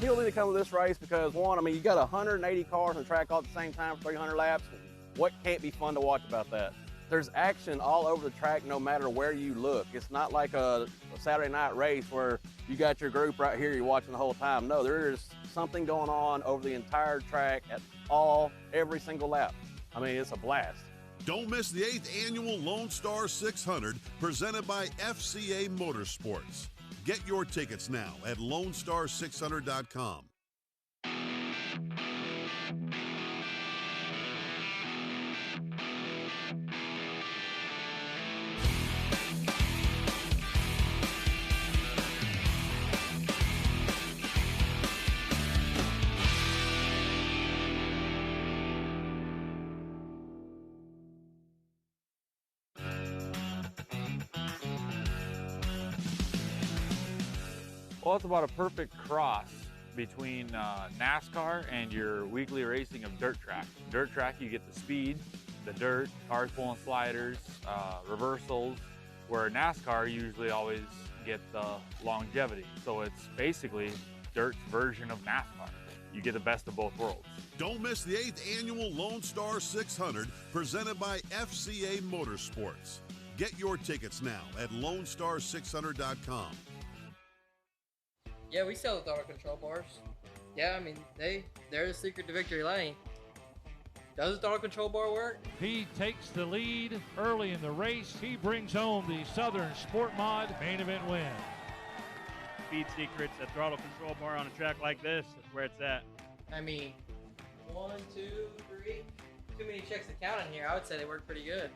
people need to come to this race because, one, I mean, you got 180 cars on the track all at the same time for 300 laps. What can't be fun to watch about that? There's action all over the track no matter where you look. It's not like a Saturday night race where you got your group right here, you're watching the whole time. No, there's something going on over the entire track at every single lap. I mean, it's a blast. Don't miss the 8th annual Lone Star 600 presented by FCA Motorsports. Get your tickets now at LoneStar600.com. Well, it's about a perfect cross between NASCAR and your weekly racing of dirt track. Dirt track, you get the speed, the dirt, cars pulling sliders, reversals, where NASCAR usually always get the longevity. So it's basically dirt's version of NASCAR. You get the best of both worlds. Don't miss the 8th annual Lone Star 600 presented by FCA Motorsports. Get your tickets now at LoneStar600.com. Yeah, we sell the throttle control bars. Yeah, I mean, they're the secret to victory lane. Does the throttle control bar work? He takes the lead early in the race. He brings home the Southern Sport Mod main event win. Speed secrets, a throttle control bar on a track like this is where it's at. I mean, 1, 2, 3. Too many checks to count in here. I would say they work pretty good.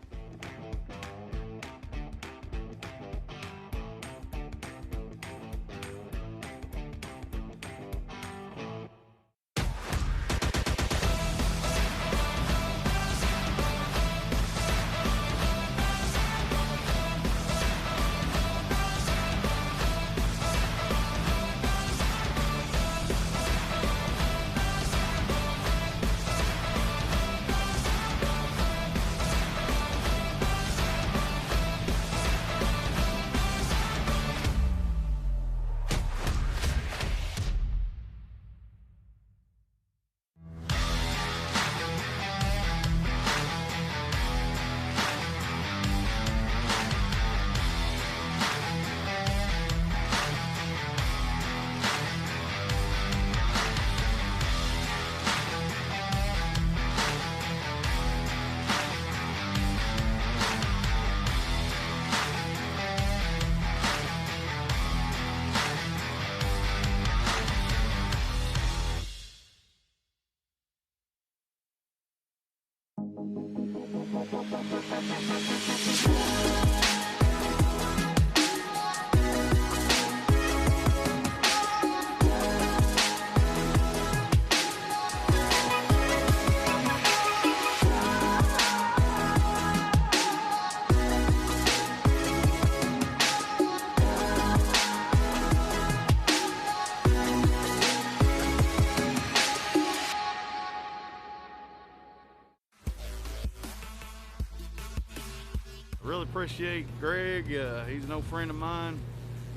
Really appreciate Greg. He's an old friend of mine.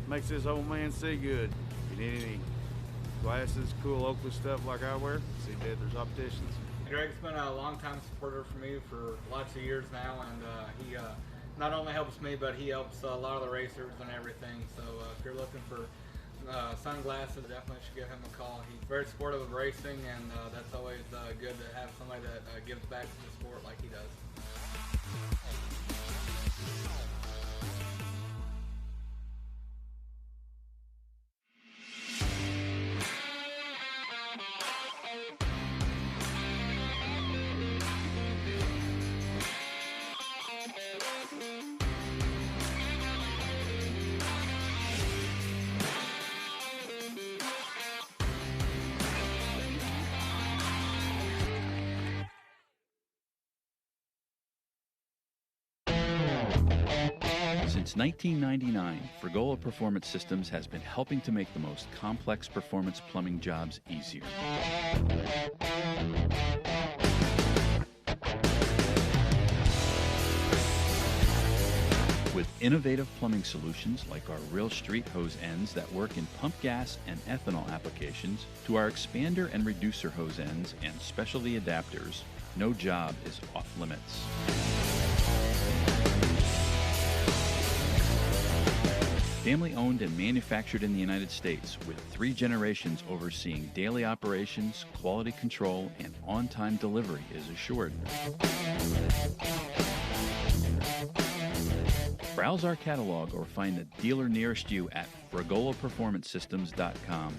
Makes this old man see good. If you need any glasses, cool Oakley stuff like I wear, see Deathers Opticians. Greg's been a long-time supporter for me for lots of years now, and he not only helps me, but he helps a lot of the racers and everything. So if you're looking for sunglasses, definitely should give him a call. He's very supportive of racing, and that's always good to have somebody that gives back to the sport like he does. Since 1999, Frigola Performance Systems has been helping to make the most complex performance plumbing jobs easier. With innovative plumbing solutions like our Real Street hose ends that work in pump gas and ethanol applications, to our expander and reducer hose ends and specialty adapters, no job is off limits. Family owned and manufactured in the United States, with 3 generations overseeing daily operations, quality control, and on-time delivery is assured. Browse our catalog or find the dealer nearest you at fragolaperformancesystems.com.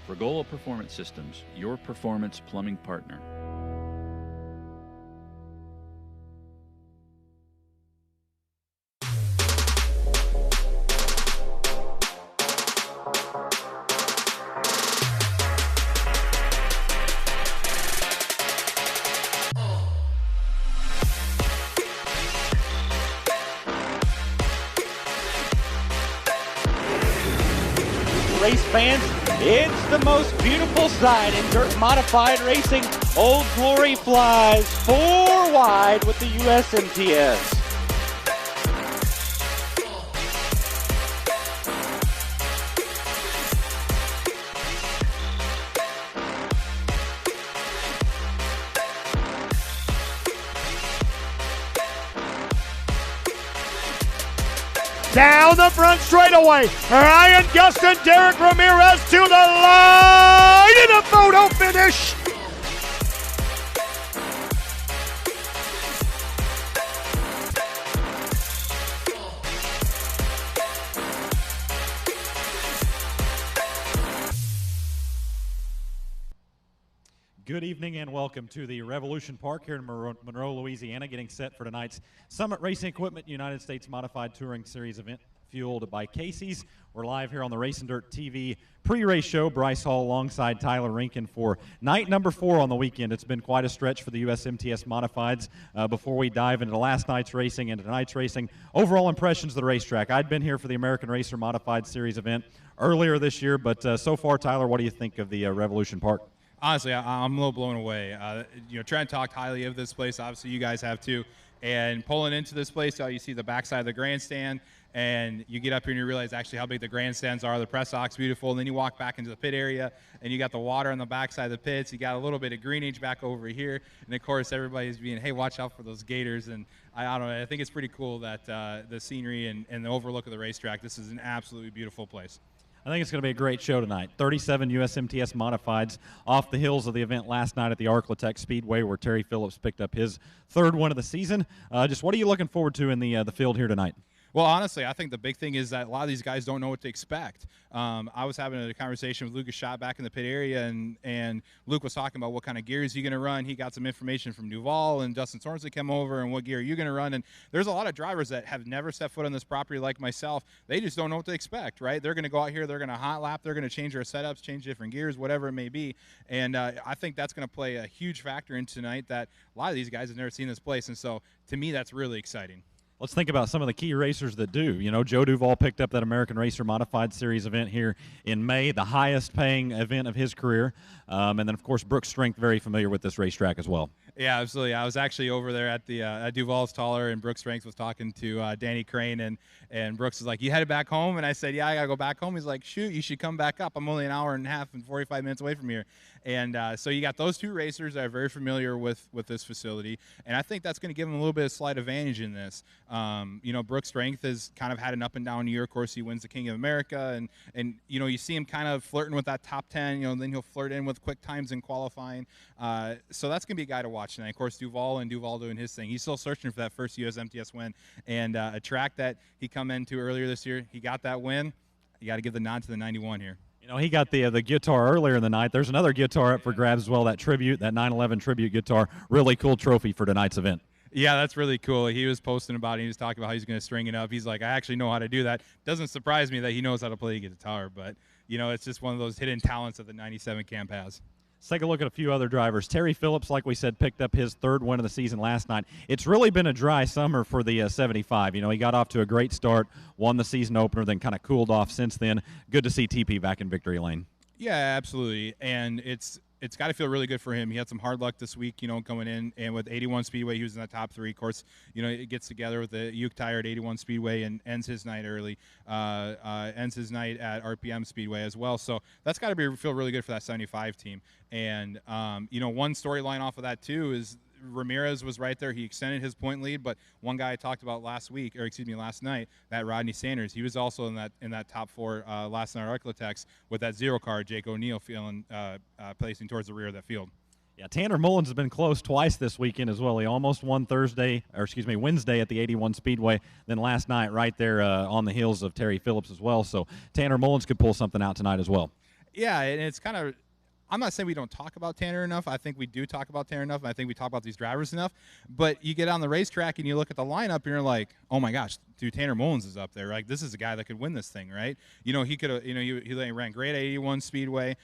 Fragola Performance Systems, your performance plumbing partner. Race fans, it's the most beautiful sight in dirt modified racing. Old Glory flies 4 wide with the USMTS. Down the front straightaway, Ryan Gustin, Derek Ramirez to the line in a photo finish. Good evening and welcome to the Revolution Park here in Monroe, Louisiana, getting set for tonight's Summit Racing Equipment United States Modified Touring Series event fueled by Casey's. We're live here on the Racing Dirt TV pre-race show. Bryce Hall alongside Tyler Rinkin for night number 4 on the weekend. It's been quite a stretch for the USMTS Modifieds. Before we dive into last night's racing and tonight's racing, overall impressions of the racetrack. I'd been here for the American Racer Modified Series event earlier this year, but so far, Tyler, what do you think of the Revolution Park? Honestly, I'm a little blown away. Trent talked highly of this place. Obviously, you guys have too. And pulling into this place, you see the backside of the grandstand, and you get up here and you realize actually how big the grandstands are. The press box, beautiful. And then you walk back into the pit area, and you got the water on the backside of the pits. You got a little bit of greenage back over here. And, of course, everybody's being, hey, watch out for those gators. And I don't know. I think it's pretty cool that the scenery and the overlook of the racetrack, this is an absolutely beautiful place. I think it's going to be a great show tonight. 37 USMTS Modifieds off the heels of the event last night at the Arklatex Speedway, where Terry Phillips picked up his 3rd win of the season. Just what are you looking forward to in the field here tonight? Well, honestly, I think the big thing is that a lot of these guys don't know what to expect. I was having a conversation with Lucas Schott back in the pit area, and Luke was talking about what kind of gear is he going to run. He got some information from Duval and Dustin Sorensen came over, and what gear are you going to run. And there's a lot of drivers that have never set foot on this property like myself. They just don't know what to expect, right? They're going to go out here, they're going to hot lap, they're going to change their setups, change different gears, whatever it may be. And I think that's going to play a huge factor in tonight, that a lot of these guys have never seen this place. And so, to me, that's really exciting. Let's think about some of the key racers that do. You know, Joe Duval picked up that American Racer Modified Series event here in May, the highest paying event of his career. And then, of course, Brooks Strength, very familiar with this racetrack as well. Yeah, absolutely. I was actually over there at the at Duval's Taller, and Brooks Strength was talking to Danny Crane, and Brooks was like, you headed back home? And I said, yeah, I got to go back home. He's like, shoot, you should come back up. I'm only an hour and a half and 45 minutes away from here. And so you got those 2 racers that are very familiar with this facility, and I think that's going to give them a little bit of slight advantage in this. Brooks Strength has kind of had an up and down year. Of course, he wins the King of America, and you see him kind of flirting with that top 10. Then he'll flirt in with quick times in qualifying. So that's going to be a guy to watch tonight. Of course, Duval doing his thing. He's still searching for that first USMTS win, and a track that he come into earlier this year, he got that win. You got to give the nod to the 91 here. You know, he got the guitar earlier in the night. There's another guitar up for grabs as well, that 911 tribute guitar. Really cool trophy for tonight's event. Yeah, that's really cool. He was posting about it. He was talking about how he's going to string it up. He's like, I actually know how to do that. Doesn't surprise me that he knows how to play guitar, but, it's just one of those hidden talents that the 97 camp has. Let's take a look at a few other drivers. Terry Phillips, like we said, picked up his 3rd win of the season last night. It's really been a dry summer for the 75. He got off to a great start, won the season opener, then kind of cooled off since then. Good to see TP back in victory lane. Yeah, absolutely. And it's got to feel really good for him. He had some hard luck this week, going in, and with 81 Speedway, he was in the top 3. Of course, it gets together with the Uke tire at 81 Speedway and ends his night early, ends his night at RPM Speedway as well. So that's got to feel really good for that 75 team. And, one storyline off of that, too, is Ramirez was right there. He extended his point lead, but one guy I talked about last night, that Rodney Sanders, he was also in that top 4 last night at Arklatex with that 0 car, Jake O'Neill placing towards the rear of that field. Yeah, Tanner Mullins has been close twice this weekend as well. He almost won Wednesday at the 81 Speedway. Then last night right there on the heels of Terry Phillips as well. So Tanner Mullins could pull something out tonight as well. Yeah, and it's kind of, I'm not saying we don't talk about Tanner enough. I think we do talk about Tanner enough, and I think we talk about these drivers enough. But you get on the racetrack and you look at the lineup and you're like, oh my gosh, dude, Tanner Mullins is up there. Like, this is a guy that could win this thing, right? He could have, he ran great at 81 Speedway.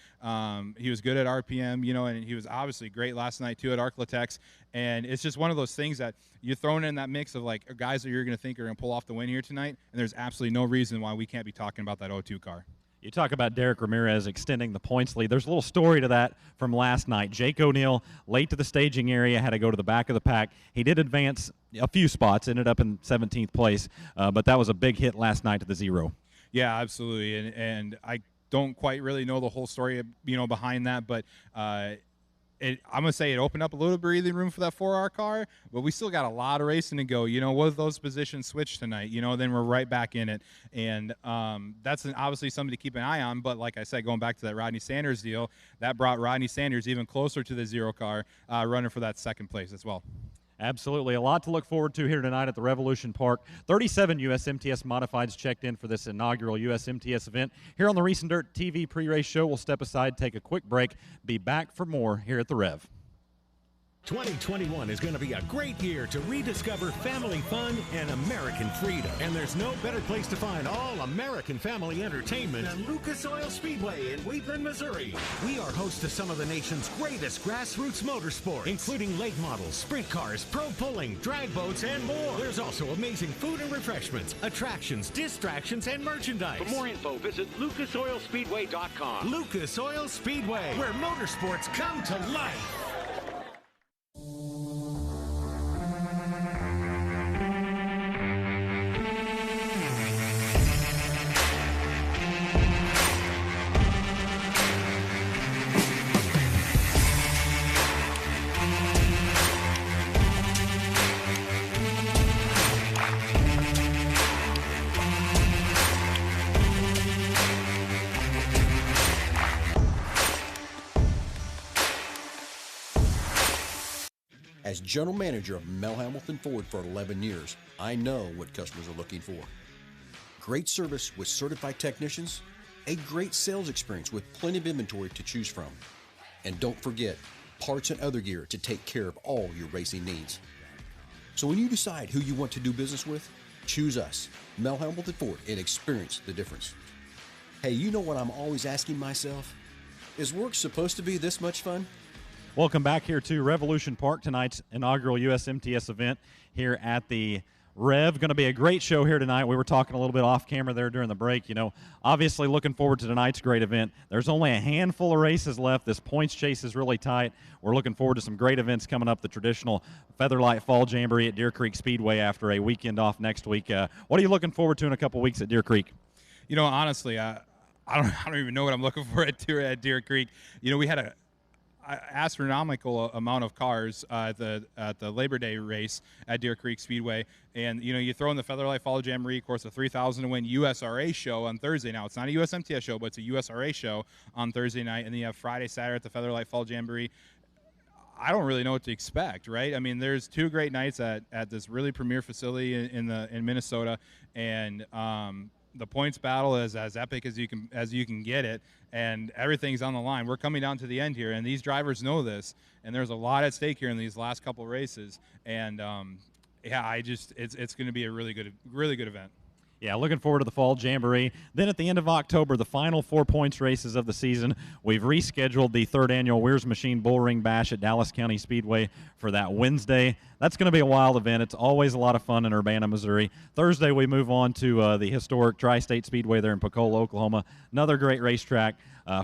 He was good at RPM, and he was obviously great last night too at Arklatex. And it's just one of those things that you're throwing in that mix of like guys that you're going to think are going to pull off the win here tonight. And there's absolutely no reason why we can't be talking about that 02 car. You talk about Derek Ramirez extending the points lead. There's a little story to that from last night. Jake O'Neill, late to the staging area, had to go to the back of the pack. He did advance a few spots, ended up in 17th place, but that was a big hit last night to the 0. Yeah, absolutely. And I don't quite really know the whole story, behind that, but I'm going to say it opened up a little breathing room for that 4R car, but we still got a lot of racing to go. What if those positions switch tonight? Then we're right back in it. And that's obviously something to keep an eye on. But like I said, going back to that Rodney Sanders deal, that brought Rodney Sanders even closer to the 0 car, running for that 2nd place as well. Absolutely. A lot to look forward to here tonight at the Revolution Park. 37 USMTS Modifieds checked in for this inaugural USMTS event. Here on the Recent Dirt TV pre-race show, we'll step aside, take a quick break, be back for more here at the Rev. 2021 is going to be a great year to rediscover family fun and American freedom. And there's no better place to find all American family entertainment than Lucas Oil Speedway in Wheatland, Missouri. We are host to some of the nation's greatest grassroots motorsports, including late models, sprint cars, pro pulling, drag boats, and more. There's also amazing food and refreshments, attractions, distractions, and merchandise. For more info, visit lucasoilspeedway.com. Lucas Oil Speedway, where motorsports come to life. As general manager of Mel Hamilton Ford for 11 years, I know what customers are looking for. Great service with certified technicians, a great sales experience with plenty of inventory to choose from. And don't forget, parts and other gear to take care of all your racing needs. So when you decide who you want to do business with, choose us, Mel Hamilton Ford, and experience the difference. Hey, you know what I'm always asking myself? Is work supposed to be this much fun? Welcome back here to Revolution Park, tonight's inaugural USMTS event here at the Rev. Going to be a great show here tonight. We were talking a little bit off camera there during the break. Obviously looking forward to tonight's great event. There's only a handful of races left. This points chase is really tight. We're looking forward to some great events coming up. The traditional Featherlight Fall Jamboree at Deer Creek Speedway after a weekend off next week. What are you looking forward to in a couple weeks at Deer Creek? Honestly, I don't even know what I'm looking for at Deer Creek. We had a astronomical amount of cars at the Labor Day race at Deer Creek Speedway, and you throw in the Featherlight Fall Jamboree, of course, a 3,000 to win USRA show on Thursday. Now it's not a USMTS show, but it's a USRA show on Thursday night, and then you have Friday, Saturday at the Featherlight Fall Jamboree. I don't really know what to expect, right? I mean, there's 2 great nights at this really premier facility in Minnesota, and the points battle is as epic as you can get it, and everything's on the line. We're coming down to the end here, and these drivers know this, and there's a lot at stake here in these last couple races, and it's going to be a really good event. Yeah, looking forward to the Fall Jamboree. Then at the end of October, the final 4 points races of the season. We've rescheduled the 3rd annual Weir's Machine Bull Ring Bash at Dallas County Speedway for that Wednesday. That's going to be a wild event. It's always a lot of fun in Urbana, Missouri. Thursday, we move on to the historic Tri-State Speedway there in Pocola, Oklahoma. Another great racetrack.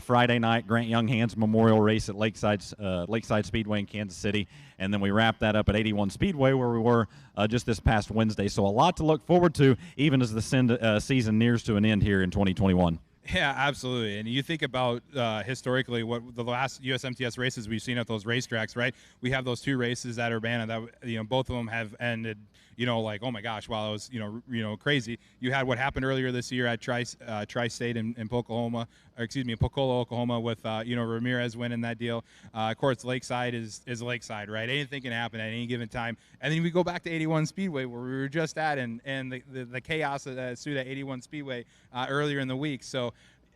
Friday night, Grant Young Hands Memorial Race at Lakeside Speedway in Kansas City. And then we wrap that up at 81 Speedway, where we were just this past Wednesday. So a lot to look forward to, even as the season nears to an end here in 2021. Yeah, absolutely. And you think about historically what the last USMTS races we've seen at those racetracks, right? We have those 2 races at Urbana that both of them have ended. Like, oh my gosh, wow, it was crazy. You had what happened earlier this year at Tri-State in Pocola, Oklahoma, with Ramirez winning that deal. Of course, Lakeside is Lakeside, right? Anything can happen at any given time. And then we go back to 81 Speedway, where we were just at, and the chaos that ensued at 81 Speedway earlier in the week. So,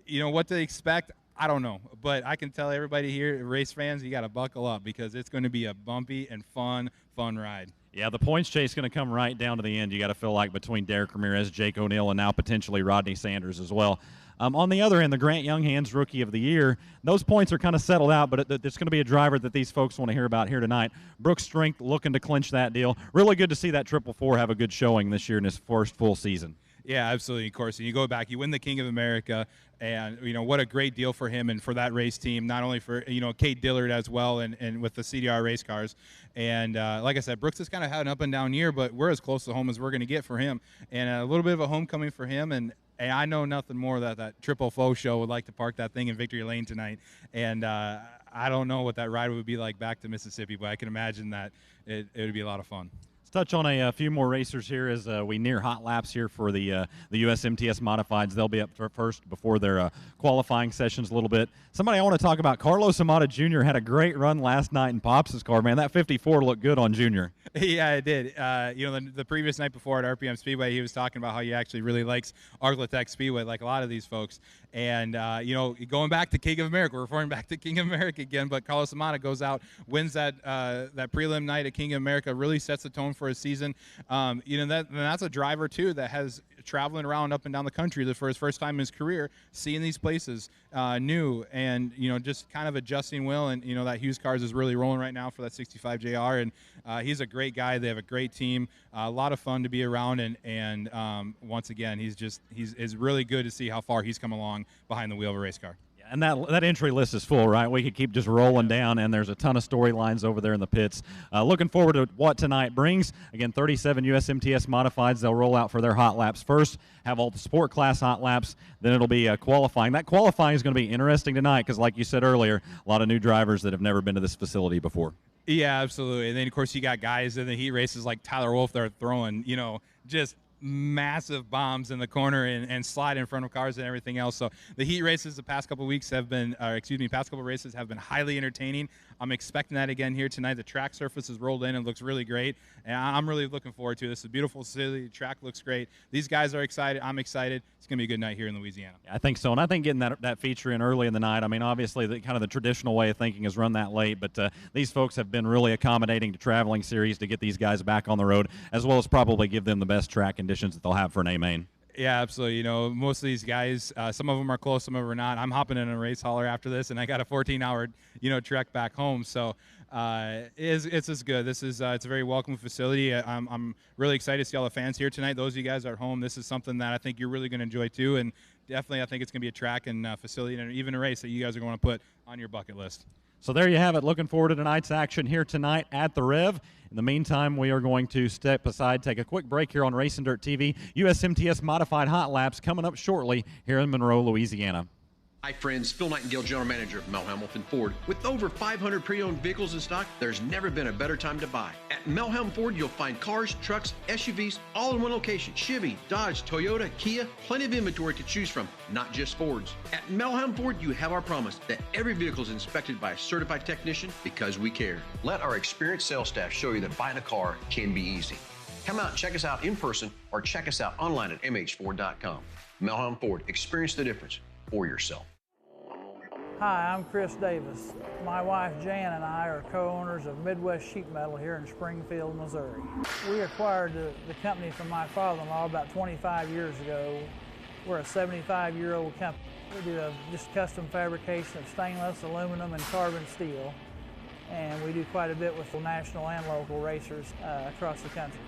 what to expect, I don't know. But I can tell everybody here, race fans, you got to buckle up, because it's going to be a bumpy and fun ride. Yeah, the points chase is going to come right down to the end. You got to feel like between Derek Ramirez, Jake O'Neill, and now potentially Rodney Sanders as well. On the other end, the Grant Young Hands Rookie of the Year, those points are kind of settled out, but there's going to be a driver that these folks want to hear about here tonight. Brooks Strength looking to clinch that deal. Really good to see that 444 have a good showing this year in his first full season. Yeah, absolutely, of course. And you go back, you win the King of America, and what a great deal for him and for that race team. Not only for Kate Dillard as well, and with the CDR race cars. And like I said, Brooks has kind of had an up and down year, but we're as close to home as we're going to get for him, and a little bit of a homecoming for him. And I know nothing more that Triple Foe show would like to park that thing in Victory Lane tonight. And I don't know what that ride would be like back to Mississippi, but I can imagine that it would be a lot of fun. Let's touch on a few more racers here as we near hot laps here for the USMTS Modifieds. They'll be up first before their qualifying sessions a little bit. Somebody I want to talk about, Carlos Amata Jr. had a great run last night in Pops' car. Man, that 54 looked good on Junior. Yeah, it did. The previous night before at RPM Speedway, he was talking about how he actually really likes Arglatech Speedway, like a lot of these folks. And, going back to King of America, we're referring back to King of America again, but Carlos Amata goes out, wins that prelim night at King of America, really sets the tone for his season. That's a driver, too, that has traveling around up and down the country for his first time in his career, seeing these places new, and just kind of adjusting well. And that Hughes Cars is really rolling right now for that 65 JR, and he's a great guy. They have a great team, a lot of fun to be around, and once again, it's really good to see how far he's come along behind the wheel of a race car. And that entry list is full, right? We could keep just rolling down, and there's a ton of storylines over there in the pits. Looking forward to what tonight brings. Again, 37 USMTS Modifieds. They'll roll out for their hot laps first, have all the sport class hot laps, then it'll be qualifying. That qualifying is going to be interesting tonight because, like you said earlier, a lot of new drivers that have never been to this facility before. Yeah, absolutely. And then, of course, you got guys in the heat races like Tyler Wolf that are throwing, just massive bombs in the corner and slide in front of cars and everything else. So the heat races the past couple races have been highly entertaining. I'm expecting that again here tonight. The track surface is rolled in and looks really great, and I'm really looking forward to it. This is a beautiful city. The track looks great. These guys are excited. I'm excited. It's going to be a good night here in Louisiana. Yeah, I think so, and I think getting that feature in early in the night, I mean, obviously the traditional way of thinking is run that late, but these folks have been really accommodating to traveling series to get these guys back on the road, as well as probably give them the best track conditions that they'll have for an A-main. Yeah, absolutely. Most of these guys, some of them are close, some of them are not. I'm hopping in a race hauler after this, and I got a 14-hour, trek back home. So it's as good. This is it's a very welcome facility. I'm really excited to see all the fans here tonight. Those of you guys are at home, this is something that I think you're really going to enjoy too. And definitely, I think it's going to be a track and facility and even a race that you guys are going to put on your bucket list. So there you have it. Looking forward to tonight's action here tonight at the Rev. In the meantime, we are going to step aside, take a quick break here on Racing Dirt TV. USMTS Modified Hot Laps coming up shortly here in Monroe, Louisiana. Hi friends, Phil Nightingale, General Manager of Mel Hamilton Ford. With over 500 pre-owned vehicles in stock, there's never been a better time to buy. At Mel Ham Ford, you'll find cars, trucks, SUVs, all in one location. Chevy, Dodge, Toyota, Kia, plenty of inventory to choose from, not just Fords. At Mel Ham Ford, you have our promise that every vehicle is inspected by a certified technician because we care. Let our experienced sales staff show you that buying a car can be easy. Come out and check us out in person or check us out online at mhford.com. Mel Ham Ford, experience the difference for yourself. Hi, I'm Chris Davis. My wife Jan and I are co-owners of Midwest Sheet Metal here in Springfield, Missouri. We acquired the company from my father-in-law about 25 years ago. We're a 75-year-old company. We do just custom fabrication of stainless, aluminum, and carbon steel. And we do quite a bit with national and local racers across the country.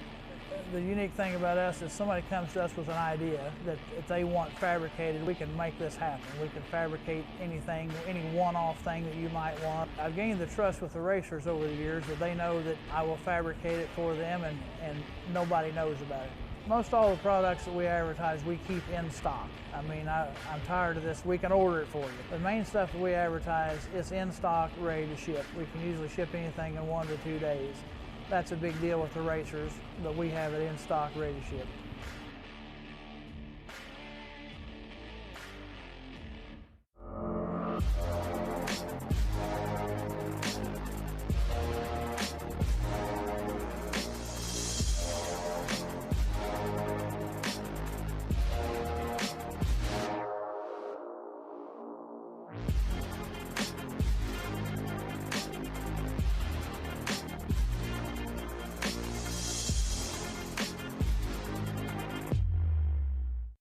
The unique thing about us is somebody comes to us with an idea that if they want fabricated, we can make this happen. We can fabricate anything, any one-off thing that you might want. I've gained the trust with the racers over the years that they know that I will fabricate it for them and nobody knows about it. Most all the products that we advertise, we keep in stock. I mean, I'm tired of this. We can order it for you. The main stuff that we advertise is in stock, ready to ship. We can usually ship anything in 1 to 2 days. That's a big deal with the racers, that we have it in stock, ready to ship.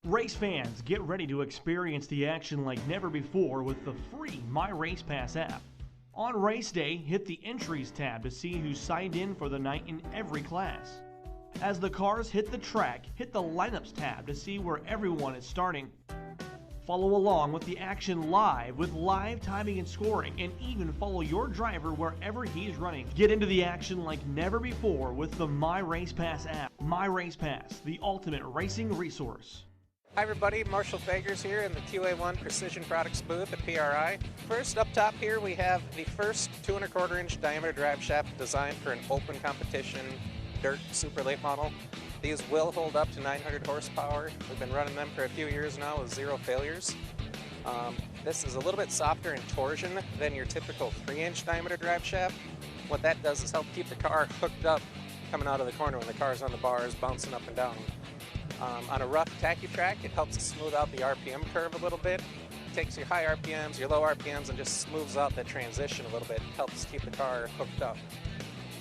Race fans, get ready to experience the action like never before with the free My Race Pass app. On race day, hit the Entries tab to see who's signed in for the night in every class. As the cars hit the track, hit the Lineups tab to see where everyone is starting. Follow along with the action live with live timing and scoring, and even follow your driver wherever he's running. Get into the action like never before with the My Race Pass app. My Race Pass, the ultimate racing resource. Hi everybody, Marshall Fagers here in the QA1 Precision Products booth at PRI. First up top here we have the first 2¼ inch diameter drive shaft designed for an open competition dirt super late model. These will hold up to 900 horsepower. We've been running them for a few years now with 0 failures. This is a little bit softer in torsion than your typical 3-inch diameter drive shaft. What that does is help keep the car hooked up coming out of the corner when the car's on the bars bouncing up and down. On a rough tacky track, it helps smooth out the RPM curve a little bit. It takes your high RPMs, your low RPMs, and just smooths out that transition a little bit. It helps keep the car hooked up.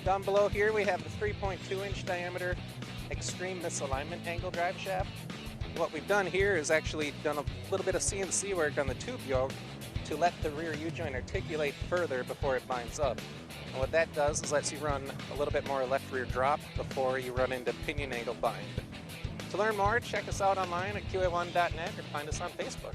Down below here, we have the 3.2 inch diameter extreme misalignment angle drive shaft. What we've done here is actually done a little bit of CNC work on the tube yoke to let the rear U-joint articulate further before it binds up. And what that does is lets you run a little bit more left rear drop before you run into pinion angle bind. To learn more, check us out online at QA1.net or find us on Facebook.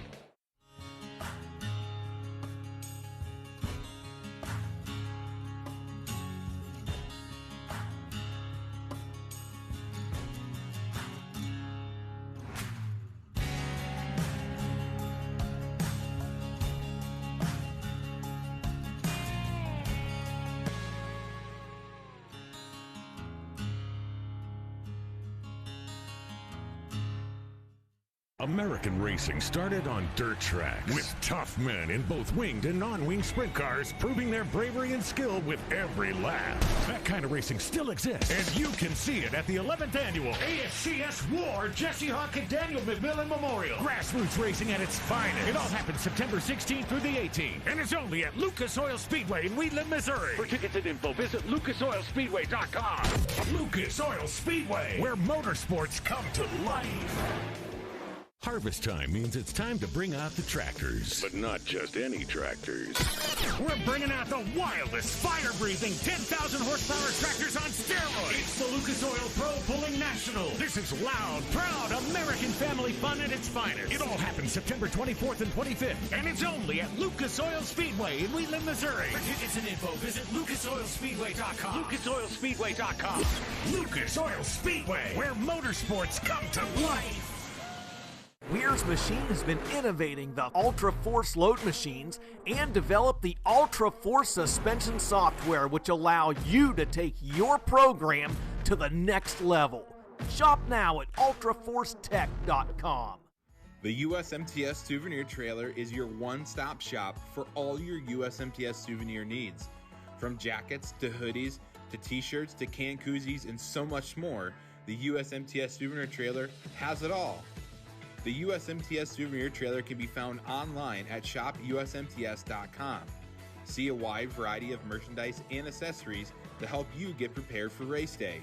American racing started on dirt tracks with tough men in both winged and non-winged sprint cars proving their bravery and skill with every lap. That kind of racing still exists, and you can see it at the 11th annual ASCS War Jesse Hawk and Daniel McMillan Memorial. Grassroots racing at its finest. It all happens September 16th through the 18th, and it's only at Lucas Oil Speedway in Wheatland, Missouri. For tickets and info, visit lucasoilspeedway.com. Lucas Oil Speedway, where motorsports come to life. Harvest time means it's time to bring out the tractors. But not just any tractors. We're bringing out the wildest, fire-breathing 10,000 horsepower tractors on steroids. It's the Lucas Oil Pro Pulling National. This is loud, proud, American family fun at its finest. It all happens September 24th and 25th, and it's only at Lucas Oil Speedway in Wheatland, Missouri. For tickets and info, visit lucasoilspeedway.com. lucasoilspeedway.com. Lucas Oil Speedway, where motorsports come to life. Weir's Machine has been innovating the Ultra Force load machines and developed the Ultra Force suspension software, which allow you to take your program to the next level. Shop now at ultraforcetech.com. The USMTS Souvenir Trailer is your one-stop shop for all your USMTS souvenir needs. From jackets to hoodies to t-shirts to can koozies and so much more, the USMTS Souvenir Trailer has it all. The USMTS Souvenir Trailer can be found online at shopusmts.com. See a wide variety of merchandise and accessories to help you get prepared for race day.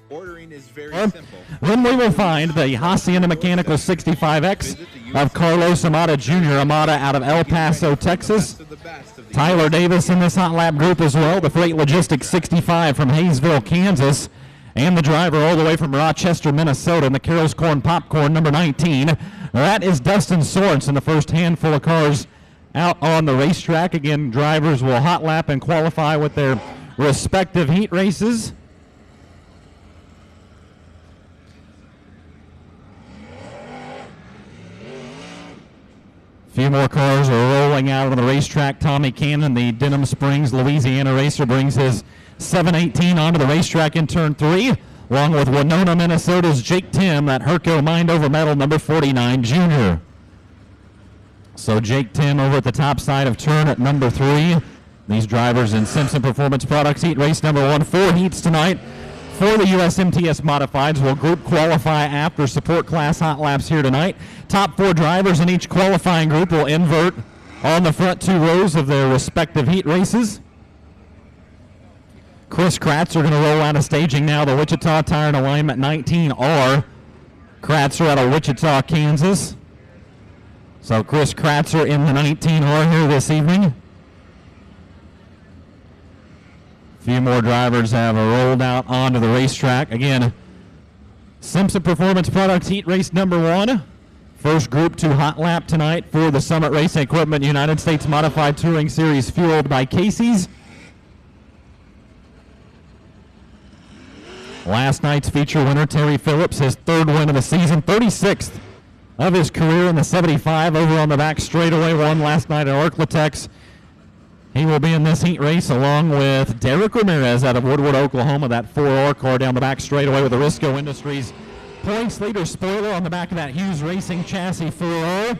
Ordering is very simple. Then we will find the Hacienda Mechanical 65X of Carlos Amata Jr. Amata out of El Paso, Texas. Tyler Davis in this hot lap group as well. The Freight Logistics 65 from Hayesville, Kansas. And the driver all the way from Rochester, Minnesota in the Carol's Corn Popcorn number 19. That is Dustin Sorensen, the first handful of cars out on the racetrack. Again, drivers will hot lap and qualify with their respective heat races. A few more cars are rolling out on the racetrack. Tommy Cannon, the Denham Springs, Louisiana racer, brings his 718 onto the racetrack in turn 3, along with Winona, Minnesota's Jake Tim, that Herco Mind Over Medal number 49 junior. So Jake Tim over at the top side of turn at number 3. These drivers in Simpson Performance Products heat race number 1. 4 heats tonight for the USMTS Modifieds. Will group qualify after support class hot laps here tonight. Top 4 drivers in each qualifying group will invert on the front 2 rows of their respective heat races. Chris Kratzer going to roll out of staging now. The Wichita Tire and Alignment 19R. Kratzer out of Wichita, Kansas. So Chris Kratzer in the 19R here this evening. A few more drivers have rolled out onto the racetrack. Again, Simpson Performance Products heat race number 1. First Group 2 hot lap tonight for the Summit Racing Equipment United States Modified Touring Series fueled by Casey's. Last night's feature winner, Terry Phillips, his 3rd win of the season, 36th of his career in the 75 over on the back straightaway, won last night at Arklatex. He will be in this heat race along with Derek Ramirez out of Woodward, Oklahoma, that 4R car down the back straightaway with the Risco Industries points leader spoiler on the back of that Hughes Racing chassis 4R.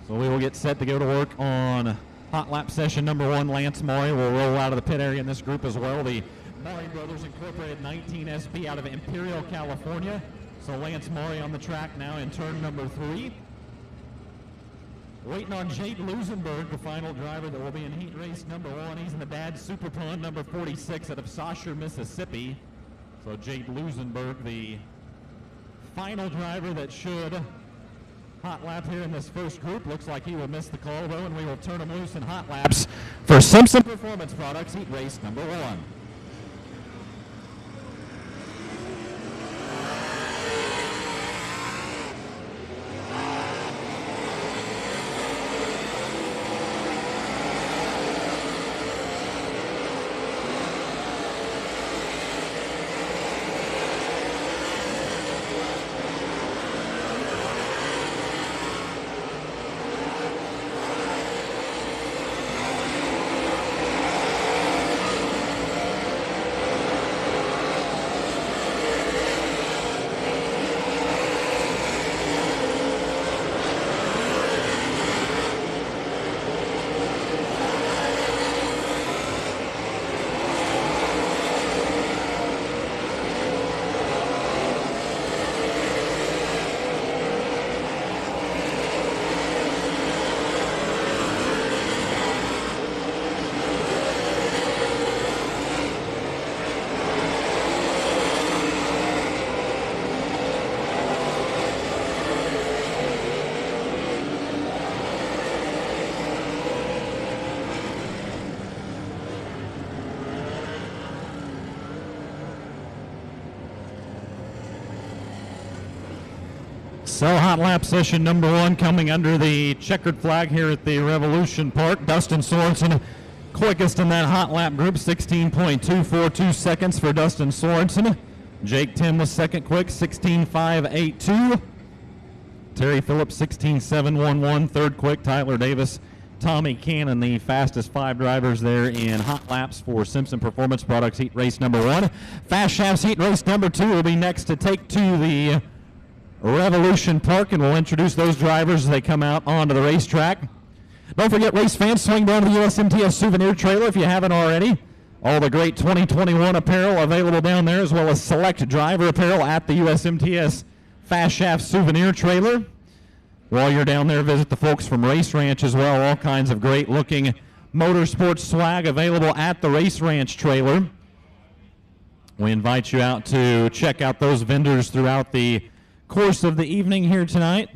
So we will get set to go to work on hot lap session number 1. Lance Maury will roll out of the pit area in this group as well. The Maury Brothers Incorporated 19 SP out of Imperial, California. So Lance Maury on the track now in turn number 3. Waiting on Jake Lusenberg, the final driver that will be in heat race number 1. He's in the Dad Super Pond number 46 out of Saucher, Mississippi. So Jake Lusenberg, the final driver that should hot lap here in this first group. Looks like he will miss the call, though, and we will turn him loose in hot laps for Simpson Performance Products heat race number 1. So hot lap session number 1 coming under the checkered flag here at the Revolution Park. Dustin Sorensen quickest in that hot lap group, 16.242 seconds for Dustin Sorensen. Jake Tim was second quick, 16.582. Terry Phillips, 16.711, third quick. Tyler Davis, Tommy Cannon, the fastest 5 drivers there in hot laps for Simpson Performance Products heat race number 1. Fast Shafts heat race number 2 will be next to take to the Revolution Park, and we'll introduce those drivers as they come out onto the racetrack. Don't forget, race fans, swing down to the USMTS souvenir trailer if you haven't already. All the great 2021 apparel available down there, as well as select driver apparel at the USMTS Fast Shaft Souvenir Trailer. While you're down there, visit the folks from Race Ranch as well. All kinds of great looking motorsports swag available at the Race Ranch trailer. We invite you out to check out those vendors throughout the course of the evening here tonight.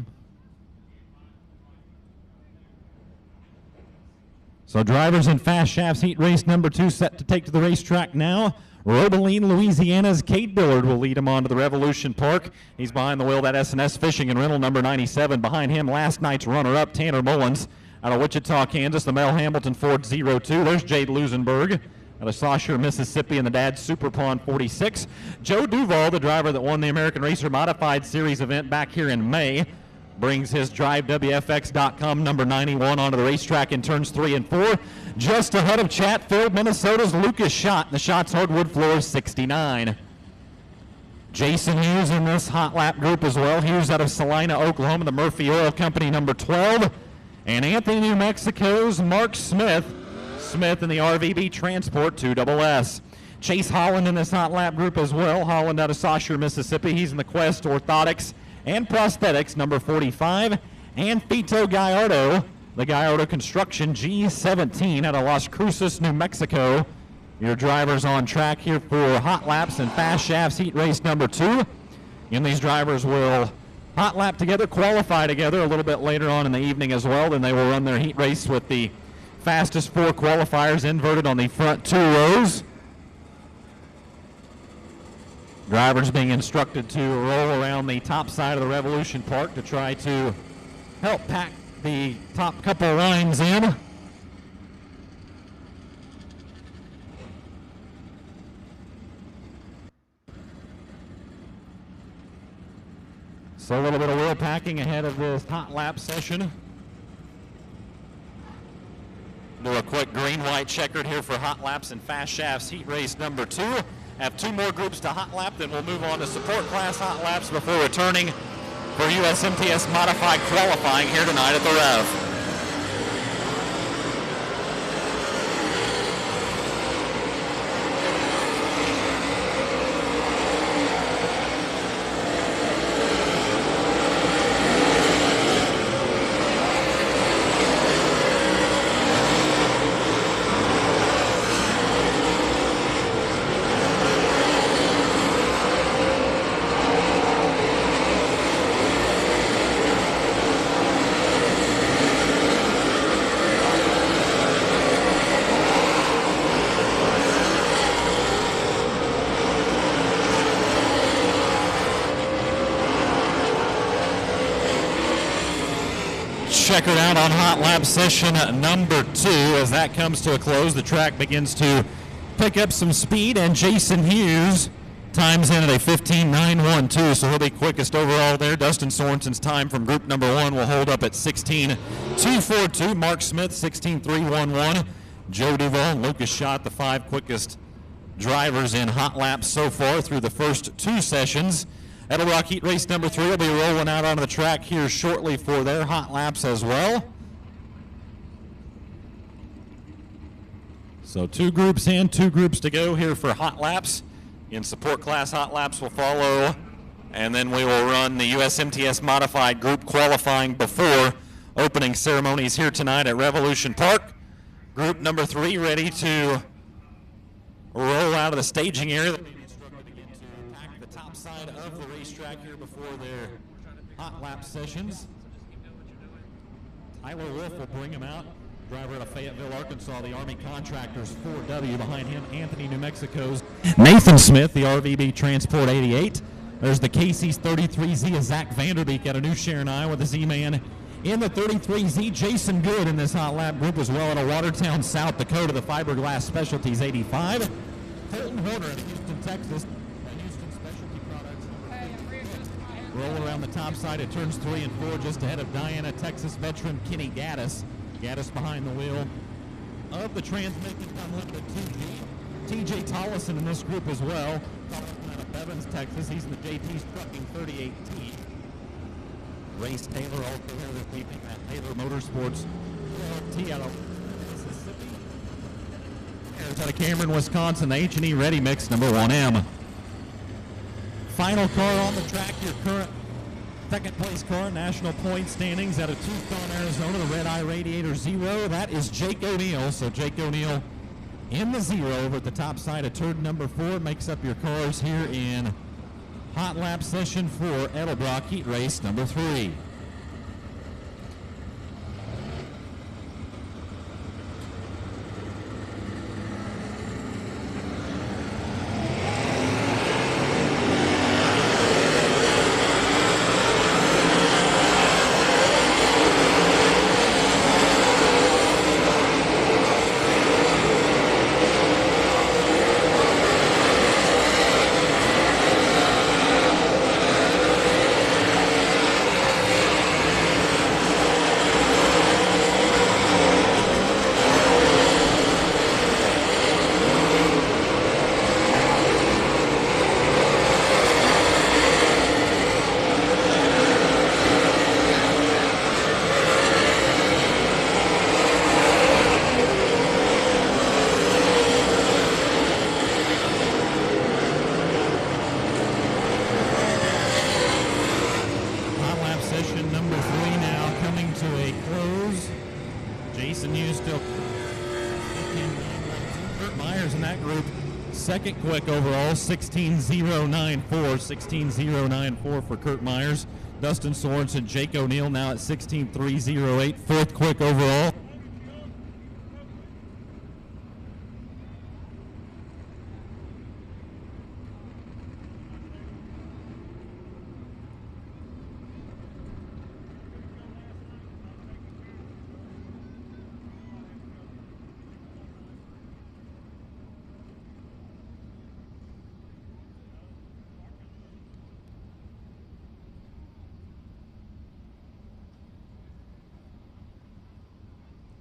So drivers in Fast Shafts Heat Race number 2 set to take to the racetrack now. Robeline, Louisiana's Cade Dillard will lead him onto the Revolution Park. He's behind the wheel of that S&S Fishing and Rental number 97. Behind him, last night's runner-up, Tanner Mullins. Out of Wichita, Kansas, the Mel Hamilton Ford 02. There's Jade Lusenberg. Out of Saussure, Mississippi, in the Dad Super Pawn 46. Joe Duval, the driver that won the American Racer Modified Series event back here in May, brings his DriveWFX.com number 91 onto the racetrack in turns 3 and 4. Just ahead of Chatfield, Minnesota's Lucas Schott. The Schott's hardwood floor is 69. Jason Hughes in this hot lap group as well. Hughes out of Salina, Oklahoma, the Murphy Oil Company number 12. And Anthony, New Mexico's Mark Smith. Smith in the RVB Transport 2SS. Chase Holland in this hot lap group as well. Holland out of Saussure, Mississippi. He's in the Quest Orthotics and Prosthetics number 45. And Fito Gallardo, the Gallardo Construction G17 out of Las Cruces, New Mexico. Your drivers on track here for hot laps and Fast Shafts Heat Race number 2. And these drivers will hot lap together, qualify together a little bit later on in the evening as well. Then they will run their heat race with the fastest 4 qualifiers inverted on the front 2 rows. Drivers being instructed to roll around the top side of the Revolution Park to try to help pack the top couple lines in. So a little bit of wheel packing ahead of this hot lap session. Do a quick green-white checkered here for hot laps and Fast Shafts Heat Race number 2. Have 2 more groups to hot lap, then we'll move on to support class hot laps before returning for USMTS Modified qualifying here tonight at the Rev. Checkered out on hot lap session number 2. As that comes to a close, the track begins to pick up some speed, and Jason Hughes times in at a 15.912, so he'll be quickest overall there. Dustin Sorensen's time from group number 1 will hold up at 16.242. Mark Smith, 16.311. Joe Duval and Lucas Schott, the 5 quickest drivers in hot laps so far through the first 2 sessions. Edel Rock Heat Race number 3 will be rolling out onto the track here shortly for their hot laps as well. So 2 groups in, 2 groups to go here for hot laps. In support class, hot laps will follow, and then we will run the USMTS Modified group qualifying before opening ceremonies here tonight at Revolution Park. Group number 3 ready to roll out of the staging area. Side of the racetrack here before their hot lap sessions. Tyler Wolf will bring him out. Driver out of Fayetteville, Arkansas, the Army Contractors 4W. Behind him, Anthony, New Mexico's Nathan Smith, the RVB Transport 88. There's the Casey's 33Z of Zach Vanderbeek out of New Sharon, Iowa, the Z-Man. In the 33Z, Jason Good in this hot lap group as well out of Watertown, South Dakota, the Fiberglass Specialties 85. Colton Horner in Houston, Texas. Roll around the top side at turns 3 and 4 just ahead of Diana, Texas veteran Kenny Gaddis. Gaddis behind the wheel of the Transmission Unlimited 2G. TJ Tollison in this group as well. Tollison out of Bevins, Texas. He's in the JT's Trucking 3018. Race Taylor also here this evening at Taylor Motorsports. T out of Mississippi. There's out of Cameron, Wisconsin, the H&E Ready Mix number 1M. Final car on the track, your current second place car, national point standings out of Tucson, Arizona, the Red Eye Radiator Zero. That is Jake O'Neill. So Jake O'Neill in the zero over at the top side of turn number 4 makes up your cars here in Hot Lap Session 4, Edelbrock Heat Race number 3. Second quick overall, 16.094. 16.094 for Kurt Myers. Dustin Sorensen, Jake O'Neill now at 16.308. Fourth quick overall.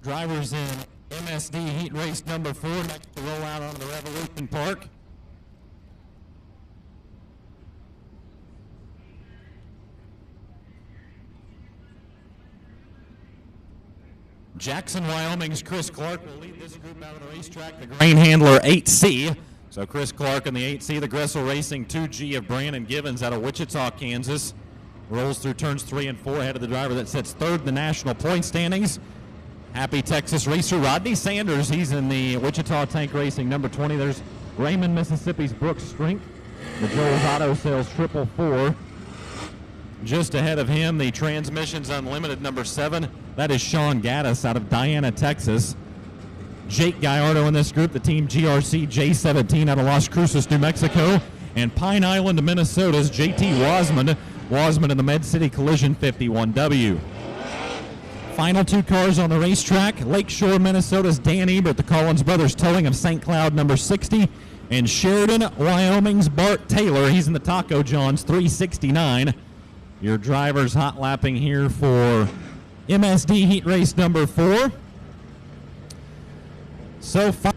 Drivers in MSD Heat Race number 4 next to roll out onto the Revolution Park. Jackson, Wyoming's Chris Clark will lead this group out of the racetrack. The grain handler 8C. So Chris Clark in the 8C. The Gressel Racing 2G of Brandon Givens out of Wichita, Kansas. Rolls through turns 3 and 4 ahead of the driver that sits third in the national point standings. Happy Texas racer Rodney Sanders. He's in the Wichita Tank Racing number 20. There's Raymond, Mississippi's Brooks Strink. The Joel's Auto Sales 444. Just ahead of him, the Transmissions Unlimited number 7. That is Sean Gaddis out of Diana, Texas. Jake Gallardo in this group, the team GRC J17 out of Las Cruces, New Mexico. And Pine Island, Minnesota's JT Wasman. Wasman in the Med City Collision 51W. Final 2 cars on the racetrack. Lakeshore, Minnesota's Dan Ebert, the Collins Brothers Towing of St. Cloud number 60. And Sheridan, Wyoming's Bart Taylor. He's in the Taco John's 369. Your drivers hot lapping here for MSD Heat Race number 4. So far.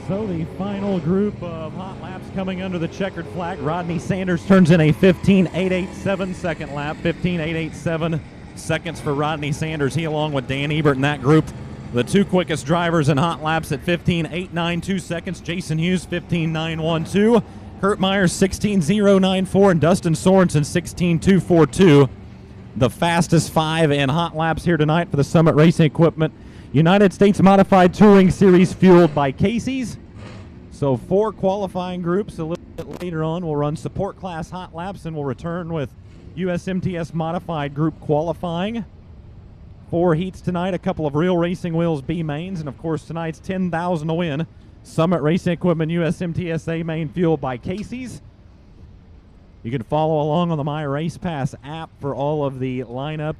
So the final group of hot laps coming under the checkered flag. Rodney Sanders turns in a 15.887 second lap. 15.887 seconds for Rodney Sanders. He, along with Dan Ebert in that group, the two quickest drivers in hot laps at 15.892 seconds. Jason Hughes, 15.912. Kurt Myers, 16.094. And Dustin Sorensen, 16.242. The fastest 5 in hot laps here tonight for the Summit Racing Equipment United States Modified Touring Series, fueled by Casey's. So 4 qualifying groups. A little bit later on, we'll run support class hot laps, and we'll return with USMTS Modified Group qualifying. 4 heats tonight, a couple of Real Racing Wheels B mains, and of course tonight's $10,000 to win Summit Racing Equipment USMTS A main, fueled by Casey's. You can follow along on the My Race Pass app for all of the lineup.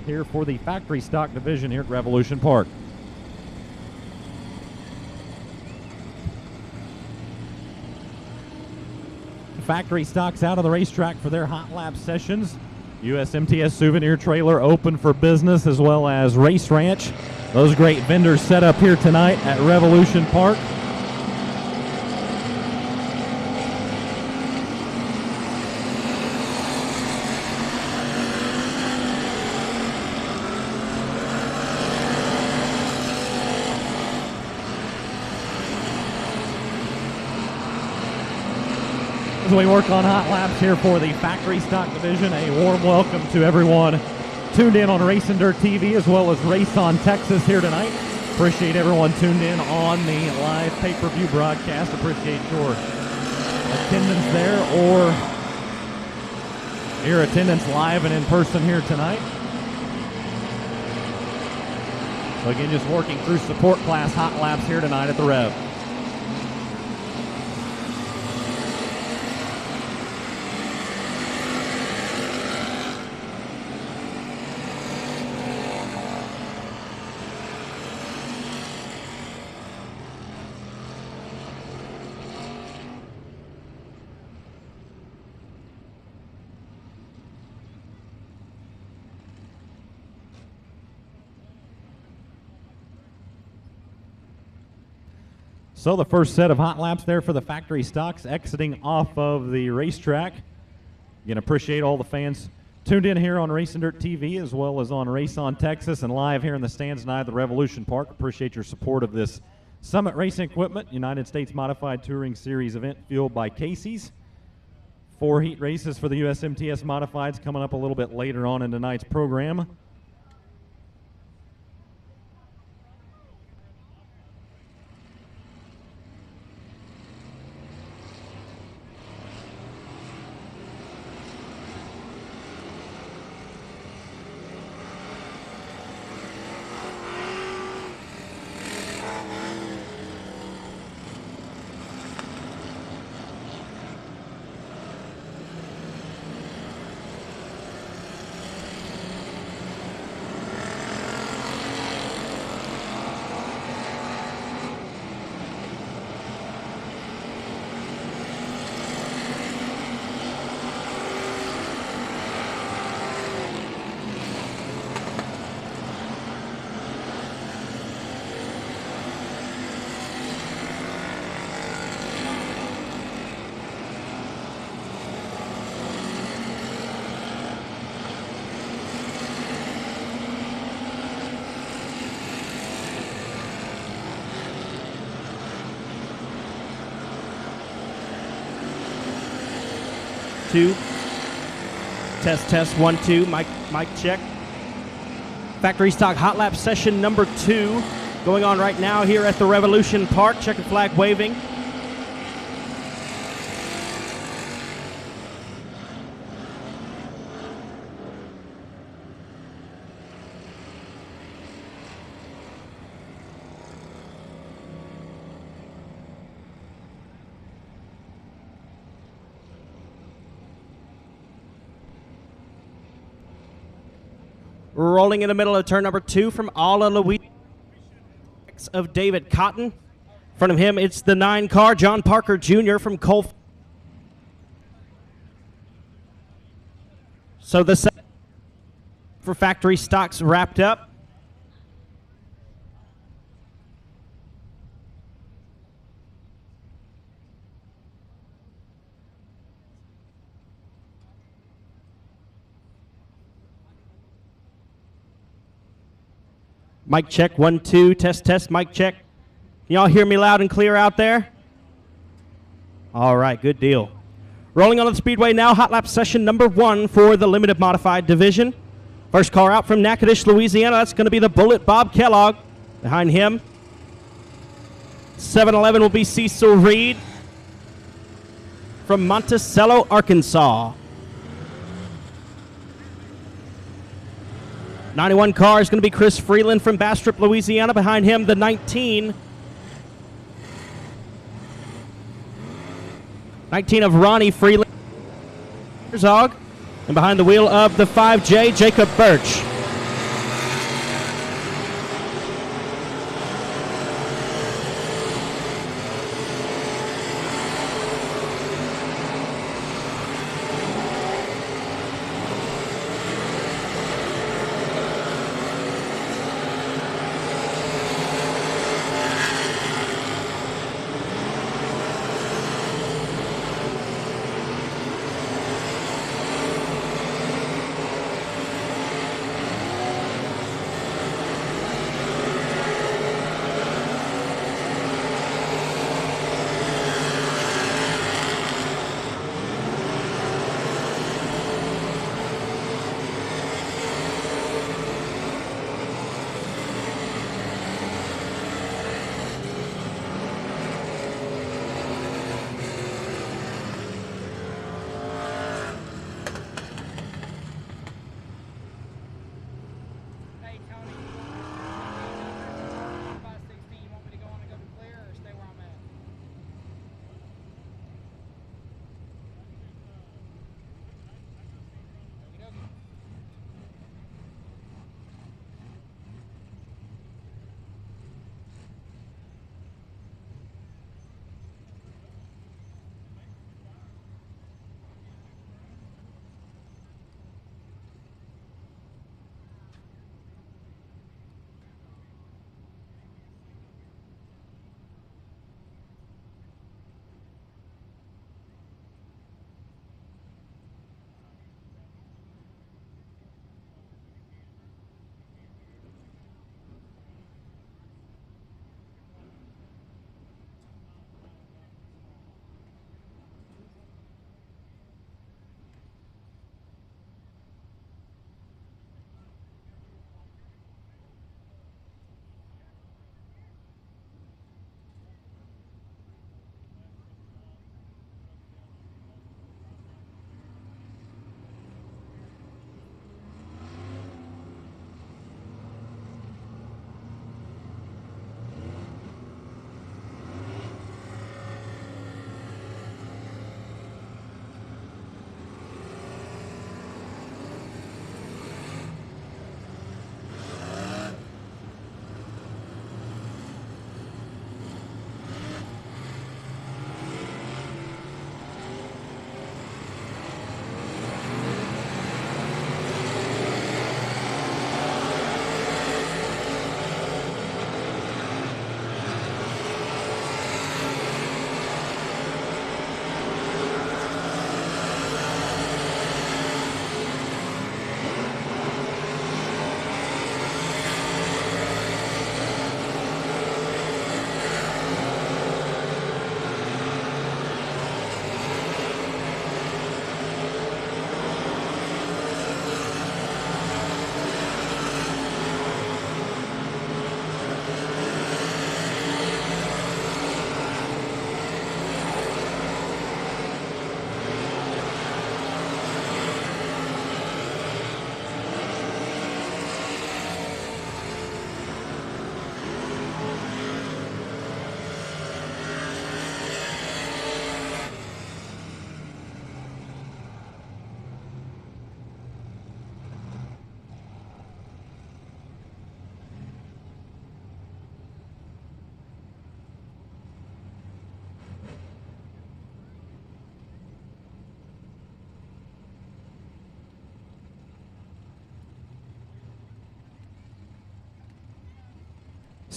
Here for the factory stock division here at Revolution Park. Factory stocks out of the racetrack for their hot lap sessions. USMTS Souvenir Trailer open for business, as well as Race Ranch. Those great vendors set up here tonight at Revolution Park. As we work on hot laps here for the factory stock division, a warm welcome to everyone tuned in on Racing Dirt TV, as well as Race on Texas here tonight. Appreciate everyone tuned in on the live pay-per-view broadcast. Appreciate your attendance there, or your attendance live and in person here tonight. So again, just working through support class hot laps here tonight at the Rev. So the first set of hot laps there for the factory stocks exiting off of the racetrack. Again, appreciate all the fans tuned in here on Racing Dirt TV, as well as on Race on Texas and live here in the stands tonight at the Revolution Park. Appreciate your support of this Summit Racing Equipment United States Modified Touring Series event, fueled by Casey's. 4 heat races for the USMTS Modifieds coming up a little bit later on in tonight's program. Test 1 2, mic check. Factory stock hot lap session number 2 going on right now here at the Revolution Park. Checkered flag waving. Rolling in the middle of turn number 2 from Alla Louisiana of David Cotton. In front of him, it's the 9 car, John Parker Jr. from Cole. So the second for factory stocks wrapped up. Mic check, 1, 2, test, test, mic check. Can y'all hear me loud and clear out there? All right, good deal. Rolling on the speedway now, hot lap session number 1 for the limited modified division. First car out from Natchitoches, Louisiana, that's going to be the Bullet Bob Kellogg. Behind him, 7-11 will be Cecil Reed from Monticello, Arkansas. 91 car is going to be Chris Freeland from Bastrop, Louisiana. Behind him, the 19. 19 of Ronnie Freeland. Zog. And behind the wheel of the 5J, Jacob Birch.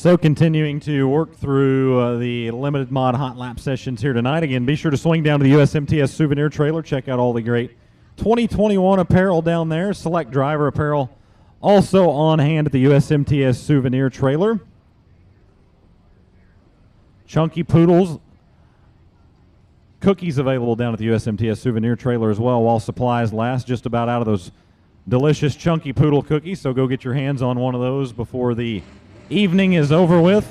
So continuing to work through the limited mod hot lap sessions here tonight. Again, be sure to swing down to the USMTS souvenir trailer. Check out all the great 2021 apparel down there. Select driver apparel also on hand at the USMTS souvenir trailer. Chunky Poodles. Cookies available down at the USMTS souvenir trailer as well while supplies last. Just about out of those delicious Chunky Poodle cookies, so go get your hands on one of those before the evening is over with.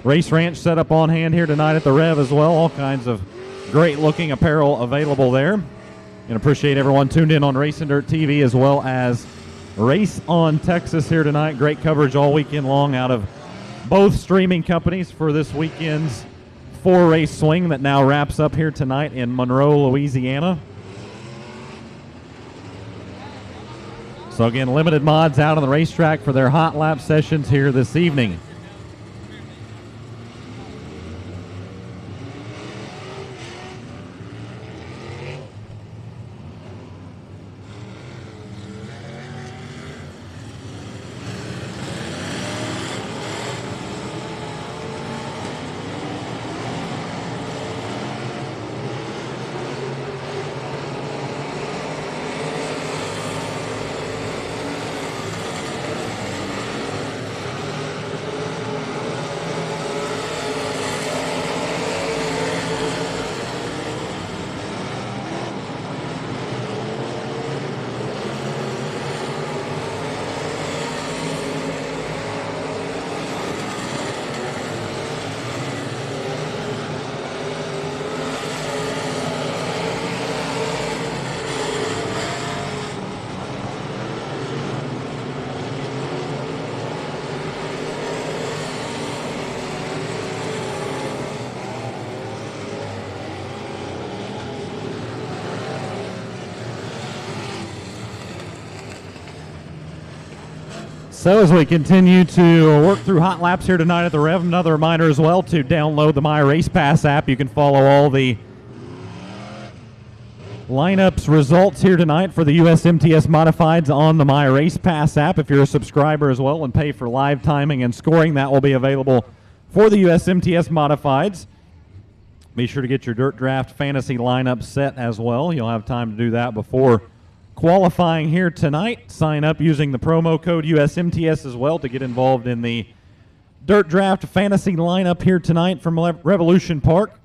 Race Ranch set up on hand here tonight at the Rev as well. All kinds of great looking apparel available there. And appreciate everyone tuned in on Race and Dirt TV as well as Race on Texas here tonight. Great coverage all weekend long out of both streaming companies for this weekend's 4-race swing that now wraps up here tonight in Monroe, Louisiana. So again, limited mods out on the racetrack for their hot lap sessions here this evening. So as we continue to work through hot laps here tonight at the Rev, another reminder as well to download the My Race Pass app. You can follow all the lineups results here tonight for the USMTS Modifieds on the My Race Pass app. If you're a subscriber as well and pay for live timing and scoring, that will be available for the USMTS Modifieds. Be sure to get your Dirt Draft Fantasy lineup set as well. You'll have time to do that before qualifying here tonight. Sign up using the promo code USMTS as well to get involved in the Dirt Draft Fantasy lineup here tonight from Revolution Park.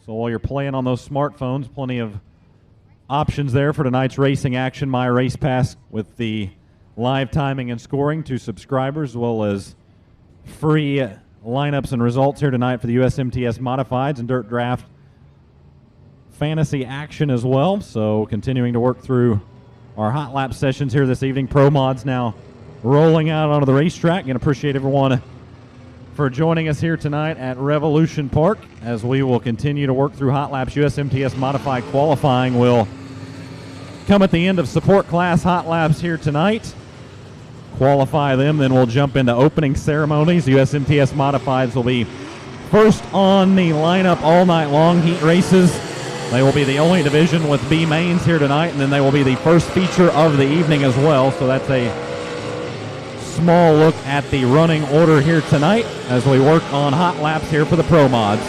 So while you're playing on those smartphones, plenty of options there for tonight's racing action. My Race Pass with the live timing and scoring to subscribers, as well as free lineups and results here tonight for the USMTS Modifieds and Dirt Draft Fantasy action as well. So continuing to work through our hot lap sessions here this evening. Pro mods now rolling out onto the racetrack, and appreciate everyone for joining us here tonight at Revolution Park as we will continue to work through hot laps. USMTS Modified qualifying will come at the end of support class hot laps here tonight. Qualify them, then we'll jump into opening ceremonies. USMTS Modifieds will be first on the lineup all night long. Heat races, they will be the only division with B mains here tonight, and then they will be the first feature of the evening as well. So that's a small look at the running order here tonight as we work on hot laps here for the pro mods.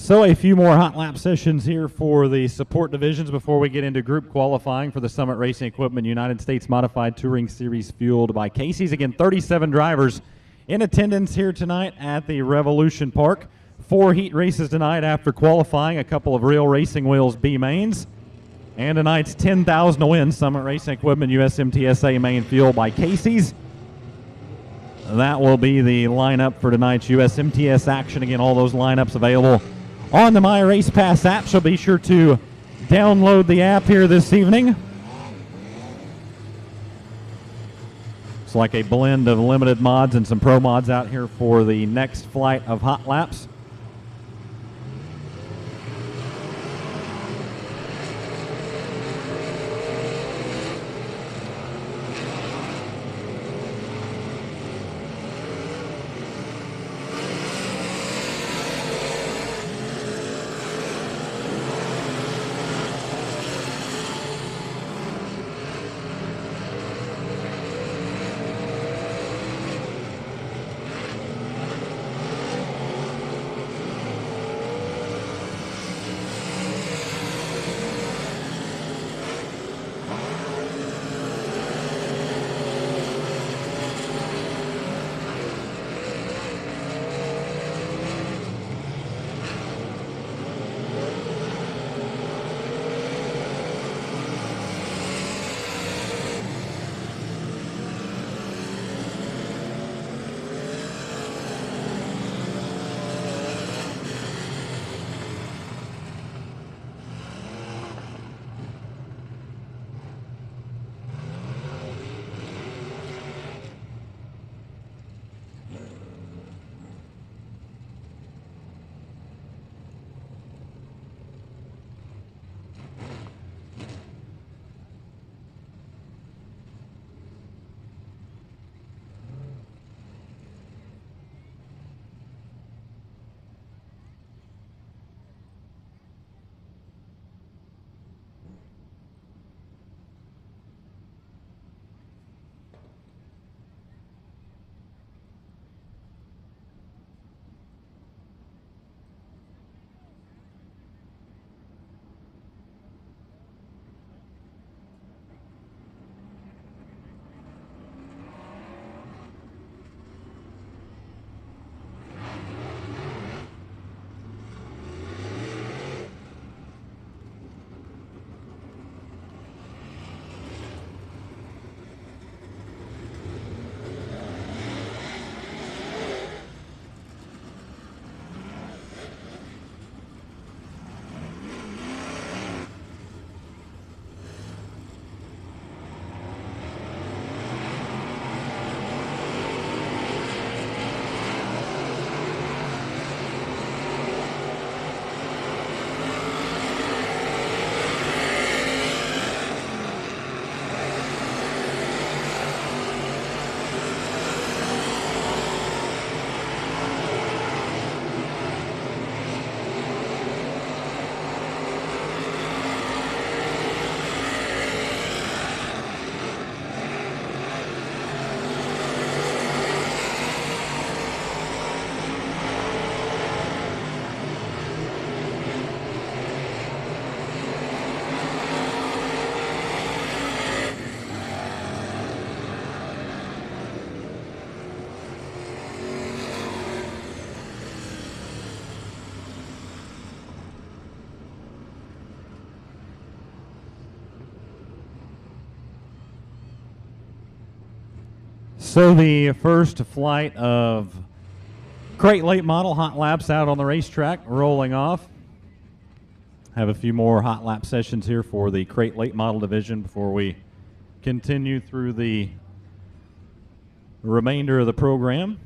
So a few more hot lap sessions here for the support divisions before we get into group qualifying for the Summit Racing Equipment United States Modified Touring Series fueled by Casey's. Again, 37 drivers in attendance here tonight at the Revolution Park. 4 heat races tonight after qualifying, a couple of real Racing Wheels B mains. And tonight's 10,000 to win Summit Racing Equipment USMTSA main fueled by Casey's. That will be the lineup for tonight's USMTS action. Again, all those lineups available on the My Race Pass app, so be sure to download the app here this evening. It's like a blend of limited mods and some pro mods out here for the next flight of hot laps. So the first flight of crate late model hot laps out on the racetrack rolling off. Have a few more hot lap sessions here for the crate late model division before we continue through the remainder of the program.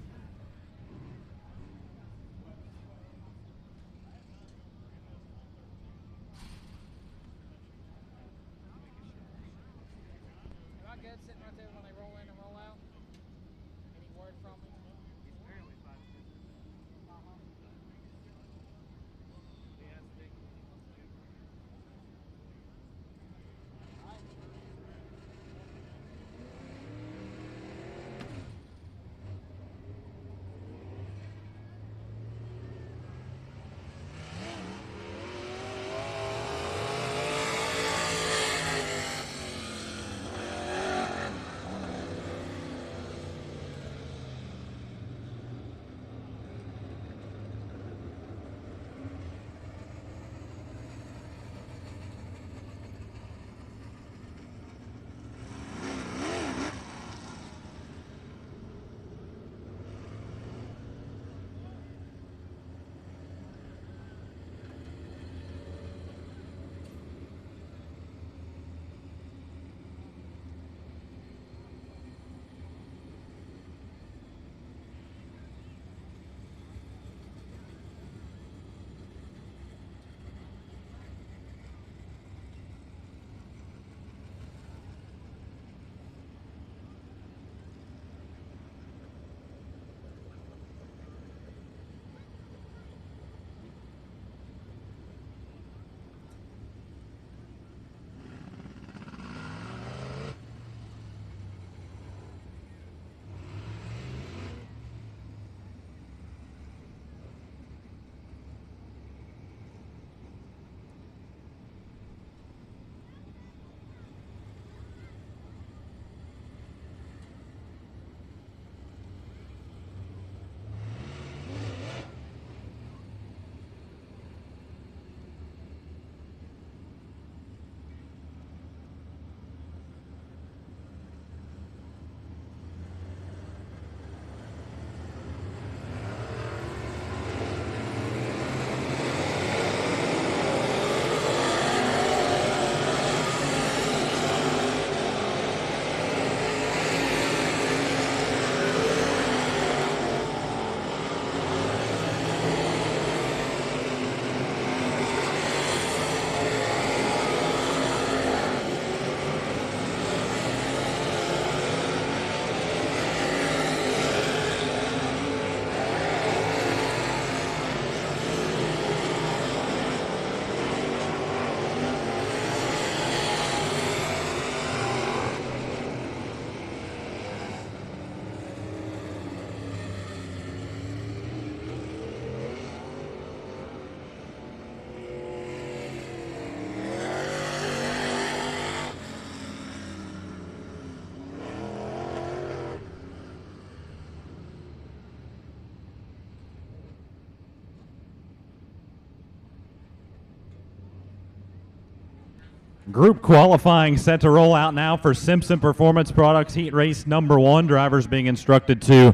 Group qualifying set to roll out now for Simpson Performance Products Heat Race number 1. Drivers being instructed to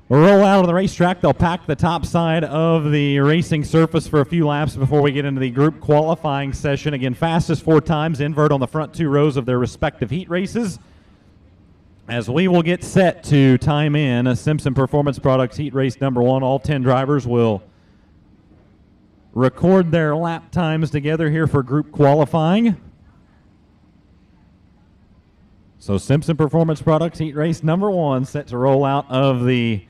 roll out on the racetrack. They'll pack the top side of the racing surface for a few laps before we get into the group qualifying session. Again, fastest 4 times, invert on the front 2 rows of their respective heat races. As we will get set to time in a Simpson Performance Products Heat Race number 1, all 10 drivers will record their lap times together here for group qualifying. So Simpson Performance Products Heat Race number 1 set to roll out of the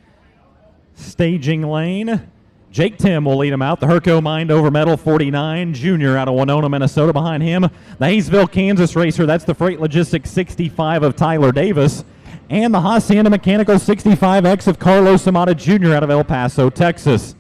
staging lane. Jake Tim will lead him out. The Herco Mind Over Metal 49 Junior out of Winona, Minnesota. Behind him, the Hayesville, Kansas racer. That's the Freight Logistics 65 of Tyler Davis. And the Hacienda Mechanical 65X of Carlos Amata Jr. out of El Paso, Texas.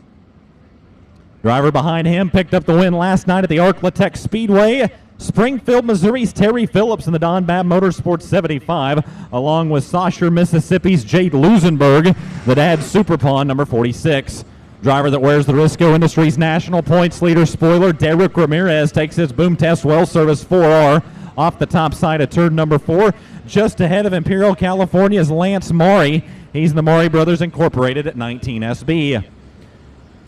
Driver behind him picked up the win last night at the Arklatex Speedway. Springfield, Missouri's Terry Phillips in the Don Babb Motorsports 75, along with Saucher, Mississippi's Jade Lusenberg, the dad's Super Pawn, number 46. Driver that wears the Risco Industries National Points Leader spoiler, Derek Ramirez, takes his Boom Test Well Service 4R off the top side of turn number 4, just ahead of Imperial, California's Lance Maury. He's in the Maury Brothers Incorporated at 19 SB.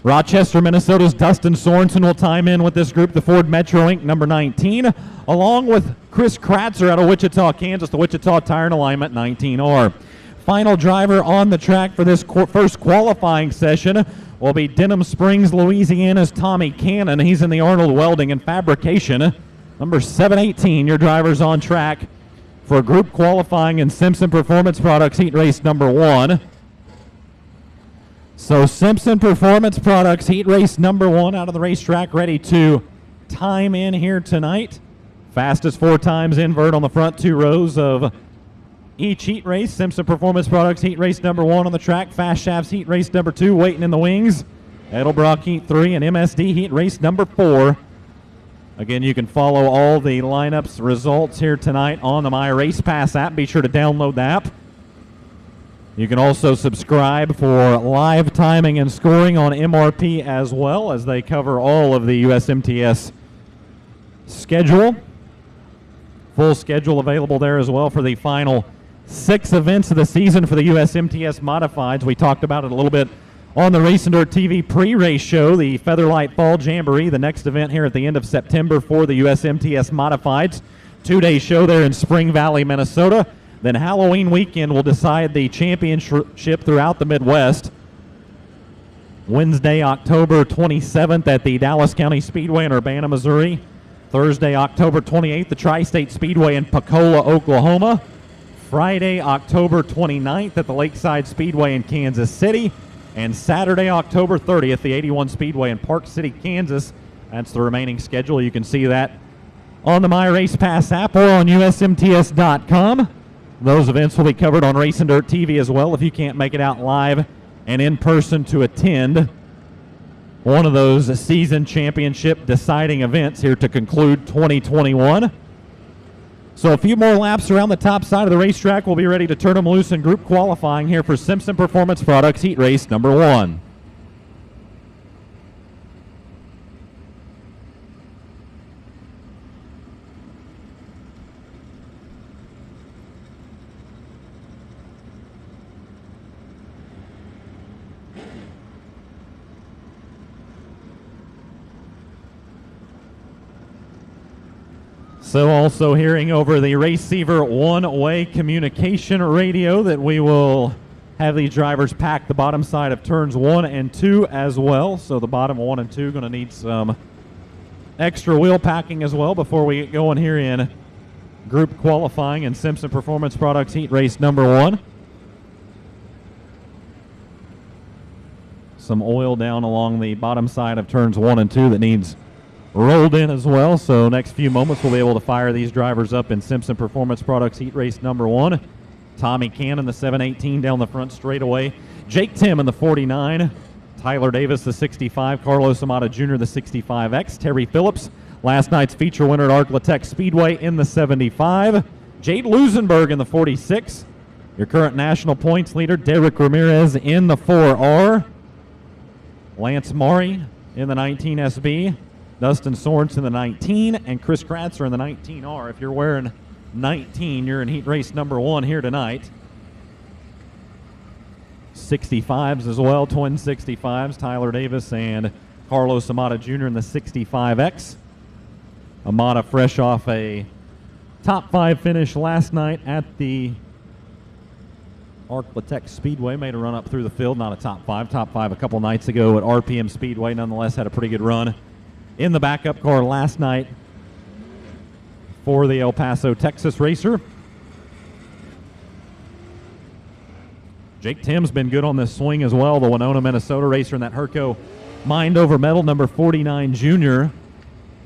Rochester, Minnesota's Dustin Sorensen will time in with this group, the Ford Metro Inc. number 19, along with Chris Kratzer out of Wichita, Kansas, the Wichita Tire and Alignment 19R. Final driver on the track for this first qualifying session will be Denham Springs, Louisiana's Tommy Cannon. He's in the Arnold Welding and Fabrication, number 718. Your driver's on track for group qualifying in Simpson Performance Products Heat Race number 1. So Simpson Performance Products Heat Race number 1 out of the racetrack, ready to time in here tonight. Fastest 4 times invert on the front 2 rows of each heat race. Simpson Performance Products Heat Race number 1 on the track. Fast Shafts Heat Race number 2 waiting in the wings. Edelbrock Heat 3 and MSD Heat Race number 4. Again, you can follow all the lineups results here tonight on the My Race Pass app. Be sure to download the app. You can also subscribe for live timing and scoring on MRP as well, as they cover all of the USMTS schedule. Full schedule available there as well for the final 6 events of the season for the USMTS Modifieds. We talked about it a little bit on the Race and Dirt TV pre-race show, the Featherlight Fall Jamboree, the next event here at the end of September for the USMTS Modifieds. 2-day show there in Spring Valley, Minnesota. Then Halloween weekend will decide the championship throughout the Midwest. Wednesday, October 27th at the Dallas County Speedway in Urbana, Missouri. Thursday, October 28th, the Tri-State Speedway in Pensacola, Oklahoma. Friday, October 29th at the Lakeside Speedway in Kansas City. And Saturday, October 30th, the 81 Speedway in Park City, Kansas. That's the remaining schedule. You can see that on the My Race Pass app or on USMTS.com. Those events will be covered on Race and Dirt TV as well if you can't make it out live and in person to attend one of those season championship deciding events here to conclude 2021. So a few more laps around the top side of the racetrack. We'll be ready to turn them loose in group qualifying here for Simpson Performance Products Heat Race number 1. So also hearing over the Raceiver one-way communication radio that we will have these drivers pack the bottom side of turns 1 and 2 as well. So the bottom 1 and 2 going to need some extra wheel packing as well before we get going here in group qualifying in Simpson Performance Products Heat Race number 1. Some oil down along the bottom side of turns 1 and 2 that needs rolled in as well. So next few moments we'll be able to fire these drivers up in Simpson Performance Products Heat Race number 1. Tommy Cannon, the 718 down the front straightaway. Jake Tim in the 49. Tyler Davis, the 65. Carlos Amata Jr., the 65X. Terry Phillips, last night's feature winner at Arklatex Speedway, in the 75. Jade Lusenberg in the 46. Your current national points leader, Derek Ramirez, in the 4R. Lance Maury in the 19 SB. Dustin Sorensen, the 19, and Chris Kratzer in the 19R. If you're wearing 19, you're in heat race number 1 here tonight. 65s as well, twin 65s, Tyler Davis and Carlos Amata Jr. in the 65X. Amata fresh off a top 5 finish last night at the Ark-La-Tex Speedway. Made a run up through the field, not a top 5. Top 5 a couple nights ago at RPM Speedway. Nonetheless, had a pretty good run in the backup car last night for the El Paso, Texas racer. Jake Tim's been good on this swing as well, the Winona, Minnesota racer in that Herco Mind Over Metal, number 49 junior.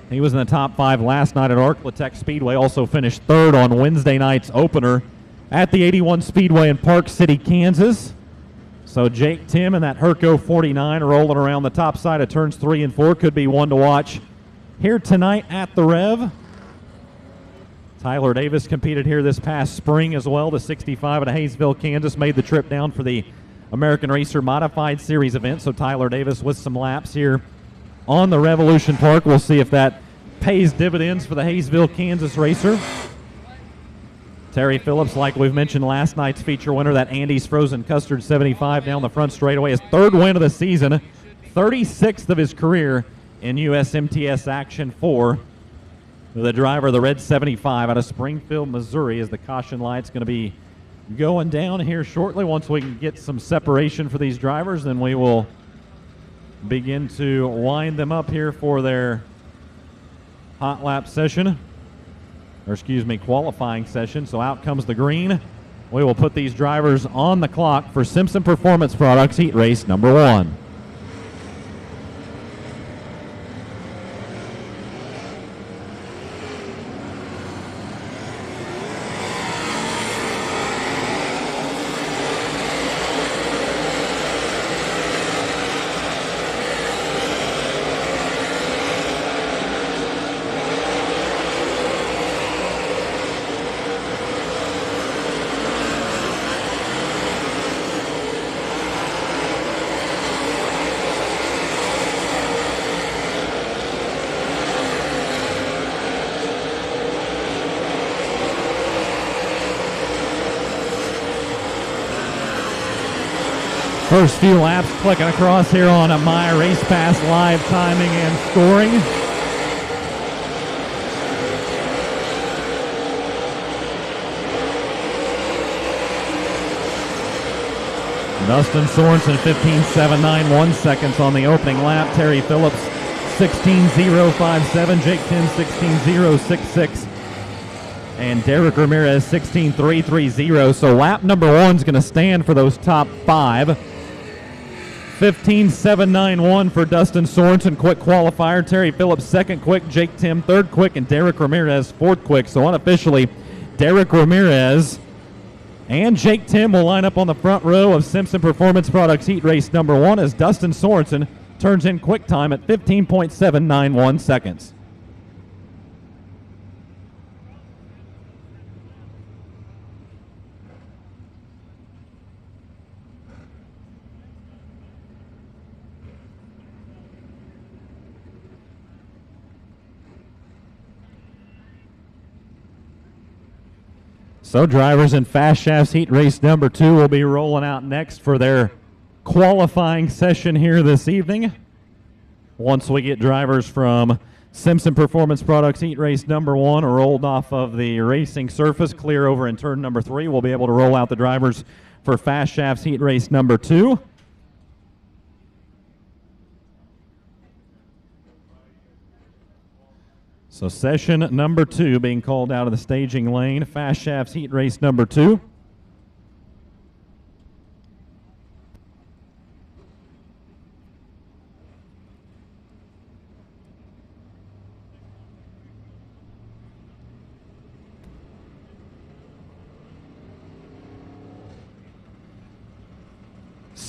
He was in the top 5 last night at Ark-La-Tex Speedway, also finished 3rd on Wednesday night's opener at the 81 Speedway in Park City, Kansas. So Jake Tim and that Herco 49 rolling around the top side of turns 3 and 4. Could be one to watch here tonight at the Rev. Tyler Davis competed here this past spring as well, the 65 at Hayesville, Kansas. Made the trip down for the American Racer Modified Series event. So Tyler Davis with some laps here on the Revolution Park. We'll see if that pays dividends for the Hayesville, Kansas racer. Terry Phillips, like we've mentioned, last night's feature winner, that Andy's Frozen Custard 75 down the front straightaway. His 3rd win of the season, 36th of his career in USMTS action for the driver of the red 75 out of Springfield, Missouri, as the caution light's going to be going down here shortly. Once we can get some separation for these drivers, then we will begin to wind them up here for their hot lap session. Or excuse me, qualifying session. So out comes the green. We will put these drivers on the clock for Simpson Performance Products heat race number 1. First few laps clicking across here on a My Race Pass live timing and scoring. Dustin Sorensen 15.791 seconds on the opening lap. Terry Phillips 16.057. Jake Tim 16.066. And Derek Ramirez 16.330. So lap number 1 is going to stand for those top 5. 15.791 for Dustin Sorensen, quick qualifier. Terry Phillips, 2nd quick. Jake Tim, 3rd quick. And Derek Ramirez, 4th quick. So unofficially, Derek Ramirez and Jake Tim will line up on the front row of Simpson Performance Products heat race number 1 as Dustin Sorensen turns in quick time at 15.791 seconds. So drivers in Fast Shafts heat race number 2 will be rolling out next for their qualifying session here this evening. Once we get drivers from Simpson Performance Products heat race number 1 rolled off of the racing surface, clear over in turn number 3, we'll be able to roll out the drivers for Fast Shafts heat race number 2. So session number 2 being called out of the staging lane, Fast Shafts heat race number 2.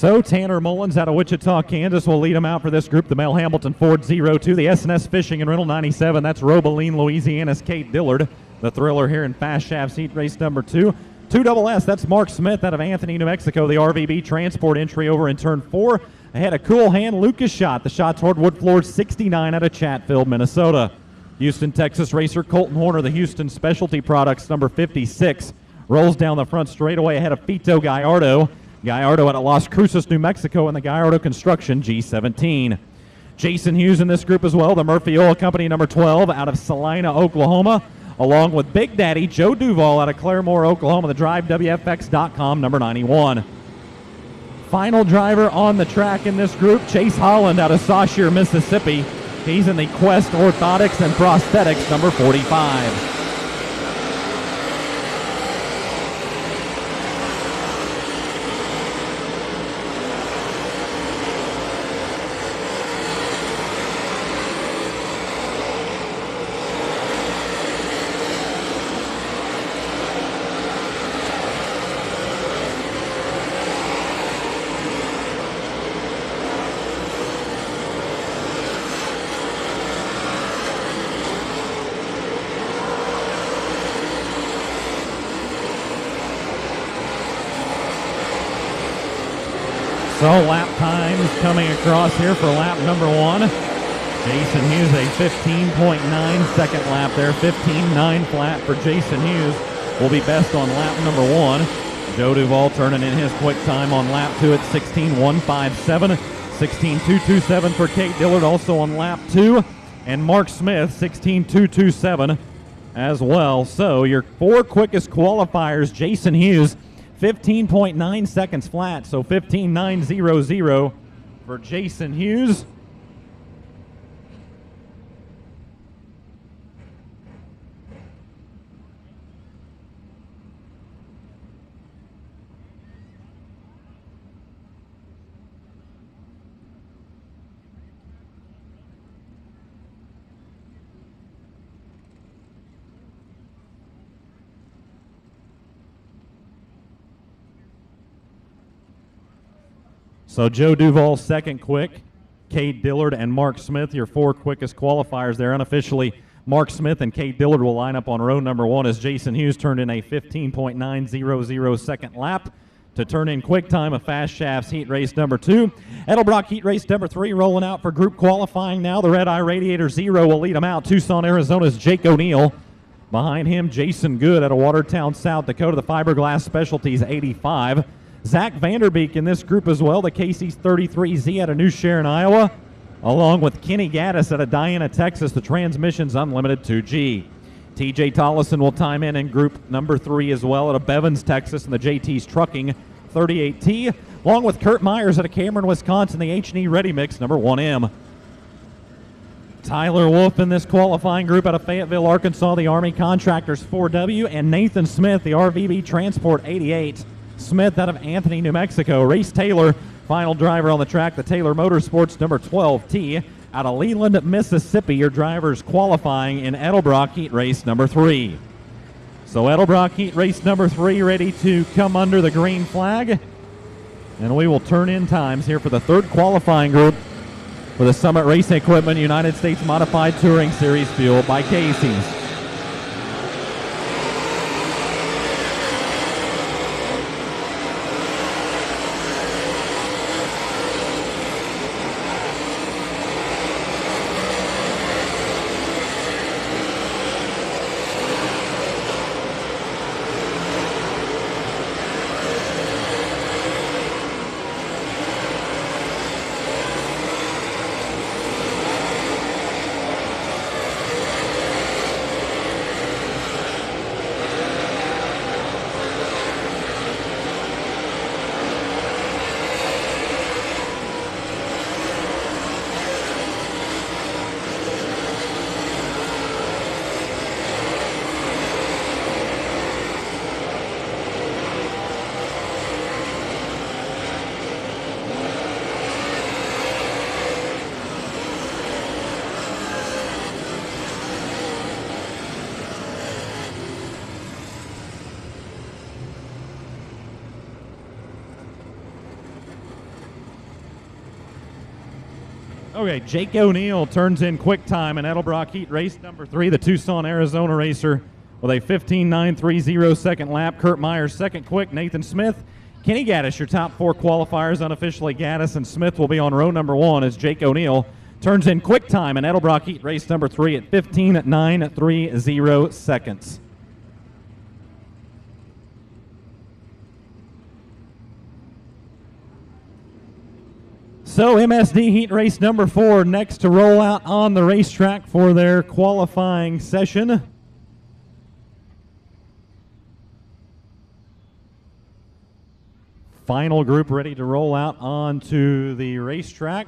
So Tanner Mullins out of Wichita, Kansas will lead them out for this group. The Mel Hambleton Ford 02, the S&S Fishing and Rental 97. That's Robaline, Louisiana's Kate Dillard. The thriller here in Fast Shafts heat race number 2. 2SS, that's Mark Smith out of Anthony, New Mexico. The RVB Transport entry over in turn 4. ahead of Cool Hand Lucas Shot. The shot toward Wood Floors 69 out of Chatfield, Minnesota. Houston, Texas racer Colton Horner, the Houston Specialty Products, number 56, rolls down the front straightaway ahead of Fito Gallardo. Gallardo out of Las Cruces, New Mexico, and the Gallardo Construction G17. Jason Hughes in this group as well, the Murphy Oil Company, number 12, out of Salina, Oklahoma, along with Big Daddy Joe Duval out of Claremore, Oklahoma, the DriveWFX.com, number 91. Final driver on the track in this group, Chase Holland out of Saussure, Mississippi. He's in the Quest Orthotics and Prosthetics, number 45. So lap times coming across here for lap number 1. Jason Hughes a 15.9 second lap there. 15.9 flat for Jason Hughes. Will be best on lap number 1. Joe Duval turning in his quick time on lap 2 at 16.157. 16.227 for Kate Dillard also on lap 2. And Mark Smith 16.227 as well. So your 4 quickest qualifiers, Jason Hughes 15.9 seconds flat, so 15.900 for Jason Hughes. So Joe Duval second quick, Cade Dillard and Mark Smith, your 4 quickest qualifiers there. Unofficially, Mark Smith and Cade Dillard will line up on row number 1 as Jason Hughes turned in a 15.900 second lap to turn in quick time of Fast Shafts Heat Race number 2. Edelbrock Heat Race number 3 rolling out for group qualifying now. The Red Eye Radiator 0 will lead them out. Tucson, Arizona's Jake O'Neill. Behind him, Jason Good out of Watertown, South Dakota, the Fiberglass Specialties 85. Zach Vanderbeek in this group as well, the Casey's 33Z out of New Sharon, Iowa, along with Kenny Gaddis out of Diana, Texas, the Transmissions Unlimited 2G. TJ Tollison will time in group number 3 as well out of Bevins, Texas, and the JT's Trucking 38T, along with Kurt Myers out of Cameron, Wisconsin, the H&E Ready Mix number 1M. Tyler Wolf in this qualifying group out of Fayetteville, Arkansas, the Army Contractors 4W, and Nathan Smith, the RVB Transport 88. Smith out of Anthony, New Mexico. Race Taylor, final driver on the track, the Taylor Motorsports number 12T out of Leland, Mississippi. Your drivers qualifying in Edelbrock Heat Race number 3. So Edelbrock Heat Race number 3 ready to come under the green flag. And we will turn in times here for the 3rd qualifying group for the Summit Racing Equipment United States Modified Touring Series fueled by Casey's. Okay, Jake O'Neill turns in quick time in Edelbrock Heat Race number 3, the Tucson, Arizona racer with a 15.930 second lap. Kurt Myers second quick. Nathan Smith Kenny Gaddis, your top 4 qualifiers. Unofficially, Gaddis and Smith will be on row number 1 as Jake O'Neill turns in quick time in Edelbrock Heat Race number 3 at 15.930 seconds. So MSD Heat Race number 4 next to roll out on the racetrack for their qualifying session. Final group ready to roll out onto the racetrack.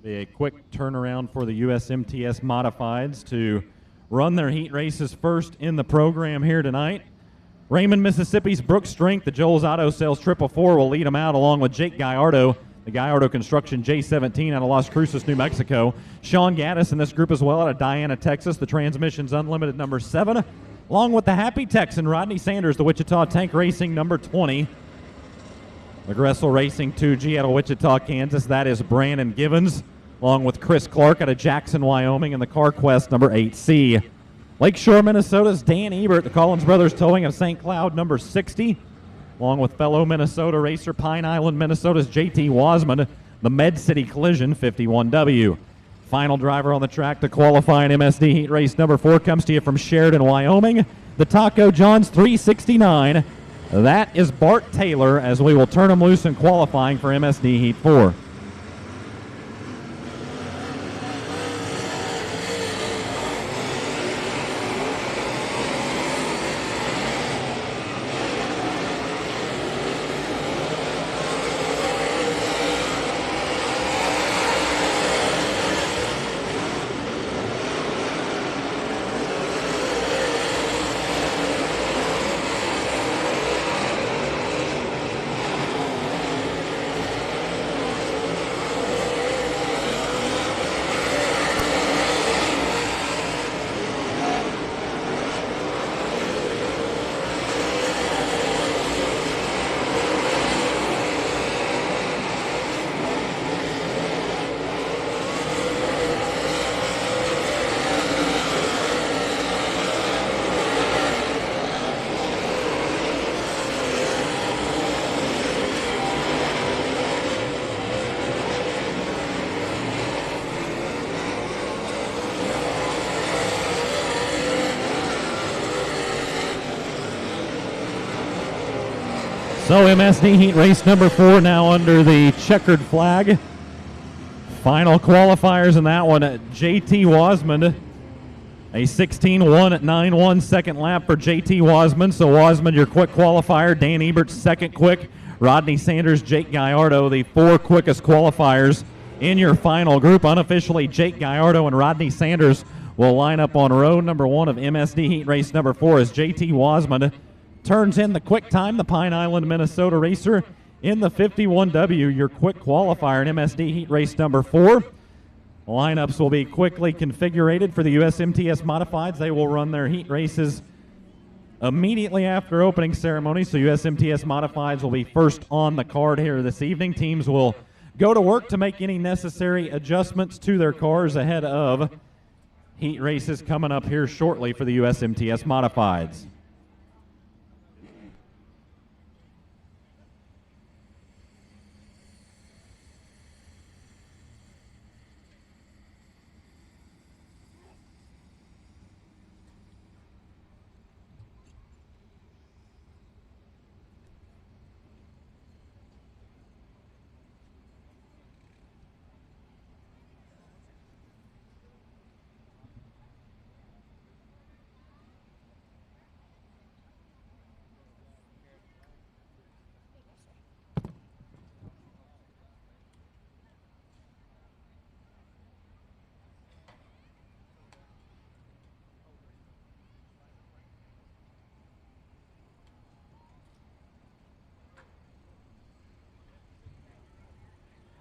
Be a quick turnaround for the USMTS Modifieds to run their heat races first in the program here tonight. Raymond, Mississippi's Brooks Strength, the Joel's Auto Sales 444 will lead them out along with Jake Gallardo, the Gallardo Construction J17 out of Las Cruces, New Mexico. Sean Gaddis in this group as well out of Diana, Texas, the Transmissions Unlimited number 7. Along with the Happy Texan, Rodney Sanders, the Wichita Tank Racing number 20. The Gressel Racing 2G out of Wichita, Kansas, that is Brandon Givens, along with Chris Clark out of Jackson, Wyoming, and the CarQuest number 8C. Lakeshore, Minnesota's Dan Ebert, the Collins Brothers Towing of St. Cloud number 60, along with fellow Minnesota racer Pine Island, Minnesota's JT Wasman, the Med City Collision 51W. Final driver on the track to qualify in MSD Heat Race number 4 comes to you from Sheridan, Wyoming, the Taco John's 369. That is Bart Taylor, as we will turn him loose in qualifying for MSD Heat 4. So MSD Heat Race number 4 now under the checkered flag. Final qualifiers in that one. JT Wasman, a 16-1 at 9-1 second lap for JT Wasman. So Wasman, your quick qualifier. Dan Ebert, second quick. Rodney Sanders, Jake Gallardo, the 4 quickest qualifiers in your final group. Unofficially, Jake Gallardo and Rodney Sanders will line up on row number 1 of MSD Heat Race number 4 as JT Wasman turns in the quick time, the Pine Island, Minnesota racer in the 51W, your quick qualifier in MSD Heat Race number 4. Lineups will be quickly configured for the USMTS Modifieds. They will run their heat races immediately after opening ceremony, so USMTS Modifieds will be first on the card here this evening. Teams will go to work to make any necessary adjustments to their cars ahead of heat races coming up here shortly for the USMTS Modifieds.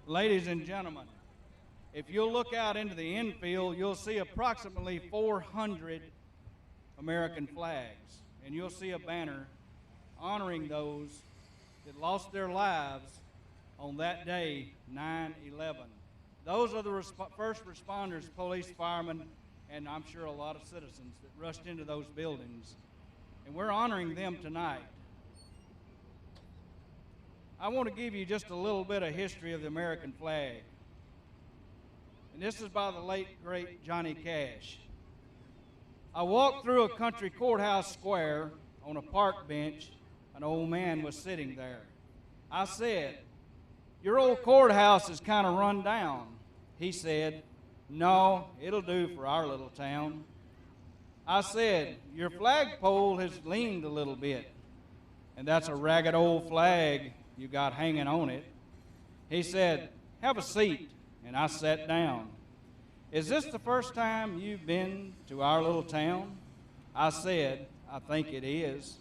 Ladies and gentlemen, if you'll look out into the infield, you'll see approximately 400 American flags, and you'll see a banner honoring those that lost their lives on that day, 9/11. Those are the first responders, police, firemen, and I'm sure a lot of citizens that rushed into those buildings. And we're honoring them tonight. I want to give you just a little bit of history of the American flag. And this is by the late, great Johnny Cash. I walked through a country courthouse square. On a park bench, an old man was sitting there. I said, "Your old courthouse is kind of run down." He said, "No, it'll do for our little town." I said, "Your flagpole has leaned a little bit, and that's a ragged old flag you got hanging on it." He said, "Have a seat," and I sat down. "Is this the first time you've been to our little town?" I said, "I think it is."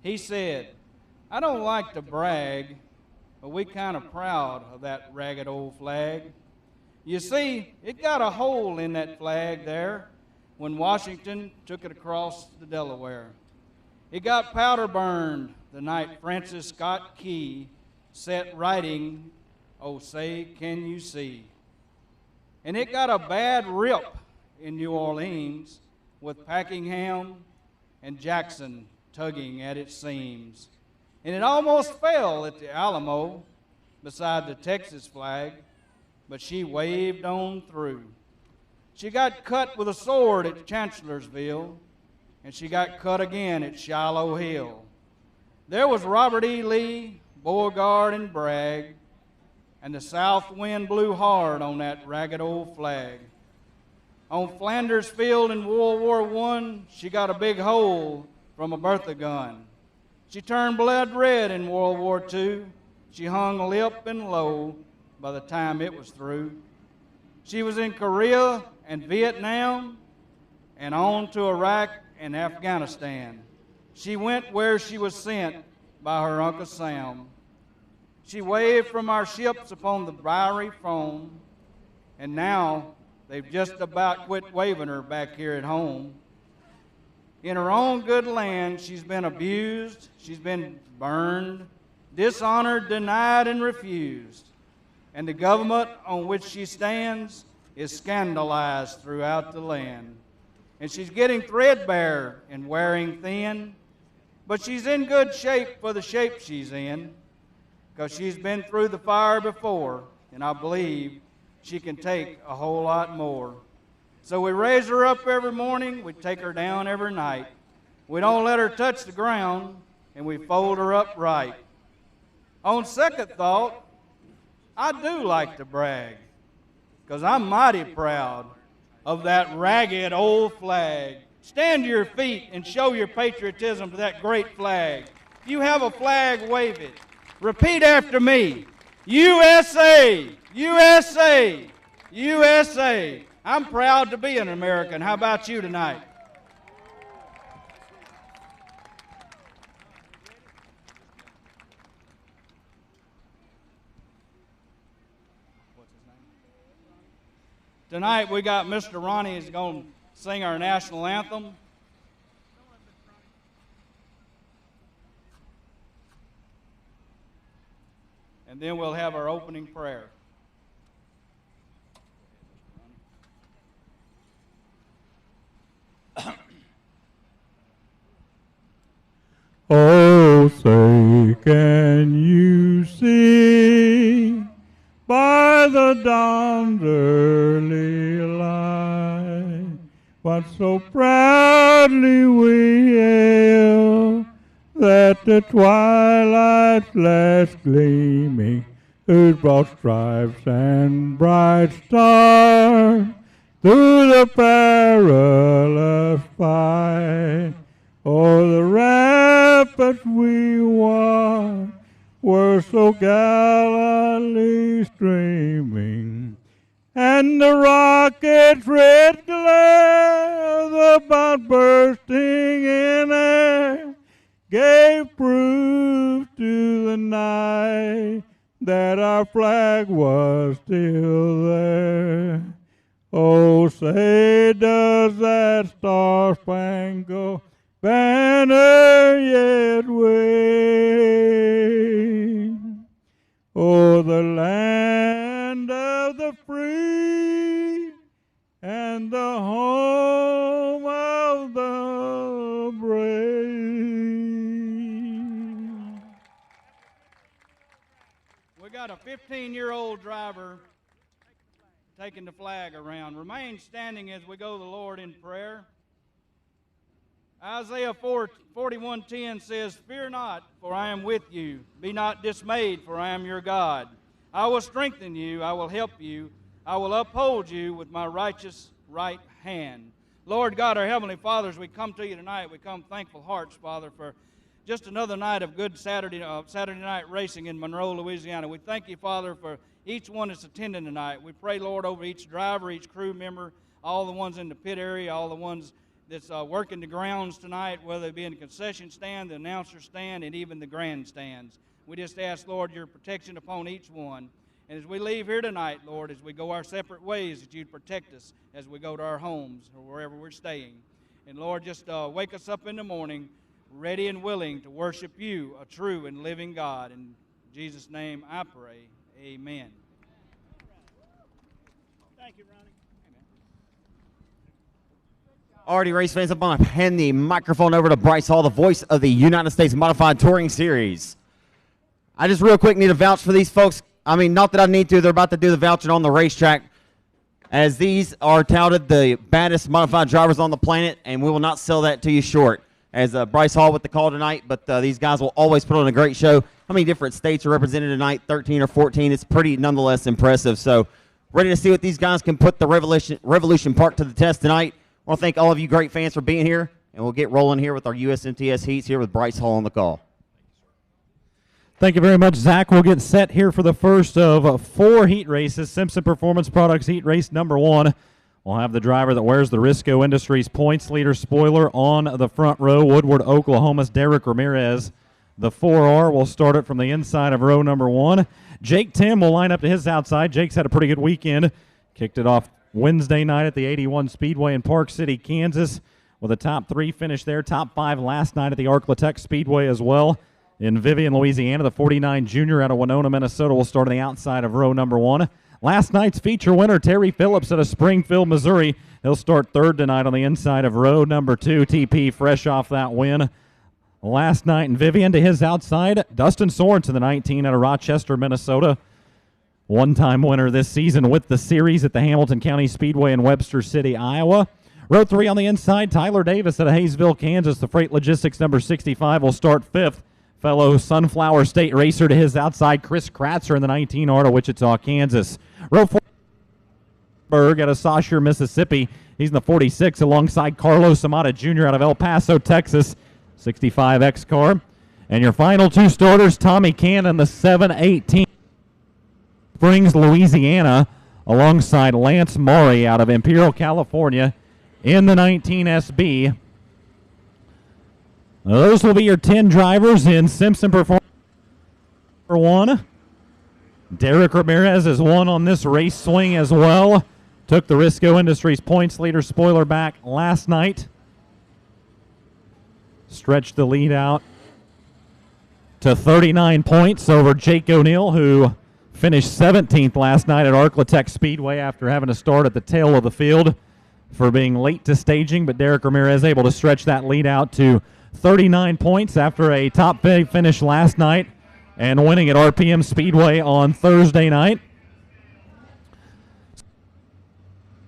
He said, "I don't like to brag, but we kind of proud of that ragged old flag. You see, it got a hole in that flag there when Washington took it across the Delaware. It got powder burned the night Francis Scott Key set writing, 'Oh, say, can you see?' And it got a bad rip in New Orleans with Packingham and Jackson tugging at its seams. And it almost fell at the Alamo beside the Texas flag, but she waved on through. She got cut with a sword at Chancellorsville, and she got cut again at Shiloh Hill. There was Robert E. Lee, Beauregard, and Bragg, and the south wind blew hard on that ragged old flag. On Flanders Field in World War I, she got a big hole from a Bertha gun. She turned blood red in World War II. She hung limp and low by the time it was through. She was in Korea and Vietnam and on to Iraq and Afghanistan. She went where she was sent by her Uncle Sam. She waved from our ships upon the briery foam, and now they've just about quit waving her back here at home. In her own good land, she's been abused, she's been burned, dishonored, denied, and refused. And the government on which she stands is scandalized throughout the land. And she's getting threadbare and wearing thin, but she's in good shape for the shape she's in, because she's been through the fire before, and I believe she can take a whole lot more. So we raise her up every morning, we take her down every night. We don't let her touch the ground, and we fold her up right. On second thought, I do like to brag, because I'm mighty proud of that ragged old flag. Stand to your feet and show your patriotism to that great flag. If you have a flag, wave it. Repeat after me. USA, USA, USA. I'm proud to be an American. How about you tonight? Tonight we got Mr. Ronnie is going to sing our national anthem. And then we'll have our opening prayer. Oh, say, can you see by the dawn's early light what so proudly we hail, that the twilight's last gleaming, whose broad stripes and bright stars through the perilous fight o'er the rapids we won were so gallantly streaming, and the rocket's red glare, the bomb bursting in air, gave proof to the night that our flag was still there. Oh, say, does that star-spangled banner yet wave o'er the land of the free and the home 15-year-old driver taking the flag around. Remain standing as we go to the Lord in prayer. Isaiah 41:10 says, "Fear not, for I am with you. Be not dismayed, for I am your God. I will strengthen you. I will help you. I will uphold you with my righteous right hand." Lord God, our Heavenly Father, as we come to you tonight, we come thankful hearts, Father, for just another night of good Saturday night racing in Monroe, Louisiana. We thank you, Father, for each one that's attending tonight. We pray, Lord, over each driver, each crew member, all the ones in the pit area, all the ones that's working the grounds tonight, whether it be in the concession stand, the announcer stand, and even the grandstands. We just ask, Lord, your protection upon each one. And as we leave here tonight, Lord, as we go our separate ways, that you'd protect us as we go to our homes or wherever we're staying. And Lord, just wake us up in the morning ready and willing to worship you, a true and living God. In Jesus' name I pray. Amen. Thank you, Ronnie. Alrighty, race fans, I'm going to hand the microphone over to Bryce Hall, the voice of the United States Modified Touring Series. I just real quick need to vouch for these folks. I mean, not that I need to. They're about to do the vouching on the racetrack, as these are touted the baddest modified drivers on the planet, and we will not sell that to you short. As Bryce Hall with the call tonight, but these guys will always put on a great show. How many different states are represented tonight? 13 or 14. It's pretty nonetheless impressive. So ready to see what these guys can put the Revolution Park to the test tonight. I want to thank all of you great fans for being here, and we'll get rolling here with our USMTS heats here with Bryce Hall on the call. Thank you very much, Zach. We'll get set here for the first of 4 heat races. Simpson Performance Products heat race number 1. We'll have the driver that wears the Risco Industries points leader spoiler on the front row, Woodward, Oklahoma's Derek Ramirez. The 4R will start it from the inside of row number 1. Jake Tim will line up to his outside. Jake's had a pretty good weekend. Kicked it off Wednesday night at the 81 Speedway in Park City, Kansas, with a top 3 finish there. Top 5 last night at the Arklatex Speedway as well. In Vivian, Louisiana, the 49 Junior out of Winona, Minnesota will start on the outside of row number 1. Last night's feature winner, Terry Phillips out of Springfield, Missouri. He'll start 3rd tonight on the inside of row number 2. TP fresh off that win last night in Vivian. To his outside, Dustin Sorensen, the 19 out of Rochester, Minnesota. One-time winner this season with the series at the Hamilton County Speedway in Webster City, Iowa. Row 3 on the inside, Tyler Davis out of Hayesville, Kansas. The Freight Logistics number 65 will start 5th. Fellow Sunflower State racer to his outside, Chris Kratzer in the 19 out of Wichita, Kansas. Row 4, Berg out of Saussure, Mississippi. He's in the 46 alongside Carlos Amata Jr. out of El Paso, Texas. 65X car. And your final 2 starters, Tommy Cannon, the 718. Springs, Louisiana, alongside Lance Maury out of Imperial, California in the 19 SB. Those will be your 10 drivers in Simpson Performance number 1. Derek Ramirez is one on this race swing as well. Took the Risco Industries points leader spoiler back last night. Stretched the lead out to 39 points over Jake O'Neill, who finished 17th last night at Arklatex Speedway after having to start at the tail of the field for being late to staging. But Derek Ramirez able to stretch that lead out to 39 points after a top finish last night and winning at RPM Speedway on Thursday night.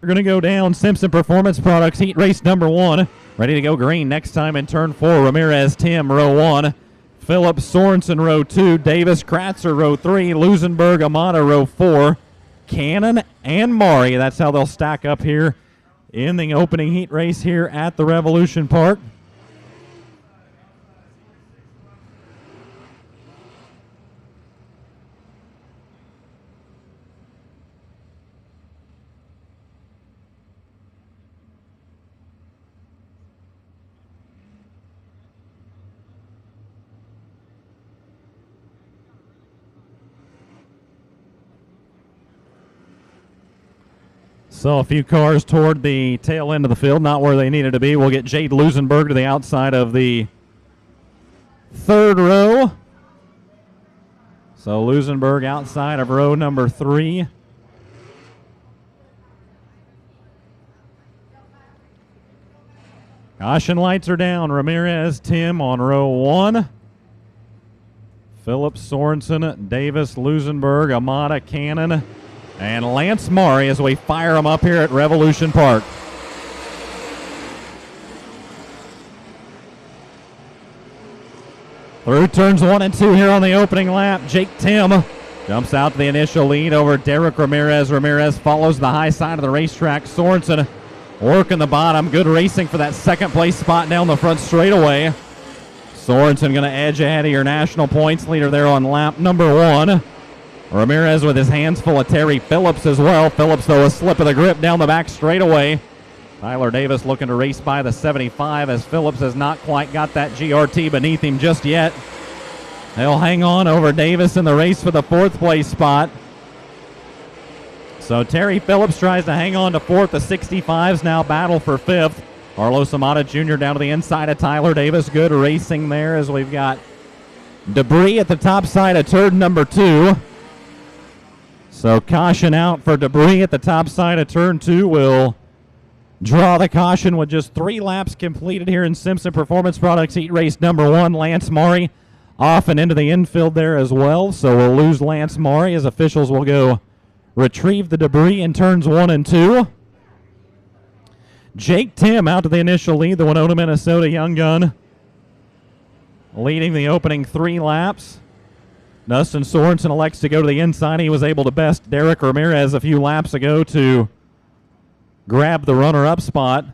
We're going to go down Simpson Performance Products heat race number 1. Ready to go green next time in turn 4. Ramirez, Tim, row 1. Phillips, Sorensen, row 2. Davis, Kratzer, row 3. Lusenberg, Amata, row 4. Cannon and Maury. That's how they'll stack up here in the opening heat race here at the Revolution Park. So a few cars toward the tail end of the field, not where they needed to be. We'll get Jade Lusenberg to the outside of the 3rd row. So Lusenberg outside of row number 3. Caution lights are down. Ramirez, Tim on row 1. Phillips, Sorensen, Davis, Lusenberg, Amata, Cannon, and Lance Maury as we fire them up here at Revolution Park. Through turns 1 and 2 here on the opening lap, Jake Tim jumps out to the initial lead over Derek Ramirez. Ramirez follows the high side of the racetrack. Sorensen working the bottom. Good racing for that second place spot down the front straightaway. Sorensen going to edge ahead of your national points leader there on lap number 1. Ramirez with his hands full of Terry Phillips as well. Phillips, though, a slip of the grip down the back straightaway. Tyler Davis looking to race by the 75 as Phillips has not quite got that GRT beneath him just yet. They'll hang on over Davis in the race for the 4th place spot. So Terry Phillips tries to hang on to 4th. The 65s now battle for 5th. Carlos Amata Jr. down to the inside of Tyler Davis. Good racing there as we've got debris at the top side of turn number 2. So caution out for debris at the top side of turn 2. Will draw the caution with just 3 laps completed here in Simpson Performance Products Heat Race number 1. Lance Maury off and into the infield there as well. So we'll lose Lance Maury as officials will go retrieve the debris in turns 1 and 2. Jake Tim out to the initial lead, the Winona, Minnesota young gun, leading the opening 3 laps. Dustin Sorensen elects to go to the inside. He was able to best Derek Ramirez a few laps ago to grab the runner-up spot.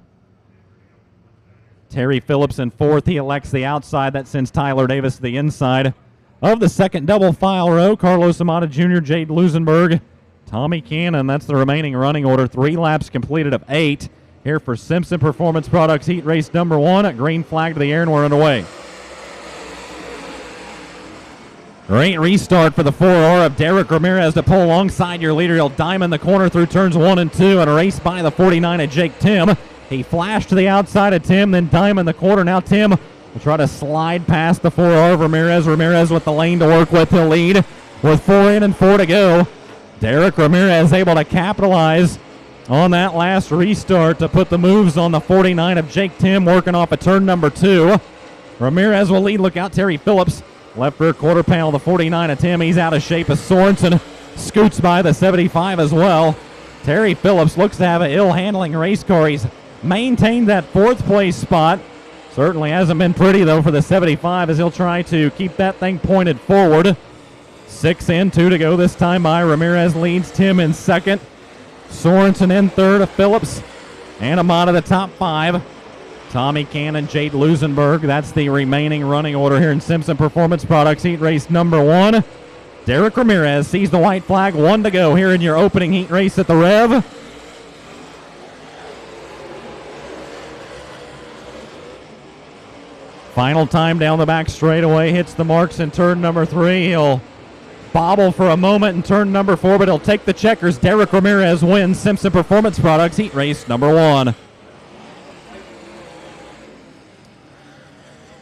Terry Phillips in 4th. He elects the outside. That sends Tyler Davis to the inside of the second double file row. Carlos Amata Jr., Jade Lusenberg, Tommy Cannon. That's the remaining running order. 3 laps completed of 8 here for Simpson Performance Products Heat Race number 1. A green flag to the air, and we're underway. Great restart for the 4R of Derek Ramirez to pull alongside your leader. He'll diamond the corner through turns 1 and 2 and a race by the 49 of Jake Tim. He flashed to the outside of Tim, then diamond the corner. Now Tim will try to slide past the 4R of Ramirez. Ramirez with the lane to work with. He'll lead with 4 in and 4 to go. Derek Ramirez able to capitalize on that last restart to put the moves on the 49 of Jake Tim, working off of turn number 2. Ramirez will lead. Look out, Terry Phillips. Left rear quarter panel, the 49 of Tim. He's out of shape as Sorensen scoots by the 75 as well. Terry Phillips looks to have an ill-handling race car. He's maintained that 4th place spot. Certainly hasn't been pretty, though, for the 75 as he'll try to keep that thing pointed forward. 6 in, 2 to go this time by. Ramirez leads Tim in 2nd. Sorensen in 3rd of Phillips. And Amata the top 5. Tommy Cannon, Jade Lusenberg. That's the remaining running order here in Simpson Performance Products Heat Race number 1. Derek Ramirez sees the white flag. 1 to go here in your opening heat race at the Rev. Final time down the back straightaway. Hits the marks in turn number 3. He'll bobble for a moment in turn number 4, but he'll take the checkers. Derek Ramirez wins Simpson Performance Products Heat Race number 1.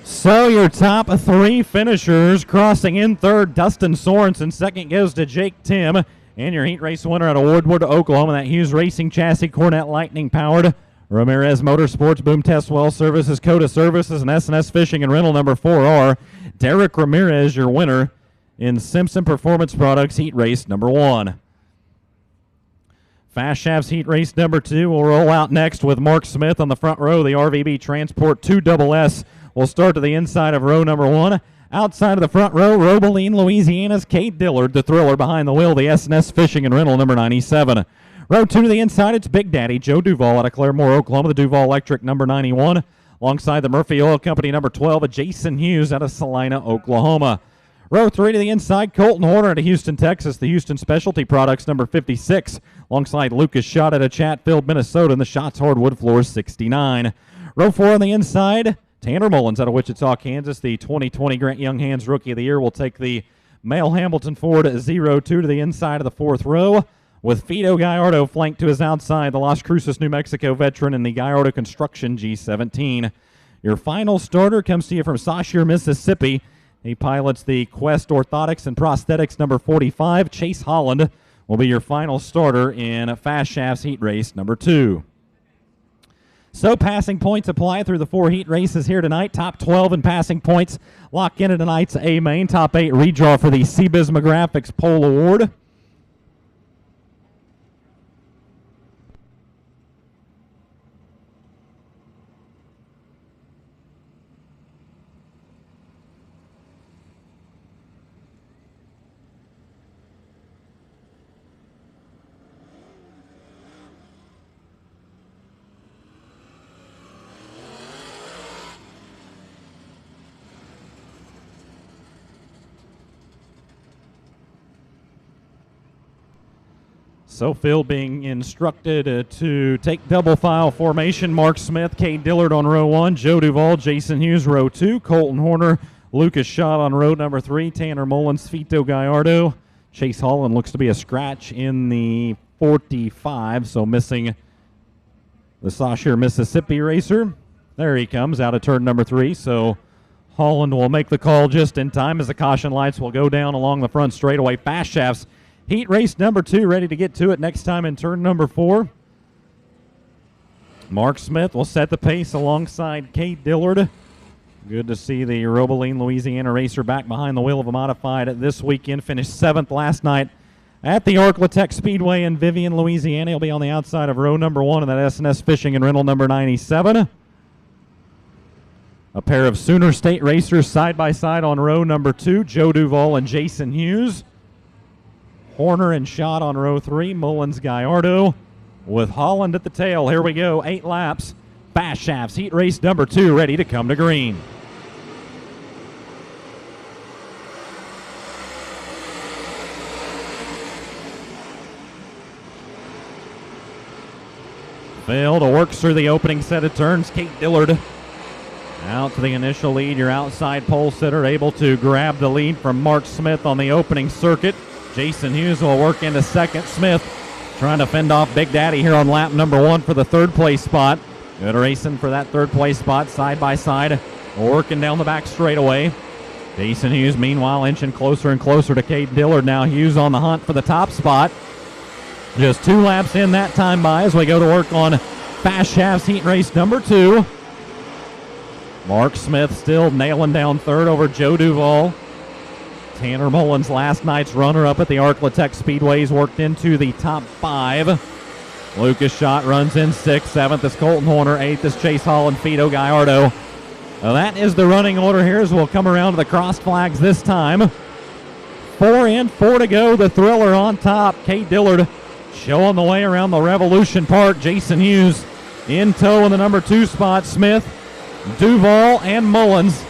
So your top 3 finishers crossing in 3rd, Dustin Sorensen. 2nd goes to Jake Tim. And your heat race winner out of Woodward, Oklahoma, that Hughes Racing Chassis, Cornet Lightning powered. Ramirez Motorsports, Boom Test Well Services, Coda Services, and S&S Fishing and Rental number 4R. Derek Ramirez, your winner in Simpson Performance Products Heat Race number 1. Fast Shafts Heat Race number 2 will roll out next with Mark Smith on the front row. The RVB Transport 2SS will start to the inside of row number 1. Outside of the front row, Robeline, Louisiana's Kate Dillard, the thriller behind the wheel, the S&S Fishing and Rental number 97. Row 2 to the inside, it's Big Daddy Joe Duvall out of Claremore, Oklahoma, the Duvall Electric number 91. Alongside the Murphy Oil Company number 12, Jason Hughes out of Salina, Oklahoma. Row 3 to the inside, Colton Horner out of Houston, Texas, the Houston Specialty Products number 56. Alongside Lucas Schott out of Chatfield, Minnesota, and the Schatz Hardwood Floors 69. Row 4 on the inside, Tanner Mullins out of Wichita, Kansas, the 2020 Grant Young Hands Rookie of the Year, will take the Male Hamilton Ford 02 to the inside of the 4th row, with Fido Gallardo flanked to his outside, the Las Cruces, New Mexico veteran, and the Gallardo Construction G17. Your final starter comes to you from Saussure, Mississippi. He pilots the Quest Orthotics and Prosthetics number 45. Chase Holland will be your final starter in Fast Shafts Heat Race number 2. So passing points apply through the 4 heat races here tonight. Top 12 in passing points lock into tonight's A main. Top 8 redraw for the CBismographics Pole Award. So Phil being instructed to take double file formation. Mark Smith, Cade Dillard on row 1, Joe Duvall, Jason Hughes row 2, Colton Horner, Lucas Schott on row number 3, Tanner Mullins, Fito Gallardo. Chase Holland looks to be a scratch in the 45, so missing the Saussure, Mississippi racer. There he comes out of turn number 3, so Holland will make the call just in time as the caution lights will go down along the front straightaway. Fast Shafts heat race number 2, ready to get to it next time in turn number 4. Mark Smith will set the pace alongside Cade Dillard. Good to see the Roboline, Louisiana racer back behind the wheel of a modified this weekend. Finished 7th last night at the Orkla Speedway in Vivian, Louisiana. He'll be on the outside of row number 1 in that S&S Fishing and Rental number 97. A pair of Sooner State racers side by side on row number 2, Joe Duvall and Jason Hughes. Horner and Schott on row 3, Mullins, Gallardo, with Holland at the tail. Here we go, 8 laps. Fast Shafts heat race number 2 ready to come to green. Phil works through the opening set of turns. Cade Dillard out to the initial lead. Your outside pole sitter able to grab the lead from Mark Smith on the opening circuit. Jason Hughes will work into second. Smith trying to fend off Big Daddy here on lap number 1 for the 3rd place spot. Good racing for that 3rd place spot, side by side, working down the back straightaway. Jason Hughes, meanwhile, inching closer and closer to Cade Dillard. Now Hughes on the hunt for the top spot. Just 2 laps in that time by as we go to work on Fast Shafts heat race number 2. Mark Smith still nailing down 3rd over Joe Duvall. Tanner Mullins, last night's runner-up at the Orkla Speedways, worked into the top 5. Lucas Schott runs in 6th. 7th is Colton Horner. 8th is Chase Holland, Fito Gallardo. Now that is the running order here as we'll come around to the cross flags this time. 4 in, 4 to go. The Thriller on top. Cade Dillard showing the way around the Revolution Park. Jason Hughes in tow in the number 2 spot. Smith, Duvall, and Mullins.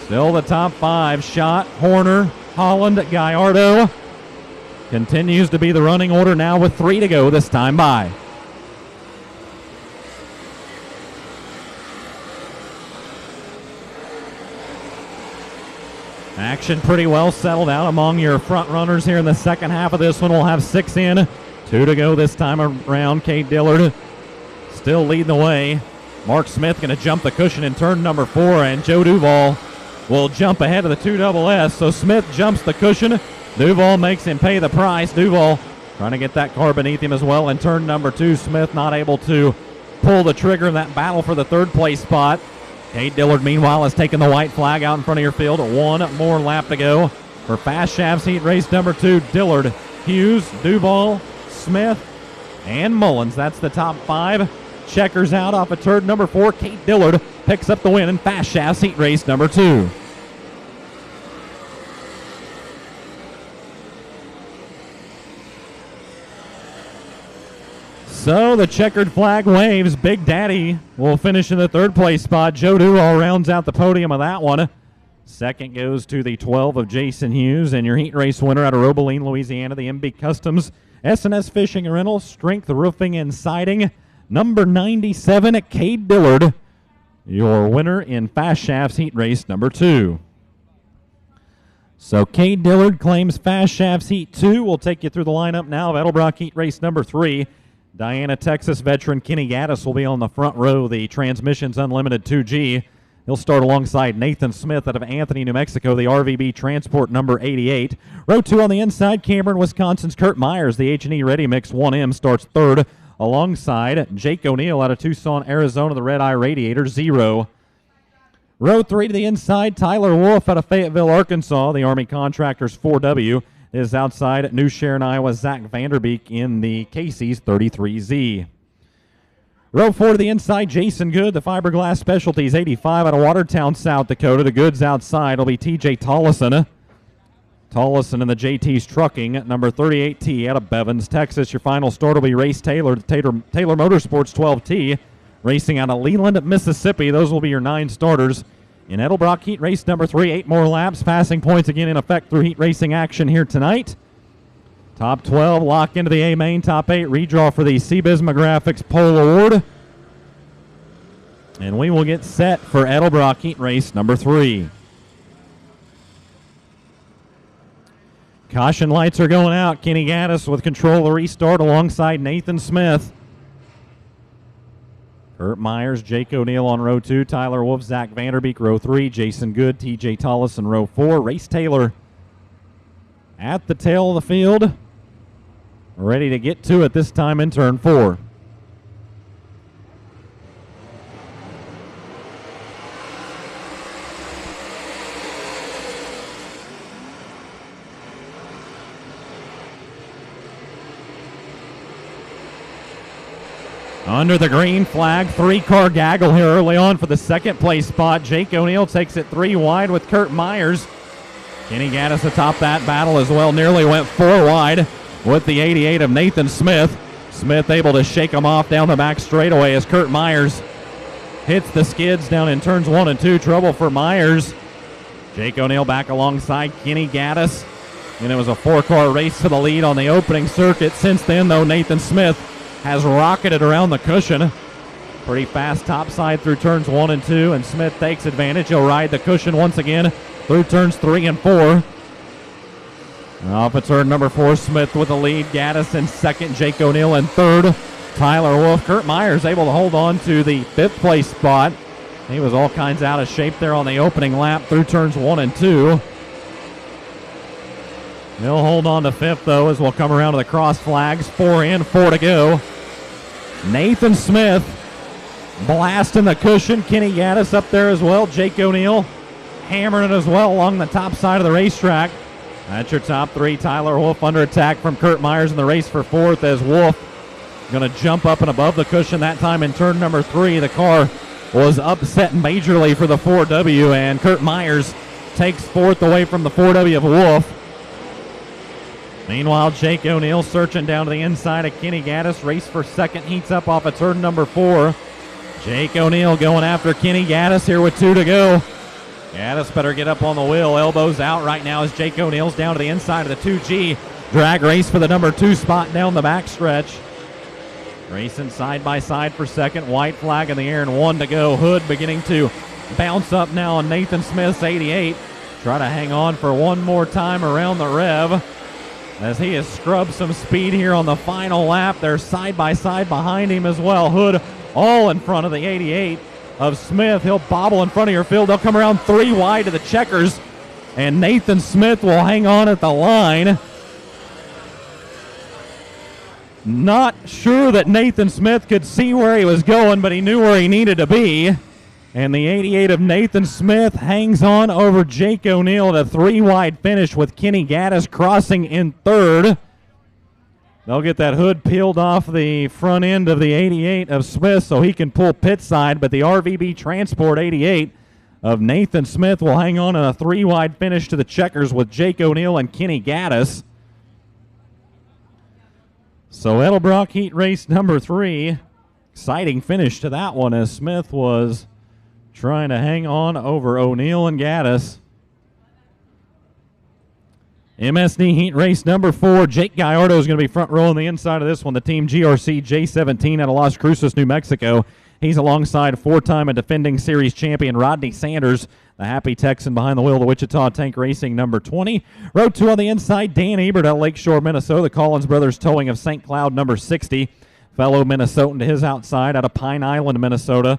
Still the top 5. Schott, Horner, Holland, Gallardo. Continues to be the running order now with 3 to go this time by. Action pretty well settled out among your front runners here in the second half of this one. We'll have 6 in, 2 to go this time around. Cade Dillard still leading the way. Mark Smith going to jump the cushion in turn number 4, and Joe Duvall will jump ahead of the 2SS. So Smith jumps the cushion. Duvall makes him pay the price. Duvall trying to get that car beneath him as well in turn number 2. Smith not able to pull the trigger in that battle for the 3rd place spot. Cade Dillard, meanwhile, has taken the white flag out in front of your field. 1 more lap to go for Fast Shafts heat race number 2. Dillard, Hughes, Duvall, Smith, and Mullins. That's the top 5. Checkers out off of turn number 4. Cade Dillard picks up the win in Fast Shafts heat race number 2. So the checkered flag waves. Big Daddy will finish in the 3rd place spot. Joe Duvall rounds out the podium of that one. Second goes to the 12 of Jason Hughes, and your heat race winner out of Roboline, Louisiana, the MB Customs S&S Fishing and Rental, Strength Roofing and Siding, number 97 at Cade Dillard, your winner in Fast Shafts heat race number 2. So Cade Dillard claims Fast Shafts heat 2. We'll take you through the lineup now of Edelbrock heat race number 3. Diana, Texas veteran Kenny Gaddis will be on the front row, the Transmissions Unlimited 2G. He'll start alongside Nathan Smith out of Anthony, New Mexico, the RVB Transport number 88. Row 2 on the inside, Cameron, Wisconsin's Kurt Myers, the H&E Ready Mix 1M, starts 3rd alongside Jake O'Neill out of Tucson, Arizona, the Red Eye Radiator, 0. Row 3 to the inside, Tyler Wolf out of Fayetteville, Arkansas, the Army Contractors 4W, is outside New Sharon, Iowa, Zach Vanderbeek in the Casey's 33Z. Row 4 to the inside, Jason Good, the Fiberglass Specialties 85 out of Watertown, South Dakota. The Goods outside will be TJ Tollison. Tollison in the JT's Trucking, number 38T out of Bevins, Texas. Your final start will be Race Taylor, the Taylor Motorsports 12T, racing out of Leland, Mississippi. Those will be your 9 starters. In Edelbrock Heat Race number 3, 8 more laps. Passing points again in effect through heat racing action here tonight. Top 12 lock into the A main. Top 8 redraw for the CBISMA Graphics Pole Award. And we will get set for Edelbrock Heat Race number 3. Caution lights are going out. Kenny Gaddis with control of the restart alongside Nathan Smith. Kurt Myers, Jake O'Neill on row 2, Tyler Wolf, Zach Vanderbeek, row 3, Jason Good, TJ Tollison, row 4, Race Taylor at the tail of the field, ready to get to it this time in turn 4. Under the green flag, 3-car gaggle here early on for the second place spot. Jake O'Neill takes it 3 wide with Kurt Myers. Kenny Gaddis atop that battle as well, nearly went 4 wide with the 88 of Nathan Smith. Smith able to shake him off down the back straightaway as Kurt Myers hits the skids down in turns 1 and 2. Trouble for Myers. Jake O'Neill back alongside Kenny Gaddis. And it was a 4-car race to the lead on the opening circuit. Since then, though, Nathan Smith has rocketed around the cushion. Pretty fast topside through turns 1 and 2, and Smith takes advantage. He'll ride the cushion once again through turns 3 and 4. Off of turn number 4, Smith with the lead. Gaddis in second, Jake O'Neill in third. Tyler Wolf. Kurt Myers able to hold on to the 5th place spot. He was all kinds out of shape there on the opening lap through turns 1 and 2. He'll hold on to 5th, though, as we'll come around to the cross flags. 4 in, 4 to go. Nathan Smith blasting the cushion. Kenny Gaddis up there as well. Jake O'Neill hammering it as well along the top side of the racetrack. That's your top 3. Tyler Wolf under attack from Kurt Myers in the race for 4th as Wolf going to jump up and above the cushion that time in turn number 3. The car was upset majorly for the 4W, and Kurt Myers takes 4th away from the 4W of Wolf. Meanwhile, Jake O'Neill searching down to the inside of Kenny Gaddis. Race for 2nd, heats up off of turn number 4. Jake O'Neill going after Kenny Gaddis here with 2 to go. Gaddis better get up on the wheel. Elbows out right now as Jake O'Neill's down to the inside of the 2G. Drag race for the number 2 spot down the backstretch. Racing side by side for 2nd. White flag in the air and 1 to go. Hood beginning to bounce up now on Nathan Smith's 88. Try to hang on for one more time around the rev as he has scrubbed some speed here on the final lap. They're side by side behind him as well. Hood all in front of the 88 of Smith. He'll bobble in front of your field. They'll come around 3 wide to the checkers, and Nathan Smith will hang on at the line. Not sure that Nathan Smith could see where he was going, but he knew where he needed to be. And the 88 of Nathan Smith hangs on over Jake O'Neill at a 3-wide finish with Kenny Gaddis crossing in 3rd. They'll get that hood peeled off the front end of the 88 of Smith so he can pull pit side, but the RVB Transport 88 of Nathan Smith will hang on in a 3-wide finish to the checkers with Jake O'Neill and Kenny Gaddis. So Edelbrock Heat Race number 3. Exciting finish to that one as Smith was trying to hang on over O'Neill and Gaddis. MSD Heat Race number 4. Jake Gallardo is going to be front row on the inside of this one. The Team GRC J17 out of Las Cruces, New Mexico. He's alongside 4-time and defending series champion Rodney Sanders, the happy Texan behind the wheel of the Wichita Tank Racing number 20. Row 2 on the inside, Dan Ebert out of Lakeshore, Minnesota. The Collins Brothers Towing of St. Cloud number 60. Fellow Minnesotan to his outside out of Pine Island, Minnesota.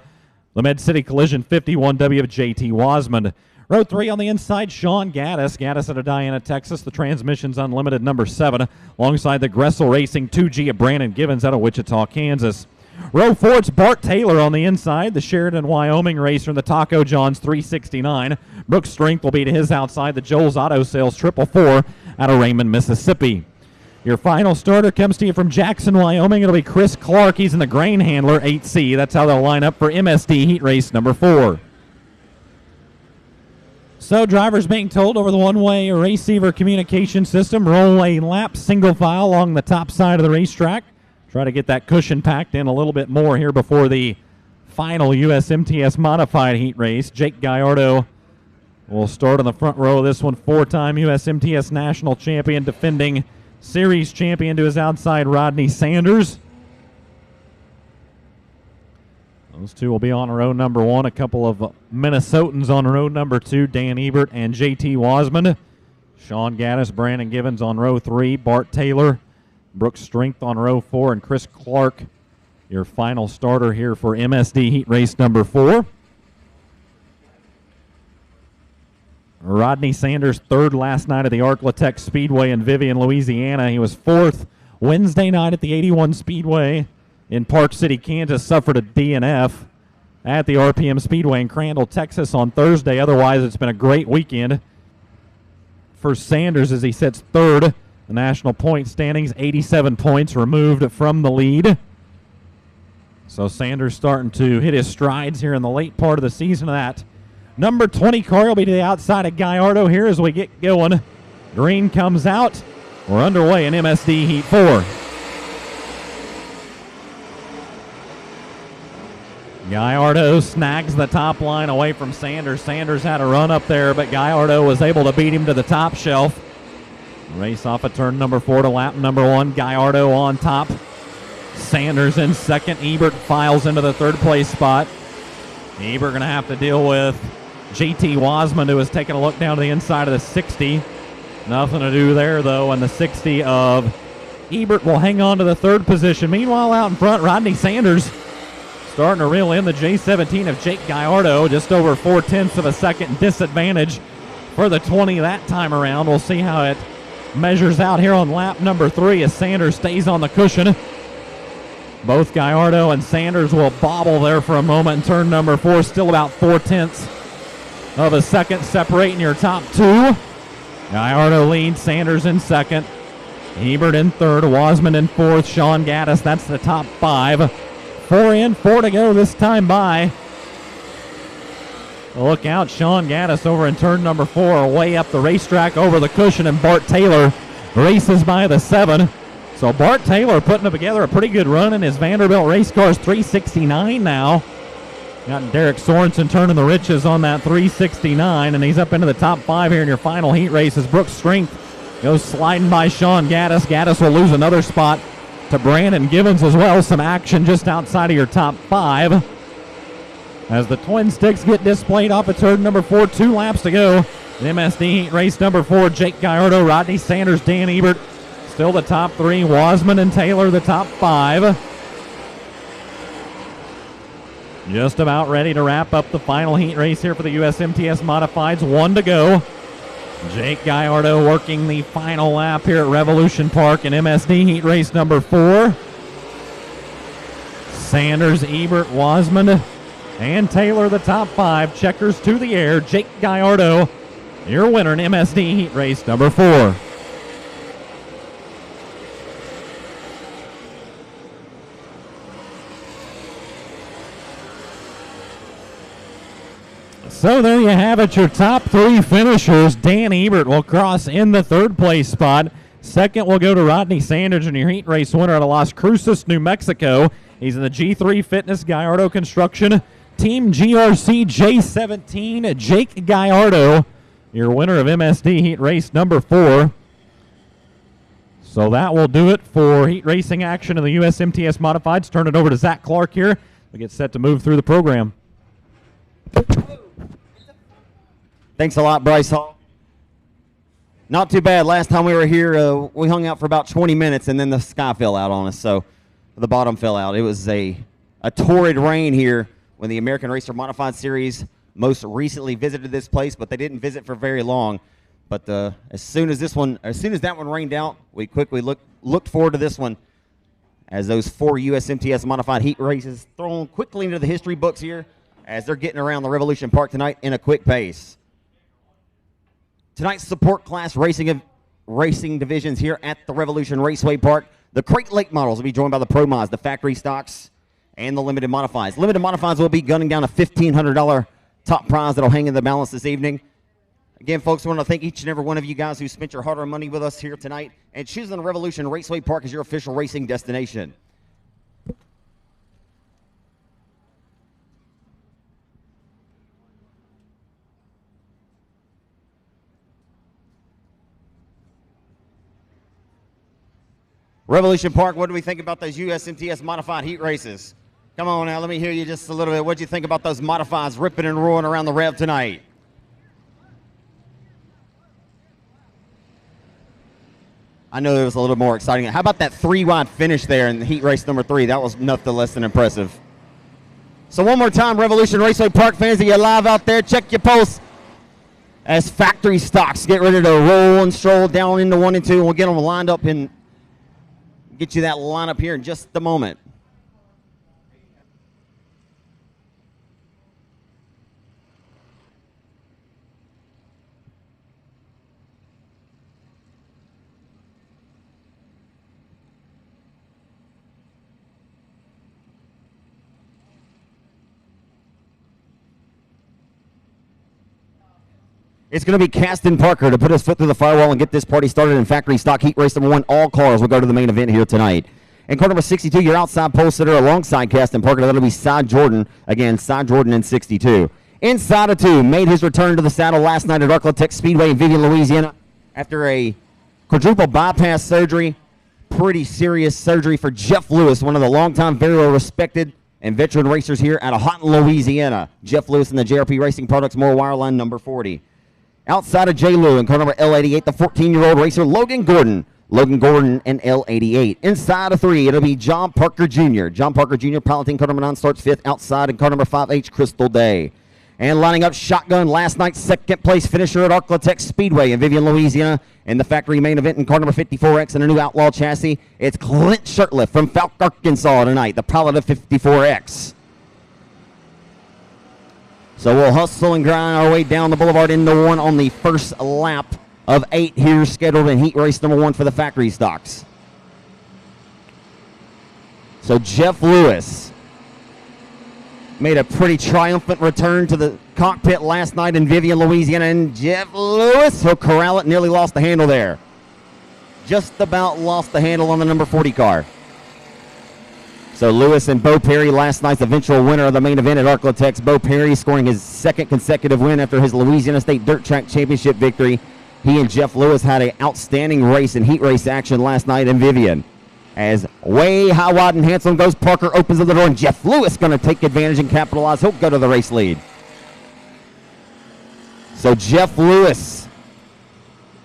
The Med City Collision 51W of JT Wasmond. Row 3 on the inside, Sean Gaddis. Gaddis out of Diana, Texas. The Transmissions Unlimited number 7, alongside the Gressel Racing 2G of Brandon Givens out of Wichita, Kansas. Row 4, it's Bart Taylor on the inside, the Sheridan, Wyoming racer in the Taco John's 369. Brooks Strength will be to his outside, the Joel's Auto Sales 444 out of Raymond, Mississippi. Your final starter comes to you from Jackson, Wyoming. It'll be Chris Clark. He's in the Grain Handler 8C. That's how they'll line up for MSD Heat Race number 4. So drivers being told over the one-way receiver communication system, roll a lap single file along the top side of the racetrack. Try to get that cushion packed in a little bit more here before the final USMTS Modified Heat Race. Jake Gallardo will start on the front row of this one. 4-time USMTS National Champion, defending Series Champion to his outside, Rodney Sanders. Those two will be on row number 1. A couple of Minnesotans on row number 2, Dan Ebert and JT Wasman. Sean Gaddis, Brandon Givens on row 3, Bart Taylor, Brooks Strength on row 4, and Chris Clark, your final starter here for MSD Heat Race number 4. Rodney Sanders, 3rd last night at the Arklatex Speedway in Vivian, Louisiana. He was 4th Wednesday night at the 81 Speedway in Park City, Kansas. Suffered a DNF at the RPM Speedway in Crandall, Texas on Thursday. Otherwise, it's been a great weekend for Sanders as he sits 3rd. The national point standings, 87 points removed from the lead. So Sanders starting to hit his strides here in the late part of the season. That number 20 car will be to the outside of Gallardo here as we get going. Green comes out. We're underway in MSD Heat 4. Gallardo snags the top line away from Sanders. Sanders had a run up there, but Gallardo was able to beat him to the top shelf. Race off of turn number 4 to lap number 1. Gallardo on top. Sanders in second. Ebert files into the 3rd place spot. Ebert going to have to deal with JT Wasman, who is taking a look down to the inside of the 60. Nothing to do there, though, and the 60 of Ebert will hang on to the 3rd position. Meanwhile, out in front, Rodney Sanders starting to reel in the J17 of Jake Gallardo, just over 0.4 of a second disadvantage for the 20 that time around. We'll see how it measures out here on lap number 3 as Sanders stays on the cushion. Both Gallardo and Sanders will bobble there for a moment in turn number 4. Still about 0.4 of a second separating your top 2. Gallardo leads, Sanders in second. Ebert in 3rd, Wasman in 4th, Sean Gaddis, that's the top 5. 4 in, 4 to go this time by. Look out, Sean Gaddis over in turn number 4, way up the racetrack over the cushion, and Bart Taylor races by the 7. So Bart Taylor putting together a pretty good run in his Vanderbilt race cars, 369 now. Got Derek Sorensen turning the riches on that 369, and he's up into the top 5 here in your final heat race as Brooks Strength goes sliding by Sean Gaddis. Gaddis will lose another spot to Brandon Givens as well. Some action just outside of your top 5. As the twin sticks get displayed off of turn number 4, 2 laps to go. MSD Heat Race number 4, Jake Gallardo, Rodney Sanders, Dan Ebert, still the top 3. Wasman and Taylor the top 5. Just about ready to wrap up the final heat race here for the USMTS Modifieds. 1 to go. Jake Gallardo working the final lap here at Revolution Park in MSD Heat Race number 4. Sanders, Ebert, Wasman, and Taylor the top 5. Checkers to the air. Jake Gallardo, your winner in MSD Heat Race number 4. So there you have it, your top 3 finishers. Dan Ebert will cross in the 3rd place spot. Second will go to Rodney Sanders, and your heat race winner out of Las Cruces, New Mexico. He's in the G3 Fitness Gallardo Construction Team GRC J17, Jake Gallardo, your winner of MSD Heat Race number 4. So that will do it for heat racing action in the USMTS Modifieds. Turn it over to Zach Clark here. We get set to move through the program. Thanks a lot, Bryce Hall. Not too bad. Last time we were here, we hung out for about 20 minutes, and then the sky fell out on us, so the bottom fell out. It was a torrid rain here when the American Racer Modified Series most recently visited this place, but they didn't visit for very long. But as soon as that one rained out, we quickly looked forward to this one, as those 4 USMTS modified heat races thrown quickly into the history books here, as they're getting around the Revolution Park tonight in a quick pace. Tonight's support class racing divisions here at the Revolution Raceway Park. The Crate Lake models will be joined by the Pro Mods, the factory stocks, and the limited modifieds. Limited modifieds will be gunning down a $1,500 top prize that'll hang in the balance this evening. Again, folks, I want to thank each and every one of you guys who spent your hard-earned money with us here tonight and choosing the Revolution Raceway Park as your official racing destination. Revolution Park, what do we think about those USMTS modified heat races? Come on now, let me hear you just a little bit. What do you think about those modifieds ripping and roaring around the Rev tonight? I know it was a little more exciting. How about that 3-wide finish there in heat race number 3? That was nothing less than impressive. So one more time, Revolution Raceway Park fans, are you live out there? Check your pulse as factory stocks get ready to roll and stroll down into 1 and 2. We'll get them lined up and get you that lineup here in just a moment. It's going to be Caston Parker to put his foot through the firewall and get this party started in factory stock heat race number 1. All cars will go to the main event here tonight. In car number 62, your outside pole sitter alongside Caston Parker, that'll be Cy Jordan. Again, Cy Jordan in 62. Inside of 2, made his return to the saddle last night at Arklatex Speedway in Vivian, Louisiana, after a quadruple bypass surgery. Pretty serious surgery for Jeff Lewis, one of the longtime, very well respected and veteran racers here out of Houghton, Louisiana. Jeff Lewis in the JRP Racing Products More Wireline number 40. Outside of J. Lou in car number L88, the 14-year-old racer Logan Gordon. Logan Gordon and L88. Inside of 3, it'll be John Parker Jr. John Parker Jr. piloting car number 9 starts 5th. Outside in car number 5H, Crystal Day. And lining up shotgun last night's second place finisher at Arklatex Speedway in Vivian, Louisiana. In the factory main event in car number 54X and a new Outlaw chassis, it's Clint Shirtliff from Falk, Arkansas tonight, the pilot of 54X. So we'll hustle and grind our way down the boulevard into 1 on the first lap of 8 here scheduled in heat race number 1 for the factory stocks. So Jeff Lewis made a pretty triumphant return to the cockpit last night in Vivian, Louisiana. And Jeff Lewis, he'll corral it, nearly lost the handle there. Just about lost the handle on the number 40 car. So Lewis and Bo Perry, last night's eventual winner of the main event at Arklatex. Bo Perry scoring his 2nd consecutive win after his Louisiana State Dirt Track Championship victory. He and Jeff Lewis had an outstanding race and heat race action last night in Vivian. As way high, wide, and handsome goes Parker, opens the door, and Jeff Lewis going to take advantage and capitalize. He'll go to the race lead. So Jeff Lewis,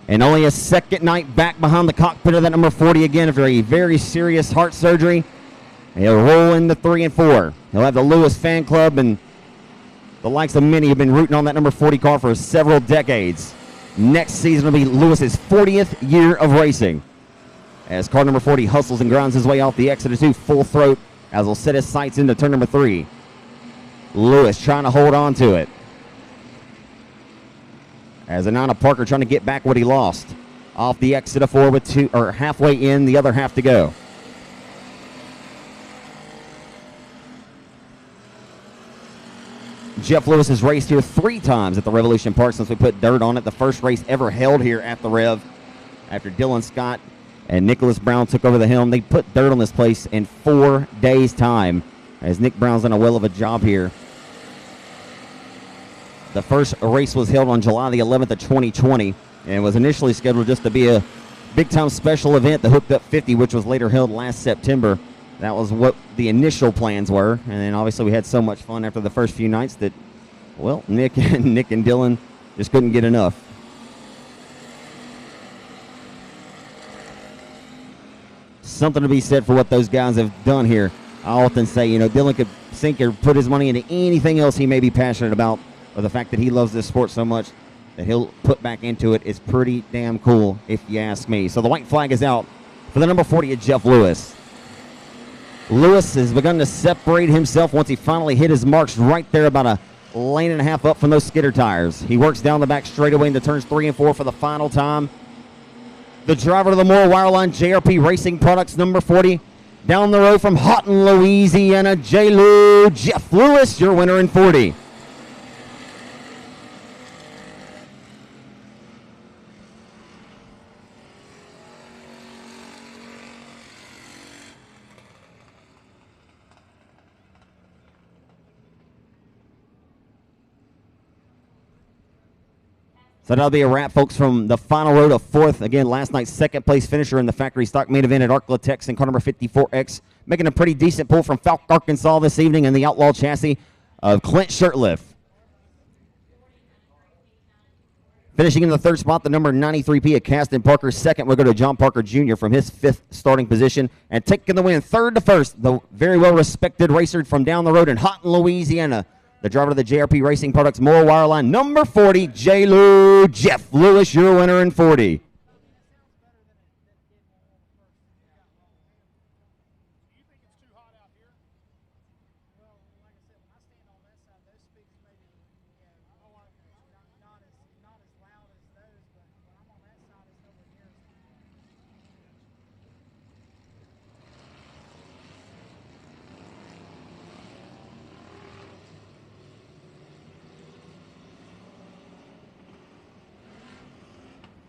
and only a second night back behind the cockpit of that number 40 again after a very serious heart surgery. He'll roll into 3 and 4. He'll have the Lewis fan club, and the likes of many have been rooting on that number 40 car for several decades. Next season will be Lewis's 40th year of racing, as car number 40 hustles and grinds his way off the exit of 2 full throat, as he'll set his sights into turn number 3. Lewis trying to hold on to it, as Anana Parker trying to get back what he lost off the exit of 4 with 2 or halfway in, the other half to go. Jeff Lewis has raced here 3 times at the Revolution Park since we put dirt on it. The first race ever held here at the Rev after Dylan Scott and Nicholas Brown took over the helm. They put dirt on this place in 4 days' time, as Nick Brown's done a well of a job here. The first race was held on July the 11th of 2020 and was initially scheduled just to be a big-time special event, the Hooked Up 50, which was later held last September. That was what the initial plans were, and then obviously we had so much fun after the first few nights that, well, Nick and Dylan just couldn't get enough. Something to be said for what those guys have done here. I often say, you know, Dylan could sink or put his money into anything else he may be passionate about, or the fact that he loves this sport so much that he'll put back into it is pretty damn cool, if you ask me. So the white flag is out for the number 40 at Jeff Lewis. Lewis has begun to separate himself once he finally hit his marks right there about a lane and a half up from those skidder tires. He works down the back straightaway into turns 3 and 4 for the final time. The driver of the Moore Wireline JRP Racing Products, number 40, down the road from Houghton, Louisiana, J-Lou, Jeff Lewis, your winner in 40. So that'll be a wrap, folks, from the final row to 4th. Again, last night's second-place finisher in the factory stock main event at Arklatex in car number 54X, making a pretty decent pull from Falk, Arkansas this evening in the Outlaw chassis of Clint Shirtliff. Finishing in the 3rd spot, the number 93P of Caston Parker. 2nd, we'll go to John Parker Jr. from his 5th starting position. And taking the win, 3rd to 1st, the very well-respected racer from down the road in Houghton, Louisiana, the driver of the JRP Racing Products Moore Wireline, number 40, J-Lou, Jeff Lewis, your winner in 40.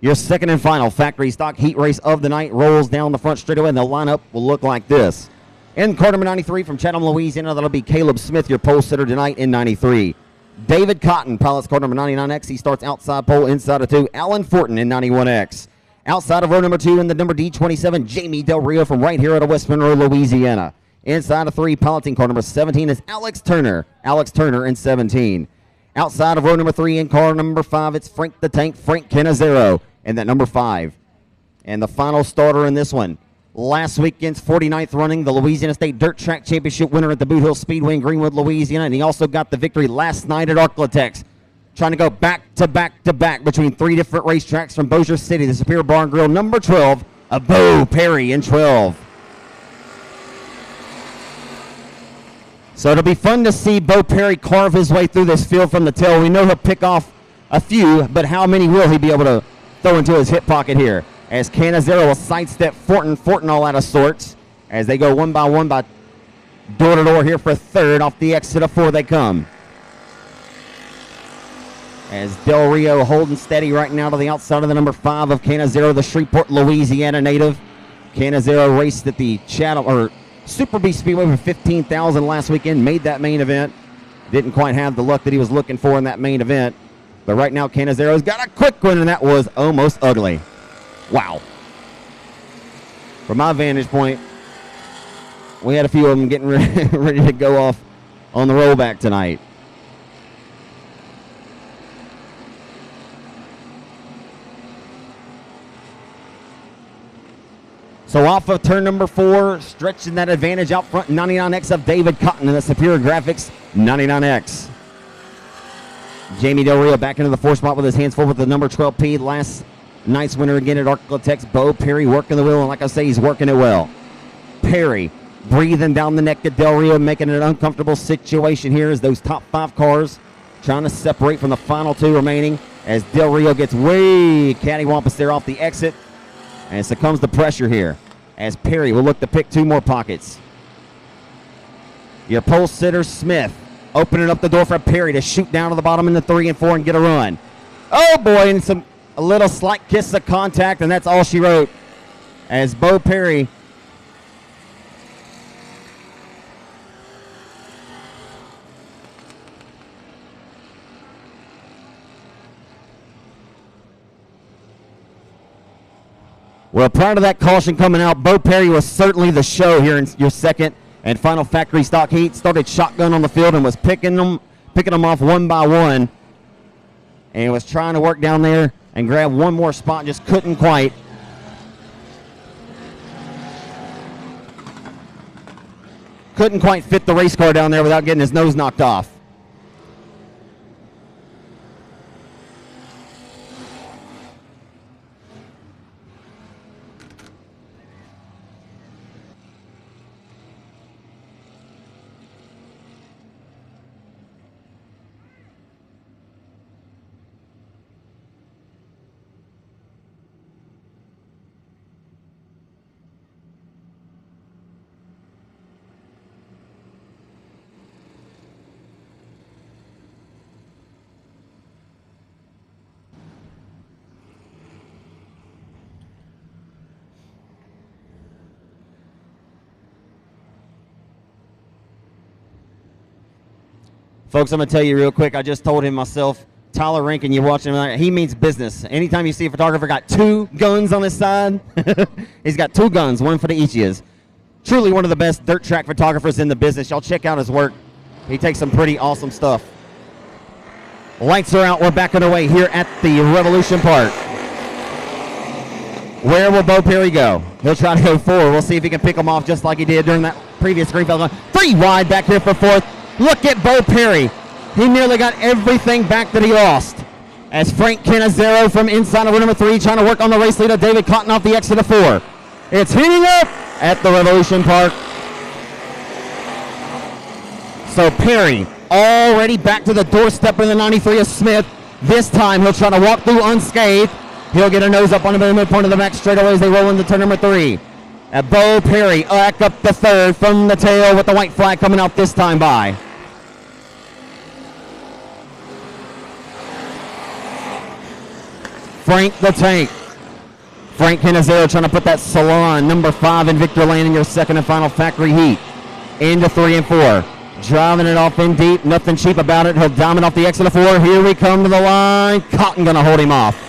Your second and final factory stock heat race of the night rolls down the front straightaway, and the lineup will look like this. In car number 93 from Chatham, Louisiana, that'll be Caleb Smith, your pole sitter tonight in 93. David Cotton, pilots car number 99X. He starts outside pole, inside of 2. Alan Fortin in 91X. Outside of row number 2 in the number D27, Jamie Del Rio from right here out of West Monroe, Louisiana. Inside of 3, piloting car number 17 is Alex Turner. Alex Turner in 17. Outside of row number 3 in car number 5, it's Frank the Tank, Frank Canizero. And that number 5. And the final starter in this one, last weekend's 49th running, the Louisiana State Dirt Track Championship winner at the Boot Hill Speedway in Greenwood, Louisiana, and he also got the victory last night at Arklatex, trying to go back to back to back between 3 different racetracks from Bossier City, the Superior Bar and Grill, number 12, Bo Perry in 12. So it'll be fun to see Bo Perry carve his way through this field from the tail. We know he'll pick off a few, but how many will he be able to throw into his hip pocket here? As Canizero will sidestep Fortin all out of sorts as they go one by door to door here for 3rd. Off the exit of 4 they come. As Del Rio holding steady right now to the outside of the number 5 of Canizero, the Shreveport, Louisiana native. Canizero raced at the Super B Speedway for $15,000 last weekend, made that main event. Didn't quite have the luck that he was looking for in that main event. But right now, Canizero's got a quick one, and that was almost ugly. Wow. From my vantage point, we had a few of them getting ready to go off on the rollback tonight. So off of turn number 4, stretching that advantage out front, 99X of David Cotton in the Superior Graphics 99X. Jamie Del Rio back into the 4th spot with his hands full with the number 12P. Last night's winner again at Arklatex. Bo Perry working the wheel, and like I say, he's working it well. Perry breathing down the neck of Del Rio, making it an uncomfortable situation here as those top 5 cars trying to separate from the final 2 remaining as Del Rio gets way cattywampus there off the exit and succumbs to pressure here as Perry will look to pick 2 more pockets. Your pole sitter, Smith, opening up the door for Perry to shoot down to the bottom in the 3 and 4 and get a run. Oh boy, and a little slight kiss of contact, and that's all she wrote. As Bo Perry Well, prior to that caution coming out, Bo Perry was certainly the show here in your second and final factory stock heat. Started shotgun on the field and was picking them off one by one. And was trying to work down there and grab one more spot, just couldn't quite. Couldn't quite fit the race car down there without getting his nose knocked off. Folks, I'm going to tell you real quick. I just told him myself, Tyler Rankin, you're watching him, he means business. Anytime you see a photographer got 2 guns on his side, he's got 2 guns, one for each of you. Truly one of the best dirt track photographers in the business. Y'all check out his work. He takes some pretty awesome stuff. Lights are out. We're back underway here at the Revolution Park. Where will Bo Perry go? He'll try to go forward. We'll see if he can pick him off just like he did during that previous Greenfield. 3 wide back here for 4th. Look at Bo Perry. He nearly got everything back that he lost. As Frank Canizero from inside of row number 3 trying to work on the race leader, David Cotton off the exit of 4. It's heating up at the Revolution Park. So Perry already back to the doorstep of the 93 of Smith. This time he'll try to walk through unscathed. He'll get a nose up on the midpoint of the back straightaway as they roll into turn number 3. Bo Perry back up the 3rd from the tail with the white flag coming out this time by. Frank the Tank. Frank Canizero trying to put that Salon number 5 in Victor Lane in your second and final factory heat. Into 3 and 4. Driving it off in deep. Nothing cheap about it. He'll diamond off the exit of 4. Here we come to the line. Cotton going to hold him off.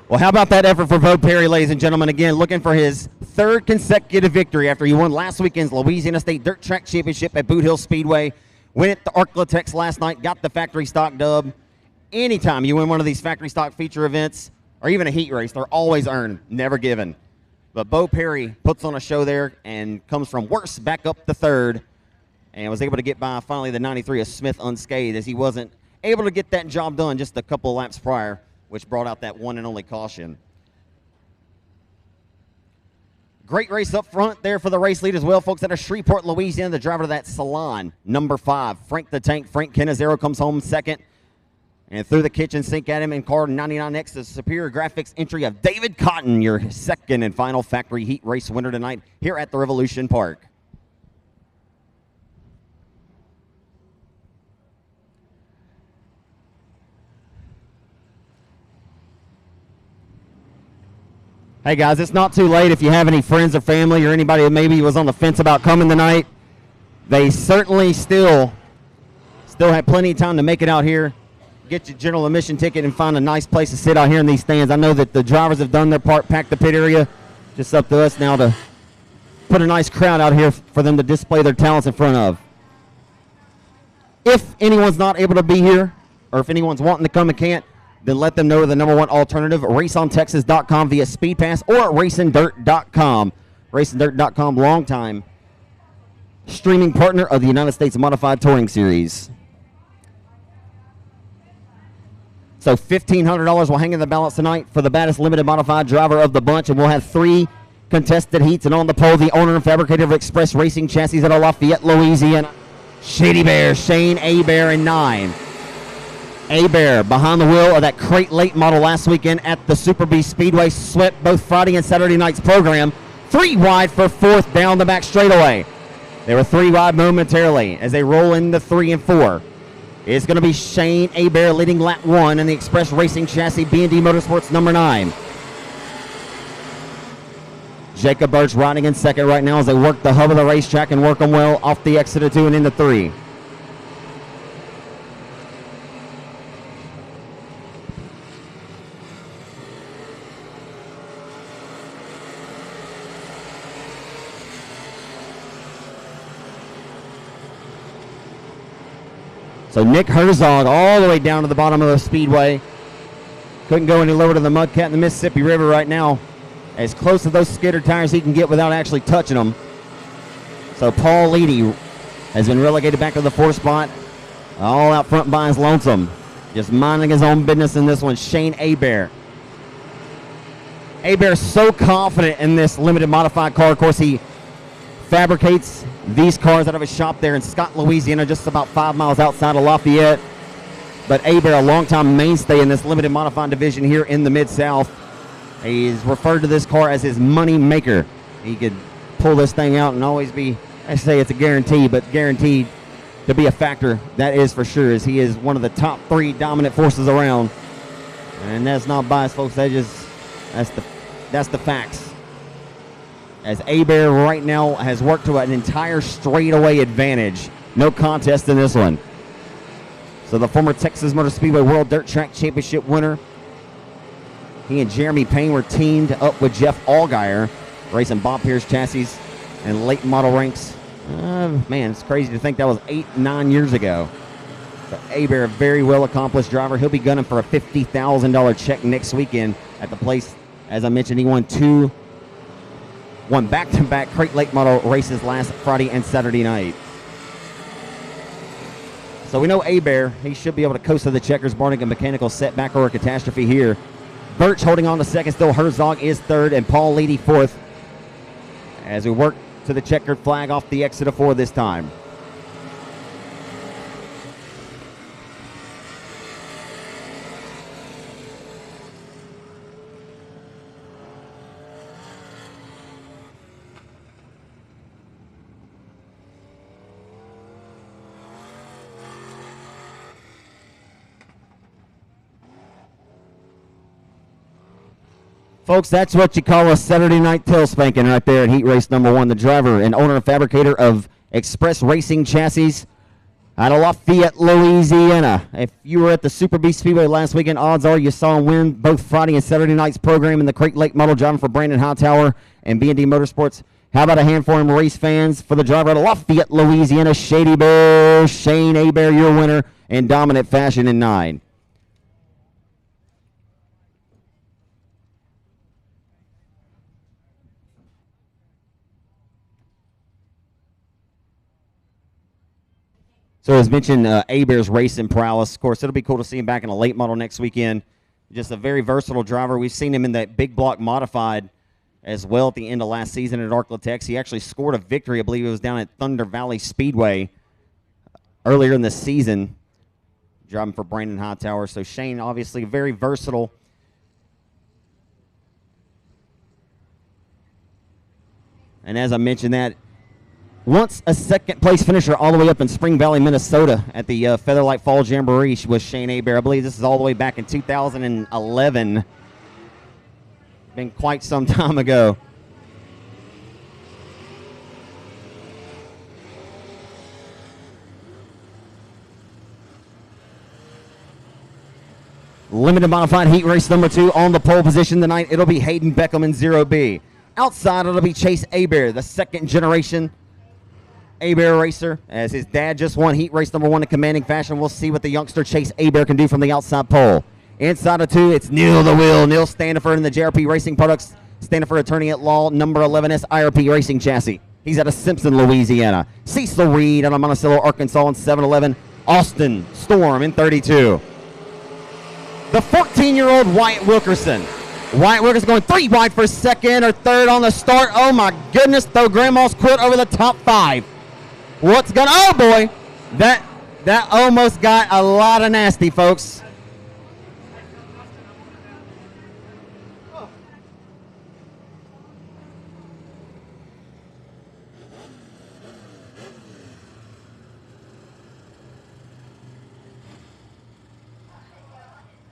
Well, how about that effort for Bo Perry, ladies and gentlemen? Again, looking for his 3rd consecutive victory after he won last weekend's Louisiana State Dirt Track Championship at Boot Hill Speedway. Went at the Arklatex last night, got the factory stock dub. Anytime you win one of these factory stock feature events, or even a heat race, they're always earned, never given. But Bo Perry puts on a show there and comes from worst back up to 3rd and was able to get by finally the 93 of Smith unscathed, as he wasn't able to get that job done just a couple of laps prior, which brought out that one and only caution. Great race up front there for the race lead as well, folks. Out of Shreveport, Louisiana, the driver of that Salon, number 5, Frank the Tank. Frank Canizero comes home 2nd. And through the kitchen sink at him in car 99X, the Superior Graphics entry of David Cotton, your 2nd and final factory heat race winner tonight here at the Revolution Park. Hey guys, it's not too late if you have any friends or family or anybody that maybe was on the fence about coming tonight. They certainly still have plenty of time to make it out here. Get your general admission ticket and find a nice place to sit out here in these stands. I know that the drivers have done their part, packed the pit area. Just up to us now to put a nice crowd out here for them to display their talents in front of. If anyone's not able to be here, or if anyone's wanting to come and can't, then let them know the number 1 alternative, raceontexas.com via SpeedPass or racingdirt.com. Racingdirt.com, longtime streaming partner of the United States Modified Touring Series. So $1,500 will hang in the balance tonight for the baddest limited modified driver of the bunch, and we'll have 3 contested heats. And on the pole, the owner and fabricator of Express Racing Chassis out of Lafayette, Louisiana, Shady Bear, Shane Abear in 9. Abear behind the wheel of that crate late model last weekend at the Super B Speedway, swept both Friday and Saturday night's program. 3 wide for 4th down the back straightaway. They were 3 wide momentarily as they roll into 3 and 4. It's going to be Shane Abear leading lap 1 in the Express Racing Chassis B&D Motorsports number 9. Jacob Birch riding in 2nd right now as they work the hub of the racetrack and work them well off the exit of 2 and into 3. So Nick Herzog all the way down to the bottom of the speedway. Couldn't go any lower to the Mudcat in the Mississippi River right now. As close to those skidder tires he can get without actually touching them. So Paul Leedy has been relegated back to the 4th spot. All out front by his lonesome. Just minding his own business in this one, Shane Abear. Abear so confident in this limited modified car. Of course, he fabricates these cars out of his shop there in Scott, Louisiana, just about 5 miles outside of Lafayette. But Abear, a longtime mainstay in this limited modified division here in the Mid-South. He's referred to this car as his money maker. He could pull this thing out and always be, I say it's a guarantee, but guaranteed to be a factor, that is for sure, as he is one of the top 3 dominant forces around. And that's not biased, folks. That's the facts. as Abear right now has worked to an entire straightaway advantage. No contest in this one. So the former Texas Motor Speedway World Dirt Track Championship winner, he and Jeremy Payne were teamed up with Jeff Allgaier, racing Bob Pierce chassis and late model ranks. Man, it's crazy to think that was 8-9 years ago. So Abear, a very well accomplished driver. He'll be gunning for a $50,000 check next weekend at the place. As I mentioned, he won back-to-back crate late model races last Friday and Saturday night. So we know Abear, he should be able to coast to the checkers, barring a mechanical setback or a catastrophe here. Birch holding on to second still. Herzog is third, and Paul Leedy fourth. As we work to the checkered flag off the exit of 4 this time. Folks, that's what you call a Saturday night tail spanking right there at heat race number 1. The driver and owner and fabricator of Express Racing Chassis out of Lafayette, Louisiana. If you were at the Super Beast Speedway last weekend, odds are you saw him win both Friday and Saturday night's program in the crate late model, driving for Brandon Hightower and B&D Motorsports. How about a hand for him, race fans, for the driver out of Lafayette, Louisiana, Shady Bear, Shane Abear, your winner in dominant fashion in 9. So as mentioned, Abear's racing prowess. Of course, it'll be cool to see him back in a late model next weekend. Just a very versatile driver. We've seen him in that big block modified as well at the end of last season at Arklatex. He actually scored a victory. I believe it was down at Thunder Valley Speedway earlier in the season, driving for Brandon Hightower. So Shane, obviously very versatile. And as I mentioned that, once a second-place finisher all the way up in Spring Valley, Minnesota at the Featherlight Fall Jamboree was Shane Abear. I believe this is all the way back in 2011. Been quite some time ago. Limited modified heat race number 2 on the pole position tonight. It'll be Hayden Beckham in 0B. Outside, it'll be Chase Abear, the second-generation Abear racer, as his dad just won heat race number 1 in commanding fashion. We'll see what the youngster Chase Abear can do from the outside pole. Inside of 2, it's Neil the Wheel. Neil Standiford in the JRP Racing Products, Standiford attorney at law, number 11S IRP Racing Chassis. He's out of Simpson, Louisiana. Cecil Reed out of Monticello, Arkansas in 711. Austin Storm in 32. The 14-year-old Wyatt Wilkerson. Wyatt Wilkerson going 3 wide for second or third on the start. Oh my goodness, throw Grandma's quilt over the top 5. What's going on? Oh boy, that almost got a lot of nasty, folks.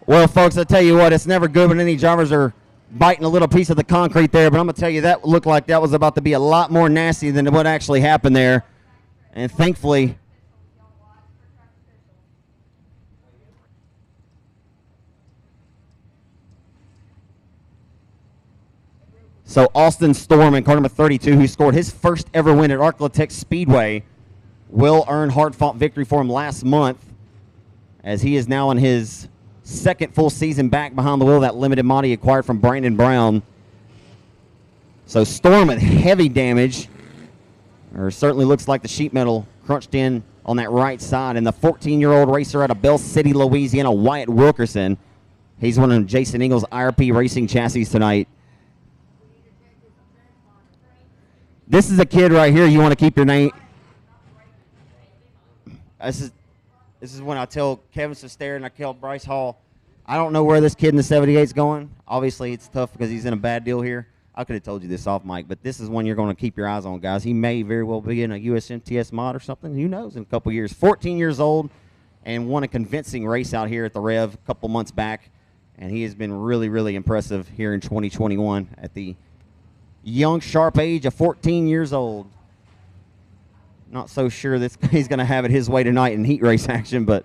Well, folks, I tell you what, it's never good when any drivers are biting a little piece of the concrete there, but I'm going to tell you that looked like that was about to be a lot more nasty than what actually happened there. And thankfully, so Austin Storm in car number 32, who scored his first ever win at Arklatex Speedway, will earn hard-fought victory for him last month, as he is now in his second full season back behind the wheel, that limited mod he acquired from Brandon Brown. So Storm with heavy damage, or certainly looks like the sheet metal crunched in on that right side. And the 14-year-old racer out of Bell City, Louisiana, Wyatt Wilkerson. He's one of Jason Ingles' IRP Racing Chassis tonight. This is a kid right here you want to keep your name. This is when I tell Kevin Sestair and I tell Bryce Hall, I don't know where this kid in the 78 is going. Obviously, it's tough because he's in a bad deal here. I could have told you this off mic, but this is one you're going to keep your eyes on, guys. He may very well be in a USMTS mod or something. Who knows in a couple years. 14 years old and won a convincing race out here at the Rev a couple months back. And he has been really, really impressive here in 2021 at the young, sharp age of 14 years old. Not so sure that he's going to have it his way tonight in heat race action, but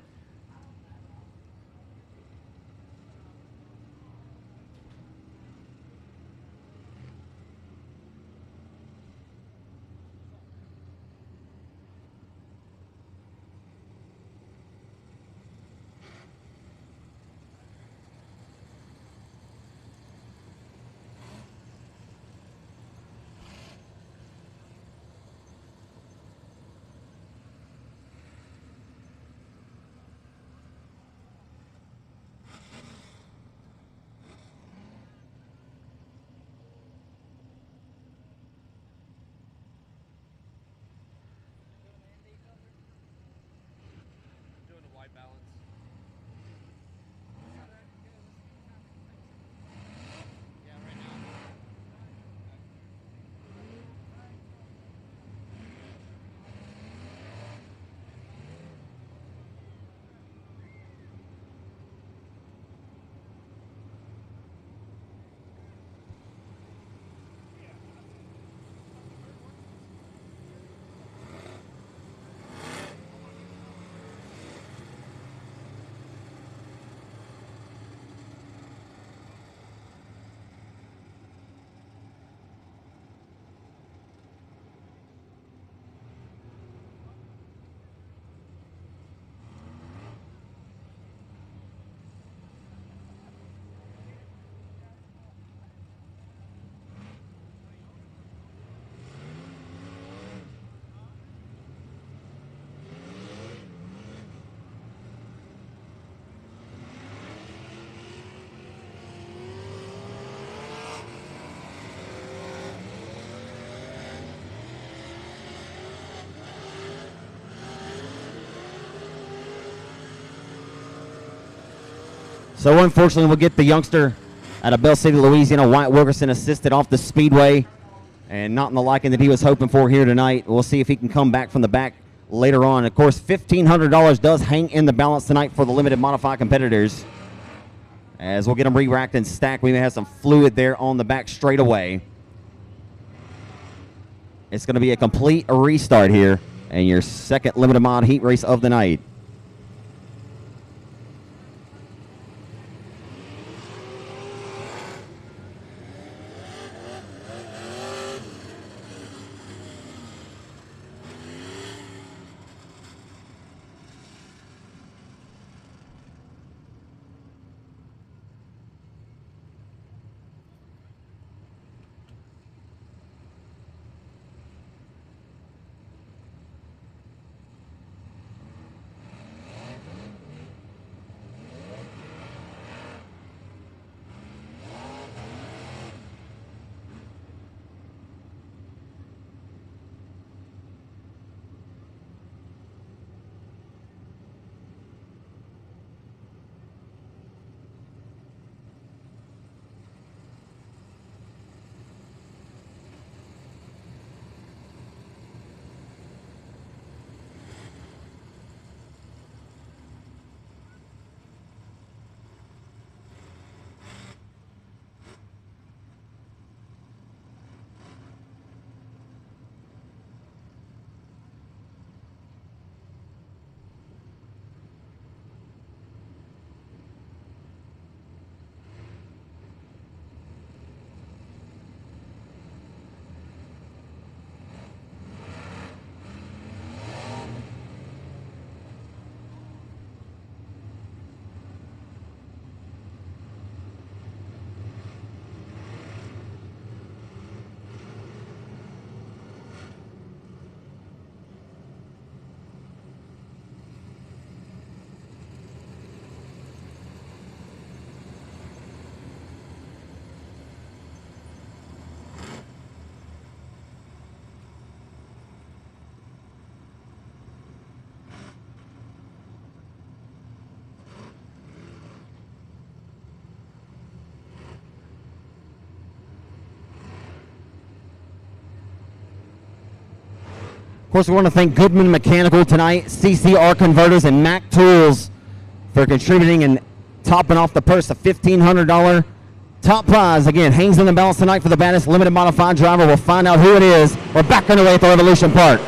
so unfortunately we'll get the youngster out of Bell City, Louisiana, Wyatt Wilkerson, assisted off the speedway, and not in the liking that he was hoping for here tonight. We'll see if he can come back from the back later on. Of course, $1,500 does hang in the balance tonight for the limited modified competitors. As we'll get them re-racked and stacked, we may have some fluid there on the back straight away. It's going to be a complete restart here, and your second limited mod heat race of the night. Of course, we want to thank Goodman Mechanical tonight, CCR Converters, and Mac Tools for contributing and topping off the purse, a $1,500 top prize, again, hangs in the balance tonight for the baddest limited modified driver. We'll find out who it is. We're back underway at the Revolution Park.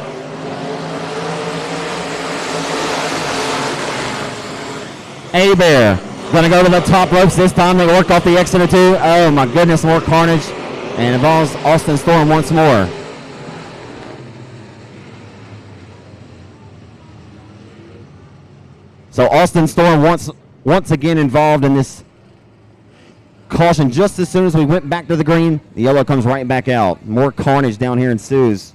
A-Bear going to go to the top ropes this time. They work off the exit or two. Oh, my goodness, more carnage. And involves Austin Storm once more. So Austin Storm once again involved in this caution. Just as soon as we went back to the green, the yellow comes right back out. More carnage down here ensues.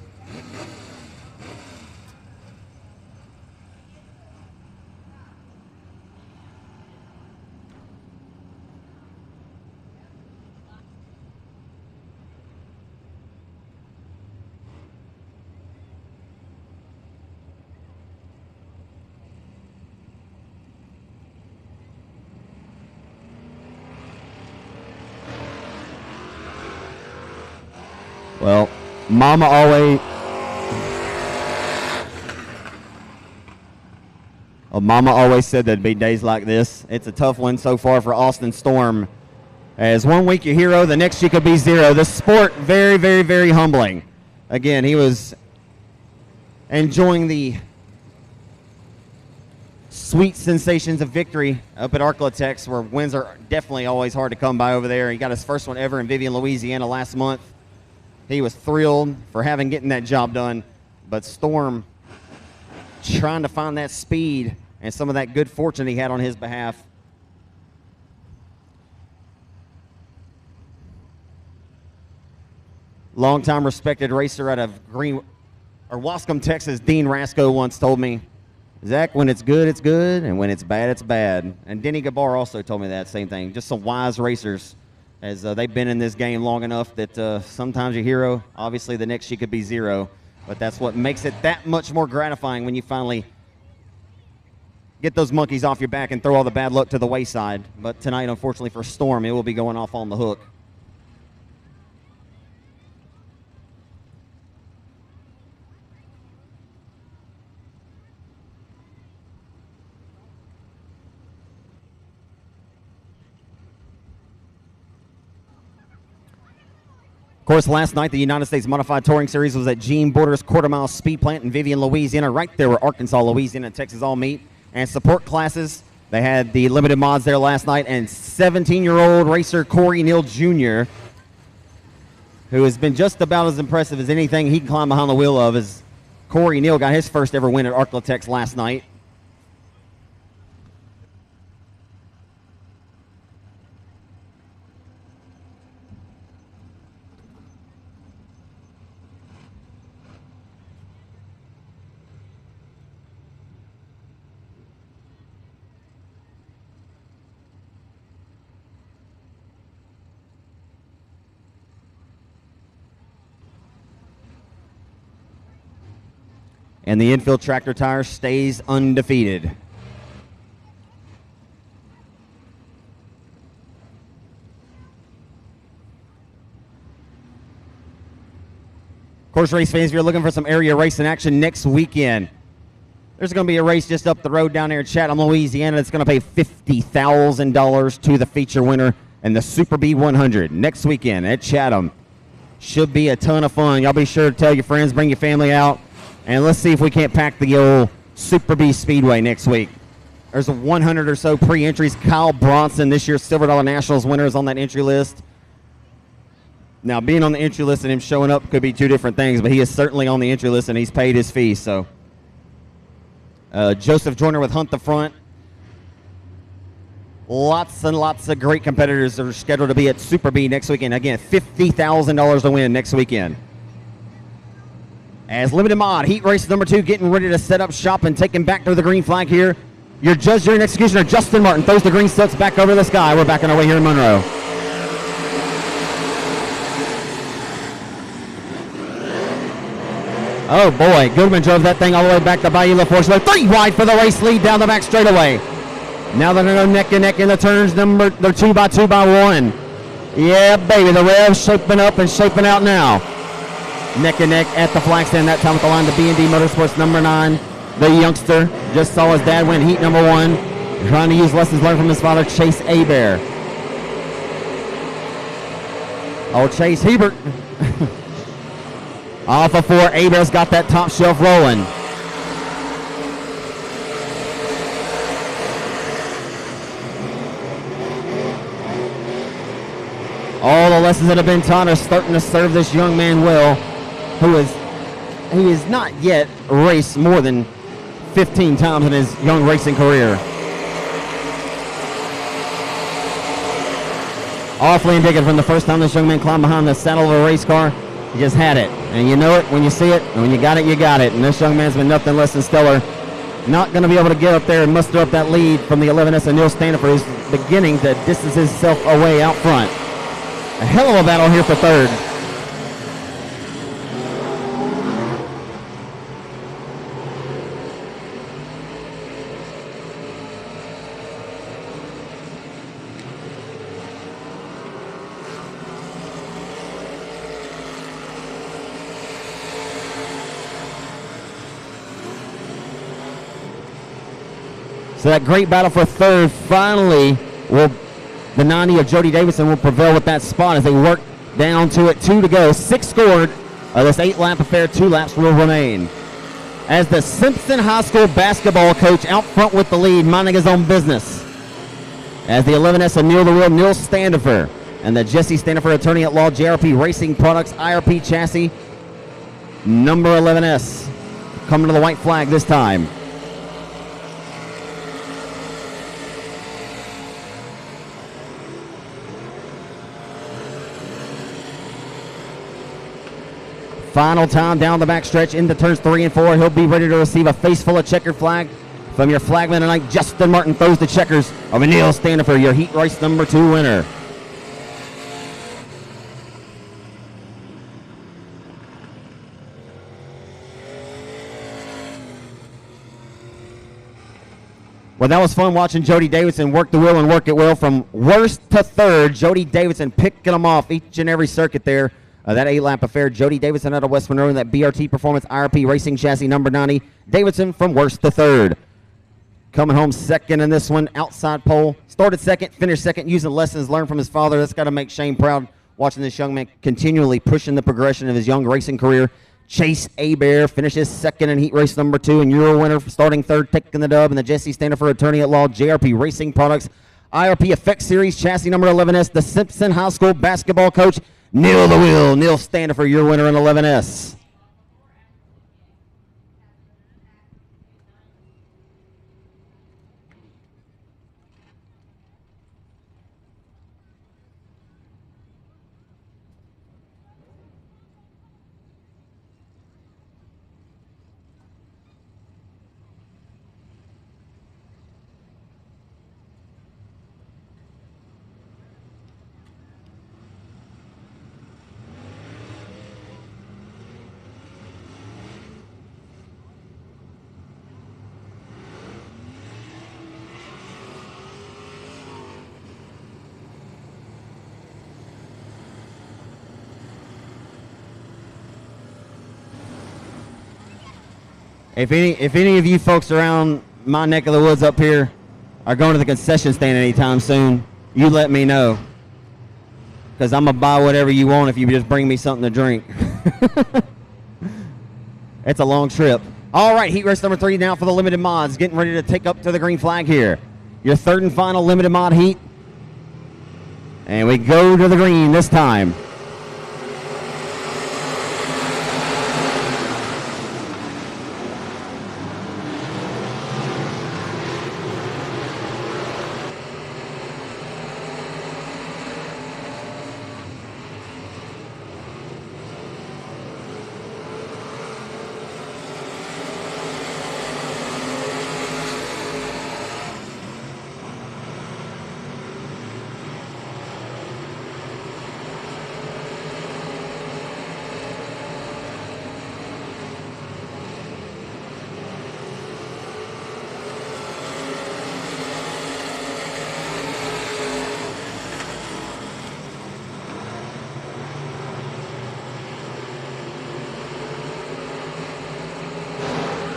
Well, Mama always said there'd be days like this. It's a tough one so far for Austin Storm. As one week your hero, the next you could be zero. The sport, very, very, very humbling. Again, he was enjoying the sweet sensations of victory up at Arklatex, where wins are definitely always hard to come by over there. He got his first one ever in Vivian, Louisiana last month. He was thrilled for getting that job done, but Storm trying to find that speed and some of that good fortune he had on his behalf. Longtime respected racer out of Wascom, Texas, Dean Rasco once told me, Zach, when it's good, and when it's bad, it's bad. And Denny Gabar also told me that same thing. Just some wise racers, as they've been in this game long enough that sometimes your hero, obviously the next she could be zero, but that's what makes it that much more gratifying when you finally get those monkeys off your back and throw all the bad luck to the wayside. But tonight, unfortunately for Storm, it will be going off on the hook. Of course, last night, the United States Modified Touring Series was at Gene Borders Quarter Mile Speed Plant in Vivian, Louisiana, right there where Arkansas, Louisiana, and Texas all meet. And support classes, they had the limited mods there last night, and 17-year-old racer Corey Neal Jr., who has been just about as impressive as anything he can climb behind the wheel of, as Corey Neal got his first ever win at Arklatex last night. And the infield tractor tire stays undefeated. Of course, race fans, if you're looking for some area racing action next weekend, there's going to be a race just up the road down there in Chatham, Louisiana. That's going to pay $50,000 to the feature winner and the Super B 100 next weekend at Chatham. Should be a ton of fun. Y'all be sure to tell your friends, bring your family out. And let's see if we can't pack the old Super B Speedway next week. There's 100 or so pre-entries. Kyle Bronson, this year's Silver Dollar Nationals winner, is on that entry list. Now, being on the entry list and him showing up could be two different things, but he is certainly on the entry list and he's paid his fee. So, Joseph Joyner with Hunt the Front. Lots and lots of great competitors are scheduled to be at Super B next weekend. Again, $50,000 to win next weekend. As limited mod, heat race number 2 getting ready to set up shop and taking back to the green flag here. Your judge, jury, and executioner, Justin Martin, throws the green silks back over the sky. We're back on our way here in Monroe. Oh boy, Goodman drove that thing all the way back to Bayou La Force. 3 wide for the race lead down the back straightaway. Now they're going to go neck and neck in the turns. They're 2x2 by 1. Yeah, baby, the Rev's shaping up and shaping out now. Neck and neck at the flag stand, that time with the line to B&D Motorsports number 9. The youngster just saw his dad win heat number 1. Trying to use lessons learned from his father, Chase Abear. Oh, Chase Hebert. Off of 4, Abel's got that top shelf rolling. All the lessons that have been taught are starting to serve this young man well, he has not yet raced more than 15 times in his young racing career. Awfully indicative from the first time this young man climbed behind the saddle of a race car. He just had it. And you know it when you see it. And when you got it, you got it. And this young man's been nothing less than stellar. Not going to be able to get up there and muster up that lead from the 11S and Neil Standifer, who's beginning to distance himself away out front. A hell of a battle here for third. So that great battle for third finally the 90 of Jody Davidson will prevail with that spot as they work down to it. 2 to go. 6 scored. This 8-lap affair, 2 laps will remain. As the Simpson High School basketball coach out front with the lead, minding his own business. As the 11S of Neil the Wheel, Neil Standifer, and the Jesse Standifer attorney at law, JRP Racing Products, IRP chassis, number 11S, coming to the white flag this time. Final time down the back stretch into turns 3 and 4. He'll be ready to receive a face full of checkered flag from your flagman tonight. Justin Martin throws the checkers of Neil Standifer, your heat race number 2 winner. Well, that was fun watching Jody Davidson work the wheel and work it well from worst to third. Jody Davidson picking them off each and every circuit there. That 8-lap affair, Jody Davidson out of West Monroe in that BRT Performance IRP Racing chassis number 90. Davidson from worst to third. Coming home second in this one, outside pole. Started second, finished second, using lessons learned from his father. That's got to make Shane proud, watching this young man continually pushing the progression of his young racing career. Chase Abear finishes second in heat race number 2, and your winner starting third, taking the dub, and the Jesse Standifer attorney at law, JRP Racing Products, IRP Effect Series chassis number 11S, the Simpson High School basketball coach, Neil the Wheel, Neil Standifer, your winner in 11S. If any of you folks around my neck of the woods up here are going to the concession stand anytime soon, you let me know. Because I'm going to buy whatever you want if you just bring me something to drink. It's a long trip. All right, heat race number 3 now for the limited mods. Getting ready to take up to the green flag here. Your third and final limited mod heat. And we go to the green this time.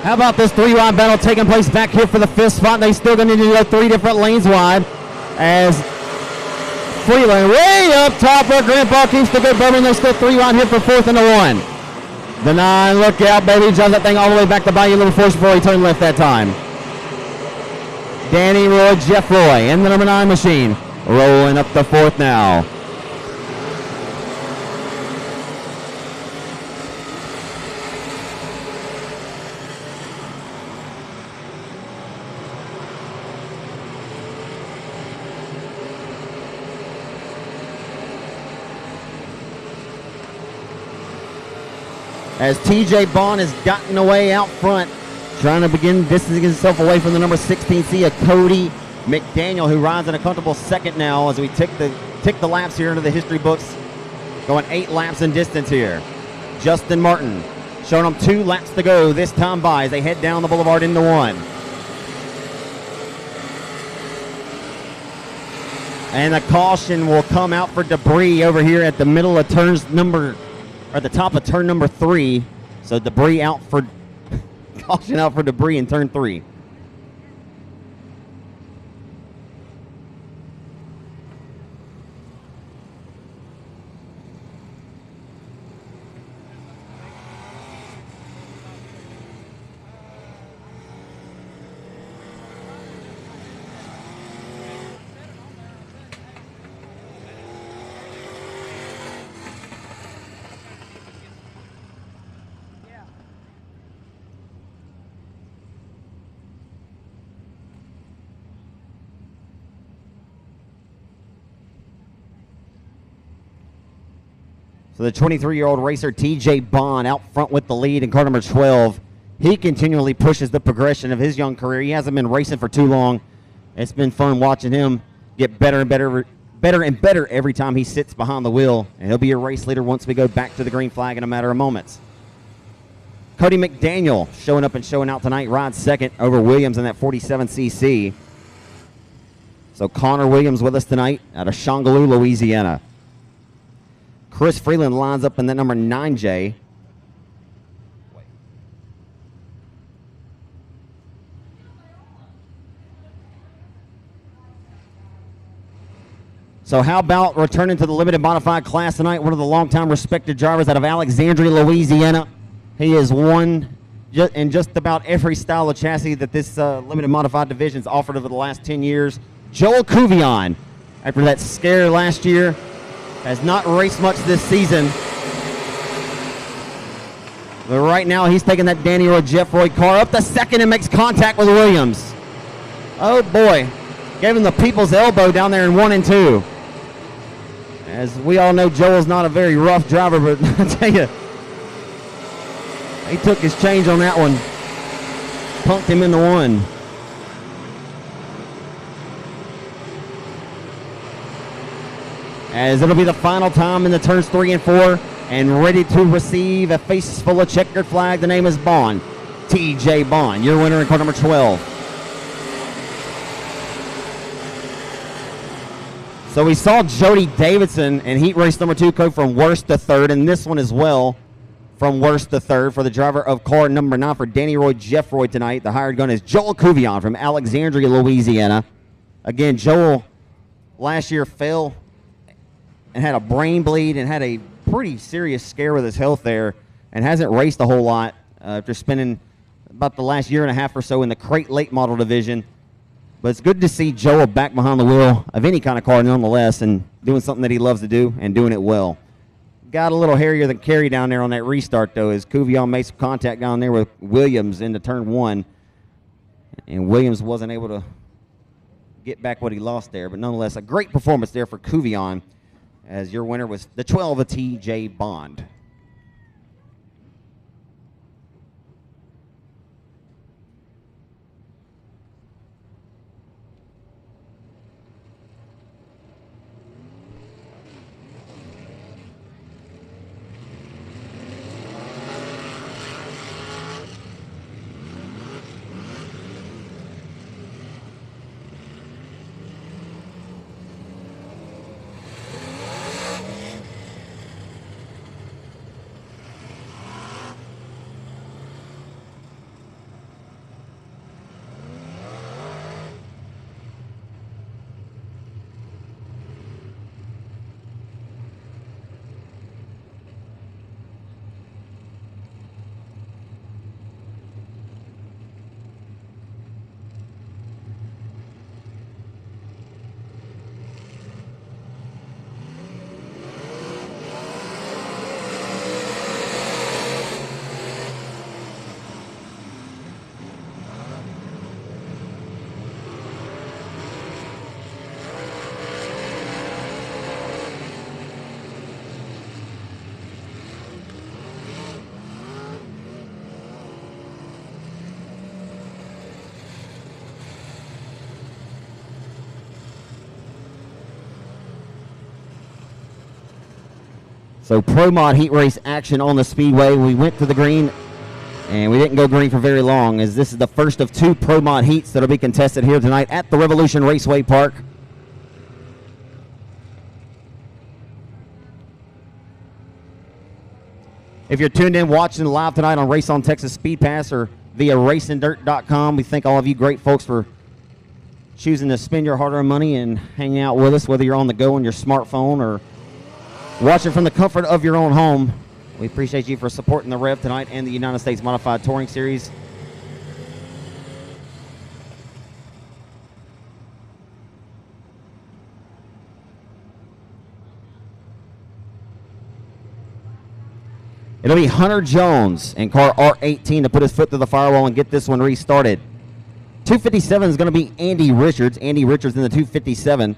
How about this 3-wide battle taking place back here for the 5th spot? They still going to need to go 3 different lanes wide as Freeland way up top where Grandpa keeps the good bourbon. There's still 3 right here for 4th and a 1. The 9, look out, baby. Drives that thing all the way back to Bayou Little Force before he turned left that time. Danny Roy, Jeff Roy in the number 9 machine. Rolling up the 4th now. As TJ Bond has gotten away out front, trying to begin distancing himself away from the number 16 of Cody McDaniel, who rides in a comfortable second now as we tick the laps here into the history books, going 8 laps in distance here. Justin Martin showing them 2 laps to go this time by as they head down the boulevard into 1. And the caution will come out for debris over here at the middle of the top of turn number 3. So debris out for caution out for debris in turn 3. So the 23-year-old racer TJ Bond out front with the lead in car number 12. He continually pushes the progression of his young career. He hasn't been racing for too long. It's been fun watching him get better and better every time he sits behind the wheel. And he'll be a race leader once we go back to the green flag in a matter of moments. Cody McDaniel showing up and showing out tonight, rides second over Williams in that 47cc. So Connor Williams with us tonight out of Shongaloo, Louisiana. Chris Freeland lines up in that number 9J. So how about returning to the limited modified class tonight? One of the longtime respected drivers out of Alexandria, Louisiana. He has won in just about every style of chassis that this limited modified division's offered over the last 10 years. Joel Cuvion, after that scare last year, has not raced much this season. But right now he's taking that Danny Roy, Jeff Roy car up to second and makes contact with Williams. Oh boy, gave him the people's elbow down there in 1 and 2. As we all know, Joel's not a very rough driver, but I tell you, he took his change on that one. Punked him into 1. As it'll be the final time in the turns 3 and 4, and ready to receive a face full of checkered flag. The name is Bond, TJ Bond, your winner in car number 12. So we saw Jody Davidson in heat race number 2 go from worst to third, and this one as well from worst to third for the driver of car number 9 for Danny Roy, Jeff Roy tonight. The hired gun is Joel Cuvion from Alexandria, Louisiana. Again, Joel last year fell and had a brain bleed and had a pretty serious scare with his health there and hasn't raced a whole lot after spending about the last year and a half or so in the crate late model division. But it's good to see Joel back behind the wheel of any kind of car nonetheless and doing something that he loves to do and doing it well. Got a little hairier than Kerry down there on that restart, though, as Cuvion made some contact down there with Williams into turn 1. And Williams wasn't able to get back what he lost there. But nonetheless, a great performance there for Cuvion, as your winner was the 12 of TJ Bond. So Pro Mod heat race action on the speedway. We went to the green, and we didn't go green for very long, as this is the first of 2 Pro Mod heats that will be contested here tonight at the Revolution Raceway Park. If you're tuned in watching live tonight on Race on Texas Speed Pass or via racingdirt.com, we thank all of you great folks for choosing to spend your hard-earned money and hang out with us, whether you're on the go on your smartphone or watching from the comfort of your own home. We appreciate you for supporting the Rev tonight and the United States Modified Touring Series. It'll be Hunter Jones in car R18 to put his foot through the firewall and get this one restarted. 257 is going to be Andy Richards. Andy Richards in the 257.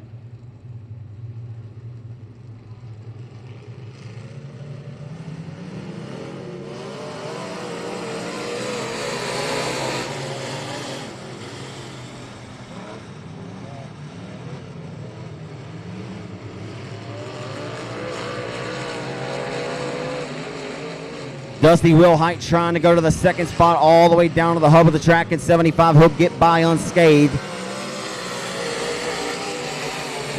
Dusty Wilhite trying to go to the second spot all the way down to the hub of the track at 75. He'll get by unscathed.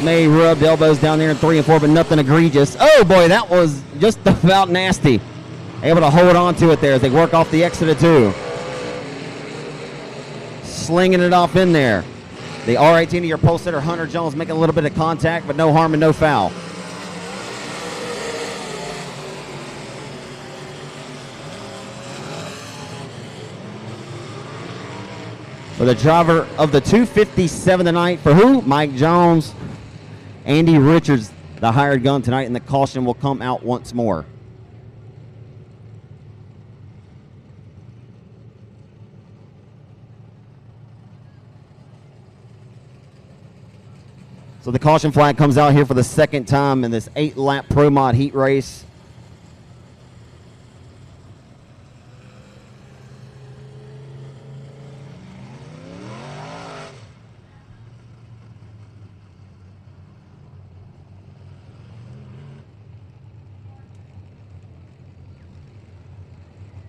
May rubbed elbows down there in 3 and 4, but nothing egregious. Oh boy, that was just about nasty. Able to hold on to it there as they work off the exit of 2. Slinging it off in there. The R18 of your pole sitter, Hunter Jones, making a little bit of contact, but no harm and no foul. For the driver of the 257 tonight, for who? Mike Jones. Andy Richards, the hired gun tonight, and the caution will come out once more. So the caution flag comes out here for the second time in this 8-lap Pro Mod heat race.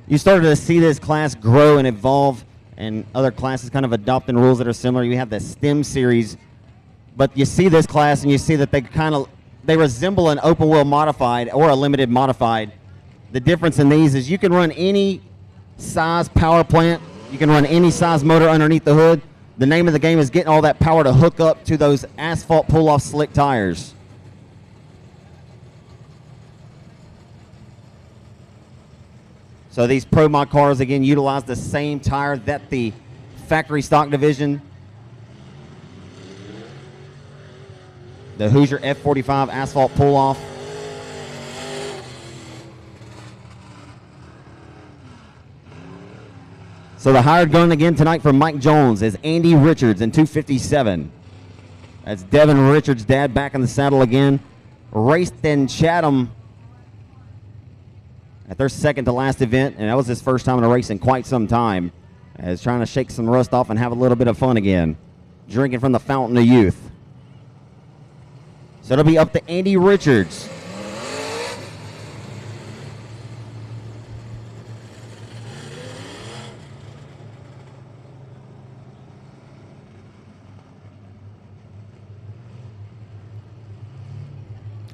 You started to see this class grow and evolve, and other classes kind of adopting rules that are similar. You have the STEM series, but you see this class and you see that they resemble an open wheel modified or a limited modified. The difference in these is you can run any size power plant, you can run any size motor underneath the hood. The name of the game is getting all that power to hook up to those asphalt pull-off slick tires. So these Pro Mod cars, again, utilize the same tire that the factory stock division, the Hoosier F45 asphalt pull-off. So the hired gun again tonight for Mike Jones is Andy Richards in 257. That's Devin Richards' dad back in the saddle again. Raced in Chatham at their second to last event, and that was his first time in a race in quite some time, as trying to shake some rust off and have a little bit of fun again, drinking from the fountain of youth. So it'll be up to Andy Richards.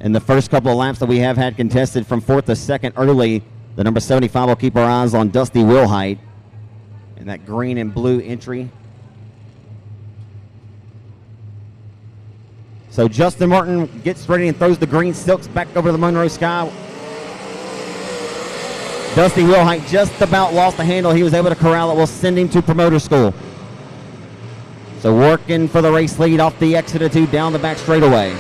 In the first couple of laps that we have had contested from 4th to 2nd early, the number 75 will keep our eyes on Dusty Wilhite in that green and blue entry. So Justin Martin gets ready and throws the green silks back over the Monroe sky. Dusty Wilhite just about lost the handle. He was able to corral it. We'll send him to promoter school. So working for the race lead off the exit of 2 down the back straightaway.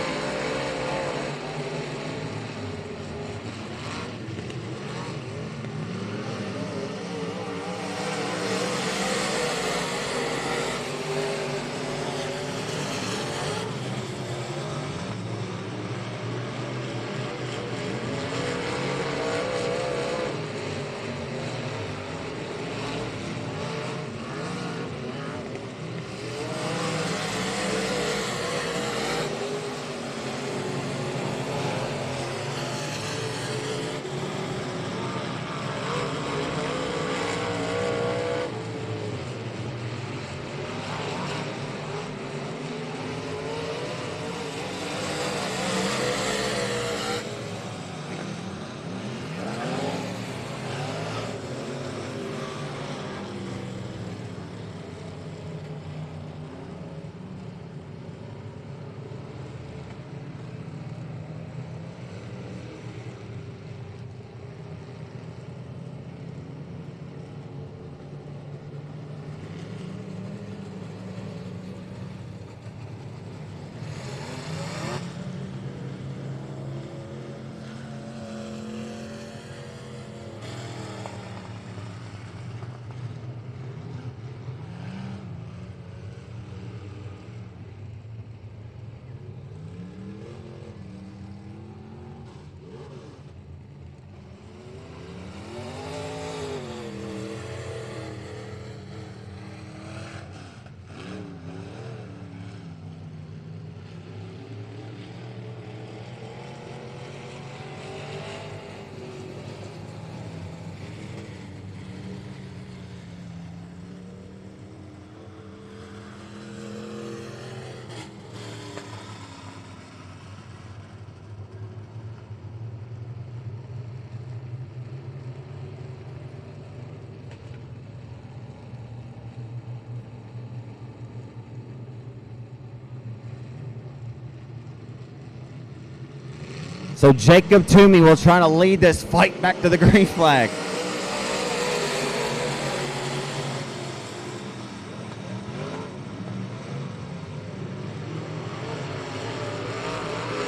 So Jacob Toomey will try to lead this fight back to the green flag.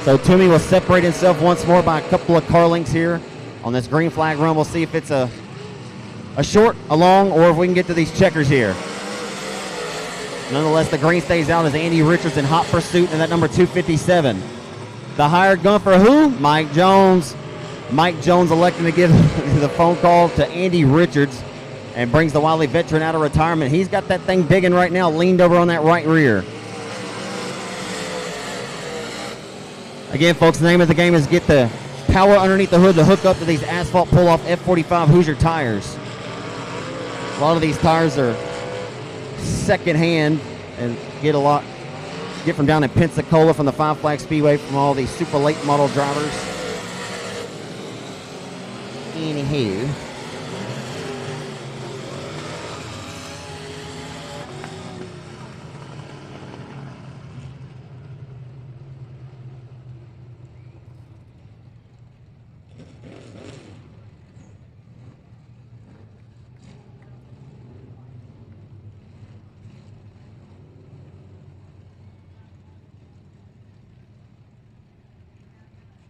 So Toomey will separate himself once more by a couple of car lengths here on this green flag run. We'll see if it's a short, a long, or if we can get to these checkers here. Nonetheless, the green stays out as Andy Richards in hot pursuit in that number 257. The hired gun for who? Mike Jones. Mike Jones electing to give the phone call to Andy Richards and brings the Wiley veteran out of retirement. He's got that thing digging right now, leaned over on that right rear. Again, folks, the name of the game is get the power underneath the hood to hook up to these asphalt pull-off F45 Hoosier tires. A lot of these tires are second-hand and get from down in Pensacola from the Five Flag Speedway from all these super late model drivers. Anywho.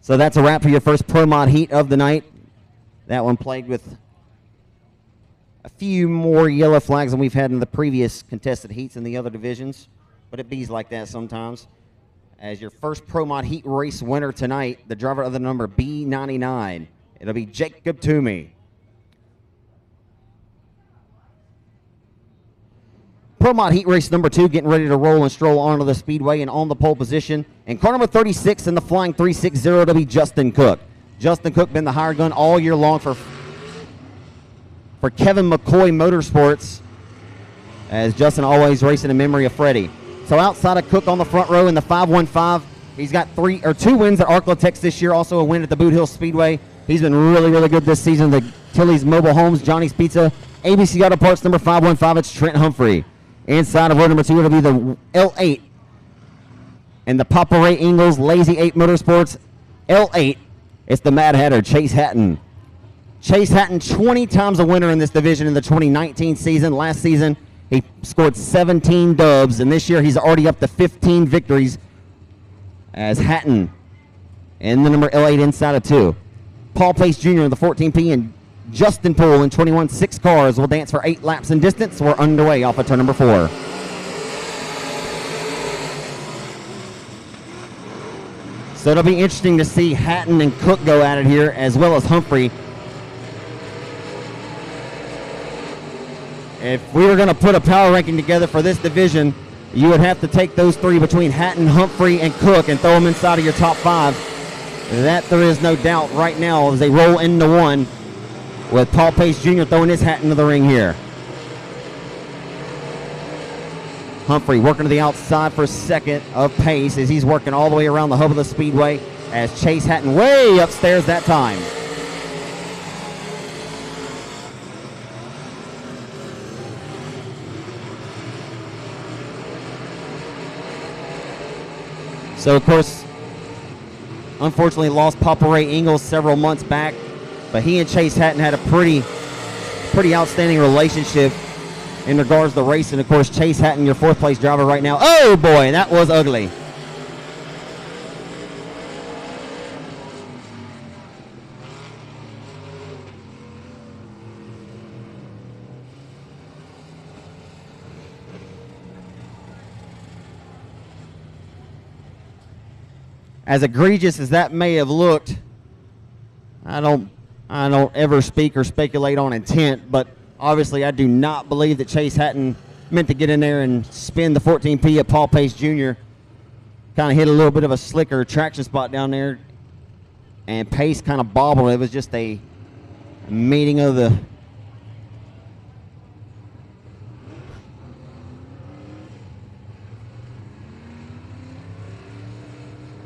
So that's a wrap for your first Pro Mod heat of the night. That one played with a few more yellow flags than we've had in the previous contested heats in the other divisions, but it bees like that sometimes. As your first Pro Mod heat race winner tonight, the driver of the number B99, it'll be Jacob Toomey. Pro Mod heat race number 2 getting ready to roll and stroll onto the speedway and on the pole position. And car number 36 in the flying 360 to be Justin Cook. Justin Cook been the hired gun all year long for Kevin McCoy Motorsports, as Justin always racing in memory of Freddie. So outside of Cook on the front row in the 515, he's got 2 wins at Arklatex this year, also a win at the Boot Hill Speedway. He's been really, really good this season. The Tilly's Mobile Homes, Johnny's Pizza, ABC Auto Parts number 515, it's Trent Humphrey. Inside of row number 2, it'll be the L8 and the Papa Ray Ingalls Lazy 8 Motorsports L8. It's the Mad Hatter, Chase Hatton. Chase Hatton, 20 times a winner in this division in the 2019 season. Last season, he scored 17 dubs, and this year he's already up to 15 victories as Hatton in the number L8 inside of 2. Paul Pace Jr. in the 14P and Justin Poole in 21 6 cars will dance for 8 laps in distance. We're underway off of turn number 4. So it'll be interesting to see Hatton and Cook go at it here, as well as Humphrey. If we were going to put a power ranking together for this division, you would have to take those 3 between Hatton, Humphrey, and Cook and throw them inside of your top 5. That there is no doubt right now as they roll into one, with Paul Pace Jr. throwing his hat into the ring here. Humphrey working to the outside for second of Pace as he's working all the way around the hub of the speedway as Chase Hatton way upstairs that time. So, of course, unfortunately lost Papa Ray Ingalls several months back, but he and Chase Hatton had a pretty outstanding relationship in regards to racing. Of course, Chase Hatton, your 4th place driver right now. Oh boy, that was ugly. As egregious as that may have looked, I don't ever speak or speculate on intent, but obviously I do not believe that Chase Hatton meant to get in there and spin the 14P at Paul Pace Jr. Kind of hit a little bit of a slicker traction spot down there, and Pace kind of bobbled. It was just a meeting of the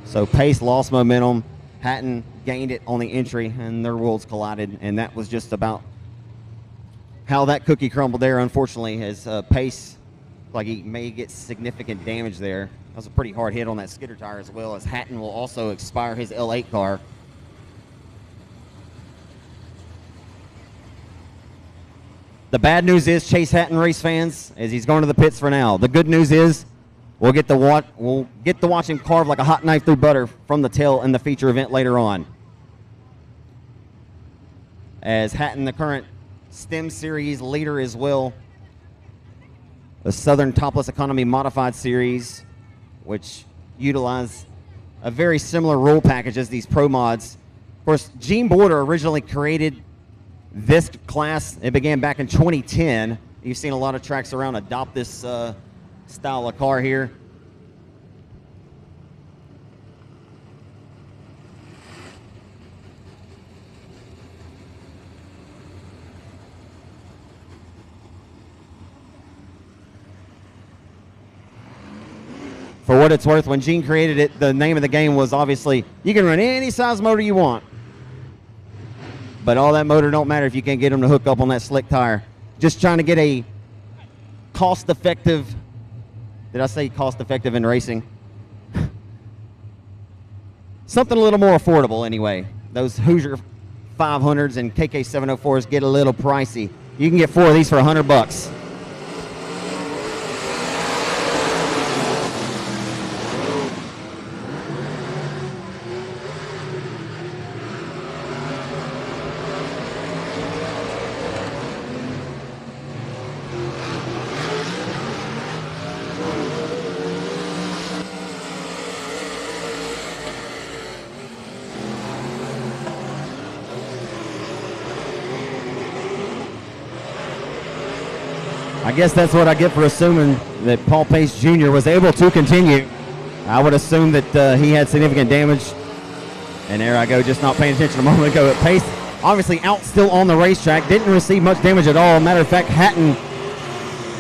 So Pace lost momentum. Hatton gained it on the entry, and their worlds collided, and that was just about how that cookie crumbled there, unfortunately, as Pace, like he may get significant damage there. That was a pretty hard hit on that skidder tire, as well as Hatton will also expire his L8 car. The bad news is Chase Hatton race fans, as he's going to the pits for now. The good news is we'll get to watch him carve like a hot knife through butter from the tail in the feature event later on. As Hatton, the current STEM Series leader as well, the Southern Topless Economy Modified Series, which utilize a very similar rule package as these Pro Mods. Of course, Gene Border originally created this class. It began back in 2010. You've seen a lot of tracks around adopt this style of car here. For what it's worth, when Gene created it, the name of the game was obviously, you can run any size motor you want. But all that motor don't matter if you can't get them to hook up on that slick tire. Just trying to get a cost-effective, did I say cost-effective in racing? Something a little more affordable anyway. Those Hoosier 500s and KK 704s get a little pricey. You can get 4 of these for $100. I guess that's what I get for assuming that Paul Pace Jr. was able to continue. I would assume that he had significant damage. And there I go, just not paying attention a moment ago. But Pace, obviously out still on the racetrack, didn't receive much damage at all. Matter of fact, Hatton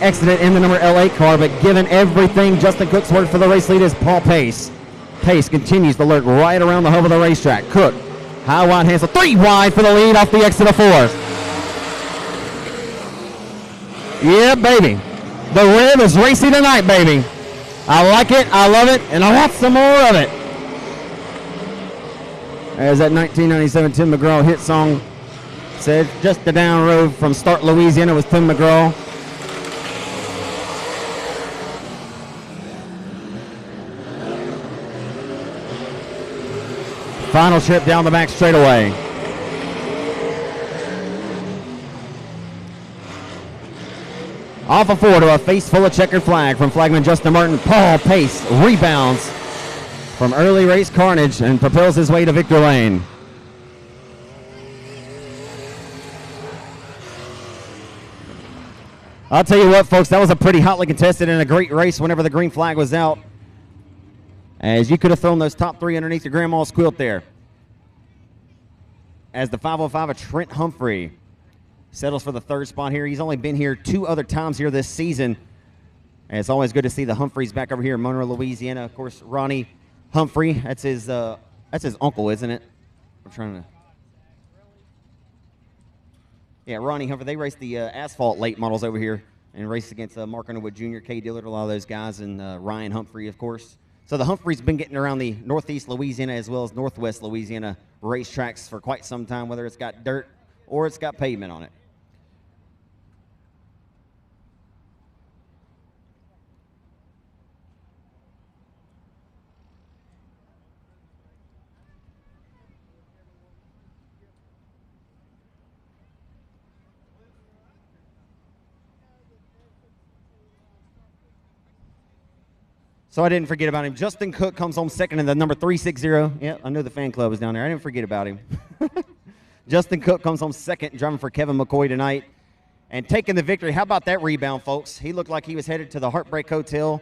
exited in the number L8 car, but given everything Justin Cook's word for the race lead is Paul Pace. Pace continues to lurk right around the hub of the racetrack. Cook, high wide handsel, 3 wide for the lead off the exit of 4. Yeah, baby. The Rev is racing tonight, baby. I like it, I love it, and I want some more of it. As that 1997 Tim McGraw hit song said, just the down road from Start, Louisiana was Tim McGraw. Final trip down the back straightaway. Off of 4 to a face full of checkered flag from flagman Justin Martin. Paul Pace rebounds from early race carnage and propels his way to victory lane. I'll tell you what, folks, that was a pretty hotly contested and a great race whenever the green flag was out, as you could have thrown those top 3 underneath your grandma's quilt there. As the 505 of Trent Humphrey settles for the 3rd spot here. He's only been here 2 other times here this season. And it's always good to see the Humphreys back over here in Monroe, Louisiana. Of course, Ronnie Humphrey, that's his uncle, isn't it? I'm trying to. Yeah, Ronnie Humphrey. They raced the asphalt late models over here and raced against Mark Underwood Jr., Kay Dillard, a lot of those guys, and Ryan Humphrey, of course. So the Humphreys been getting around the northeast Louisiana as well as northwest Louisiana racetracks for quite some time, whether it's got dirt or it's got pavement on it. So I didn't forget about him. Justin Cook comes home second in the number 360. Yeah, I knew the fan club was down there. I didn't forget about him. Justin Cook comes home second, driving for Kevin McCoy tonight and taking the victory. How about that rebound, folks? He looked like he was headed to the Heartbreak Hotel.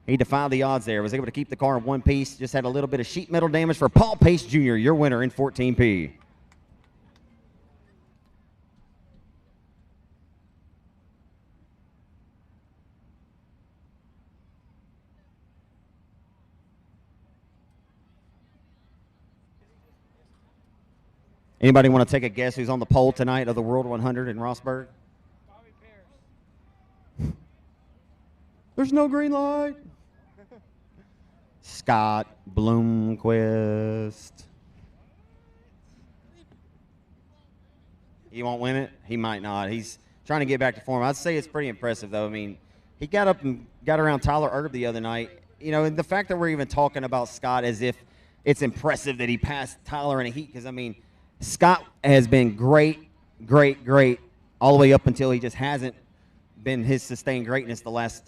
He defied the odds there. Was able to keep the car in one piece. Just had a little bit of sheet metal damage for Paul Pace Jr., your winner in 14P. Anybody want to take a guess who's on the pole tonight of the World 100 in Rossburg? There's no green light. Scott Bloomquist. He won't win it? He might not. He's trying to get back to form. I'd say it's pretty impressive, though. I mean, he got up and got around Tyler Erb the other night. You know, and the fact that we're even talking about Scott as if it's impressive that he passed Tyler in a heat, because, I mean, Scott has been great all the way up until he just hasn't been his sustained greatness the last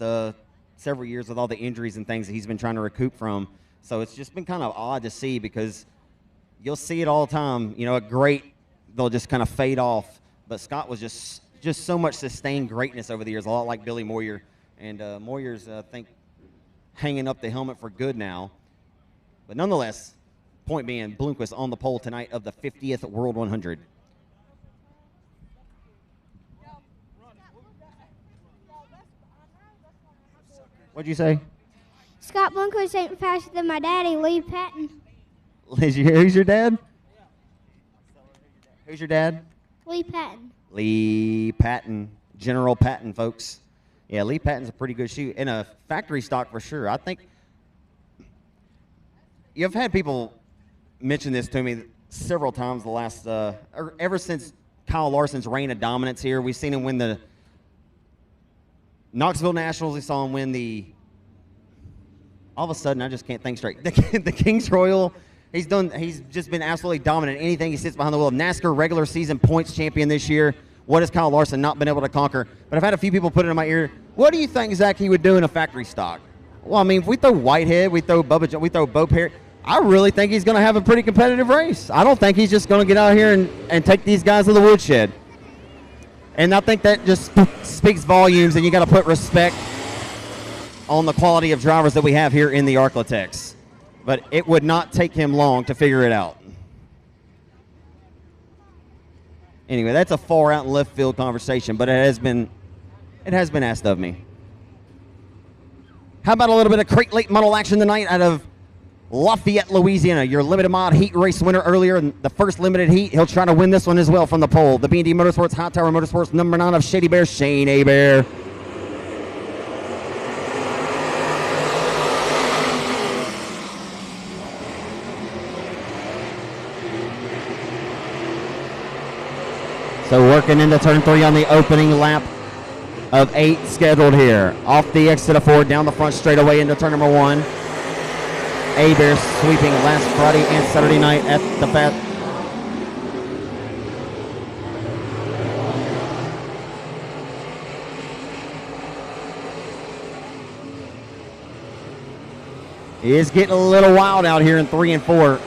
several years with all the injuries and things that he's been trying to recoup from. So it's just been kind of odd to see, because you'll see it all the time. You know, they'll just kind of fade off. But Scott was just so much sustained greatness over the years, a lot like Billy Moyer. And Moyer's, I think, hanging up the helmet for good now. But nonetheless, point being, Bloomquist on the pole tonight of the 50th World 100. What'd you say? Scott Bloomquist ain't faster than my daddy, Lee Patton. Who's your dad? Who's your dad? Lee Patton. Lee Patton. General Patton, folks. Yeah, Lee Patton's a pretty good shoe. In a factory stock for sure. I think you've had people mention this to me several times the last, ever since Kyle Larson's reign of dominance here. We've seen him win the Knoxville Nationals. We saw him win all of a sudden, I just can't think straight. The Kings Royal. He's just been absolutely dominant. Anything he sits behind the wheel. NASCAR regular season points champion this year. What has Kyle Larson not been able to conquer? But I've had a few people put it in my ear. What do you think, Zach, he would do in a factory stock? Well, I mean, if we throw Whitehead, we throw Bubba, we throw Bo Perry, I really think he's going to have a pretty competitive race. I don't think he's just going to get out here and take these guys to the woodshed. And I think that just speaks volumes, and you got to put respect on the quality of drivers that we have here in the Arklatex. But it would not take him long to figure it out. Anyway, that's a far out in left field conversation, but it has been asked of me. How about a little bit of crate late model action tonight out of Lafayette, Louisiana? Your limited mod heat race winner earlier in the first limited heat. He'll try to win this one as well from the pole. The B&D Motorsports High Tower Motorsports number 9 of Shady Bear, Shane Abear. So working into turn 3 on the opening lap of 8 scheduled here. Off the exit of 4, down the front straightaway into turn number 1. Abear sweeping last Friday and Saturday night at the Fat. He is getting a little wild out here in 3 and 4.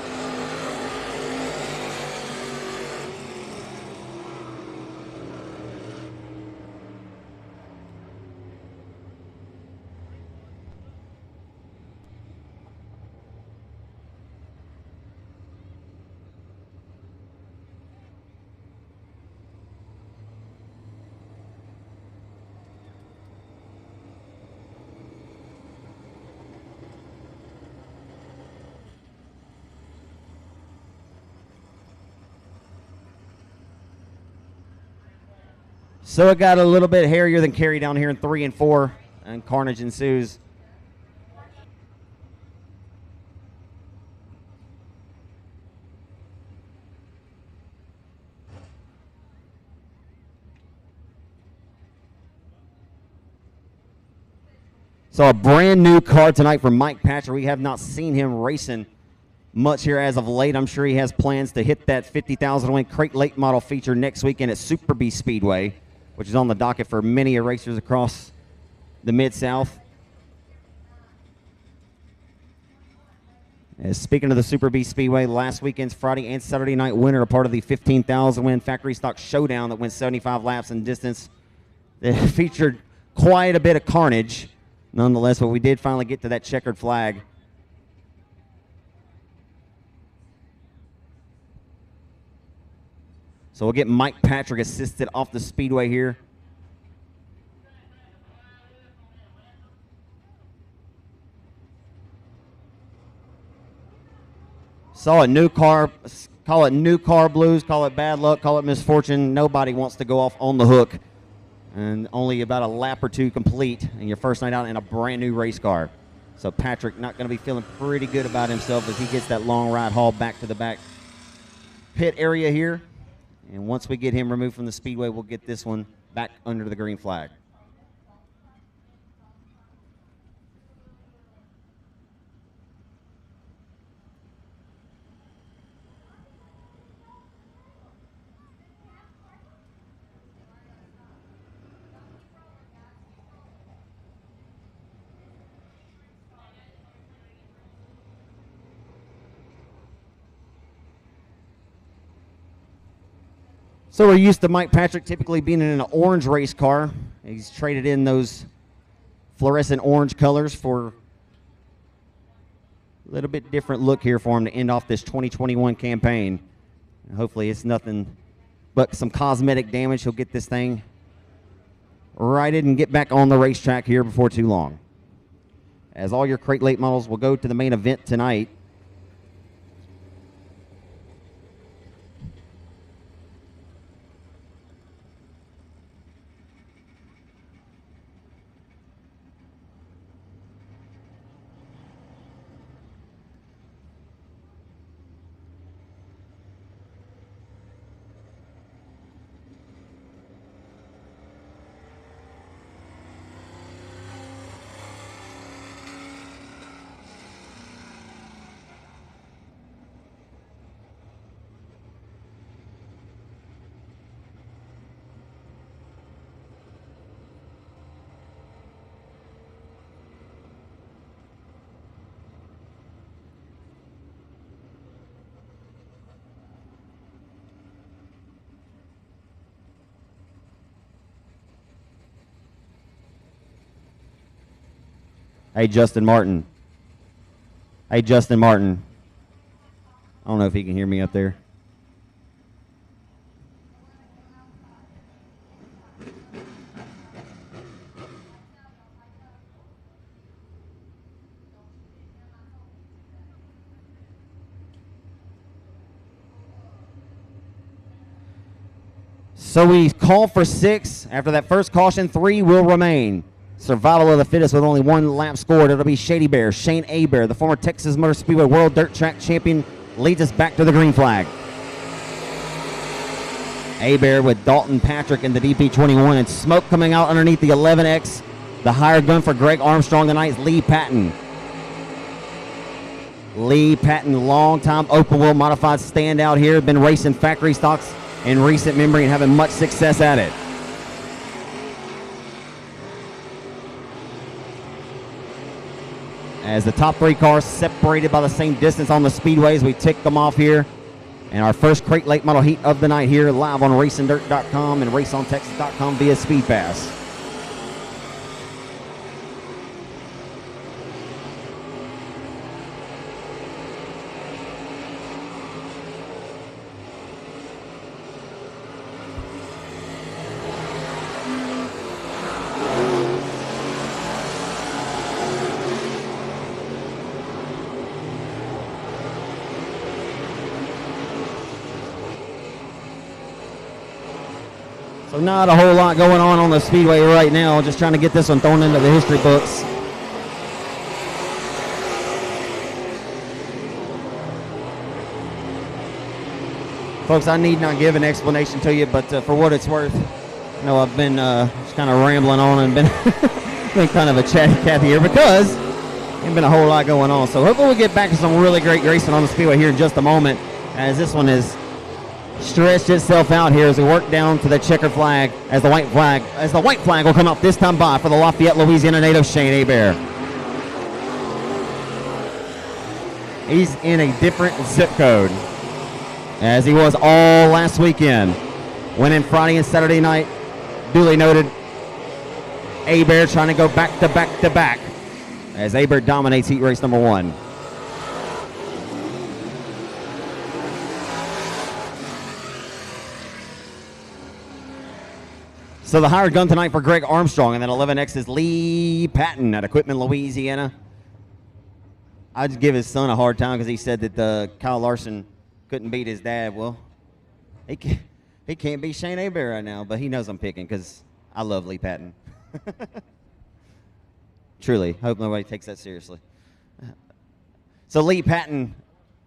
So it got a little bit hairier than Kerry down here in 3 and 4, and carnage ensues. So a brand new car tonight for Mike Patrick. We have not seen him racing much here as of late. I'm sure he has plans to hit that 50,000 win crate late model feature next weekend at Super B Speedway, which is on the docket for many racers across the Mid-South. Speaking of the Super B Speedway, last weekend's Friday and Saturday night winner, a part of the 15,000 win factory stock showdown that went 75 laps in distance. It featured quite a bit of carnage, nonetheless, but we did finally get to that checkered flag. So we'll get Mike Patrick assisted off the speedway here. Saw a new car, call it new car blues, call it bad luck, call it misfortune. Nobody wants to go off on the hook. And only about a lap or two complete in your first night out in a brand new race car. So Patrick not going to be feeling pretty good about himself as he gets that long ride haul back to the back pit area here. And once we get him removed from the speedway, we'll get this one back under the green flag. So we're used to Mike Patrick typically being in an orange race car. He's traded in those fluorescent orange colors for a little bit different look here for him to end off this 2021 campaign. And hopefully it's nothing but some cosmetic damage. He'll get this thing righted and get back on the racetrack here before too long. As all your crate late models will go to the main event tonight. Hey, Justin Martin. Hey, Justin Martin. I don't know if he can hear me up there. So we call for 6. After that first caution, 3 will remain. Survival of the fittest with only 1 lap scored. It'll be Shady Bear, Shane Abear, the former Texas Motor Speedway World Dirt Track Champion, leads us back to the green flag. Abear with Dalton Patrick in the DP21 and smoke coming out underneath the 11X. The hired gun for Greg Armstrong tonight is Lee Patton. Lee Patton, long-time open wheel modified standout here, been racing factory stocks in recent memory and having much success at it. As the top 3 cars separated by the same distance on the speedways, we tick them off here. And our first crate late model heat of the night here, live on racingdirt.com and raceontexas.com via Speed Pass. So not a whole lot going on the speedway right now. Just trying to get this one thrown into the history books. Folks, I need not give an explanation to you, but for what it's worth, you know, I've been just kind of rambling on and been, been kind of a chatty Cathy here because there's been a whole lot going on. So hopefully we'll get back to some really great racing on the speedway here in just a moment, as this one is stretched itself out here as we work down to the checkered flag, as the white flag will come out this time by for the Lafayette, Louisiana native Shane Abear. He's in a different zip code, as he was all last weekend. Winning Friday and Saturday night, duly noted. Abear trying to go back to back to back, as Abear dominates heat race number 1. So the hired gun tonight for Greg Armstrong, and then 11X is Lee Patton at Equipment, Louisiana. I'd give his son a hard time because he said that Kyle Larson couldn't beat his dad. Well, he can't beat Shane Abear right now, but he knows I'm picking because I love Lee Patton. Truly, hope nobody takes that seriously. So Lee Patton,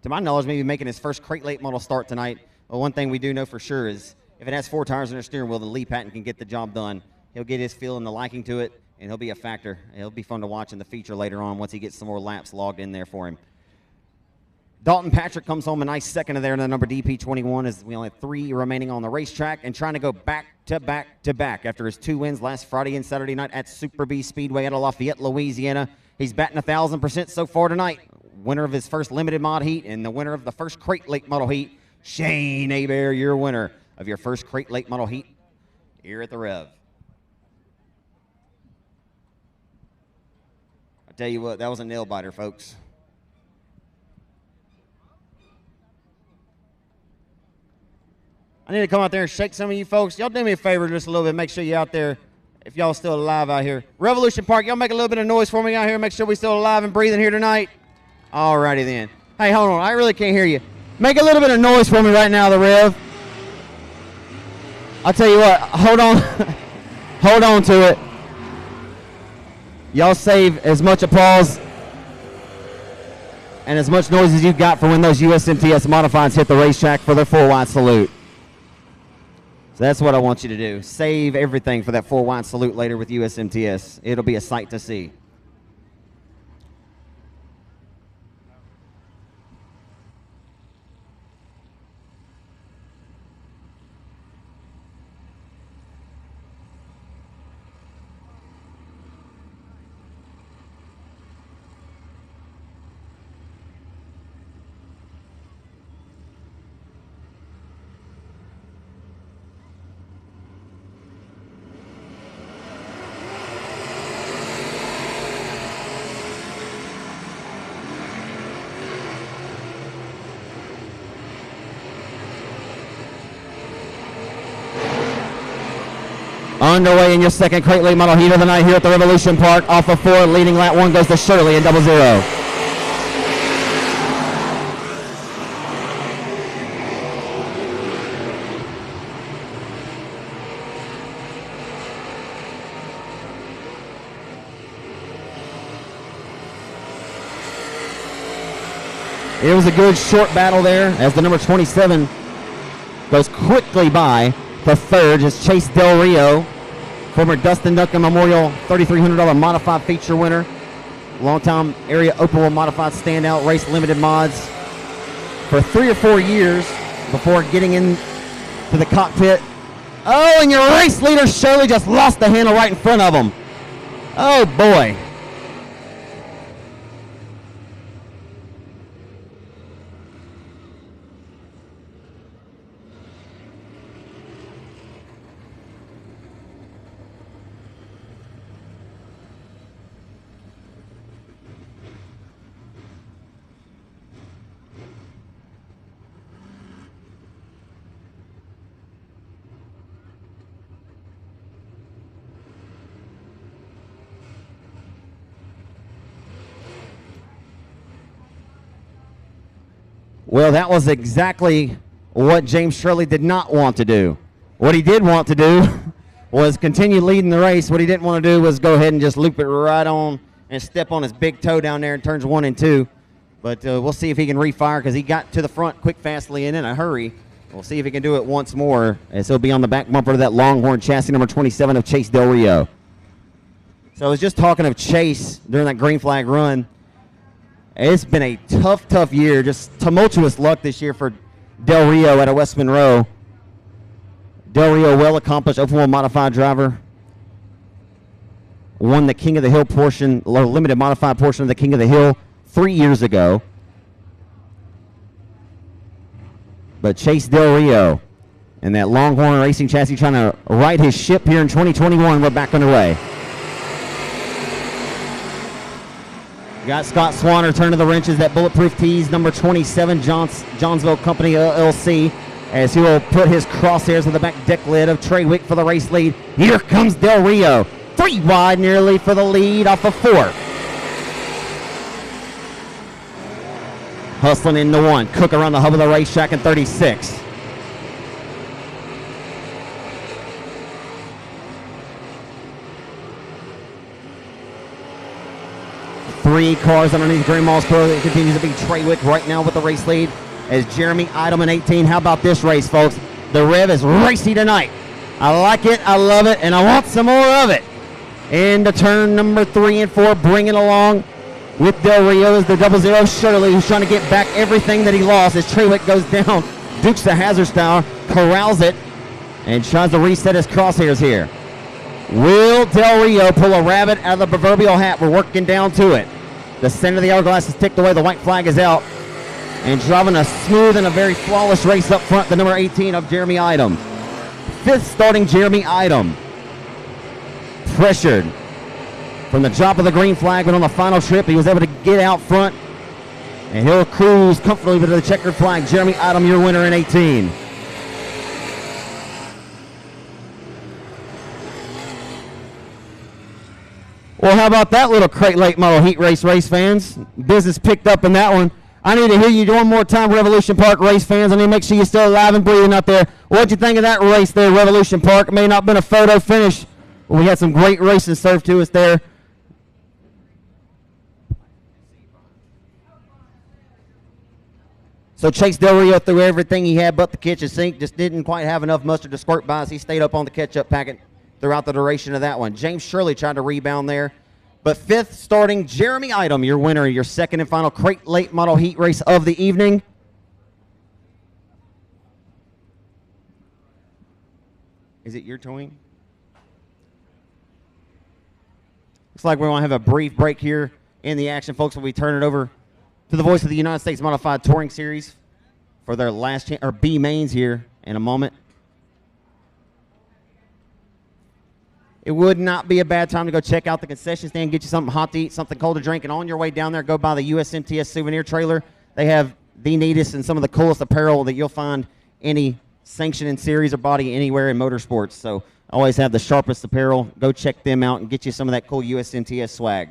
to my knowledge, maybe making his first crate late model start tonight. Well, one thing we do know for sure is if it has 4 tires and a steering wheel, then Lee Patton can get the job done. He'll get his feel and the liking to it, and he'll be a factor. It'll be fun to watch in the feature later on once he gets some more laps logged in there for him. Dalton Patrick comes home a nice second of there in the number DP21 as we only have 3 remaining on the racetrack and trying to go back to back to back after his 2 wins last Friday and Saturday night at Super B Speedway out of Lafayette, Louisiana. He's batting 1,000% so far tonight. Winner of his first limited mod heat and the winner of the first Crate Lake Model Heat. Shane Hebert, your winner of your first Crate Lake Model Heat here at the Rev. I tell you what, that was a nail biter, folks. I need to come out there and shake some of you folks. Y'all do me a favor just a little bit. Make sure you're out there if y'all still alive out here. Revolution Park, y'all make a little bit of noise for me out here. Make sure we still alive and breathing here tonight. All righty then. Hey, hold on. I really can't hear you. Make a little bit of noise for me right now, the Rev. I'll tell you what. Hold on. Hold on to it. Y'all save as much applause and as much noise as you got for when those USMTS modifieds hit the racetrack for their 4-wide salute. So that's what I want you to do. Save everything for that 4-wide salute later with USMTS. It'll be a sight to see. Underway in your second Crate Lake Model Heat of the night here at the Revolution Park. Off of 4, leading lap 1 goes to Shirley in 00. It was a good short battle there as the number 27 goes quickly by. The third is Chase Del Rio, former Dustin Duncan Memorial $3,300 modified feature winner, longtime area open wheel modified standout, race limited mods for 3 or 4 years before getting into the cockpit. Oh, and your race leader Shirley just lost the handle right in front of him. Oh boy. Well, that was exactly what James Shirley did not want to do. What he did want to do was continue leading the race. What he didn't want to do was go ahead and just loop it right on and step on his big toe down there in turns 1 and 2. But we'll see if he can refire because he got to the front quick, fastly, and in a hurry. We'll see if he can do it once more as he'll be on the back bumper of that Longhorn chassis number 27 of Chase Del Rio. So I was just talking of Chase during that green flag run. It's been a tough year, just tumultuous luck this year for Del Rio out of West Monroe. Del Rio, well-accomplished open wheel modified driver. Won the King of the Hill portion, or limited modified portion of the King of the Hill 3 years ago. But Chase Del Rio and that Longhorn Racing chassis trying to right his ship here in 2021. We're back underway. Got Scott Swanner turn to the wrenches, that bulletproof tees, number 27, Johnsville Company LLC, as he will put his crosshairs on the back deck lid of Trey Wick for the race lead. Here comes Del Rio. 3 wide nearly for the lead off of 4. Hustling into 1. Cook around the hub of the racetrack in 36. Three cars underneath Green Moss Pro. It continues to be Trey Wick right now with the race lead as Jeremy Idleman 18. How about this race, folks? The rev is racy tonight. I like it, I love it, and I want some more of it. Into turn number 3 and 4, bringing along with Del Rio is the 00 Shirley, who's trying to get back everything that he lost as Trewick goes down. Dukes the hazard style, corrals it, and tries to reset his crosshairs here. Will Del Rio pull a rabbit out of the proverbial hat? We're working down to it. The center of the hourglass is ticked away. The white flag is out. And driving a smooth and a very flawless race up front, the number 18 of Jeremy Item. 5th starting Jeremy Item. Pressured from the drop of the green flag, but on the final trip, he was able to get out front. And he'll cruise comfortably to the checkered flag. Jeremy Item, your winner in 18. Well, how about that little crate late model heat race fans? Business picked up in that one. I need to hear you one more time, Revolution Park race fans. I need to make sure you're still alive and breathing out there. What'd you think of that race there, Revolution Park? It may not have been a photo finish, but we had some great racing served to us there. So Chase Del Rio threw everything he had but the kitchen sink. Just didn't quite have enough mustard to squirt by as he stayed up on the ketchup packet throughout the duration of that one. James Shirley tried to rebound there. But 5th starting Jeremy Item, your winner, your second and final crate late model heat race of the evening. Is it your turn? Looks like we're going to have a brief break here in the action, folks, when we turn it over to the voice of the United States Modified Touring Series for their last chance, or B mains here in a moment. It would not be a bad time to go check out the concession stand, get you something hot to eat, something cold to drink, and on your way down there, go by the USMTS souvenir trailer. They have the neatest and some of the coolest apparel that you'll find any sanctioning series or body anywhere in motorsports. So always have the sharpest apparel. Go check them out and get you some of that cool USMTS swag.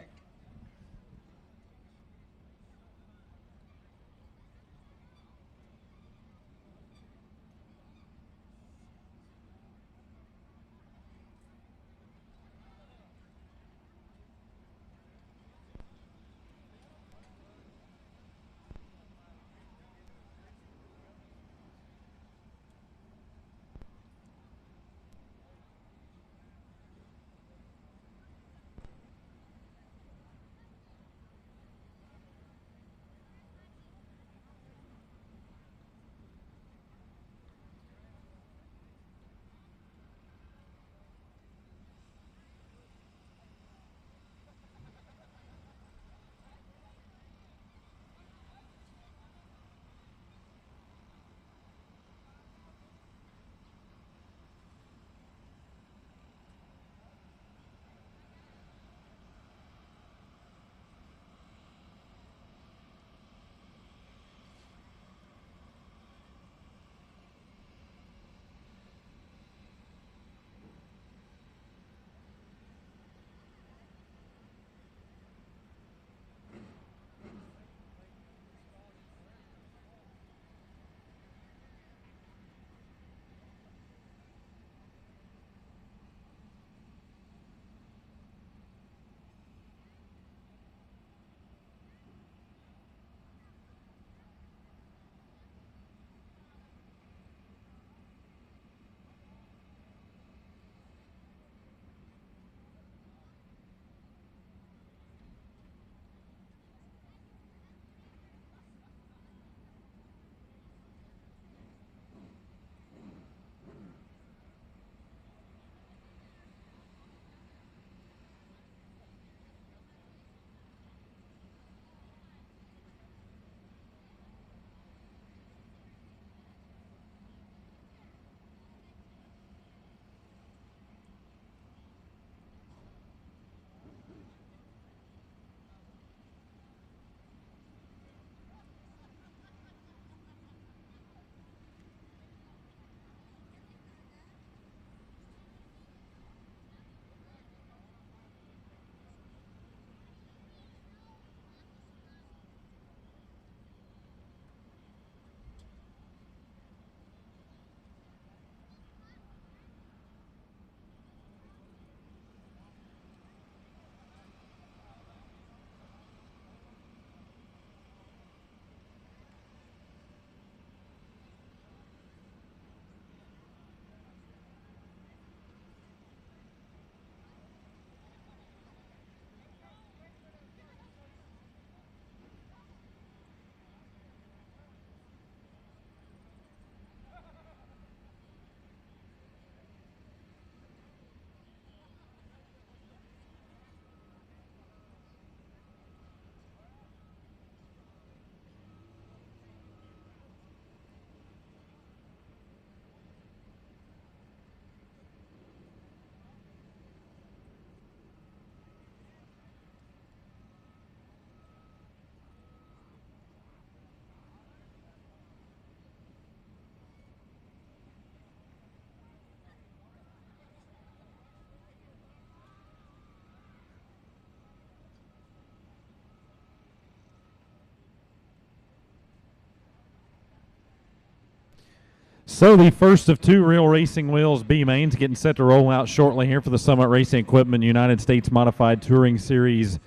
So the first of two Real Racing Wheels B mains getting set to roll out shortly here for the Summit Racing Equipment United States Modified Touring Series,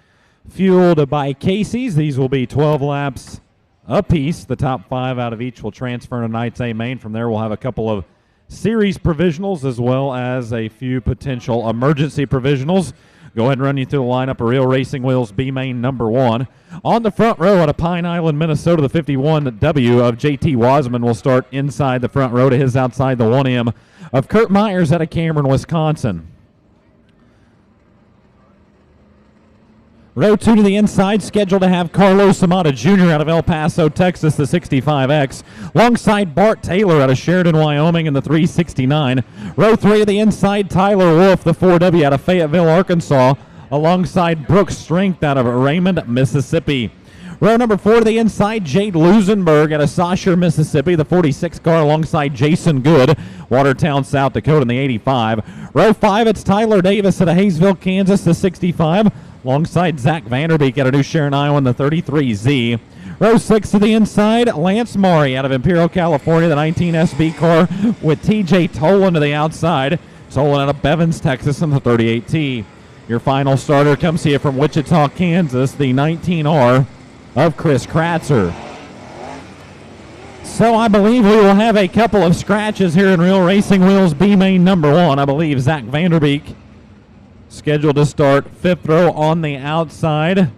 fueled by Casey's. These will be 12 laps apiece. The top 5 out of each will transfer to tonight's A main. From there, we'll have a couple of series provisionals as well as a few potential emergency provisionals. Go ahead and run you through the lineup of Real Racing Wheels B main number 1. On the front row out of Pine Island, Minnesota, the 51W of JT Wasman will start inside the front row to his outside the 1M of Kurt Myers out of Cameron, Wisconsin. Row 2 to the inside, scheduled to have Carlos Amata Jr. out of El Paso, Texas, the 65X, alongside Bart Taylor out of Sheridan, Wyoming, in the 369. Row 3 to the inside, Tyler Wolf, the 4W out of Fayetteville, Arkansas, alongside Brooks Strength out of Raymond, Mississippi. Row number 4 to the inside, Jade Lusenberg out of Saucher, Mississippi, the 46 car, alongside Jason Good, Watertown, South Dakota, in the 85. Row 5, it's Tyler Davis out of Hayesville, Kansas, the 65, alongside Zach Vanderbeek out of New Sharon, Iowa, in the 33Z. Row 6 to the inside, Lance Maury out of Imperial, California, the 19 SB car, with TJ Tolan to the outside. Tolan out of Bevins, Texas, in the 38T. Your final starter comes here from Wichita, Kansas, the 19R of Chris Kratzer. So I believe we will have a couple of scratches here in Real Racing Wheels B main number 1. I believe Zach Vanderbeek scheduled to start 5th row on the outside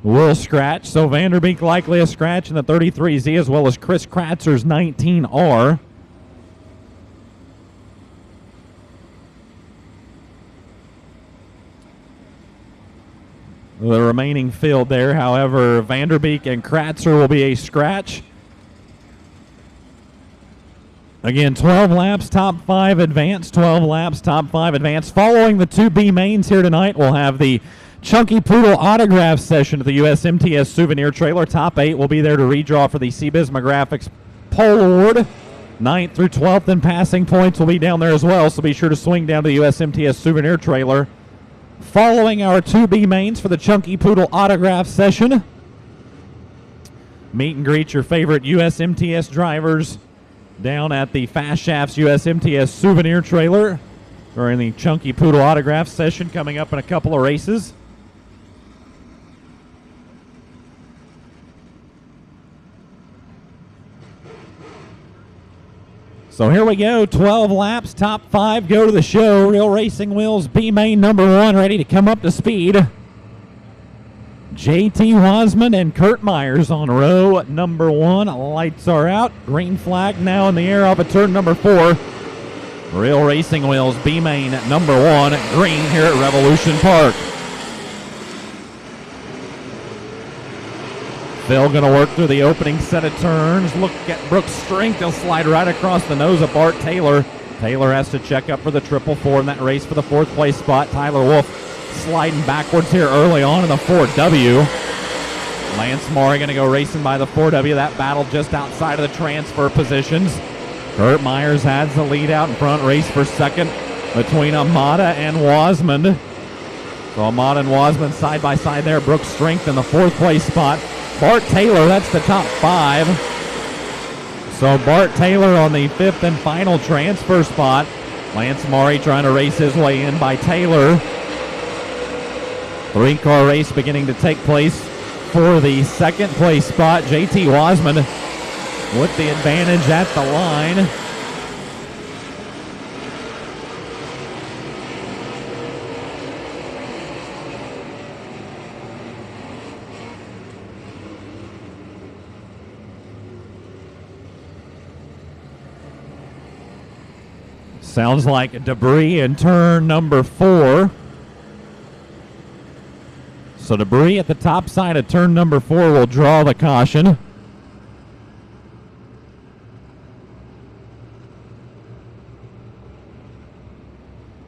will scratch. So Vanderbeek likely a scratch in the 33Z, as well as Chris Kratzer's 19R. The remaining field there, however, Vanderbeek and Kratzer will be a scratch. Again, 12 laps, top 5 advance, 12 laps, top 5 advance. Following the 2 B mains here tonight, we'll have the Chunky Poodle autograph session at the USMTS Souvenir Trailer. Top 8 will be there to redraw for the CBISMA Graphics Pole Award. 9th through 12th in passing points will be down there as well, so be sure to swing down to the USMTS Souvenir Trailer. Following our 2 B mains for the Chunky Poodle autograph session, meet and greet your favorite USMTS drivers down at the Fast Shafts USMTS Souvenir Trailer during the Chunky Poodle autograph session coming up in a couple of races. So here we go, 12 laps, top 5 go to the show. Real Racing Wheels B main number 1 ready to come up to speed. JT Wasman and Kurt Myers on row number 1. Lights are out. Green flag now in the air off of turn number 4. Real Racing Wheels B main number 1, green here at Revolution Park. Phil going to work through the opening set of turns. Look at Brooks' strength. He'll slide right across the nose of Bart Taylor. Taylor has to check up for the 444 in that race for the 4th place spot. Tyler Wolf sliding backwards here early on in the 4W. Lance Maury going to go racing by the 4W. That battle just outside of the transfer positions. Kurt Myers has the lead out in front. Race for second between Amata and Wasman. So Amata and Wasman side by side there. Brooks' strength in the 4th place spot. Bart Taylor, that's the top 5. So Bart Taylor on the 5th and final transfer spot. Lance Maury trying to race his way in by Taylor. 3-car race beginning to take place for the 2nd place spot. JT Wasman with the advantage at the line. Sounds like debris in turn number 4. So debris at the top side of turn number 4 will draw the caution.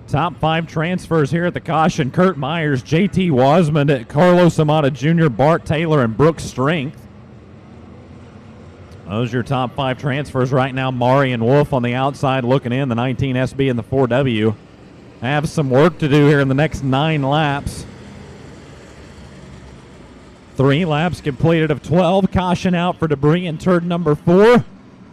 Top 5 transfers here at the caution. Kurt Myers, JT Wasman, Carlos Amata Jr., Bart Taylor, and Brooks Strength. Those are your top 5 transfers right now. Maury and Wolf on the outside looking in. The 19 SB and the 4W have some work to do here in the next 9 laps. 3 laps completed of 12. Caution out for debris in turn number 4.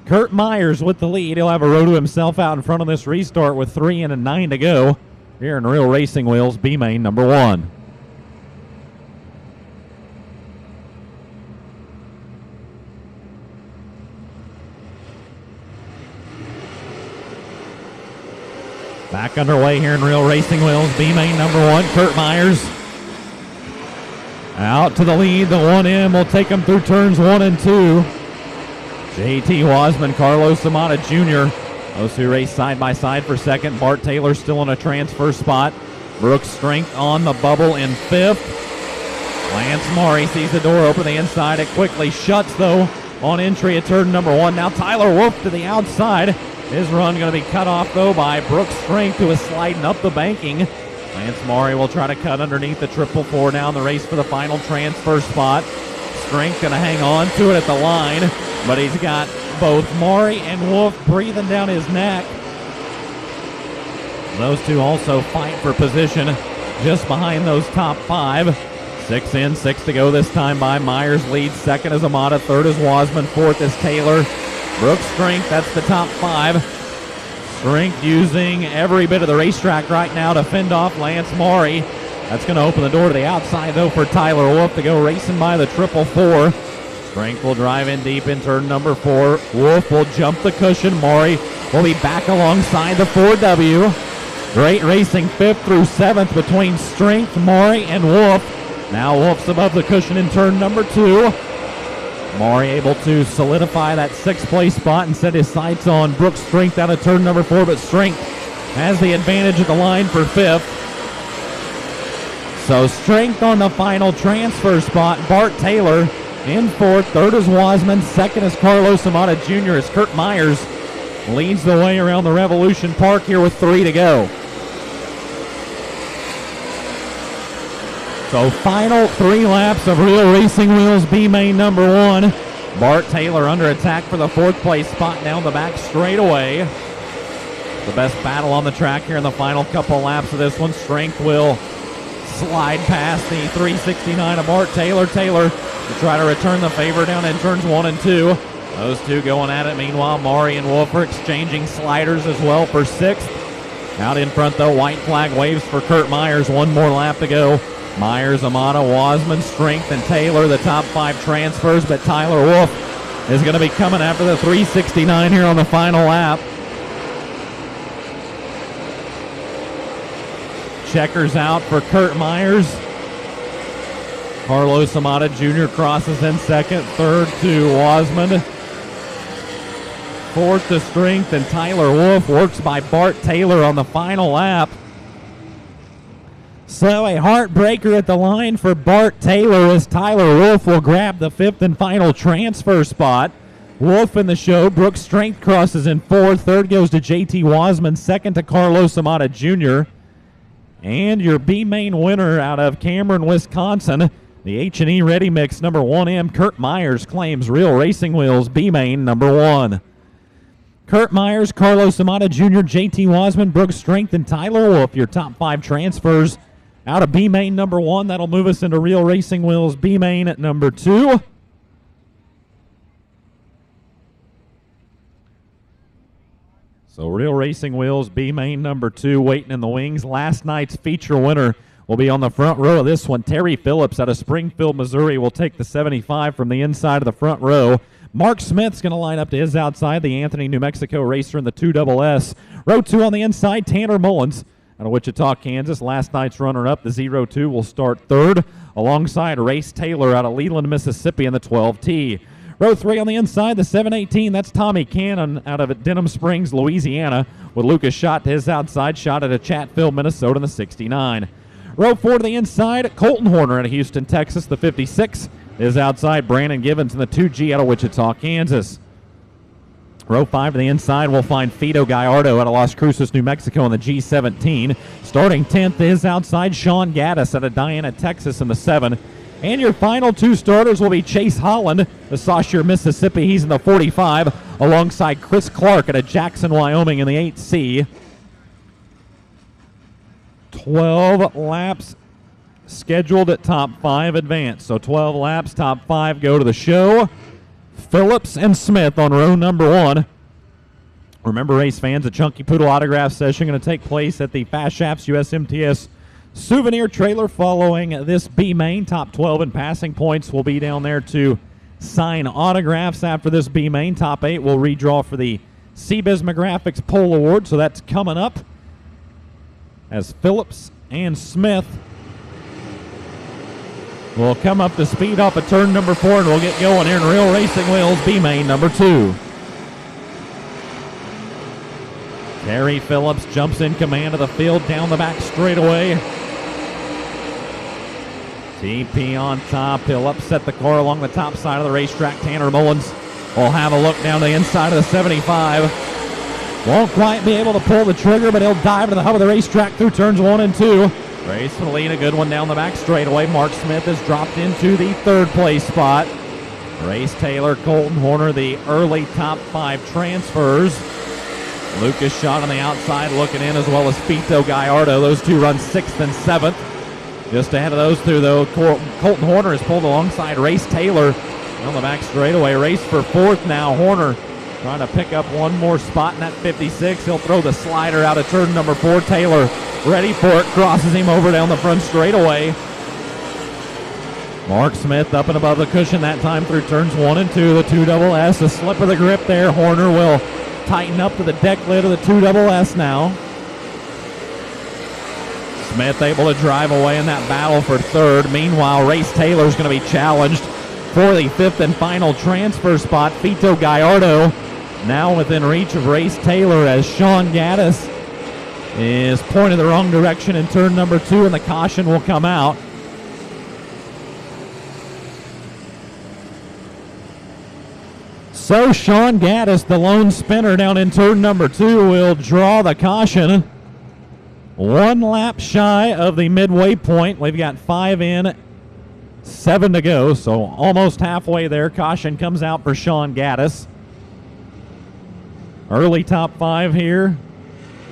Kurt Myers with the lead. He'll have a row to himself out in front of this restart with 3 and a 9 to go here in Real Racing Wheels B main number 1. Back underway here in Real Racing Wheels B main number 1. Kurt Myers out to the lead. The 1M will take him through turns 1 and 2. JT Wasman, Carlos Amata Jr. Those two race side by side for second. Bart Taylor still in a transfer spot. Brooks Strength on the bubble in 5th. Lance Maury sees the door open the inside. It quickly shuts though on entry at turn number 1. Now Tyler Wolf to the outside. His run going to be cut off though by Brooks Strength, who is sliding up the banking. Lance Maury will try to cut underneath the 444 down the race for the final transfer spot. Strength going to hang on to it at the line, but he's got both Maury and Wolf breathing down his neck. Those two also fight for position just behind those top 5. 6 in, 6 to go this time by Myers. Leads second is Amata, third is Wasman, fourth is Taylor. Brooks Strength, that's the top 5. Strength using every bit of the racetrack right now to fend off Lance Maury. That's going to open the door to the outside, though, for Tyler Wolf to go racing by the 444. Strength will drive in deep in turn number 4. Wolf will jump the cushion. Maury will be back alongside the 4W. Great racing 5th through 7th between Strength, Maury, and Wolf. Now Wolf's above the cushion in turn number 2. Maury able to solidify that 6th place spot and set his sights on Brooks Strength out of turn number 4, but Strength has the advantage at the line for 5th. So Strength on the final transfer spot. Bart Taylor in 4th. 3rd is Wasman. 2nd is Carlos Amata Jr. as Kurt Myers leads the way around the Revolution Park here with 3 to go. So final 3 laps of Real Racing Wheels B main number 1. Bart Taylor under attack for the 4th place spot down the back straightaway. The best battle on the track here in the final couple laps of this one. Strength will slide past the 369 of Bart Taylor. Taylor to try to return the favor down in turns 1 and 2. Those two going at it. Meanwhile, Maury and Wolf are exchanging sliders as well for 6th. Out in front, though, white flag waves for Kurt Myers. 1 more lap to go. Myers, Amata, Wasman, Strength, and Taylor, the top 5 transfers, but Tyler Wolf is going to be coming after the 369 here on the final lap. Checkers out for Kurt Myers. Carlos Amata Jr. crosses in 2nd, 3rd to Wasman. 4th to Strength, and Tyler Wolf works by Bart Taylor on the final lap. So a heartbreaker at the line for Bart Taylor as Tyler Wolf will grab the 5th and final transfer spot. Wolf in the show. Brooks Strength crosses in 4th. 3rd goes to JT Wasman. 2nd to Carlos Amata Jr. And your B main winner out of Cameron, Wisconsin, the H&E Ready Mix number 1M, Kurt Myers, claims Real Racing Wheels B main number 1. Kurt Myers, Carlos Amata Jr., JT Wasman, Brooks Strength, and Tyler Wolf, your top 5 transfers out of B main number 1. That'll move us into Real Racing Wheels B main at number 2. So Real Racing Wheels B main number 2 waiting in the wings. Last night's feature winner will be on the front row of this one. Terry Phillips out of Springfield, Missouri will take the 75 from the inside of the front row. Mark Smith's going to line up to his outside, the Anthony, New Mexico racer in the 2SS. Row 2 on the inside, Tanner Mullins out of Wichita, Kansas. Last night's runner-up, the 02, will start 3rd, alongside Race Taylor out of Leland, Mississippi in the 12T. Row 3 on the inside, the 718, that's Tommy Cannon out of Denham Springs, Louisiana, with Lucas Schott to his outside, Schott out of Chatfield, Minnesota in the 69. Row 4 to the inside, Colton Horner out of Houston, Texas, the 56. Is outside, Brandon Givens in the 2G out of Wichita, Kansas. Row 5 to the inside, we'll find Fido Gallardo out of Las Cruces, New Mexico in the G17. Starting 10th is outside, Sean Gaddis out of Diana, Texas in the 7. And your final 2 starters will be Chase Holland, the Saussure, Mississippi. He's in the 45, alongside Chris Clark out of Jackson, Wyoming in the 8C. 12 laps scheduled at top 5 advance. So 12 laps, top 5 go to the show. Phillips and Smith on row number 1. Remember, race fans, a Chunky Poodle autograph session going to take place at the Fast Shafts USMTS Souvenir Trailer following this B main. Top 12 in passing points will be down there to sign autographs after this B main. Top 8 will redraw for the CBISMA Graphics Pole Award, so that's coming up as Phillips and Smith will come up to speed off of turn number 4, and we'll get going here in Real Racing Wheels B main number 2. Terry Phillips jumps in command of the field down the back straightaway. TP on top. He'll upset the car along the top side of the racetrack. Tanner Mullins will have a look down the inside of the 75. Won't quite be able to pull the trigger, but he'll dive to the hub of the racetrack through turns 1 and 2. Race for the lead, a good one down the back straightaway. Mark Smith has dropped into the 3rd place spot. Race Taylor, Colton Horner, the early top 5 transfers. Lucas shot on the outside looking in, as well as Fito Gallardo. Those two run 6th and 7th. Just ahead of those two, though, Colton Horner is pulled alongside Race Taylor on the back straightaway. Race for 4th now. Horner trying to pick up one more spot in that 56. He'll throw the slider out of turn number 4. Taylor ready for it, crosses him over down the front straightaway. Mark Smith up and above the cushion that time through turns 1 and 2. The 2SS, a slip of the grip there. Horner will tighten up to the deck lid of the 2SS now. Smith able to drive away in that battle for 3rd. Meanwhile, Race Taylor's going to be challenged for the 5th and final transfer spot. Fito Gallardo now within reach of Race Taylor as Sean Gaddis is pointed the wrong direction in turn number 2, and the caution will come out. So Sean Gaddis, the lone spinner down in turn number 2, will draw the caution. 1 lap shy of the midway point. We've got 5 in, 7 to go, so almost halfway there. Caution comes out for Sean Gaddis. Early top 5 here.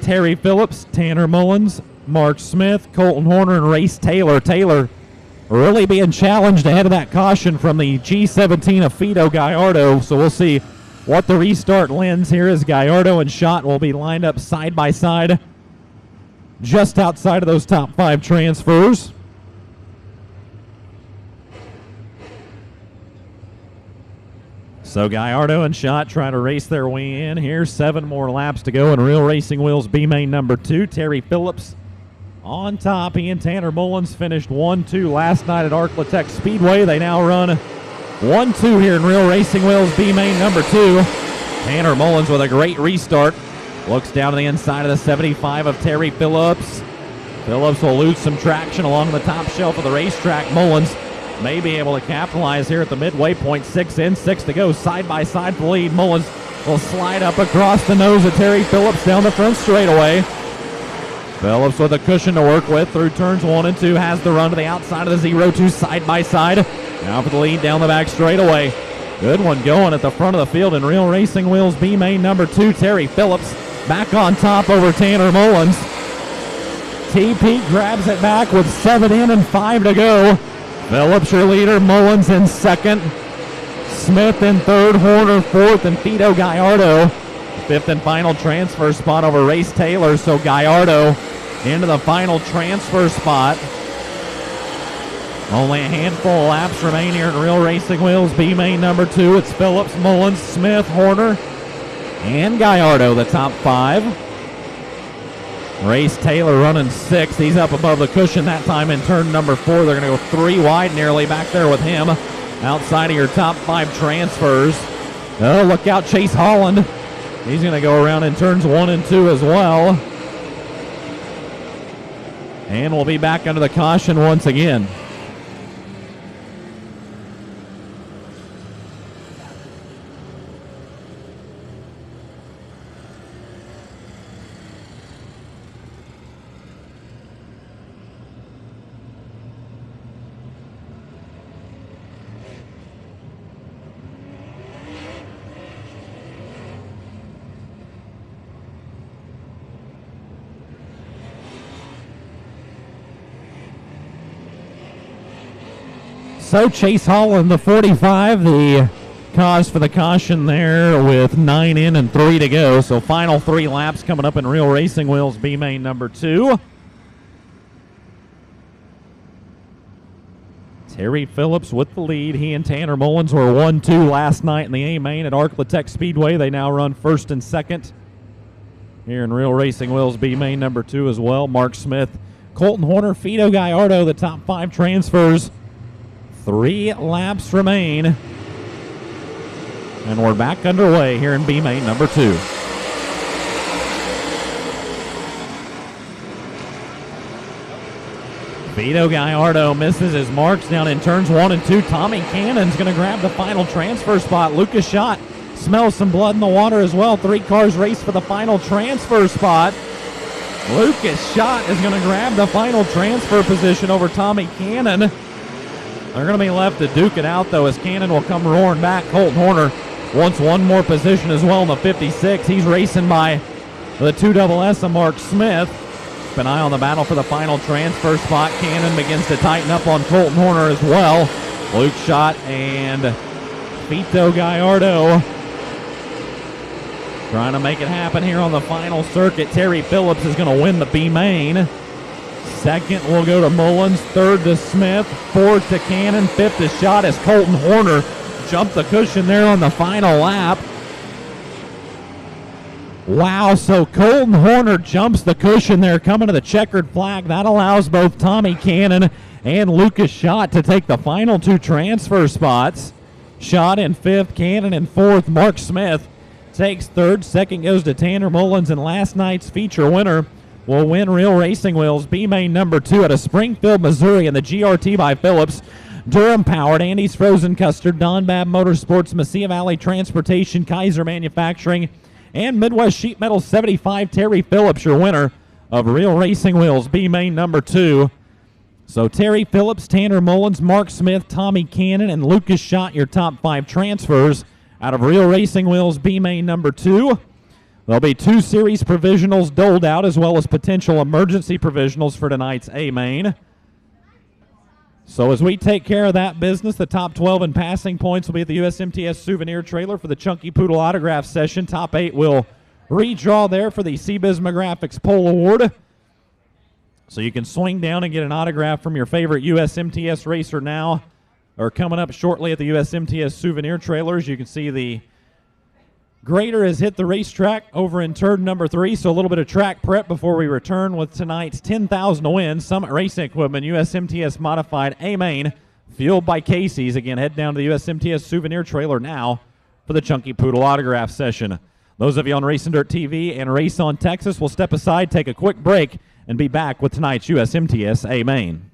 Terry Phillips, Tanner Mullins, Mark Smith, Colton Horner, and Race Taylor. Taylor really being challenged ahead of that caution from the G17 of Fito Gallardo. So we'll see what the restart lends here as Gallardo and Schott will be lined up side by side just outside of those top 5 transfers. So Gallardo and Schott trying to race their way in here. 7 more laps to go in Real Racing Wheels B main number 2. Terry Phillips on top. He and Tanner Mullins finished 1-2 last night at Arklatex Speedway. They now run 1-2 here in Real Racing Wheels B main number 2. Tanner Mullins with a great restart. Looks down to the inside of the 75 of Terry Phillips. Phillips will lose some traction along the top shelf of the racetrack. Mullins may be able to capitalize here at the midway point. 6 in, 6 to go. Side by side for the lead. Mullins will slide up across the nose of Terry Phillips down the front straightaway. Phillips with a cushion to work with through turns 1 and 2. Has the run to the outside of the 0-2 side by side. Now for the lead down the back straightaway. Good one going at the front of the field in Real Racing Wheels B main number 2. Terry Phillips back on top over Tanner Mullins. TP grabs it back with 7 in and 5 to go. Phillips your leader, Mullins in 2nd. Smith in 3rd, Horner 4th, and Fito Gallardo 5th and final transfer spot over Race Taylor. So Gallardo into the final transfer spot. Only a handful of laps remain here in Real Racing Wheels B main number 2. It's Phillips, Mullins, Smith, Horner, and Gallardo, the top 5. Race Taylor running 6th. He's up above the cushion that time in turn number 4. They're going to go 3 wide nearly back there with him. Outside of your top 5 transfers. Oh, look out, Chase Holland. He's going to go around in turns 1 and 2 as well. And we'll be back under the caution once again. So Chase Holland, the 45, the cause for the caution there with 9 in and 3 to go. So final 3 laps coming up in Real Racing Wheels B main number 2. Terry Phillips with the lead. He and Tanner Mullins were 1-2 last night in the A main at Arclatech Speedway. They now run first and second here in Real Racing Wheels B main number 2 as well. Mark Smith, Colton Horner, Fito Gallardo, the top 5 transfers. 3 laps remain. And we're back underway here in B main number 2. Vito Gallardo misses his marks down in turns 1 and 2. Tommy Cannon's going to grab the final transfer spot. Lucas Schott smells some blood in the water as well. 3 cars race for the final transfer spot. Lucas Schott is going to grab the final transfer position over Tommy Cannon. They're going to be left to duke it out, though, as Cannon will come roaring back. Colton Horner wants one more position as well in the 56. He's racing by the 2SS of Mark Smith. Keep an eye on the battle for the final transfer spot. Cannon begins to tighten up on Colton Horner as well. Luke Schott and Fito Gallardo trying to make it happen here on the final circuit. Terry Phillips is going to win the B main. Second will go to Mullins. Third to Smith. Fourth to Cannon. Fifth to Schott as Colton Horner jumped the cushion there on the final lap. Wow, so Colton Horner jumps the cushion there coming to the checkered flag. That allows both Tommy Cannon and Lucas Schott to take the final 2 transfer spots. Schott in 5th, Cannon in 4th. Mark Smith takes 3rd. Second goes to Tanner Mullins, and last night's feature winner will win Real Racing Wheels B main number 2 out of Springfield, Missouri in the GRT by Phillips. Durham Powered, Andy's Frozen Custard, Don Babb Motorsports, Mesilla Valley Transportation, Kaiser Manufacturing, and Midwest Sheet Metal 75. Terry Phillips, your winner of Real Racing Wheels B main number 2. So Terry Phillips, Tanner Mullins, Mark Smith, Tommy Cannon, and Lucas Schott, your top 5 transfers out of Real Racing Wheels B main number 2. There'll be 2 series provisionals doled out, as well as potential emergency provisionals for tonight's A main. So as we take care of that business, the top 12 in passing points will be at the USMTS souvenir trailer for the Chunky Poodle autograph session. Top 8 will redraw there for the CBISMA Graphics Pole Award. So you can swing down and get an autograph from your favorite USMTS racer now, or coming up shortly at the USMTS souvenir trailers. You can see the grader has hit the racetrack over in turn number 3, so a little bit of track prep before we return with tonight's 10,000 to win Summit Racing Equipment USMTS Modified A main, fueled by Casey's. Again, head down to the USMTS souvenir trailer now for the Chunky Poodle autograph session. Those of you on Racing Dirt TV and Race on Texas will step aside, take a quick break, and be back with tonight's USMTS A main.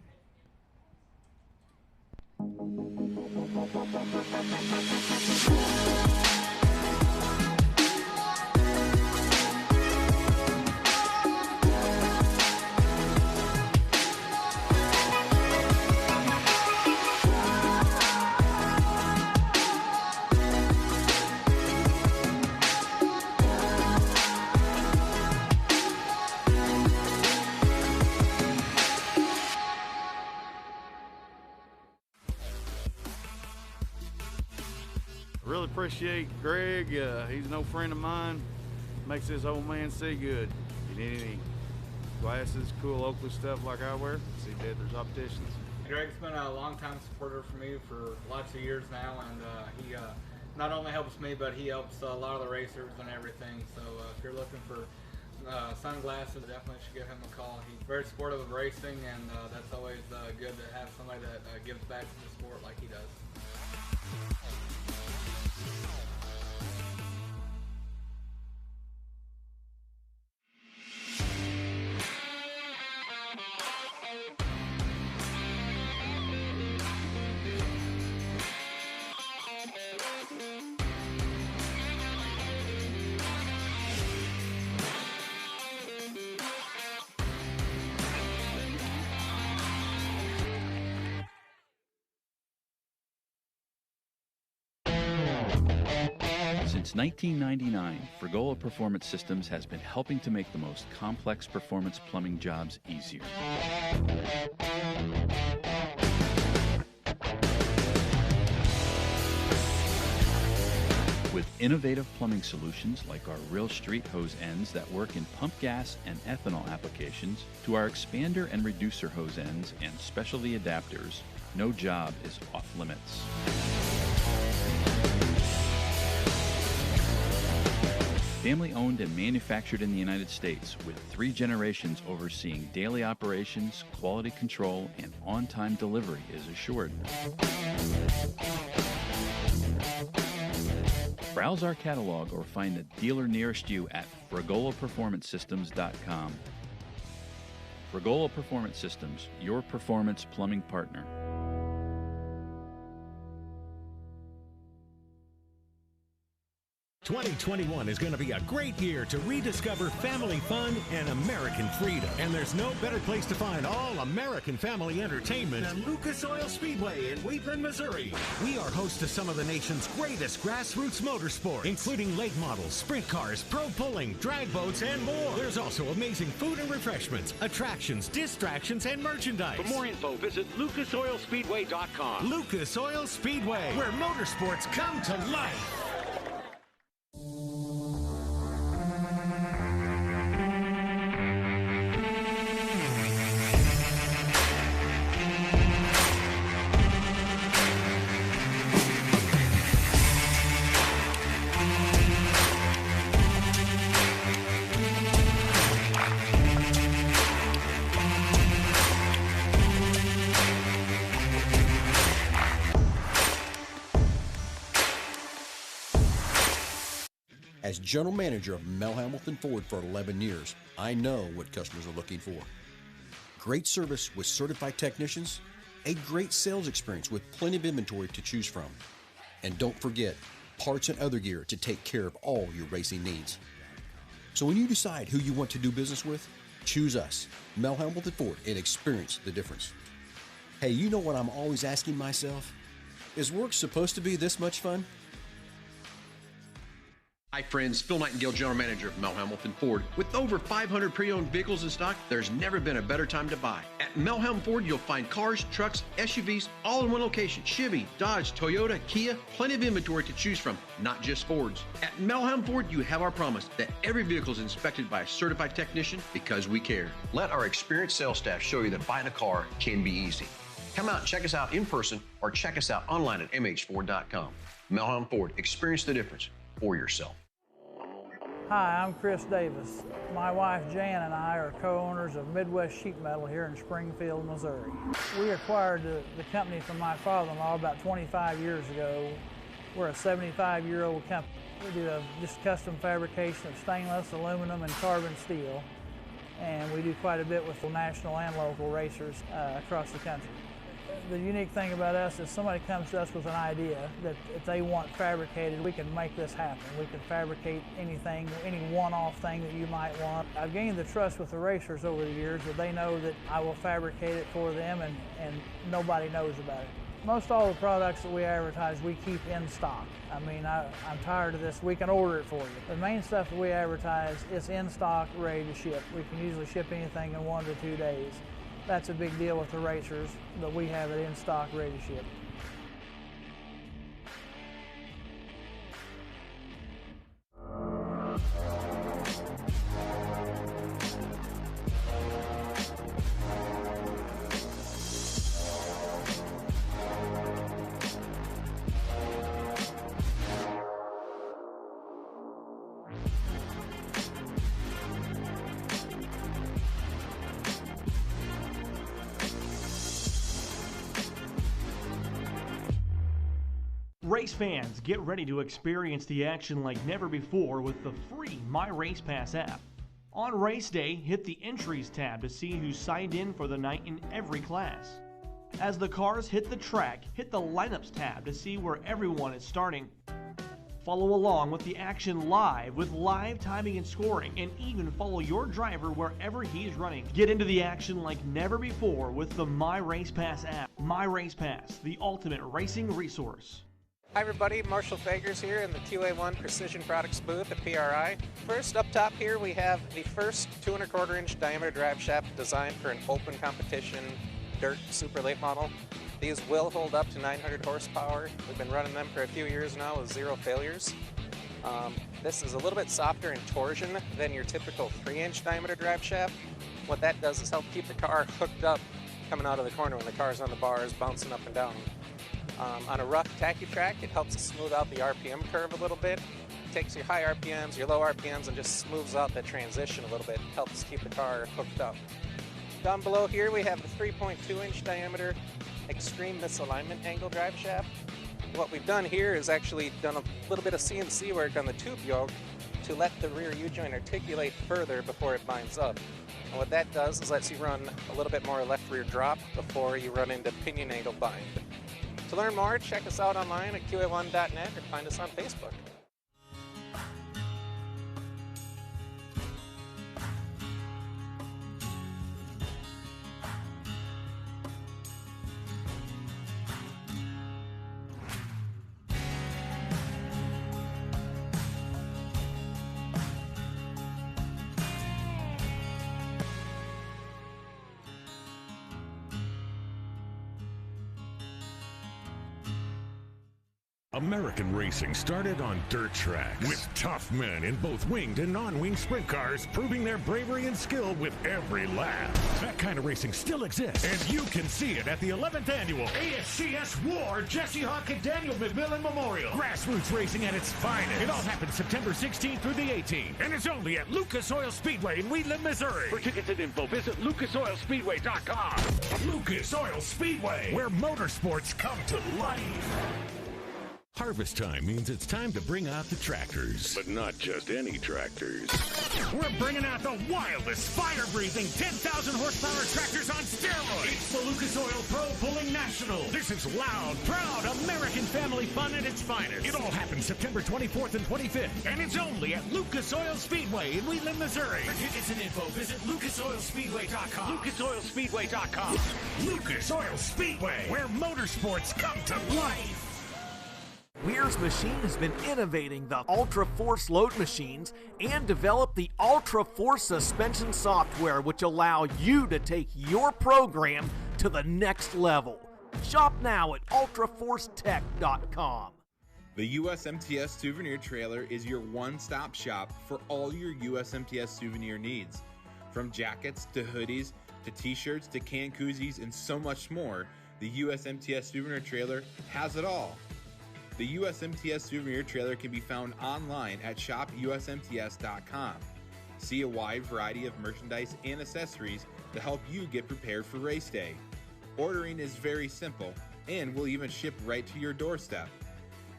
Really appreciate Greg. He's no friend of mine. Makes this old man see good. If you need any glasses, cool Oakley stuff like I wear, see Deathers Opticians. Greg's been a long-time supporter for me for lots of years now, and he not only helps me, but he helps a lot of the racers and everything. So if you're looking for sunglasses, definitely should give him a call. He's very supportive of racing, and that's always good to have somebody that gives back to the sport like he does. Since 1999, Frigola Performance Systems has been helping to make the most complex performance plumbing jobs easier. With innovative plumbing solutions like our Real Street hose ends that work in pump gas and ethanol applications, to our expander and reducer hose ends and specialty adapters, no job is off limits. Family owned and manufactured in the United States, with 3 generations overseeing daily operations, quality control, and on-time delivery is assured. Browse our catalog or find the dealer nearest you at fragolaperformancesystems.com. Fragola Performance Systems, your performance plumbing partner. 2021 is going to be a great year to rediscover family fun and American freedom. And there's no better place to find all American family entertainment than Lucas Oil Speedway in Wheatland, Missouri. We are host to some of the nation's greatest grassroots motorsports, including late models, sprint cars, pro pulling, drag boats, and more. There's also amazing food and refreshments, attractions, distractions, and merchandise. For more info, visit lucasoilspeedway.com. Lucas Oil Speedway, where motorsports come to life. As general manager of Mel Hamilton Ford for 11 years, I know what customers are looking for. Great service with certified technicians, a great sales experience with plenty of inventory to choose from. And don't forget, parts and other gear to take care of all your racing needs. So when you decide who you want to do business with, choose us, Mel Hamilton Ford, and experience the difference. Hey, you know what I'm always asking myself? Is work supposed to be this much fun? Hi friends, Phil Nightingale, General Manager of Mel Hamilton Ford. With over 500 pre-owned vehicles in stock, there's never been a better time to buy. At Mel Ham Ford, you'll find cars, trucks, SUVs, all in one location. Chevy, Dodge, Toyota, Kia, plenty of inventory to choose from, not just Fords. At Mel Ham Ford, you have our promise that every vehicle is inspected by a certified technician because we care. Let our experienced sales staff show you that buying a car can be easy. Come out and check us out in person or check us out online at mhford.com. Mel Ham Ford, experience the difference for yourself. Hi, I'm Chris Davis. My wife Jan and I are co-owners of Midwest Sheet Metal here in Springfield, Missouri. We acquired the company from my father-in-law about 25 years ago. We're a 75-year-old company. We do just custom fabrication of stainless, aluminum, and carbon steel. And we do quite a bit with the national and local racers across the country. The unique thing about us is somebody comes to us with an idea that if they want fabricated, we can make this happen. We can fabricate anything, any one-off thing that you might want. I've gained the trust with the racers over the years that they know that I will fabricate it for them and nobody knows about it. Most all the products that we advertise, we keep in stock. I mean, I'm tired of this. We can order it for you. The main stuff that we advertise is in stock, ready to ship. We can usually ship anything in 1 to 2 days. That's a big deal with the racers, that we have it in stock, ready to ship. Race fans, get ready to experience the action like never before with the free My Race Pass app. On race day, hit the Entries tab to see who's signed in for the night in every class. As the cars hit the track, hit the Lineups tab to see where everyone is starting. Follow along with the action live with live timing and scoring, and even follow your driver wherever he's running. Get into the action like never before with the My Race Pass app. My Race Pass, the ultimate racing resource. Hi everybody, Marshall Fagers here in the QA1 Precision Products booth at PRI. First, up top here we have the first 2 1/4 inch diameter drive shaft designed for an open competition dirt super late model. These will hold up to 900 horsepower. We've been running them for a few years now with 0 failures. This is a little bit softer in torsion than your typical 3-inch diameter drive shaft. What that does is help keep the car hooked up coming out of the corner when the car's on the bars, bouncing up and down. On a rough tacky track, it helps to smooth out the RPM curve a little bit. It takes your high RPMs, your low RPMs, and just smooths out that transition a little bit. Helps keep the car hooked up. Down below here, we have the 3.2-inch diameter extreme misalignment angle drive shaft. What we've done here is actually done a little bit of CNC work on the tube yoke to let the rear U-joint articulate further before it binds up. And what that does is lets you run a little bit more left rear drop before you run into pinion angle bind. To learn more, check us out online at QA1.net or find us on Facebook. American racing started on dirt tracks with tough men in both winged and non-winged sprint cars proving their bravery and skill with every lap. That kind of racing still exists, and you can see it at the 11th annual ASCS War Jesse Hawk and Daniel McMillan Memorial. Grassroots racing at its finest. It all happens September 16th through the 18th, and it's only at Lucas Oil Speedway in Wheatland, Missouri. For tickets and info, visit lucasoilspeedway.com. Lucas Oil Speedway, where motorsports come to life. Harvest time means it's time to bring out the tractors. But not just any tractors. We're bringing out the wildest, fire-breathing 10,000 horsepower tractors on steroids. It's the Lucas Oil Pro Pulling National. This is loud, proud, American family fun at its finest. It all happens September 24th and 25th, and it's only at Lucas Oil Speedway in Wheatland, Missouri. For tickets and info, visit lucasoilspeedway.com. lucasoilspeedway.com. Lucas Oil Speedway, where motorsports come to life. Weir's Machine has been innovating the Ultra Force load machines and developed the Ultra Force suspension software, which allow you to take your program to the next level. Shop now at ultraforcetech.com. The USMTS Souvenir Trailer is your one-stop shop for all your USMTS souvenir needs. From jackets to hoodies to t-shirts to can koozies and so much more, the USMTS Souvenir Trailer has it all. The USMTS Souvenir Trailer can be found online at shopusmts.com. See a wide variety of merchandise and accessories to help you get prepared for race day. Ordering is very simple and will even ship right to your doorstep.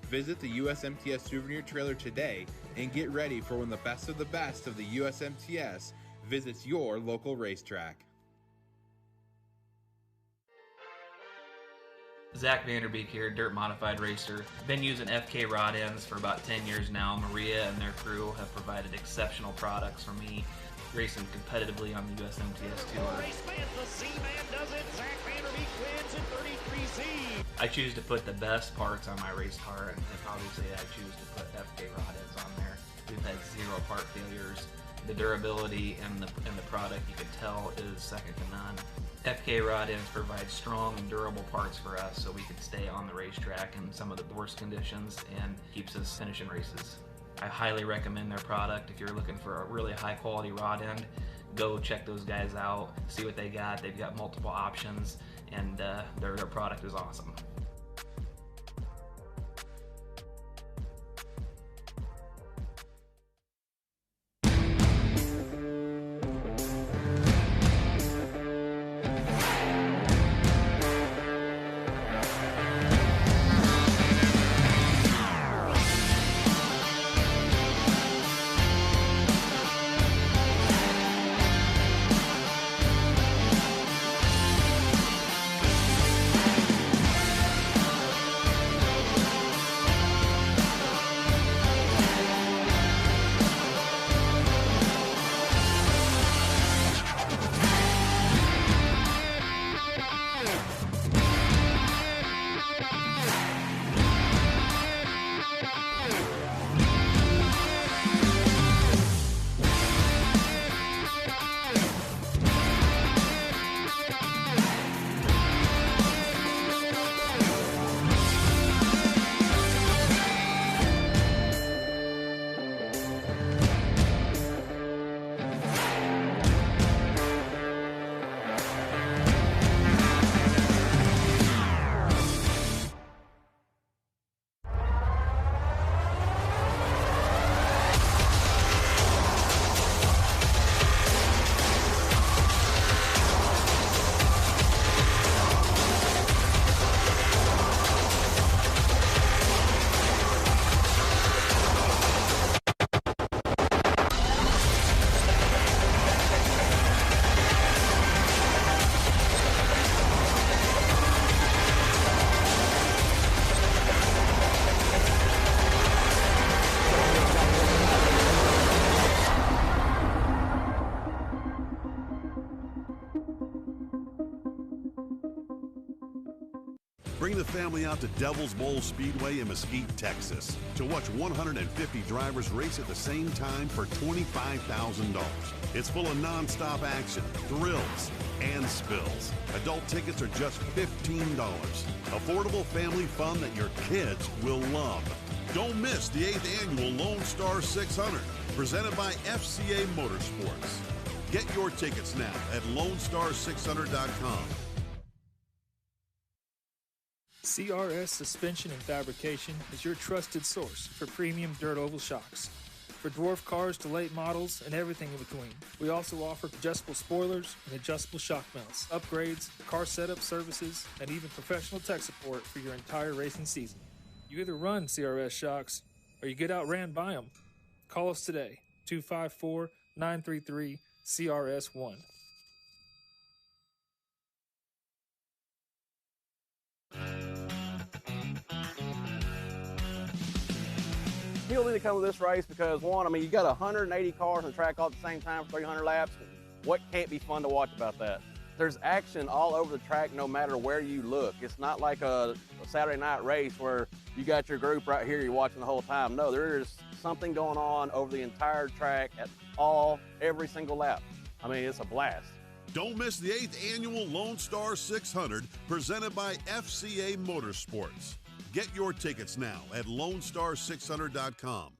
Visit the USMTS Souvenir Trailer today and get ready for when the best of the USMTS visits your local racetrack. Zach Vanderbeek here, Dirt Modified Racer. Been using FK rod ends for about 10 years now. Maria and their crew have provided exceptional products for me racing competitively on the USMTS Tour. The Z-Man does it. Zach Vanderbeek wins in 33Z. I choose to put the best parts on my race car, and obviously I choose to put FK rod ends on there. We've had 0 part failures. The durability and the product, you can tell, is second to none. FK rod ends provide strong and durable parts for us so we can stay on the racetrack in some of the worst conditions and keeps us finishing races. I highly recommend their product. If you're looking for a really high quality rod end, go check those guys out, see what they got. They've got multiple options, and their product is awesome. Bring the family out to Devil's Bowl Speedway in Mesquite, Texas to watch 150 drivers race at the same time for $25,000. It's full of non-stop action, thrills, and spills. Adult tickets are just $15. Affordable family fun that your kids will love. Don't miss the 8th annual Lone Star 600, presented by FCA Motorsports. Get your tickets now at LoneStar600.com. CRS Suspension and Fabrication is your trusted source for premium dirt oval shocks. For dwarf cars to late models and everything in between. We also offer adjustable spoilers and adjustable shock mounts, upgrades, car setup services, and even professional tech support for your entire racing season. You either run CRS shocks or you get outran by them. Call us today, 254-933-CRS1. People need to come to this race because, one, I mean, you got 180 cars on the track all at the same time for 300 laps. What can't be fun to watch about that? There's action all over the track no matter where you look. It's not like a Saturday night race where you got your group right here, you're watching the whole time. No, there's something going on over the entire track at every single lap. I mean, it's a blast. Don't miss the 8th annual Lone Star 600, presented by FCA Motorsports. Get your tickets now at LoneStar600.com.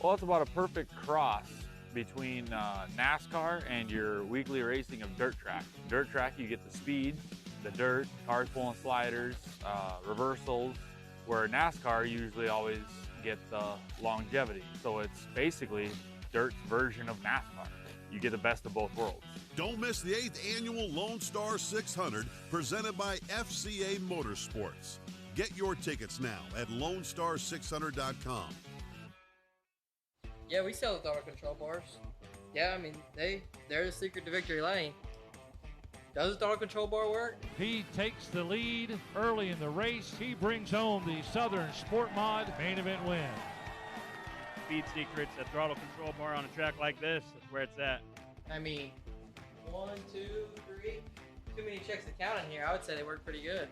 Well, it's about a perfect cross between NASCAR and your weekly racing of dirt track. Dirt track, you get the speed, the dirt, cars pulling sliders, reversals, where NASCAR usually always get the longevity. So it's basically dirt's version of NASCAR. You get the best of both worlds. Don't miss the 8th annual Lone Star 600, presented by FCA Motorsports. Get your tickets now at LoneStar600.com. Yeah, we sell the throttle control bars. Yeah, I mean, they're the secret to victory lane. Does the throttle control bar work? He takes the lead early in the race. He brings home the Southern Sport Mod main event win. Speed secrets, a throttle control bar on a track like this, that's where it's at. I mean, 1, 2, 3. Too many checks to count in here. I would say they work pretty good.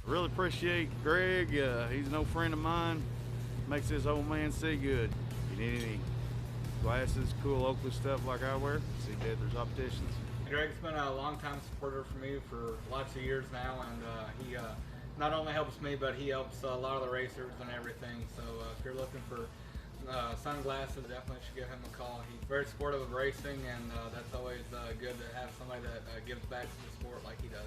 Really appreciate Greg. He's no friend of mine. Makes this old man see good. If you need any glasses, cool Oakley stuff like I wear, see Deather's Opticians. Greg's been a long-time supporter for me for lots of years now, and he not only helps me, but he helps a lot of the racers and everything. So if you're looking for sunglasses, definitely should give him a call. He's very supportive of racing, and that's always good to have somebody that gives back to the sport like he does.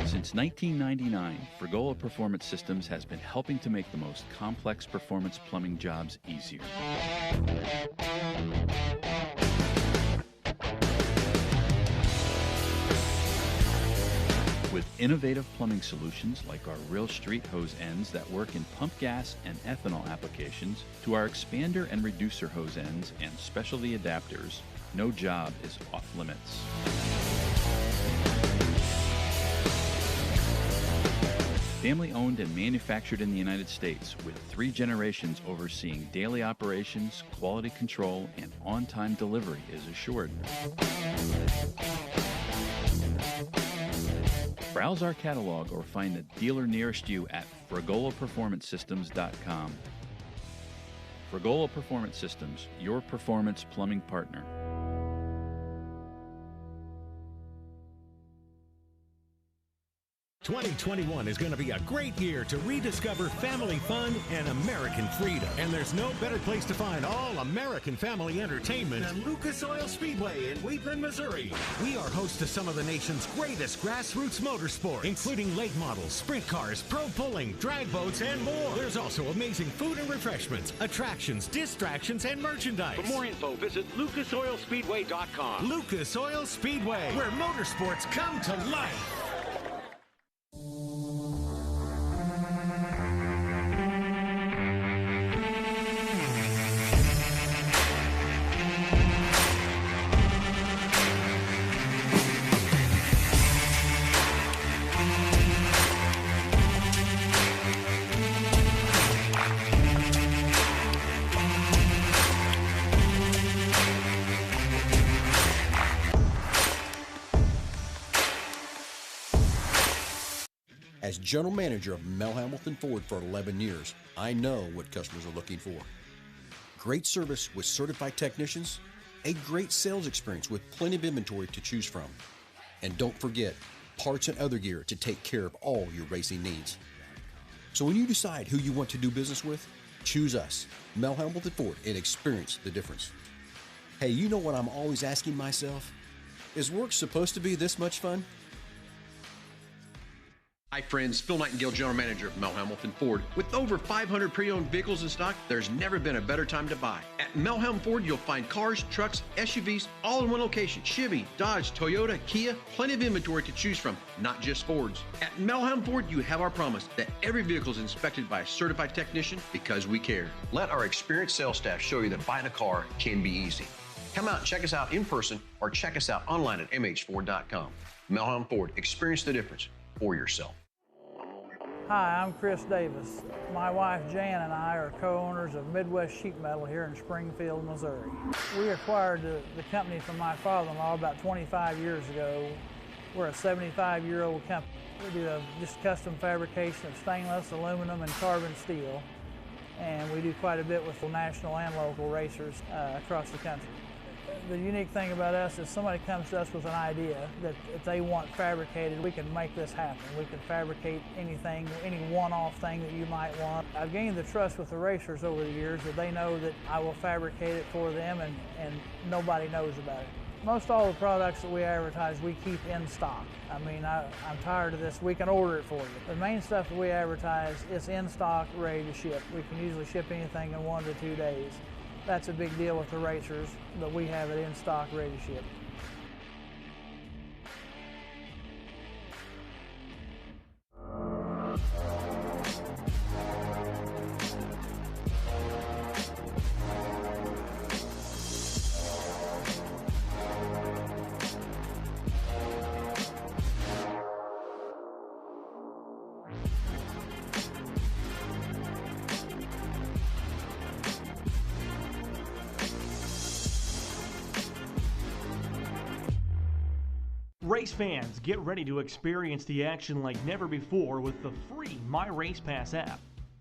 Since 1999, Frigola Performance Systems has been helping to make the most complex performance plumbing jobs easier. With innovative plumbing solutions like our Real Street hose ends that work in pump gas and ethanol applications, to our expander and reducer hose ends and specialty adapters, no job is off limits. Family owned and manufactured in the United States, with 3 generations overseeing daily operations, quality control, and on-time delivery is assured. Browse our catalog or find the dealer nearest you at frigolaperformancesystems.com. Frigola Performance Systems, your performance plumbing partner. 2021 is going to be a great year to rediscover family fun and American freedom. And there's no better place to find all American family entertainment than Lucas Oil Speedway in Wheatland, Missouri. We are host to some of the nation's greatest grassroots motorsports, including late models, sprint cars, pro pulling, drag boats, and more. There's also amazing food and refreshments, attractions, distractions, and merchandise. For more info, visit lucasoilspeedway.com. Lucas Oil Speedway, where motorsports come to life. As general manager of Mel Hamilton Ford for 11 years, I know what customers are looking for. Great service with certified technicians, a great sales experience with plenty of inventory to choose from. And don't forget, parts and other gear to take care of all your racing needs. So when you decide who you want to do business with, choose us, Mel Hamilton Ford, and experience the difference. Hey, you know what I'm always asking myself? Is work supposed to be this much fun? Hi friends, Phil Nightingale, General Manager of Mel Hamilton Ford. With over 500 pre-owned vehicles in stock, there's never been a better time to buy. At Mel Ham Ford, you'll find cars, trucks, SUVs, all in one location. Chevy, Dodge, Toyota, Kia, plenty of inventory to choose from, not just Fords. At Mel Ham Ford, you have our promise that every vehicle is inspected by a certified technician because we care. Let our experienced sales staff show you that buying a car can be easy. Come out and check us out in person or check us out online at mhford.com. Mel Ham Ford, experience the difference for yourself. Hi, I'm Chris Davis. My wife Jan and I are co-owners of Midwest Sheet Metal here in Springfield, Missouri. We acquired the company from my father-in-law about 25 years ago. We're a 75-year-old company. We do just custom fabrication of stainless, aluminum, and carbon steel. And we do quite a bit with the national and local racers across the country. The unique thing about us is somebody comes to us with an idea that if they want fabricated, we can make this happen. We can fabricate anything, any one-off thing that you might want. I've gained the trust with the racers over the years that they know that I will fabricate it for them and nobody knows about it. Most all the products that we advertise, we keep in stock. I mean, I'm tired of this. We can order it for you. The main stuff that we advertise is in stock, ready to ship. We can usually ship anything in 1 to 2 days. That's a big deal with the racers, that we have it in stock, ready to ship. Race fans, get ready to experience the action like never before with the free My Race Pass app.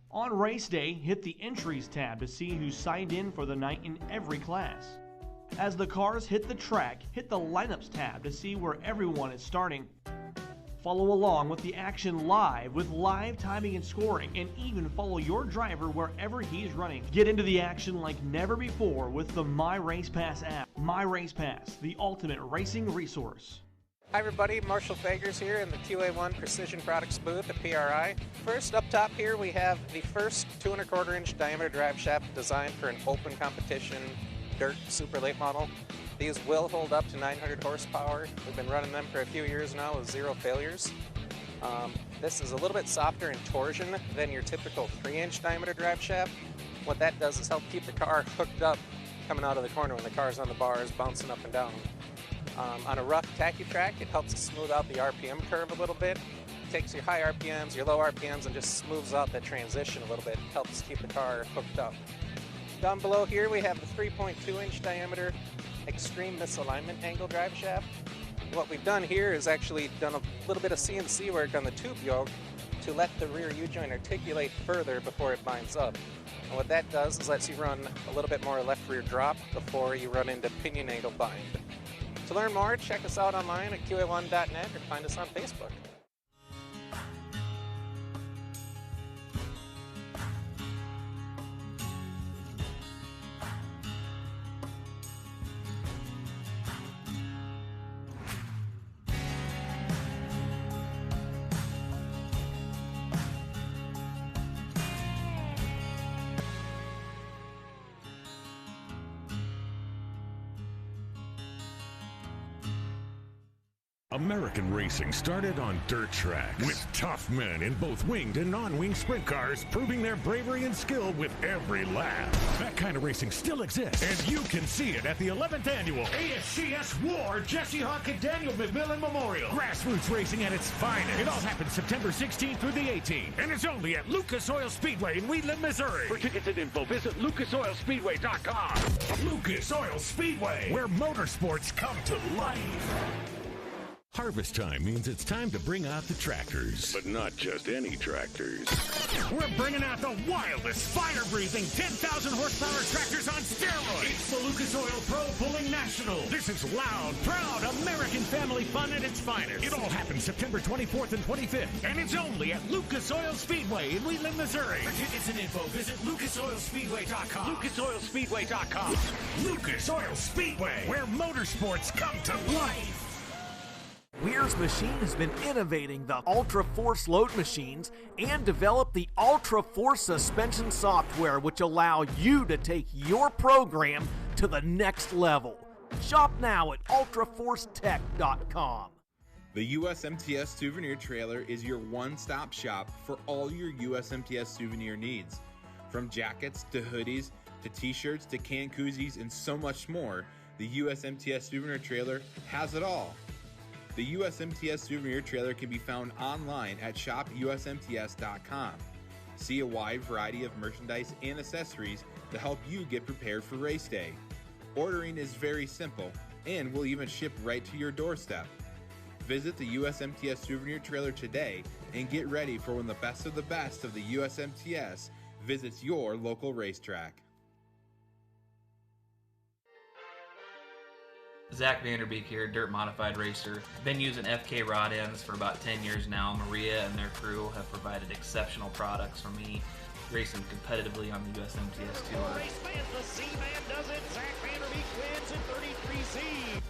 On race day, hit the Entries tab to see who's signed in for the night in every class. As the cars hit the track, hit the Lineups tab to see where everyone is starting. Follow along with the action live with live timing and scoring, and even follow your driver wherever he's running. Get into the action like never before with the My Race Pass app. My Race Pass, the ultimate racing resource. Hi everybody, Marshall Fagers here in the QA1 Precision Products booth at PRI. First up top here we have the first 2¼ inch diameter drive shaft designed for an open competition dirt super late model. These will hold up to 900 horsepower. We've been running them for a few years now with 0 failures. This is a little bit softer in torsion than your typical 3-inch diameter drive shaft. What that does is help keep the car hooked up coming out of the corner when the car's on the bars, bouncing up and down. On a rough tacky track, it helps smooth out the RPM curve a little bit. It takes your high RPMs, your low RPMs, and just smooths out that transition a little bit. It helps keep the car hooked up. Down below here we have the 3.2-inch diameter extreme misalignment angle drive shaft. What we've done here is actually done a little bit of CNC work on the tube yoke to let the rear U-joint articulate further before it binds up. And what that does is lets you run a little bit more left rear drop before you run into pinion angle bind. To learn more, check us out online at QA1.net or find us on Facebook. American racing started on dirt tracks with tough men in both winged and non-winged sprint cars proving their bravery and skill with every lap. That kind of racing still exists, and you can see it at the 11th annual ASCS War Jesse Hawk and Daniel McMillan Memorial. Grassroots racing at its finest. It all happens September 16th through the 18th, and it's only at Lucas Oil Speedway in Wheatland, Missouri. For tickets and info, visit lucasoilspeedway.com. Lucas Oil Speedway, where motorsports come to life. Harvest time means it's time to bring out the tractors. But not just any tractors. We're bringing out the wildest, fire-breathing 10,000 horsepower tractors on steroids. It's the Lucas Oil Pro Pulling National. This is loud, proud American family fun at its finest. It all happens September 24th and 25th, and it's only at Lucas Oil Speedway in Wheatland, Missouri. For tickets and info, visit lucasoilspeedway.com. lucasoilspeedway.com. Lucas Oil Speedway, where motorsports come to life. Weir's Machine has been innovating the Ultra Force load machines and developed the Ultra Force suspension software, which allow you to take your program to the next level. Shop now at ultraforcetech.com. The USMTS Souvenir Trailer is your one-stop shop for all your USMTS souvenir needs. From jackets to hoodies to t-shirts to can koozies and so much more, the USMTS Souvenir Trailer has it all. The USMTS Souvenir Trailer can be found online at shopusmts.com. See a wide variety of merchandise and accessories to help you get prepared for race day. Ordering is very simple and will even ship right to your doorstep. Visit the USMTS Souvenir Trailer today and get ready for when the best of the USMTS visits your local racetrack. Zach Vanderbeek here, dirt modified racer. Been using FK rod ends for about 10 years now. Maria and their crew have provided exceptional products for me, racing competitively on the USMTS Tour. The C-Man does it. Zach Vanderbeek wins in 33Z.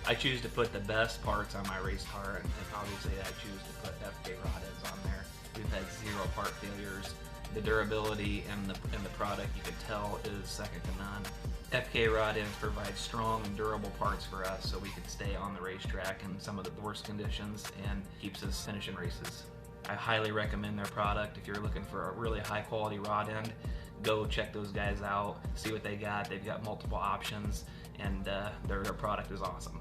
I choose to put the best parts on my race car, and obviously I choose to put FK rod ends on there. We've had 0 part failures. The durability and the product, you can tell, is second to none. FK rod ends provide strong and durable parts for us so we can stay on the racetrack in some of the worst conditions and keeps us finishing races. I highly recommend their product. If you're looking for a really high quality rod end, go check those guys out, see what they got. They've got multiple options, and their product is awesome.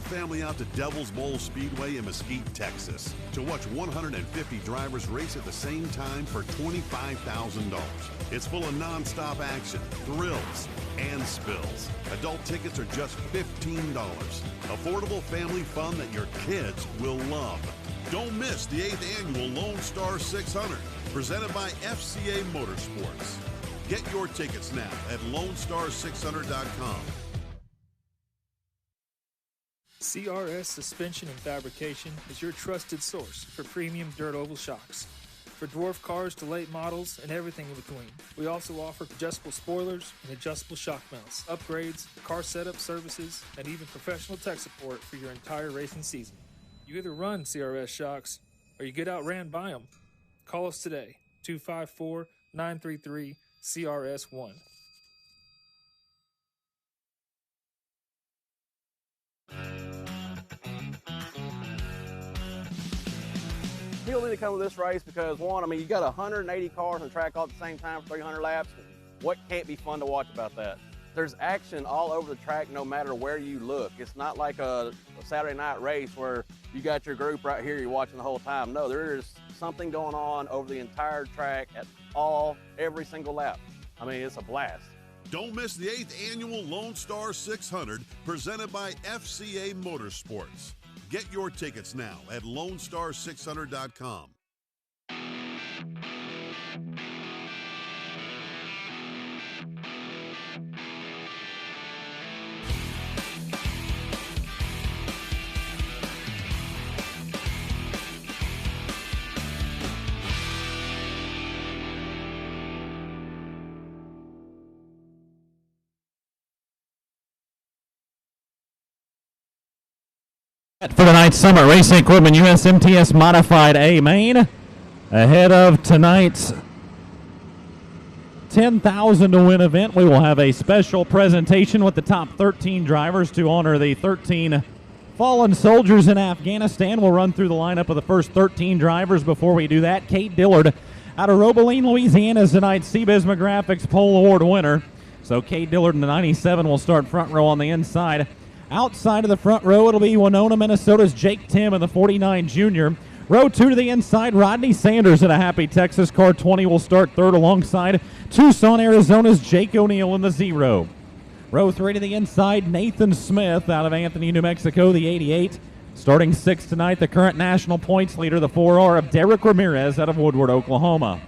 family out to Devil's Bowl Speedway in Mesquite, Texas to watch 150 drivers race at the same time for $25,000. It's full of non-stop action, thrills, and spills. Adult tickets are just $15. Affordable family fun that your kids will love. Don't miss the 8th annual Lone Star 600, presented by FCA Motorsports. Get your tickets now at LoneStar600.com. CRS Suspension and Fabrication is your trusted source for premium dirt oval shocks. For dwarf cars to late models and everything in between. We also offer adjustable spoilers and adjustable shock mounts, upgrades, car setup services, and even professional tech support for your entire racing season. You either run CRS shocks or you get outran by them. Call us today, 254-933-CRS1. People need to come to this race because, one, I mean, you got 180 cars on the track all at the same time for 300 laps. What can't be fun to watch about that? There's action all over the track no matter where you look. It's not like a Saturday night race where you got your group right here, you're watching the whole time. No, there's something going on over the entire track at every single lap. I mean, it's a blast. Don't miss the 8th annual Lone Star 600, presented by FCA Motorsports. Get your tickets now at LoneStar600.com. For tonight's Summit Racing Equipment USMTS Modified A Main, ahead of tonight's 10,000 to win event, we will have a special presentation with the top 13 drivers to honor the 13 fallen soldiers in Afghanistan. We'll run through the lineup of the first 13 drivers. Before we do that, Kate Dillard out of Robeline, Louisiana is tonight's CBISMA Graphics Pole Award winner. So Kate Dillard in the 97 will start front row on the inside. Outside of the front row, it'll be Winona, Minnesota's Jake Tim in the 49 Junior. Row 2 to the inside, Rodney Sanders in a Happy Texas. Car 20 will start third alongside Tucson, Arizona's Jake O'Neill in the 0. Row 3 to the inside, Nathan Smith out of Anthony, New Mexico, the 88. Starting 6th tonight, the current national points leader, the 4R of Derek Ramirez out of Woodward, Oklahoma.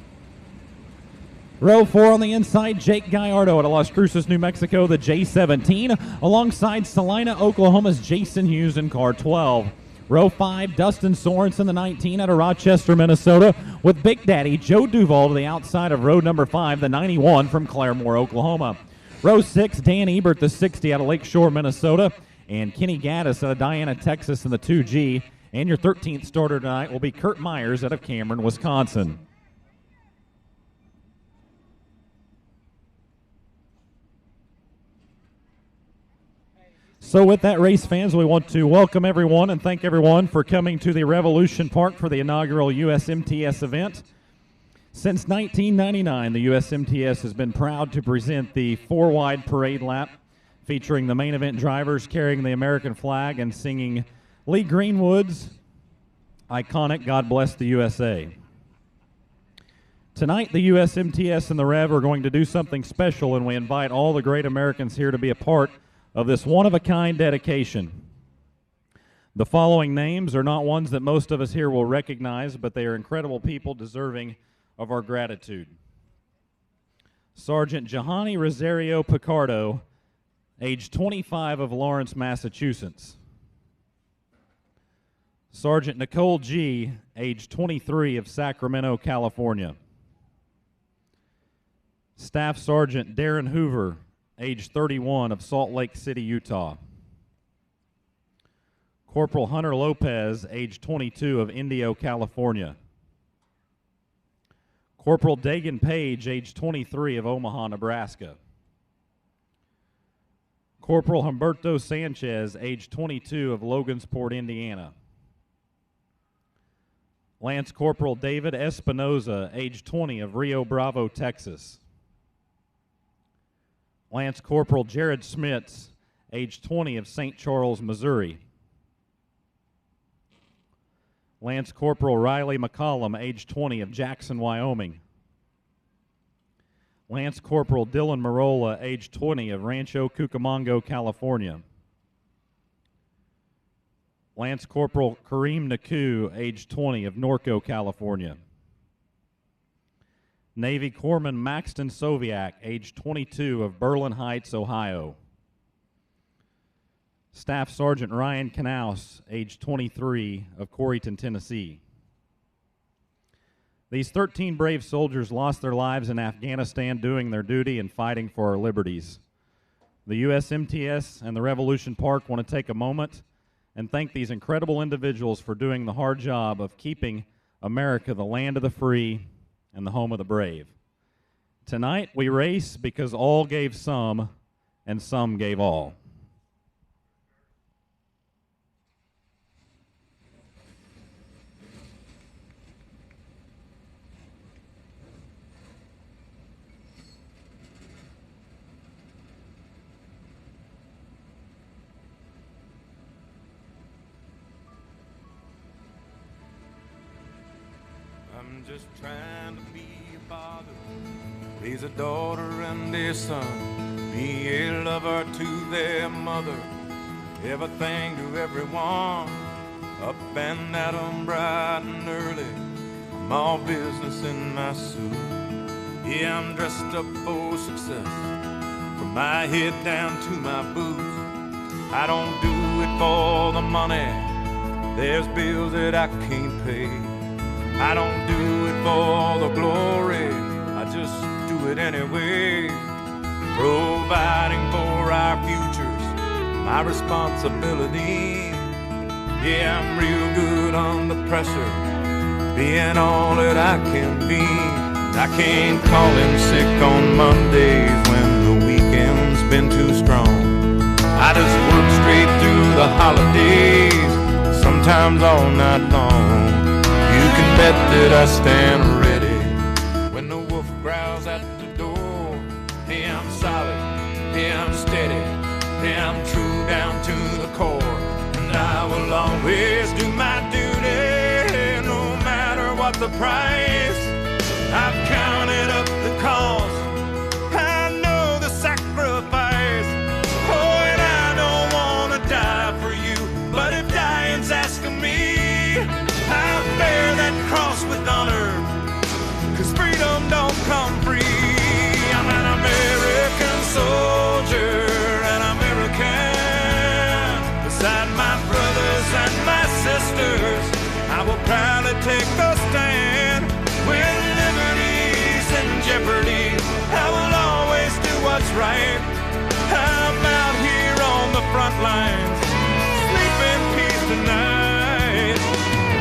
Row 4 on the inside, Jake Gallardo out of Las Cruces, New Mexico, the J17, alongside Salina, Oklahoma's Jason Hughes in car 12. Row 5, Dustin Sorensen, the 19, out of Rochester, Minnesota, with Big Daddy Joe Duval to the outside of row number 5, the 91 from Claremore, Oklahoma. Row 6, Dan Ebert, the 60, out of Lakeshore, Minnesota, and Kenny Gaddis out of Diana, Texas in the 2G. And your 13th starter tonight will be Kurt Myers out of Cameron, Wisconsin. So with that, race fans, we want to welcome everyone and thank everyone for coming to the Revolution Park for the inaugural USMTS event. Since 1999, the USMTS has been proud to present the 4-wide parade lap featuring the main event drivers carrying the American flag and singing Lee Greenwood's iconic God Bless the USA. Tonight, the USMTS and the Rev are going to do something special, and we invite all the great Americans here to be a part of this one-of-a-kind dedication. The following names are not ones that most of us here will recognize, but they are incredible people deserving of our gratitude. Sergeant Jahani Rosario Picardo, age 25 of Lawrence, Massachusetts. Sergeant Nicole G., age 23 of Sacramento, California. Staff Sergeant Darren Hoover, age 31 of Salt Lake City, Utah. Corporal Hunter Lopez, age 22 of Indio, California. Corporal Dagan Page, age 23 of Omaha, Nebraska. Corporal Humberto Sanchez, age 22 of Logansport, Indiana. Lance Corporal David Espinoza, age 20 of Rio Bravo, Texas. Lance Corporal Jared Schmitz, age 20 of St. Charles, Missouri. Lance Corporal Riley McCollum, age 20, of Jackson, Wyoming. Lance Corporal Dylan Marola, age 20, of Rancho Cucamonga, California. Lance Corporal Kareem Naku, age 20, of Norco, California. Navy Corpsman Maxton Soviak, age 22, of Berlin Heights, Ohio. Staff Sergeant Ryan Knaus, age 23, of Corryton, Tennessee. These 13 brave soldiers lost their lives in Afghanistan doing their duty and fighting for our liberties. The USMTS and the Revolution Park want to take a moment and thank these incredible individuals for doing the hard job of keeping America the land of the free and the home of the brave. Tonight we race because all gave some and some gave all. I'm just trying to be a father, raise a daughter and a son, be a lover to their mother, everything to everyone, up and at 'em bright and early, I'm all business in my suit. Yeah, I'm dressed up for success, from my head down to my boots. I don't do it for the money, there's bills that I can't pay. I don't do it for the glory, I just do it anyway. Providing for our futures, my responsibility. Yeah, I'm real good under pressure, being all that I can be. I can't call in sick on Mondays when the weekend's been too strong. I just work straight through the holidays, sometimes all night long. You can bet that I stand ready when the wolf growls at the door. Hey, I'm solid, hey, I'm steady, hey, I'm true down to the core. And I will always do my duty, no matter what the price. I've counted up the cost, I know the sacrifice. Oh, and I don't want to die for you, but if dying's asking me, I bear that cross with honor, 'cause freedom don't come free. I'm an American soldier, an American. Beside my brothers and my sisters, I will proudly take the stand. When liberty's in jeopardy, I will always do what's right. I'm out here on the front lines, sleep in peace tonight.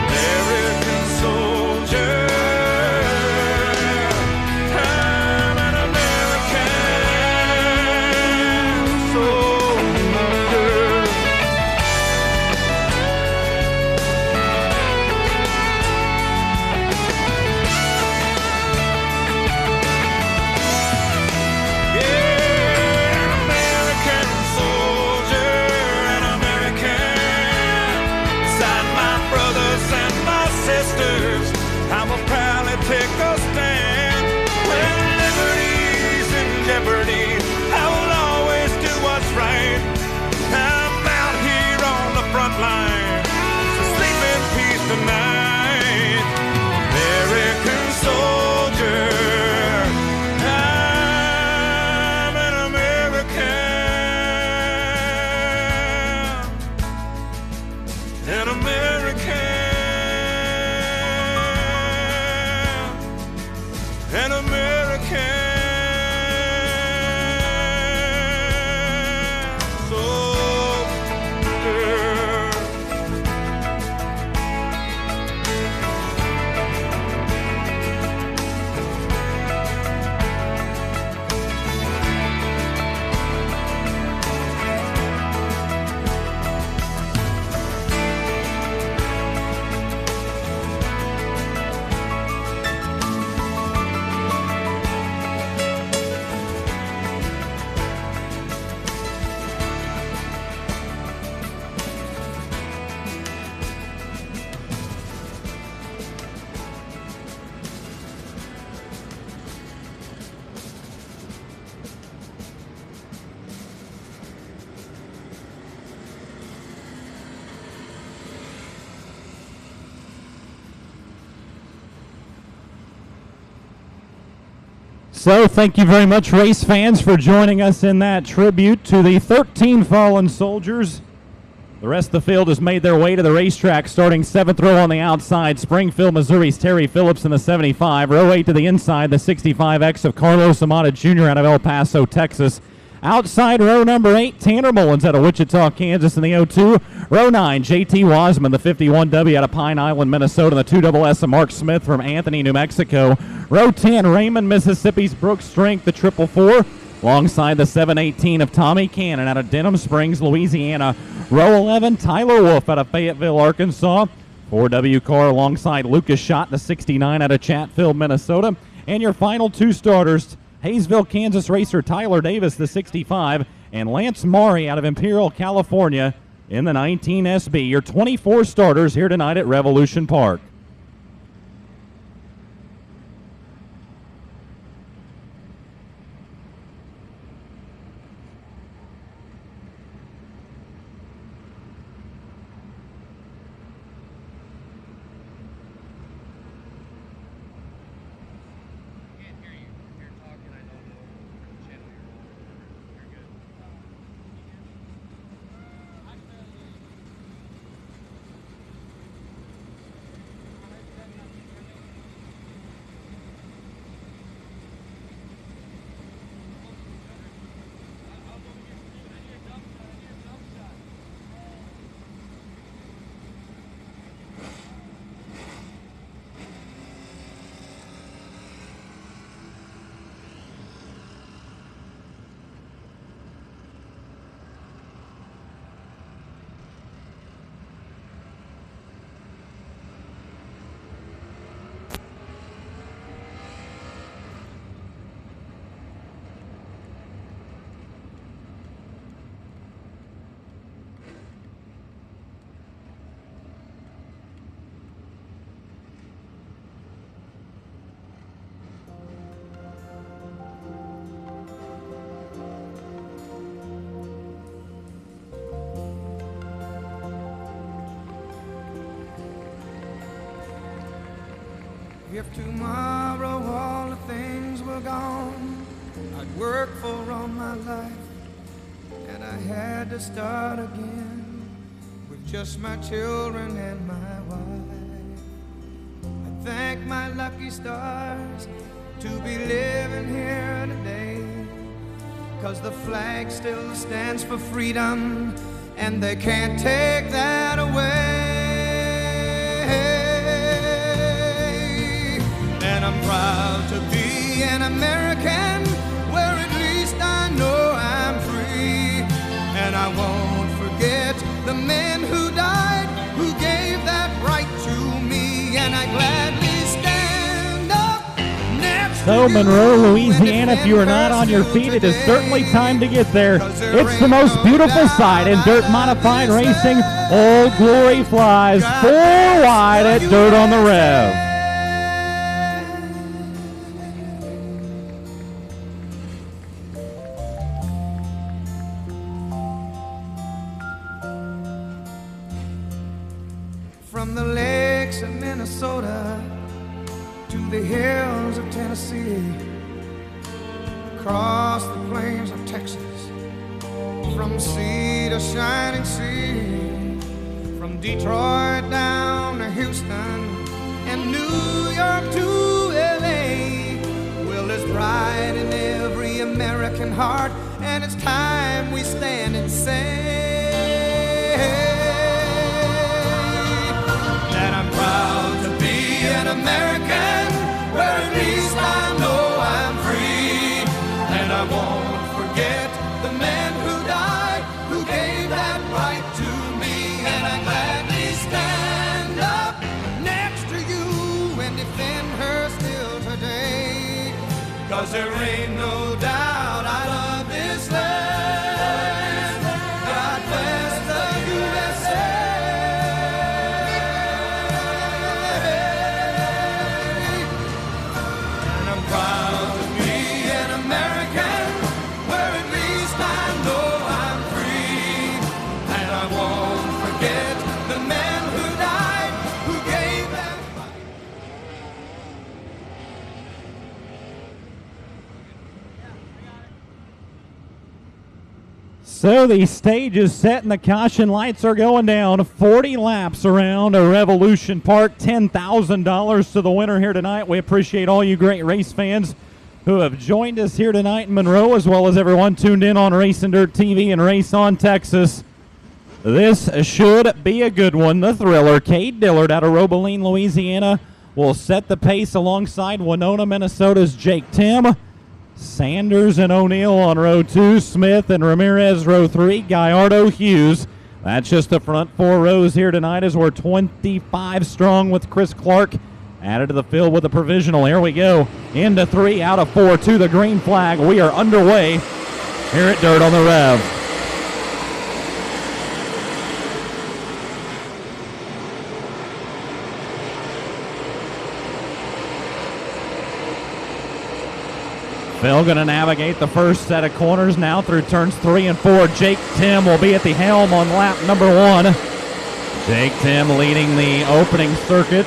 American soldier, I'm an American soldier. Yeah, an American soldier, an So thank you very much, race fans, for joining us in that tribute to the 13 fallen soldiers. The rest of the field has made their way to the racetrack, starting 7th row on the outside. Springfield, Missouri's Terry Phillips in the 75. Row 8 to the inside, the 65X of Carlos Amata Jr. out of El Paso, Texas. Outside row number 8, Tanner Mullins out of Wichita, Kansas in the 02. Row 9, JT Wasman, the 51W out of Pine Island, Minnesota, and the 2SS of Mark Smith from Anthony, New Mexico. Row 10, Raymond, Mississippi's Brooks Strength, the 444. Alongside the 718 of Tommy Cannon out of Denham Springs, Louisiana. Row 11, Tyler Wolf out of Fayetteville, Arkansas. 4W car alongside Lucas Schott, the 69 out of Chatfield, Minnesota. And your final 2 starters, Hayesville, Kansas racer Tyler Davis, the 65, and Lance Maury out of Imperial, California in the 19 SB. Your 24 starters here tonight at Revolution Park. If tomorrow all the things were gone I'd work for all my life, and I had to start again with just my children and my wife. I thank my lucky stars to be living here today, 'cause the flag still stands for freedom, and they can't take that away. And I'm proud to be an American, where at least I know I'm free. And I won't forget the men who died, who gave that right to me. And I gladly stand up next So Monroe, Louisiana, if you are not on your feet, it is certainly time to get there. It's the most beautiful sight in dirt modified racing. Old Glory flies 4 wide at Dirt on the Rev. From the lakes of Minnesota to the hills of Tennessee, across the plains of Texas, from sea to shining sea, from Detroit down to Houston and New York to LA. Well, there's pride in every American heart, and it's time we stand and say that I'm proud to be an American, where at least I know I'm free. And I won't forget the men who died, who gave that right to me. And I gladly stand up next to you and defend her still today, 'cause there ain't no doubt I love this land. God bless the USA. Proud to be an American, where at least I know I'm free. And I won't forget the men who died, who gave that So the stage is set and the caution lights are going down. 40 laps around Revolution Park. $10,000 to the winner here tonight. We appreciate all you great race fans who have joined us here tonight in Monroe, as well as everyone tuned in on Race and Dirt TV and Race on Texas. This should be a good one. The thriller, Cade Dillard out of Robeline, Louisiana, will set the pace alongside Winona, Minnesota's Jake Tim. Sanders and O'Neill on row 2, Smith and Ramirez row 3, Gallardo, Hughes. That's just the front 4 rows here tonight as we're 25 strong with Chris Clark added to the field with a provisional. Here we go, into 3 out of 4 to the green flag. We are underway here at Dirt on the Rev. Phil going to navigate the first set of corners now through turns 3 and 4. Jake Tim will be at the helm on lap number 1. Jake Tim leading the opening circuit.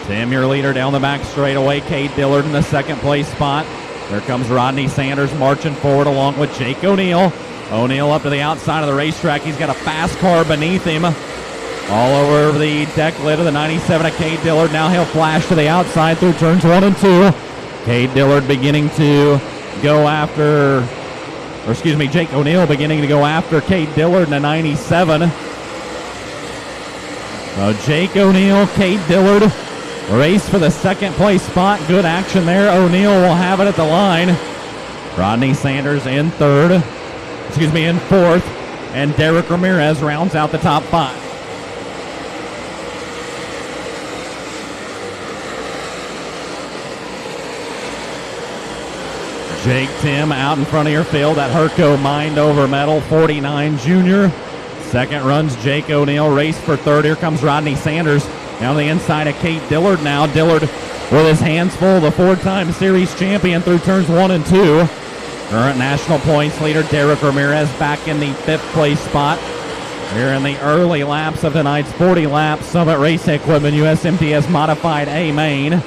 Tim, your leader down the back straightaway. Cade Dillard in the second place spot. There comes Rodney Sanders marching forward along with Jake O'Neill. O'Neill up to the outside of the racetrack. He's got a fast car beneath him. All over the deck lid of the 97 of Cade Dillard. Now he'll flash to the outside through turns 1 and 2. Cade Dillard beginning to go after, Jake O'Neill beginning to go after Cade Dillard in a 97. So Jake O'Neill, Cade Dillard, race for the second place spot. Good action there. O'Neill will have it at the line. Rodney Sanders in fourth. And Derek Ramirez rounds out the top 5. Jake Tim out in front of your field. That Herco Mind Over Medal 49 junior. Second runs Jake O'Neill. Race for third. Here comes Rodney Sanders. Down the inside of Cade Dillard now. Dillard with his hands full. The 4-time series champion through turns 1 and 2. Current national points leader Derek Ramirez back in the 5th place spot. Here in the early laps of tonight's 40-lap Summit Race Equipment USMTS Modified A main.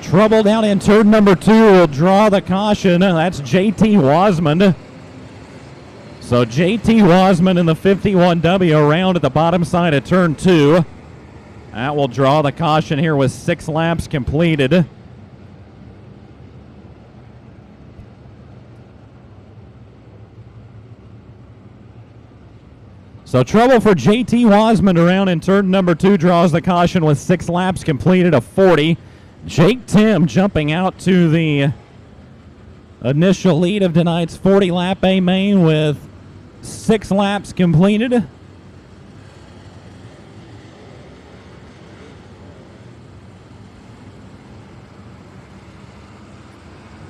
Trouble down in turn number 2 will draw the caution. That's JT Wasmond. So JT Wasmond in the 51W around at the bottom side of turn 2. That will draw the caution here with 6 laps completed. So trouble for JT Wasmond around in turn number 2 draws the caution with 6 laps completed of 40. Jake Tim jumping out to the initial lead of tonight's 40-lap A main with 6 laps completed.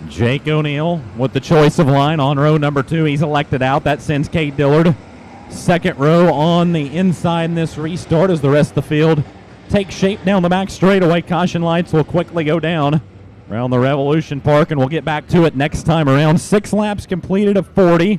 Jake O'Neill with the choice of line on row number 2. He's elected out. That sends Cade Dillard second row on the inside in this restart as the rest of the field take shape down the back straightaway. Caution lights will quickly go down around the Revolution Park, and we'll get back to it next time around. 6 laps completed of 40.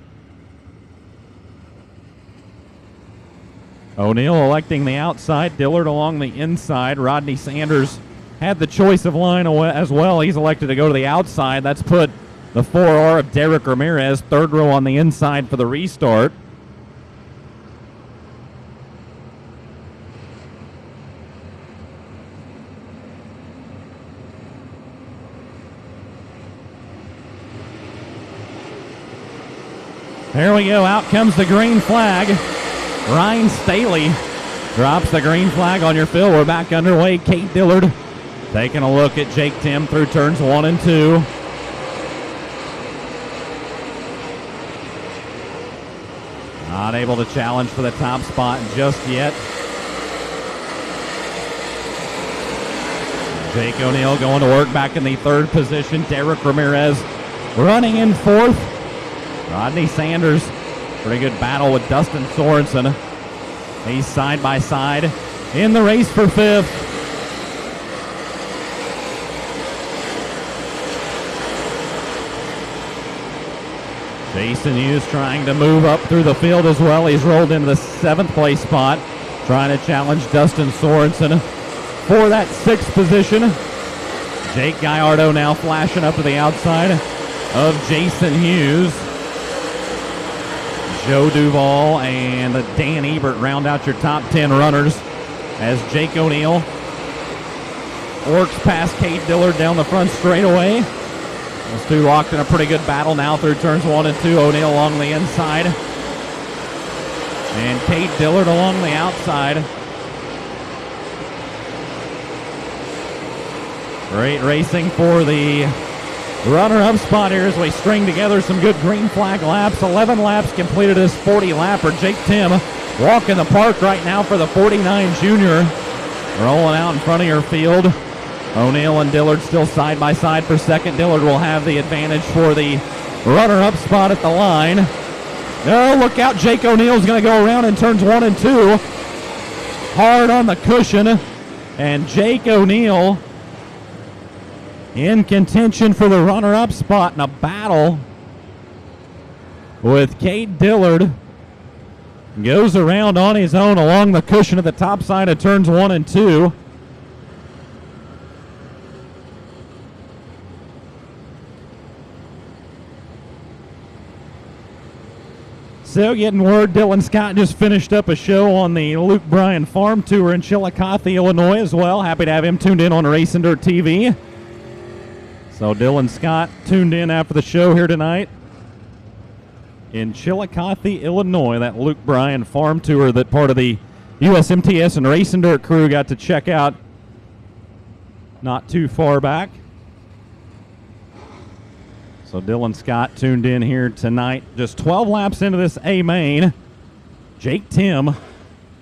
O'Neill electing the outside, Dillard along the inside. Rodney Sanders had the choice of line as well. He's elected to go to the outside. That's put the 4R of Derek Ramirez, third row on the inside for the restart. There we go. Out comes the green flag. Ryan Staley drops the green flag on your field. We're back underway. Cade Dillard taking a look at Jake Tim through turns 1 and 2. Not able to challenge for the top spot just yet. Jake O'Neill going to work back in the 3rd position. Derek Ramirez running in 4th. Rodney Sanders, pretty good battle with Dustin Sorensen. He's side by side in the race for 5th. Jason Hughes trying to move up through the field as well. He's rolled into the 7th place spot, trying to challenge Dustin Sorensen for that 6th position. Jake Gallardo now flashing up to the outside of Jason Hughes. Joe Duvall and Dan Ebert round out your top 10 runners as Jake O'Neill works past Cade Dillard down the front straightaway. Those two locked in a pretty good battle now through turns 1 and 2. O'Neill along the inside. And Cade Dillard along the outside. Great racing for the runner-up spot here as we string together some good green flag laps. 11 laps completed this 40-lapper. Jake Tim walking the park right now for the 49 junior. Rolling out in front of your field. O'Neill and Dillard still side by side for second. Dillard will have the advantage for the runner-up spot at the line. Oh, look out. Jake O'Neill's going to go around in turns 1 and 2. Hard on the cushion. And Jake O'Neill in contention for the runner-up spot in a battle with Cade Dillard. Goes around on his own along the cushion at the top side of turns 1 and 2. So getting word, Dylan Scott just finished up a show on the Luke Bryan Farm Tour in Chillicothe, Illinois as well. Happy to have him tuned in on Racing Dirt TV. So Dylan Scott tuned in after the show here tonight in Chillicothe, Illinois. That Luke Bryan Farm Tour that part of the USMTS and Racing Dirt crew got to check out not too far back. So Dylan Scott tuned in here tonight. Just 12 laps into this A main. Jake Tim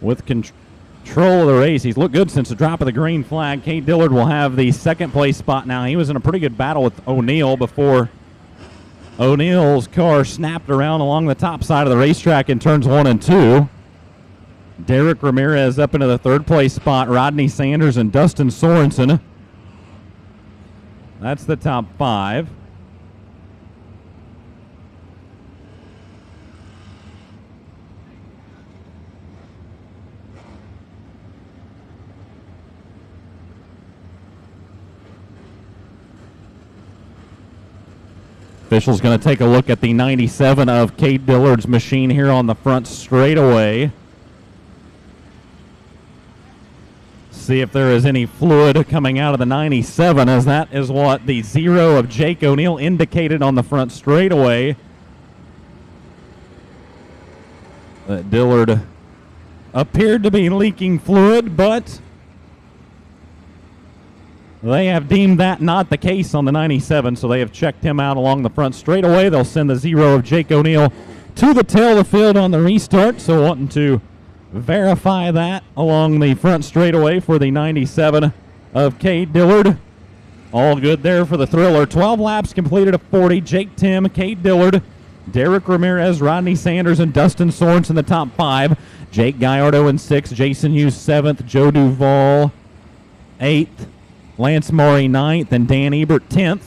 with control of the race. He's looked good since the drop of the green flag. Cade Dillard will have the second place spot now. He was in a pretty good battle with O'Neill before O'Neill's car snapped around along the top side of the racetrack in turns 1 and 2. Derek Ramirez up into the third place spot. Rodney Sanders and Dustin Sorensen. That's the top 5. Official's going to take a look at the 97 of Cade Dillard's machine here on the front straightaway. See if there is any fluid coming out of the 97, as that is what the 0 of Jake O'Neill indicated on the front straightaway. That Dillard appeared to be leaking fluid, but they have deemed that not the case on the 97, so they have checked him out along the front straightaway. They'll send the 0 of Jake O'Neill to the tail of the field on the restart, so wanting to verify that along the front straightaway for the 97 of Cade Dillard. All good there for the thriller. 12 laps completed of 40. Jake Tim, Cade Dillard, Derek Ramirez, Rodney Sanders, and Dustin Sorensen in the top 5. Jake Gallardo in 6th, Jason Hughes 7th, Joe Duvall 8th, Lance Maury 9th, and Dan Ebert 10th.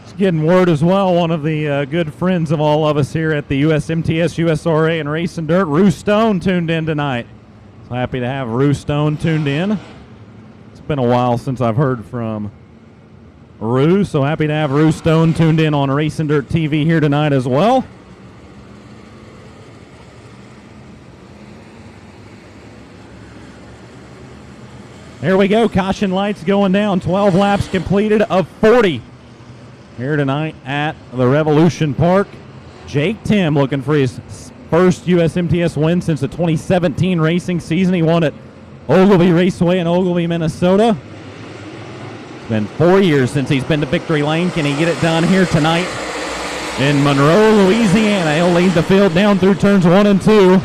Just getting word as well, one of the good friends of all of us here at the USMTS, USRA, and Racing Dirt, Rue Stone, tuned in tonight. So happy to have Rue Stone tuned in. Been a while since I've heard from Rue, so happy to have Rue Stone tuned in on Racing Dirt TV here tonight as well. There we go, caution lights going down. 12 laps completed of 40 here tonight at the Revolution Park. Jake Tim looking for his first USMTS win since the 2017 racing season. He won at Ogilvie Raceway in Ogilvie, Minnesota. It's been 4 years since he's been to Victory Lane. Can he get it done here tonight in Monroe, Louisiana? He'll lead the field down through turns 1 and 2.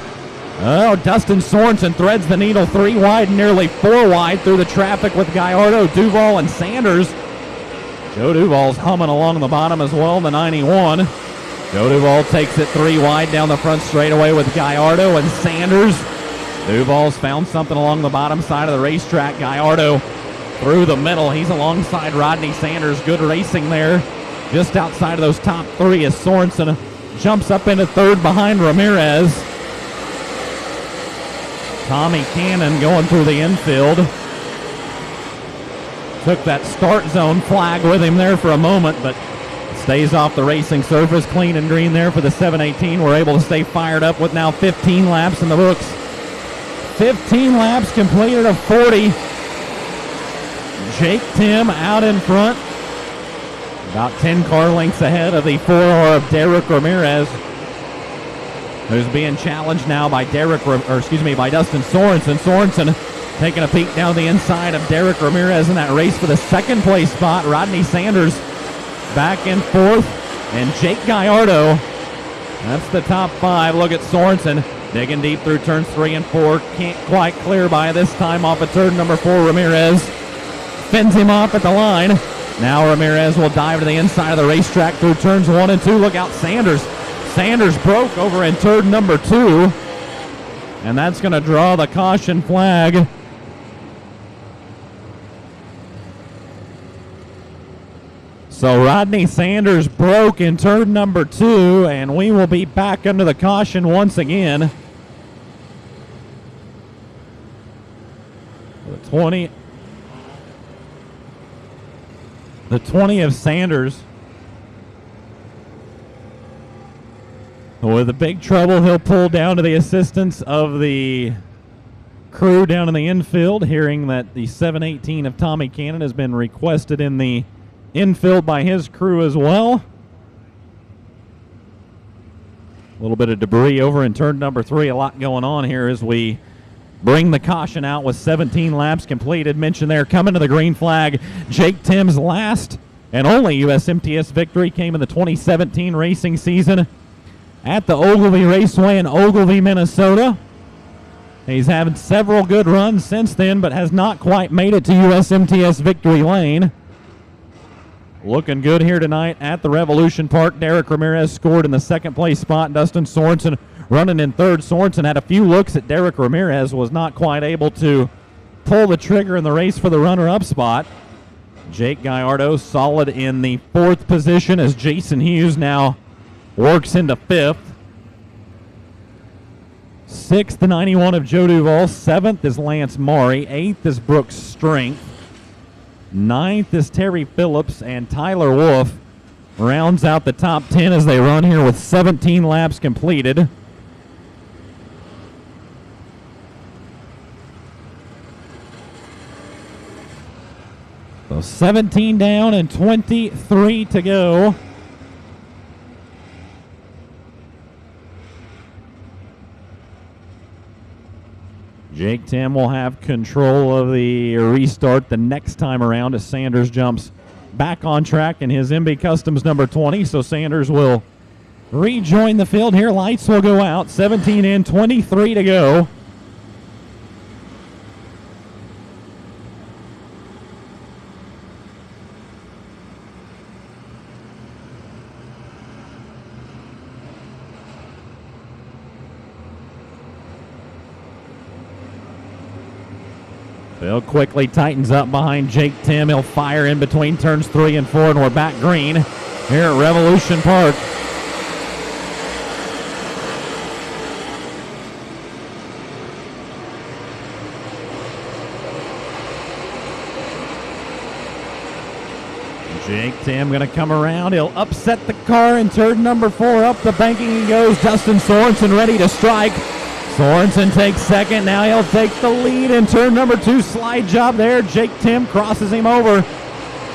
Oh, Dustin Sorensen threads the needle 3 wide and nearly 4 wide through the traffic with Gallardo, Duvall, and Sanders. Joe Duvall's humming along the bottom as well, the 91. Joe Duvall takes it 3 wide down the front straightaway with Gallardo and Sanders. Duvall's found something along the bottom side of the racetrack. Gallardo through the middle. He's alongside Rodney Sanders. Good racing there. Just outside of those top three as Sorensen jumps up into third behind Ramirez. Tommy Cannon going through the infield. Took that start zone flag with him there for a moment, but stays off the racing surface. Clean and green there for the 718. We're able to stay fired up with now 15 laps in the books. 15 laps completed of 40. Jake Tim out in front. About 10 car lengths ahead of the 4R of Derek Ramirez, who's being challenged now by by Dustin Sorensen. Sorensen taking a peek down the inside of Derek Ramirez in that race for the second place spot. Rodney Sanders back in fourth, and Jake Gallardo, that's the top five. Look at Sorensen digging deep through turns 3 and 4. Can't quite clear by this time off of turn number 4. Ramirez fends him off at the line. Now Ramirez will dive to the inside of the racetrack through turns 1 and 2. Look out, Sanders. Sanders broke over in turn number 2, and that's going to draw the caution flag. So Rodney Sanders broke in turn number 2, and we will be back under the caution once again. The 20 of Sanders. With a big trouble, he'll pull down to the assistance of the crew down in the infield, hearing that the 718 of Tommy Cannon has been requested in the infield by his crew as well. A little bit of debris over in turn number 3. A lot going on here as we bring the caution out with 17 laps completed. Mentioned there, coming to the green flag, Jake Tim's last and only USMTS victory came in the 2017 racing season at the Ogilvie Raceway in Ogilvie, Minnesota. He's had several good runs since then, but has not quite made it to USMTS victory lane. Looking good here tonight at the Revolution Park. Derek Ramirez scored in the second place spot. Dustin Sorensen running in third. Sorensen had a few looks at Derek Ramirez, was not quite able to pull the trigger in the race for the runner-up spot. Jake Gallardo solid in the 4th position as Jason Hughes now works into 5th. 6th, the 91 of Joe Duval. 7th is Lance Maury. 8th is Brooks Strength. 9th is Terry Phillips, and Tyler Wolf rounds out the top 10 as they run here with 17 laps completed. So 17 down and 23 to go. Jake Tim will have control of the restart the next time around as Sanders jumps back on track in his MB Customs number 20. So Sanders will rejoin the field here. Lights will go out. 17 in, 23 to go. Bill quickly tightens up behind Jake Tim. He'll fire in between turns 3 and 4, and we're back green here at Revolution Park. Jake Tim going to come around. He'll upset the car in turn number 4. Up the banking he goes. Dustin Sorensen ready to strike. Sorensen takes second. Now he'll take the lead in turn number 2. Slide job there. Jake Tim crosses him over.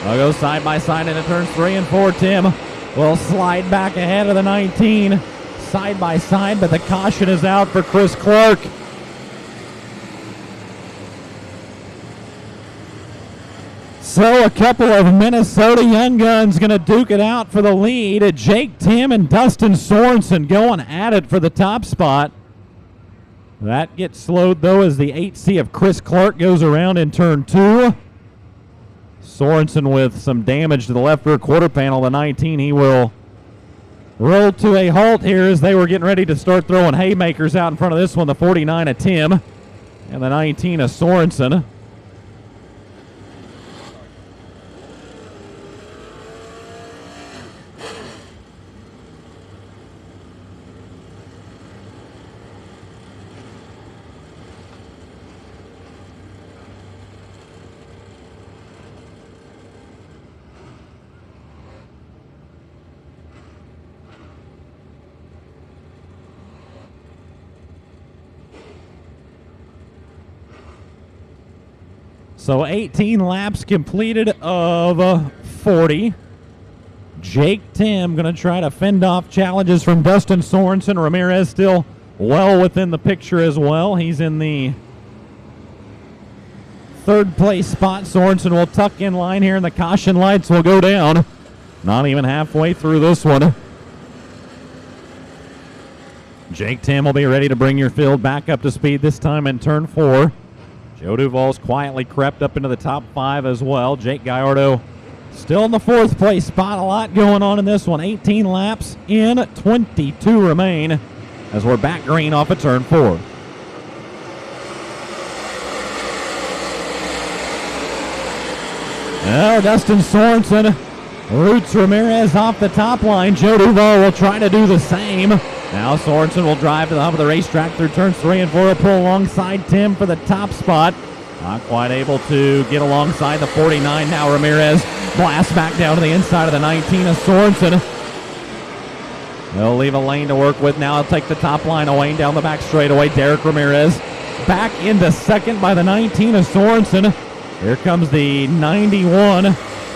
They'll go side by side into turns 3 and 4. Tim will slide back ahead of the 19. Side by side, but the caution is out for Chris Clark. So a couple of Minnesota young guns going to duke it out for the lead. Jake Tim and Dustin Sorensen going at it for the top spot. That gets slowed, though, as the 8C of Chris Clark goes around in turn 2. Sorensen with some damage to the left rear quarter panel. The 19, he will roll to a halt here as they were getting ready to start throwing haymakers out in front of this one. The 49 of Tim and the 19 of Sorensen. So 18 laps completed of 40. Jake Tim going to try to fend off challenges from Dustin Sorensen. Ramirez still well within the picture as well. He's in the third place spot. Sorensen will tuck in line here, and the caution lights will go down. Not even halfway through this one. Jake Tim will be ready to bring your field back up to speed this time in turn 4. Joe Duvall's quietly crept up into the top 5 as well. Jake Gallardo still in the 4th place spot. A lot going on in this one. 18 laps in, 22 remain as we're back green off of turn 4. Now Dustin Sorensen roots Ramirez off the top line. Joe Duvall will try to do the same. Now Sorensen will drive to the hub of the racetrack through turns 3 and 4. Will pull alongside Tim for the top spot. Not quite able to get alongside the 49. Now Ramirez blasts back down to the inside of the 19 of Sorensen. They'll leave a lane to work with. Now he'll take the top line away down the back straightaway. Derek Ramirez back into second by the 19 of Sorensen. Here comes the 91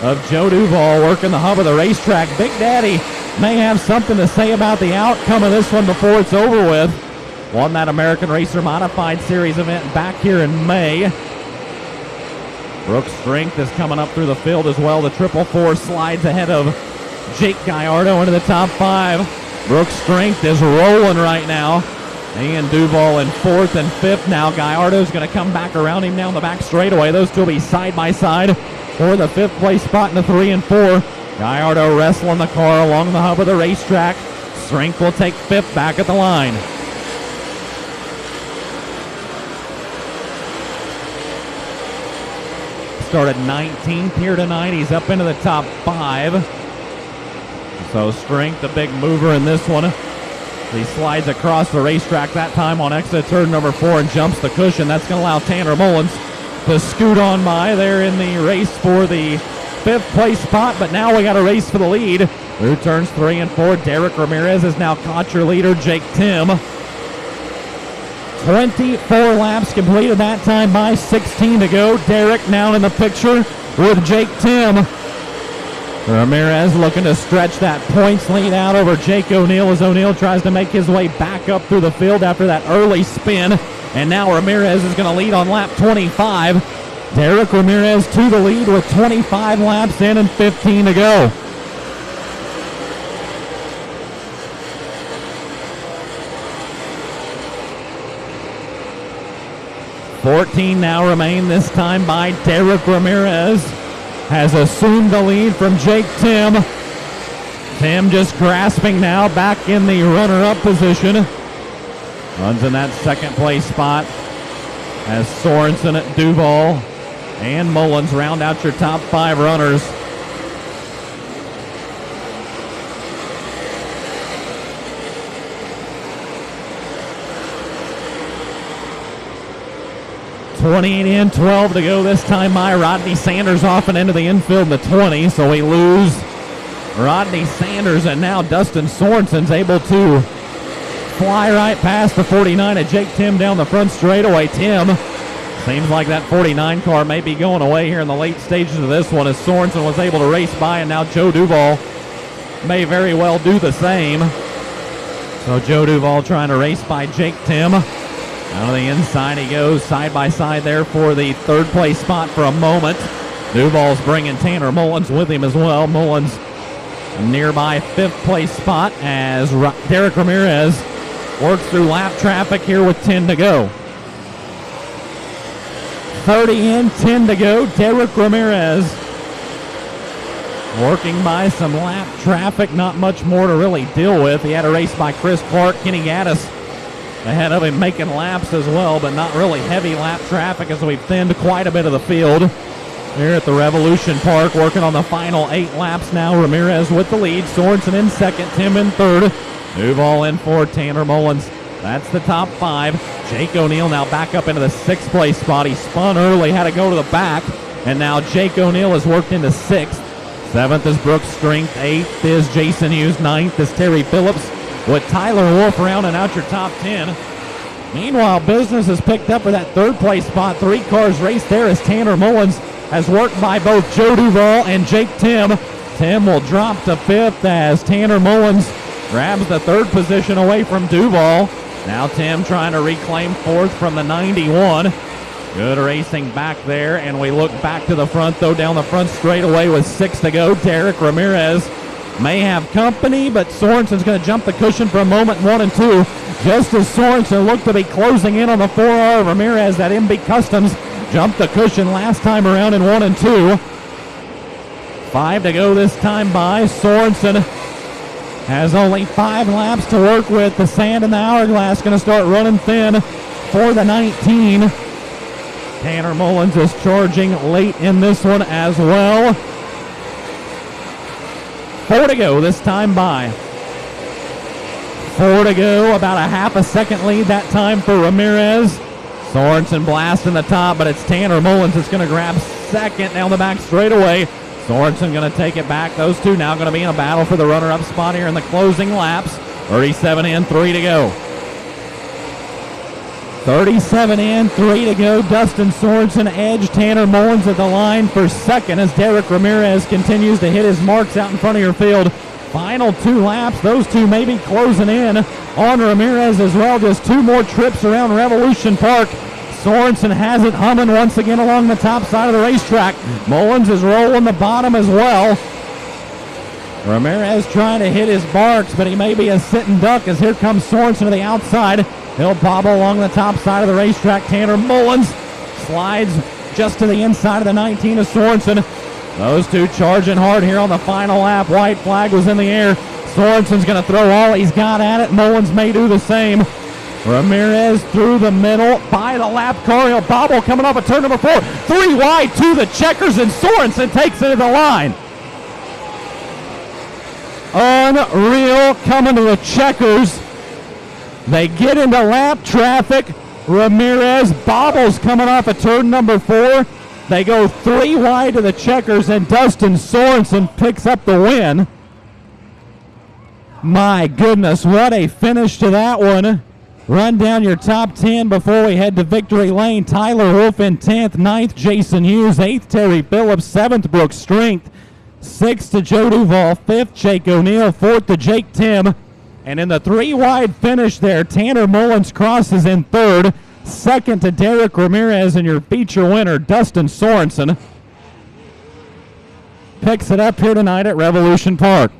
of Joe Duvall working the hub of the racetrack. Big Daddy may have something to say about the outcome of this one before it's over with. Won that American Racer Modified Series event back here in May. Brooks Strength is coming up through the field as well. The 444 slides ahead of Jake Gallardo into the top 5. Brooks Strength is rolling right now. And Duvall in 4th and 5th now. Gallardo's going to come back around him down the back straightaway. Those two will be side by side for the 5th place spot in the 3 and 4. Gallardo wrestling the car along the hub of the racetrack. Strength will take 5th back at the line. Started 19th here tonight. He's up into the top 5. So Strength, the big mover in this one. He slides across the racetrack that time on exit turn number 4 and jumps the cushion. That's going to allow Tanner Mullins to scoot on by there in the race for the 5th place spot. But now we got a race for the lead. Through turns 3 and 4, Derek Ramirez has now caught your leader, Jake Tim. 24 laps completed that time by 16 to go. Derek now in the picture with Jake Tim. Ramirez looking to stretch that points lead out over Jake O'Neill as O'Neill tries to make his way back up through the field after that early spin. And now Ramirez is going to lead on lap 25. Derek Ramirez to the lead with 25 laps in and 15 to go. $14 now remain, this time by Derek Ramirez. Has assumed the lead from Jake Tim. Tim just grasping now back in the runner-up position. Runs in that 2nd place spot as Sorensen, Duvall, and Mullins round out your top 5 runners. $28 in, 12 to go this time by Rodney Sanders off and into the infield in the 20, so we lose Rodney Sanders, and now Dustin Sorensen's able to fly right past the 49 of Jake Tim down the front straightaway. Tim, seems like that 49 car may be going away here in the late stages of this one as Sorensen was able to race by, and now Joe Duvall may very well do the same. So Joe Duvall trying to race by Jake Tim. Out of the inside he goes, side by side there for the 3rd place spot for a moment. Duvall's bringing Tanner Mullins with him as well. Mullins a nearby 5th place spot as Derek Ramirez works through lap traffic here with 10 to go. 30 in, 10 to go. Derek Ramirez working by some lap traffic. Not much more to really deal with. He had a race by Chris Clark. Kenny Gaddis ahead of him making laps as well, but not really heavy lap traffic as we've thinned quite a bit of the field. Here at the Revolution Park, working on the final 8 laps now. Ramirez with the lead. Sorensen in 2nd, Tim in 3rd. Duvall in 4th, Tanner Mullins. That's the top 5. Jake O'Neill now back up into the 6th place spot. He spun early, had to go to the back, and now Jake O'Neill has worked into 6th. 7th is Brooks Strength. 8th is Jason Hughes. 9th is Terry Phillips, with Tyler Wolf rounding out your top 10. Meanwhile, business has picked up for that third place spot. 3 cars raced there as Tanner Mullins has worked by both Joe Duvall and Jake Tim. Tim will drop to 5th as Tanner Mullins grabs the 3rd position away from Duvall. Now Tim trying to reclaim 4th from the 91. Good racing back there, and we look back to the front, though, down the front straightaway with 6 to go. Derek Ramirez may have company, but Sorensen's going to jump the cushion for a moment, 1 and 2. Just as Sorensen looked to be closing in on the 4R, Ramirez, that MB Customs, jumped the cushion last time around in 1 and 2. 5 to go this time by. Sorensen has only 5 laps to work with. The sand in the hourglass going to start running thin for the 19. Tanner Mullins is charging late in this one as well. 4 to go this time by. 4 to go, about a half a second lead that time for Ramirez. Sorensen blasting the top, but it's Tanner Mullins that's going to grab 2nd down the back straightaway. Sorensen going to take it back. Those two now going to be in a battle for the runner-up spot here in the closing laps. 37 in, 3 to go. 37 in, 3 to go. Dustin Sorensen edge Tanner Mullins at the line for 2nd as Derek Ramirez continues to hit his marks out in front of your field. Final 2 laps. Those two may be closing in on Ramirez as well. Just 2 more trips around Revolution Park. Sorensen has it humming once again along the top side of the racetrack. Mullins is rolling the bottom as well. Ramirez trying to hit his marks, but he may be a sitting duck as here comes Sorensen to the outside. He'll bobble along the top side of the racetrack. Tanner Mullins slides just to the inside of the 19 of Sorensen. Those two charging hard here on the final lap. White flag was in the air. Sorensen's going to throw all he's got at it. Mullins may do the same. Ramirez through the middle by the lap car. He'll bobble coming off of turn number 4. 3 wide to the checkers, and Sorensen takes it to the line. Unreal coming to the checkers. They get into lap traffic. Ramirez bobbles coming off of turn number 4. They go 3 wide to the checkers, and Dustin Sorensen picks up the win. My goodness, what a finish to that one. Run down your top 10 before we head to victory lane. Tyler Wolf in 10th, 9th Jason Hughes, 8th Terry Phillips, 7th Brooks Strength, 6th to Joe Duvall, 5th Jake O'Neill, 4th to Jake Tim. And in the 3 wide finish there, Tanner Mullins crosses in 3rd, 2nd to Derek Ramirez, and your feature winner, Dustin Sorensen, picks it up here tonight at Revolution Park.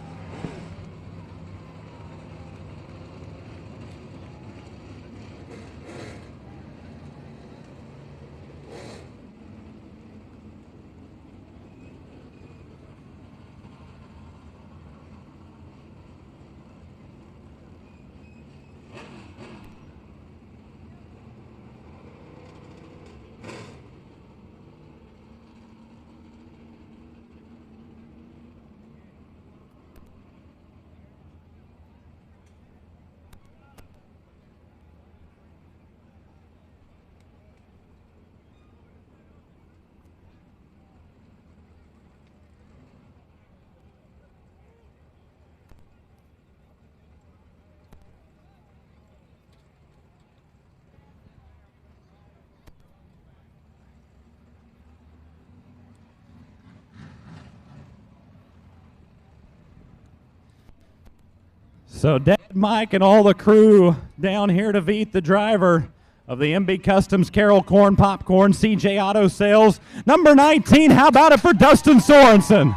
So Dad, Mike, and all the crew down here to meet the driver of the MB Customs Carroll Corn Popcorn CJ Auto Sales. Number 19, how about it for Dustin Sorensen?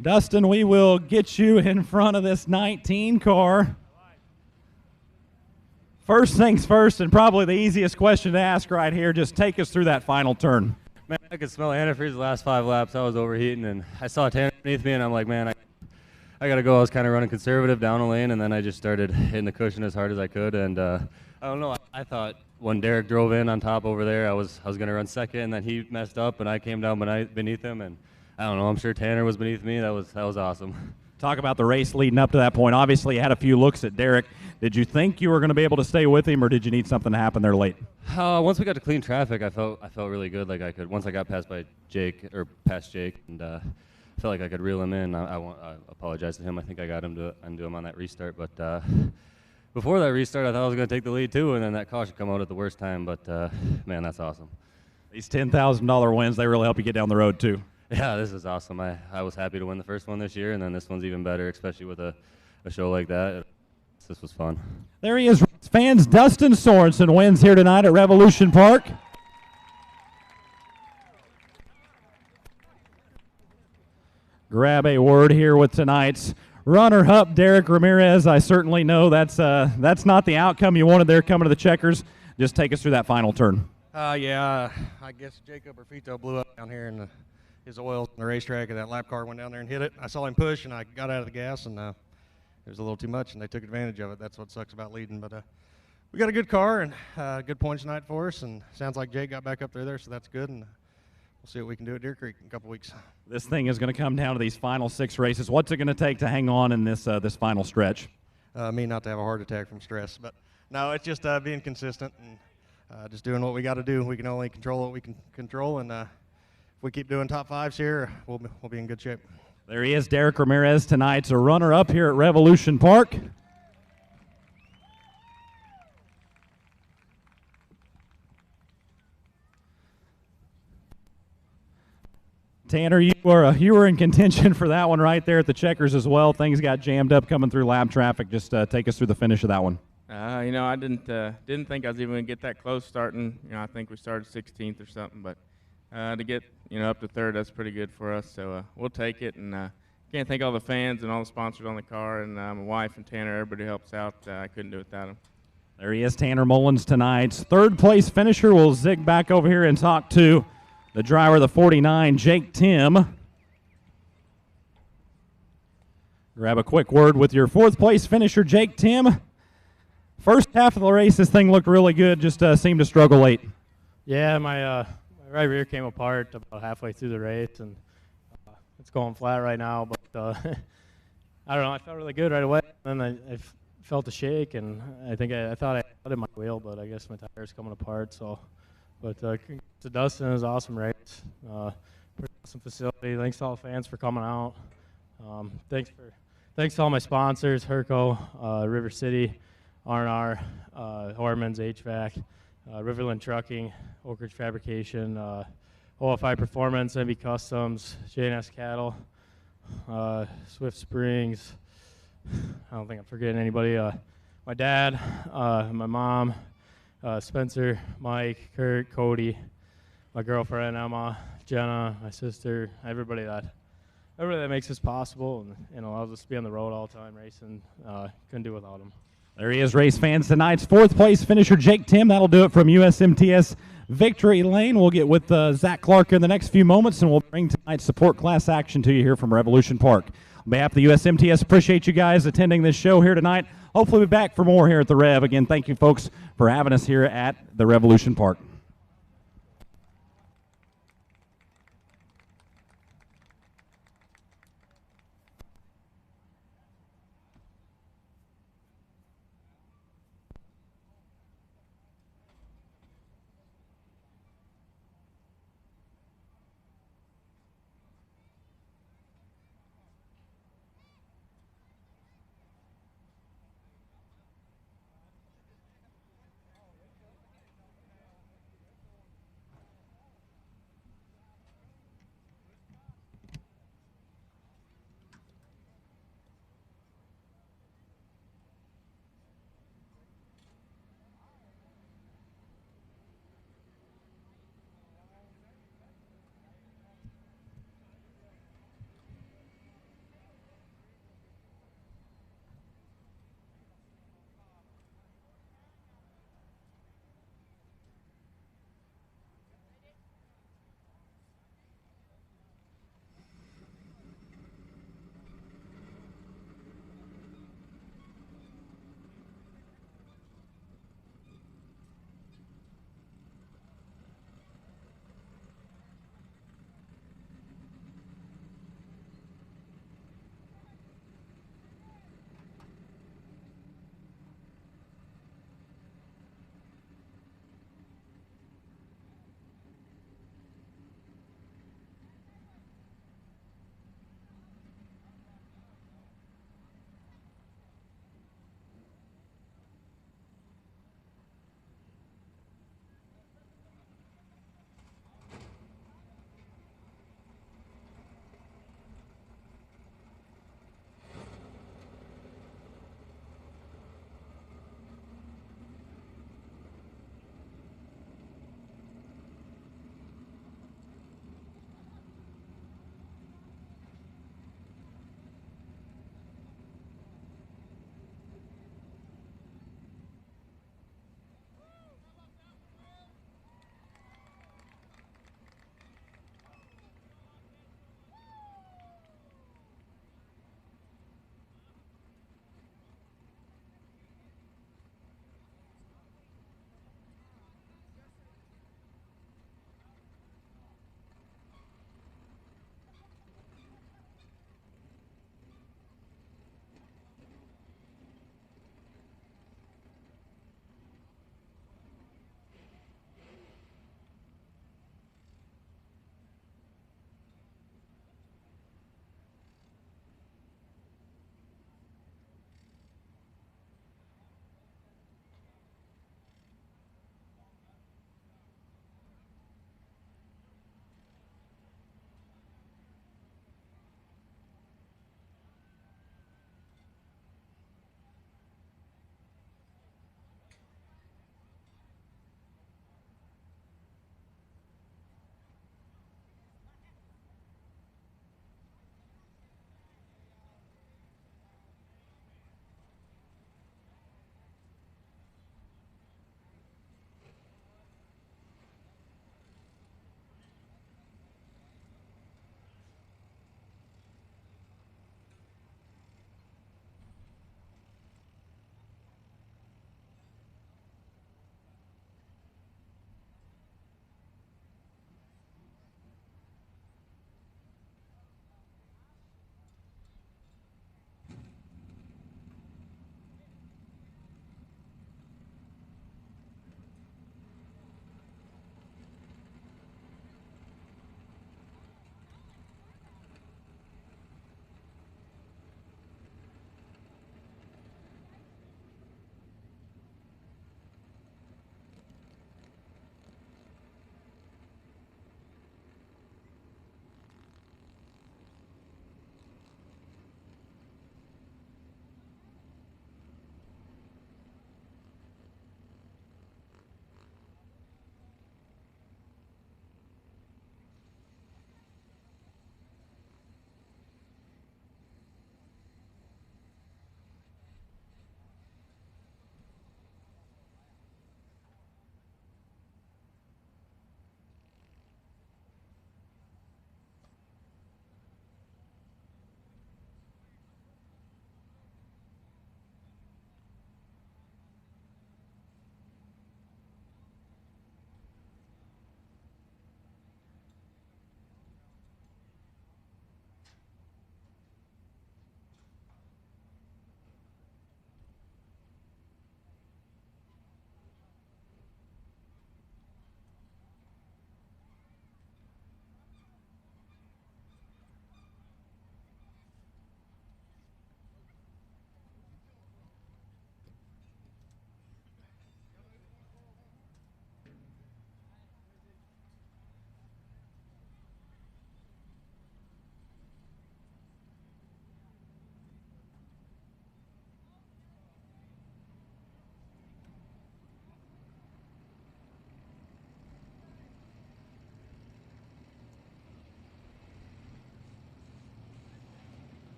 Dustin, we will get you in front of this 19 car. First things first, and probably the easiest question to ask right here, just take us through that final turn. Man, I could smell antifreeze the last 5 laps. I was overheating, and I saw Tanner underneath me, and I'm like, man, I got to go. I was kind of running conservative down a lane, and then I just started hitting the cushion as hard as I could. And I don't know. I thought when Derek drove in on top over there, I was going to run second, and then he messed up, and I came down beneath him. And I don't know. I'm sure Tanner was beneath me. That was awesome. Talk about the race leading up to that point. Obviously, you had a few looks at Derek. Did you think you were going to be able to stay with him, or did you need something to happen there late? Once we got to clean traffic, I felt really good. Like I could once I got past Jake, and felt like I could reel him in. I apologize to him. I think I got him to undo him on that restart. But before that restart, I thought I was going to take the lead too, and then that caution come out at the worst time. But man, that's awesome. These $10,000 wins, they really help you get down the road too. Yeah, this is awesome. I was happy to win the first one this year, and then this one's even better, especially with a show like that. This was fun. There he is, fans. Dustin Sorensen wins here tonight at Revolution Park. Grab a word here with tonight's runner-up, Derek Ramirez. I certainly know that's not the outcome you wanted there coming to the checkers. Just take us through that final turn. Yeah, I guess Jacob Orfito blew up down here in his oil on the racetrack, and that lap car went down there and hit it. I saw him push, and I got out of the gas, and it was a little too much, and they took advantage of it. That's what sucks about leading. But we got a good car and good points tonight for us, and sounds like Jake got back up there, so that's good. And we'll see what we can do at Deer Creek in a couple weeks. This thing is going to come down to these final 6 races. What's it going to take to hang on in this final stretch? Me not to have a heart attack from stress. But no, it's just being consistent and just doing what we got to do. We can only control what we can control, and if we keep doing top 5s here, we'll be in good shape. There he is, Derek Ramirez, tonight's a runner-up here at Revolution Park. Tanner, you were in contention for that one right there at the checkers as well. Things got jammed up coming through lap traffic. Just take us through the finish of that one. I didn't think I was even going to get that close starting. I think we started 16th or something, but to get up to 3rd, that's pretty good for us. So we'll take it, and can't thank all the fans and all the sponsors on the car, and my wife and Tanner, everybody who helps out. I couldn't do it without them. There he is, Tanner Mullins, tonight's 3rd place finisher. We'll zig back over here and talk to the driver of the 49, Jake Tim. Grab a quick word with your 4th place finisher, Jake Tim. First half of the race, this thing looked really good, just seemed to struggle late. Yeah, my right rear came apart about halfway through the race, and it's going flat right now. But I don't know, I felt really good right away. Then I felt a shake, and I think I thought I had my wheel, but I guess my tire's coming apart. So, but to Dustin, it was an awesome race. Pretty awesome facility. Thanks to all the fans for coming out. Thanks to all my sponsors: Herco, River City, R&R, Horman's HVAC, Riverland Trucking, Oak Ridge Fabrication, OFI Performance, MB Customs, J&S Cattle, Swift Springs. I don't think I'm forgetting anybody. My dad, my mom, Spencer, Mike, Kurt, Cody, my girlfriend Emma, Jenna, my sister, everybody that makes this possible and allows us to be on the road all the time racing. Couldn't do without them. There he is, race fans. Tonight's 4th place finisher, Jake Tim. That'll do it from USMTS Victory Lane. We'll get with Zach Clark in the next few moments, and we'll bring tonight's support class action to you here from Revolution Park. On behalf of the USMTS, appreciate you guys attending this show here tonight. Hopefully we'll be back for more here at the Rev. Again, thank you, folks, for having us here at the Revolution Park.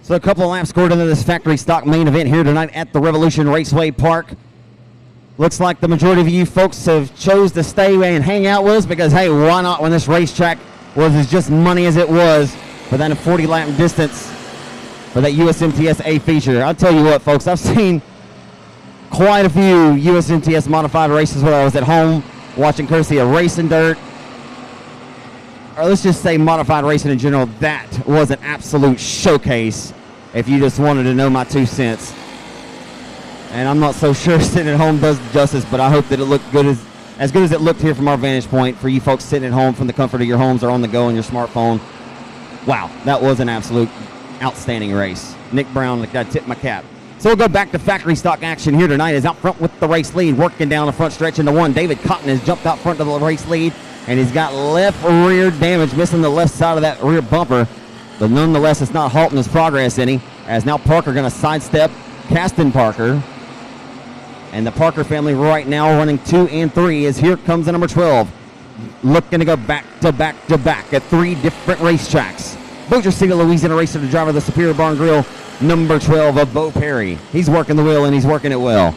So a couple of laps scored into this factory stock main event here tonight at the Revolution Raceway Park. Looks like the majority of you folks have chose to stay and hang out with us because, hey, why not when this racetrack was as just money as it was for that 40-lap distance for that USMTS A feature. I'll tell you what, folks, I've seen quite a few USMTS modified races where I was at home watching courtesy of Racing Dirt, or let's just say modified racing in general. That was an absolute showcase if you just wanted to know my 2 cents. And I'm not so sure sitting at home does justice, but I hope that it looked good as good as it looked here from our vantage point for you folks sitting at home from the comfort of your homes or on the go on your smartphone. Wow, that was an absolute outstanding race. Nick Brown, I tip my cap. So we'll go back to factory stock action here tonight. Is out front with the race lead, working down the front stretch into 1. David Cotton has jumped out front of the race lead, and he's got left rear damage, missing the left side of that rear bumper. But nonetheless, it's not halting his progress any, as now Parker going to sidestep Caston Parker. And the Parker family right now running 2 and 3 as here comes the number 12. Looking to go back to back to back at 3 different racetracks. Bossier City, Louisiana racer, the driver of the Superior Barn Grill, number 12 of Bo Perry. He's working the wheel and he's working it well.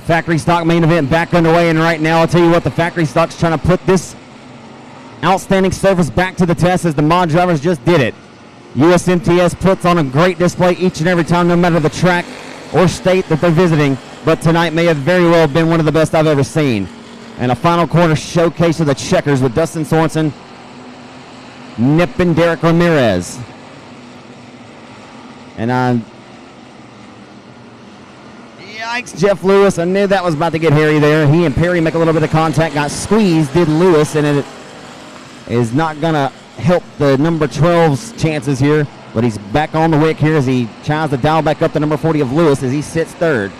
Factory stock main event back underway, and right now I'll tell you what, the factory stock's trying to put this outstanding service back to the test as the mod drivers just did it. USMTS puts on a great display each and every time, no matter the track or state that they're visiting, but tonight may have very well been one of the best I've ever seen. And a final quarter showcase of the checkers with Dustin Sorensen, Nip and Derek Ramirez. And yikes, Jeff Lewis. I knew that was about to get hairy there. He and Perry make a little bit of contact, got squeezed, did Lewis, and it is not going to help the number 12's chances here. But he's back on the wick here as he tries to dial back up the number 40 of Lewis as he sits third.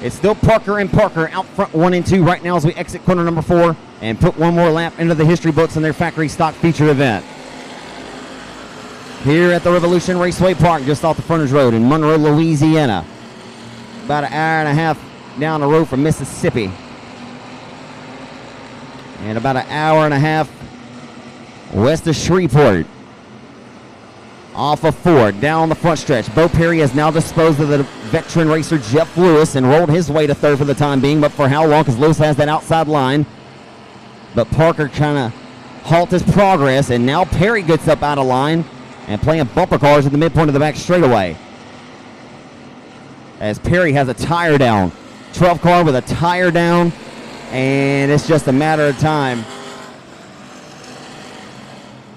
It's still Parker and Parker out front 1 and 2 right now as we exit corner number 4 and put one more lap into the history books in their factory stock feature event. Here at the Revolution Raceway Park, just off the frontage road in Monroe, Louisiana. About an hour and a half down the road from Mississippi. And about an hour and a half west of Shreveport. Off of Ford, down the front stretch. Bo Perry has now disposed of the veteran racer Jeff Lewis and rolled his way to third for the time being, but for how long, because Lewis has that outside line. But Parker trying to halt his progress, and now Perry gets up out of line and playing bumper cars at the midpoint of the back straightaway. as Perry has a tire down. 12 car with a tire down, and it's just a matter of time.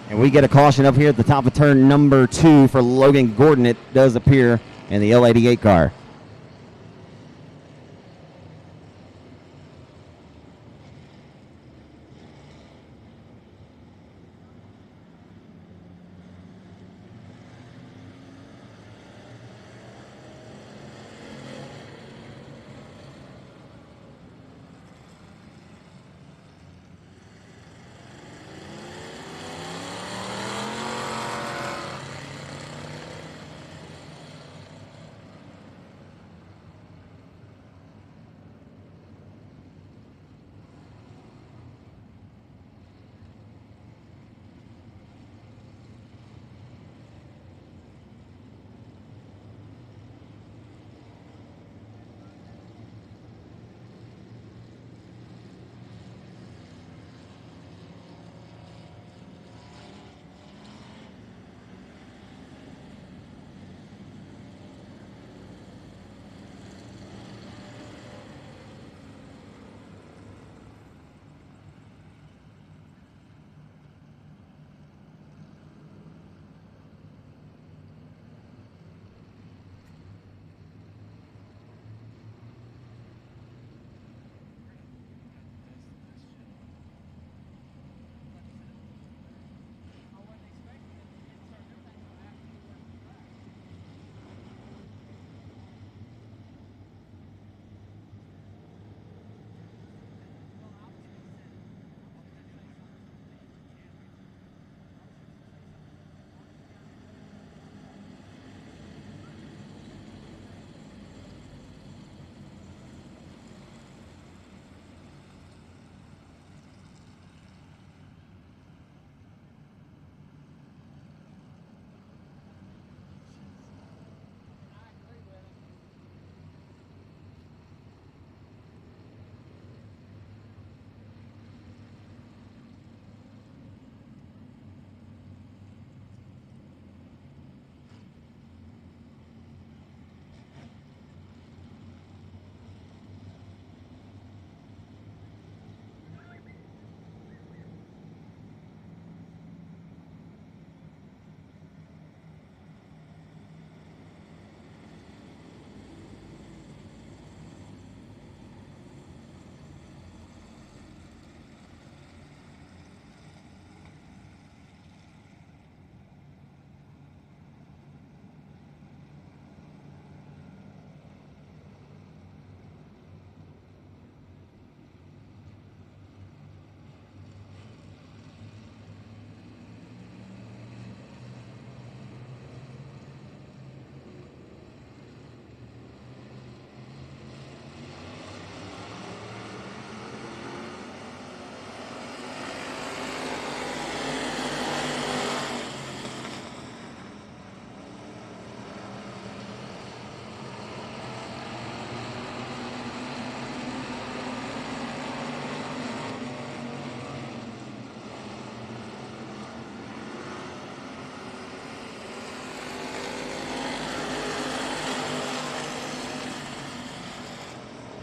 And we get a caution up here at the top of turn number 2 for Logan Gordon. It does appear in the L88 car.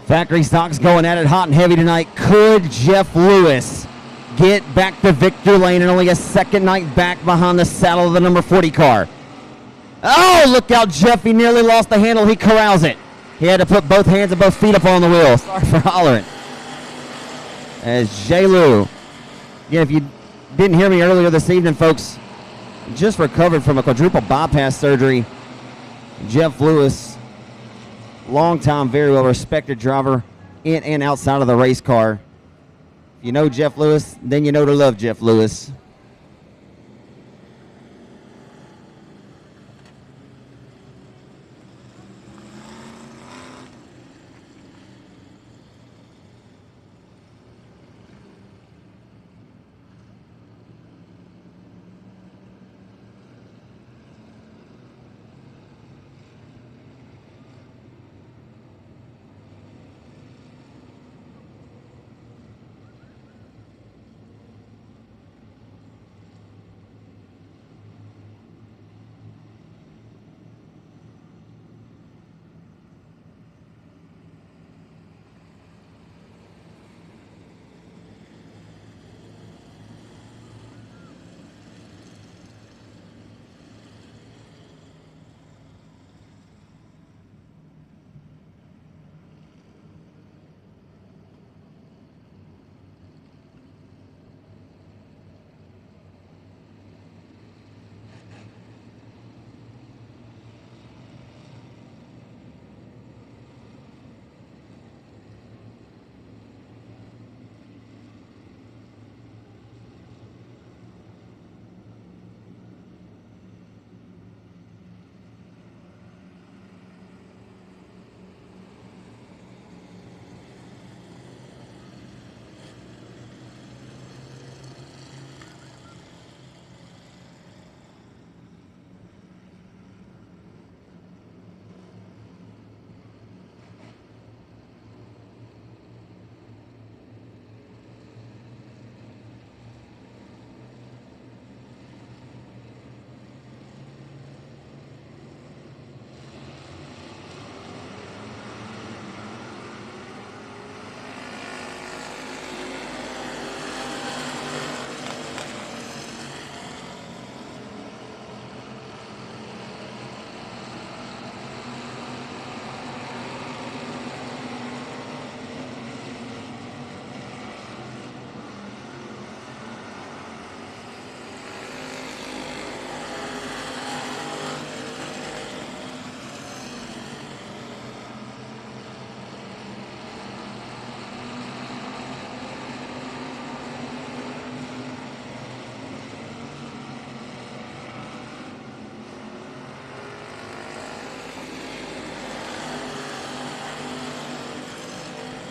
Factory stocks going at it hot and heavy tonight. Could Jeff Lewis get back to victory lane and only a second night back behind the saddle of the number 40 car? Oh, look out, Jeff. He nearly lost the handle. He corrals it. He had to put both hands and both feet up on the wheel. Sorry for hollering. As J. Lou. Again, if you didn't hear me earlier this evening, folks, just recovered from a quadruple bypass surgery. Jeff Lewis, long-time, very well-respected driver in and outside of the race car. If you know Jeff Lewis, then you know to love Jeff Lewis.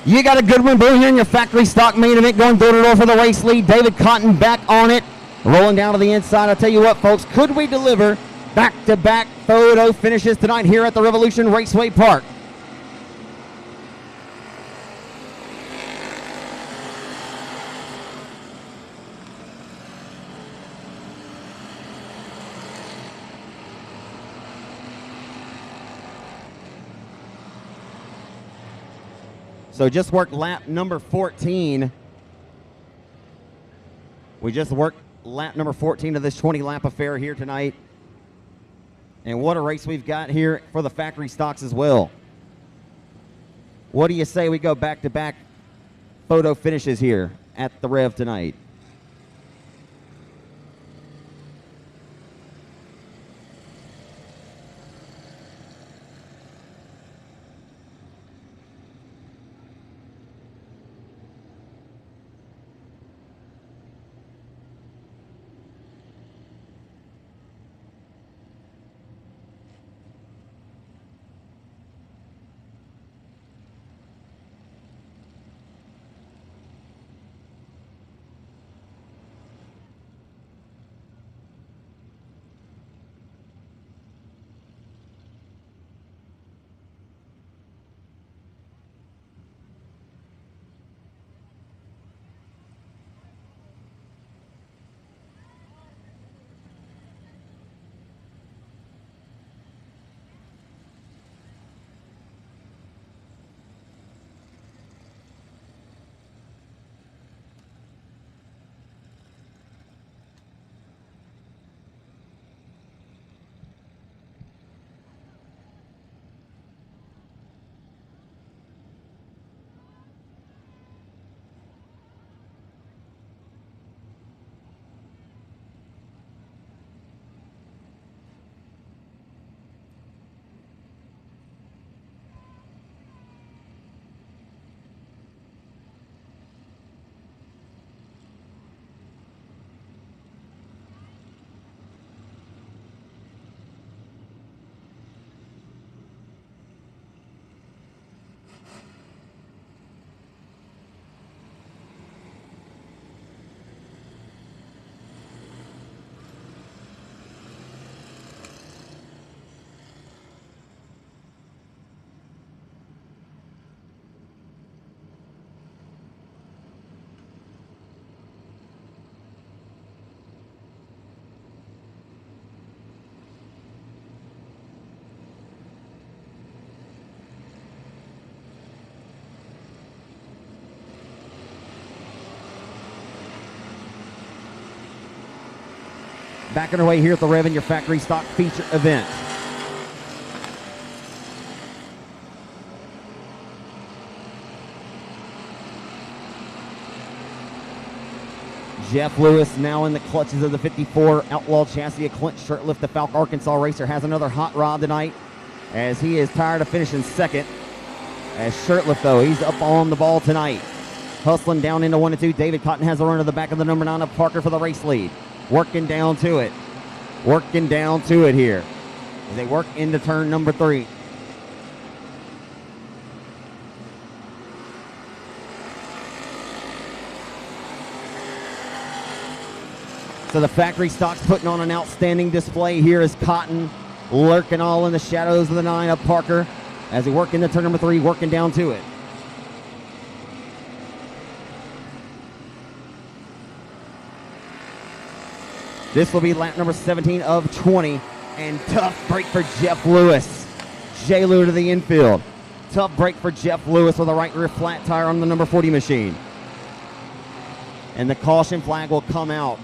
You got a good one, Blue, here in your factory stock main event, going door-to-door for the race lead. David Cotton back on it, rolling down to the inside. I'll tell you what, folks, could we deliver back-to-back photo finishes tonight here at the Revolution Raceway Park? So just worked lap number 14. We just worked lap number 14 of this 20-lap affair here tonight. And what a race we've got here for the factory stocks as well. What do you say we go back-to-back photo finishes here at the Rev tonight? Back underway here at the Rev in your factory stock feature event. Jeff Lewis now in the clutches of the 54 Outlaw chassis. A Clint Shirtliff, the Falk Arkansas racer, has another hot rod tonight as he is tired of finishing second. As Shirtliff, though, he's up on the ball tonight. Hustling down into 1 and 2. David Cotton has a run to the back of the number 9 of Parker for the race lead. Working down to it. Working down to it here as they work into turn number 3. So the factory stock's putting on an outstanding display here as Cotton lurking all in the shadows of the 9 of Parker as they work into turn number 3, working down to it. This will be lap number 17 of 20, and tough break for Jeff Lewis. J. Lou to the infield. Tough break for Jeff Lewis with a right rear flat tire on the number 40 machine. And the caution flag will come out.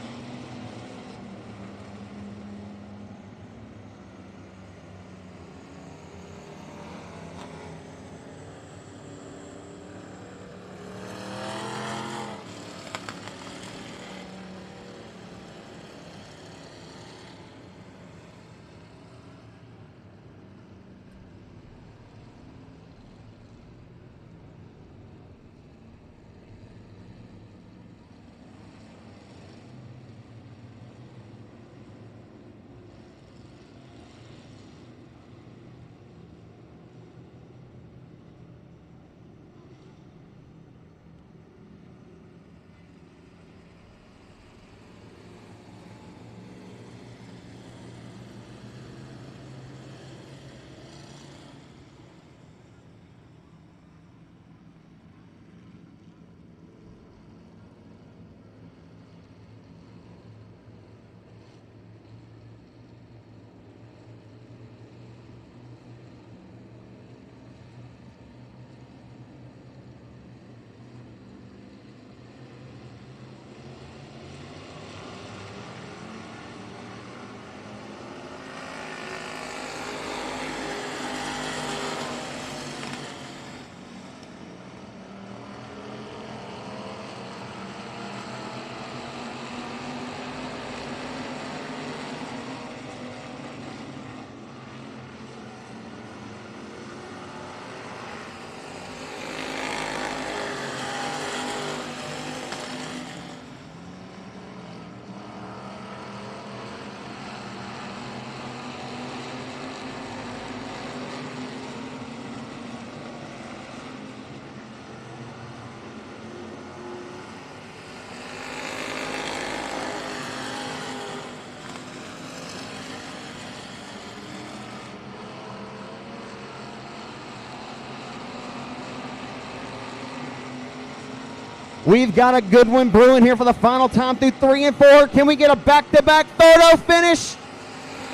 We've got a good one brewing here for the final time through 3 and 4. Can we get a back-to-back photo finish?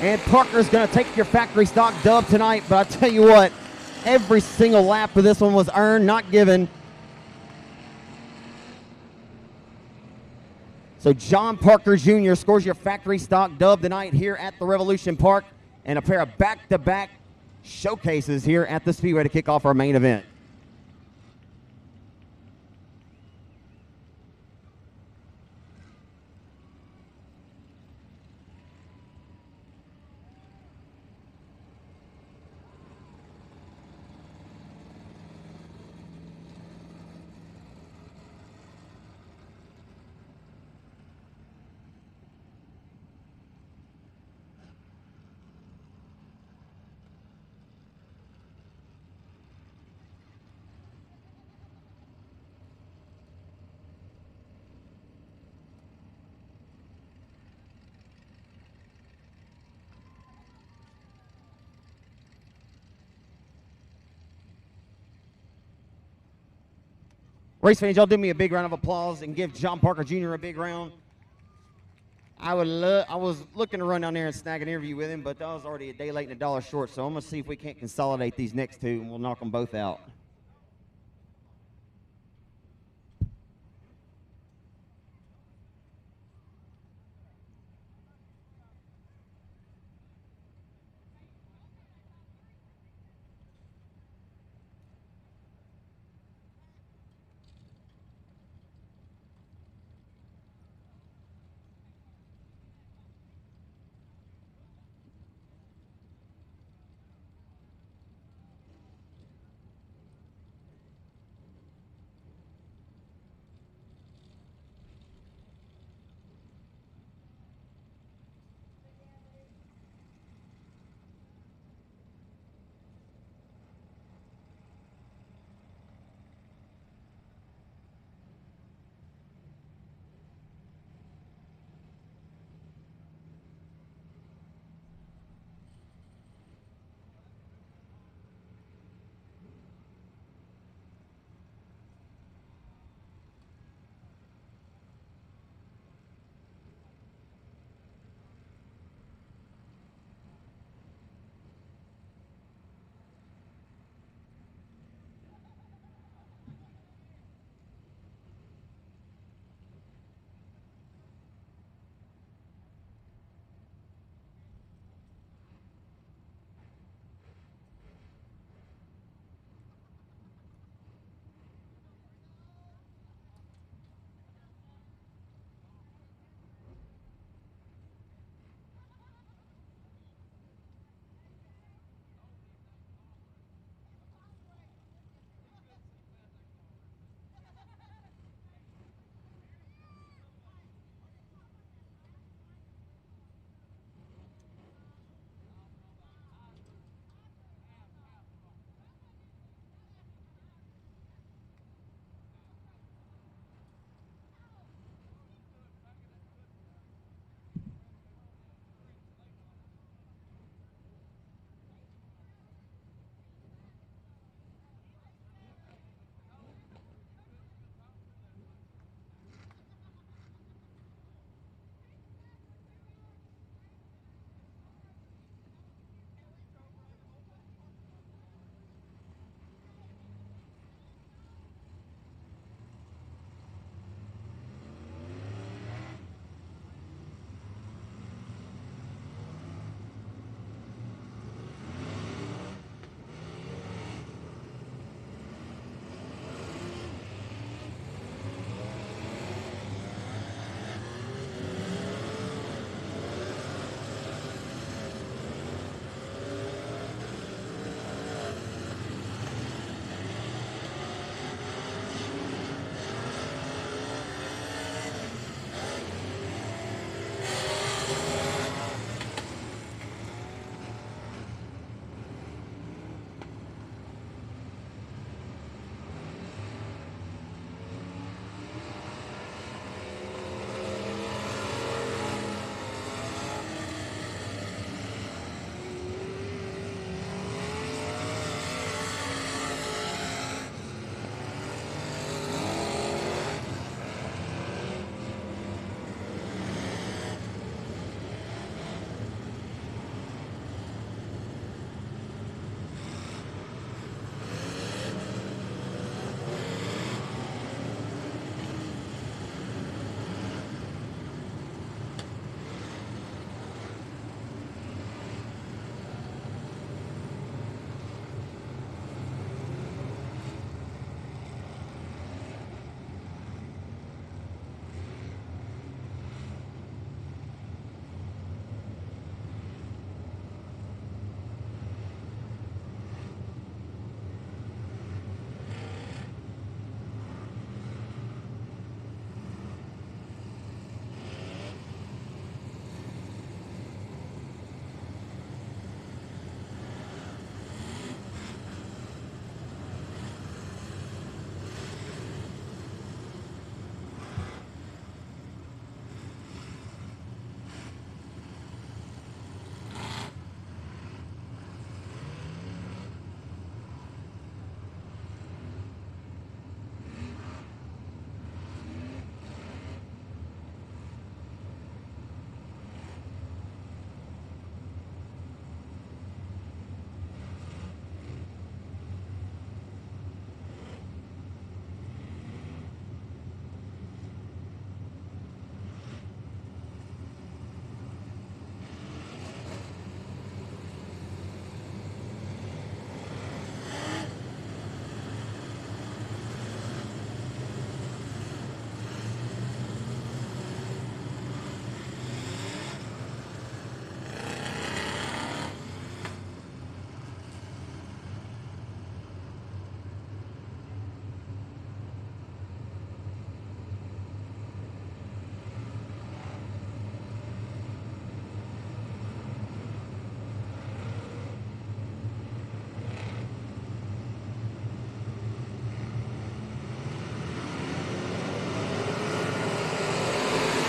And Parker's going to take your factory stock dub tonight. But I tell you what, every single lap of this one was earned, not given. So John Parker Jr. scores your factory stock dub tonight here at the Revolution Park, and a pair of back-to-back showcases here at the Speedway to kick off our main event. Race fans, y'all do me a big round of applause and give John Parker Jr. a big round. I was looking to run down there and snag an interview with him, but I was already a day late and a dollar short, so I'm going to see if we can't consolidate these next two, and we'll knock them both out.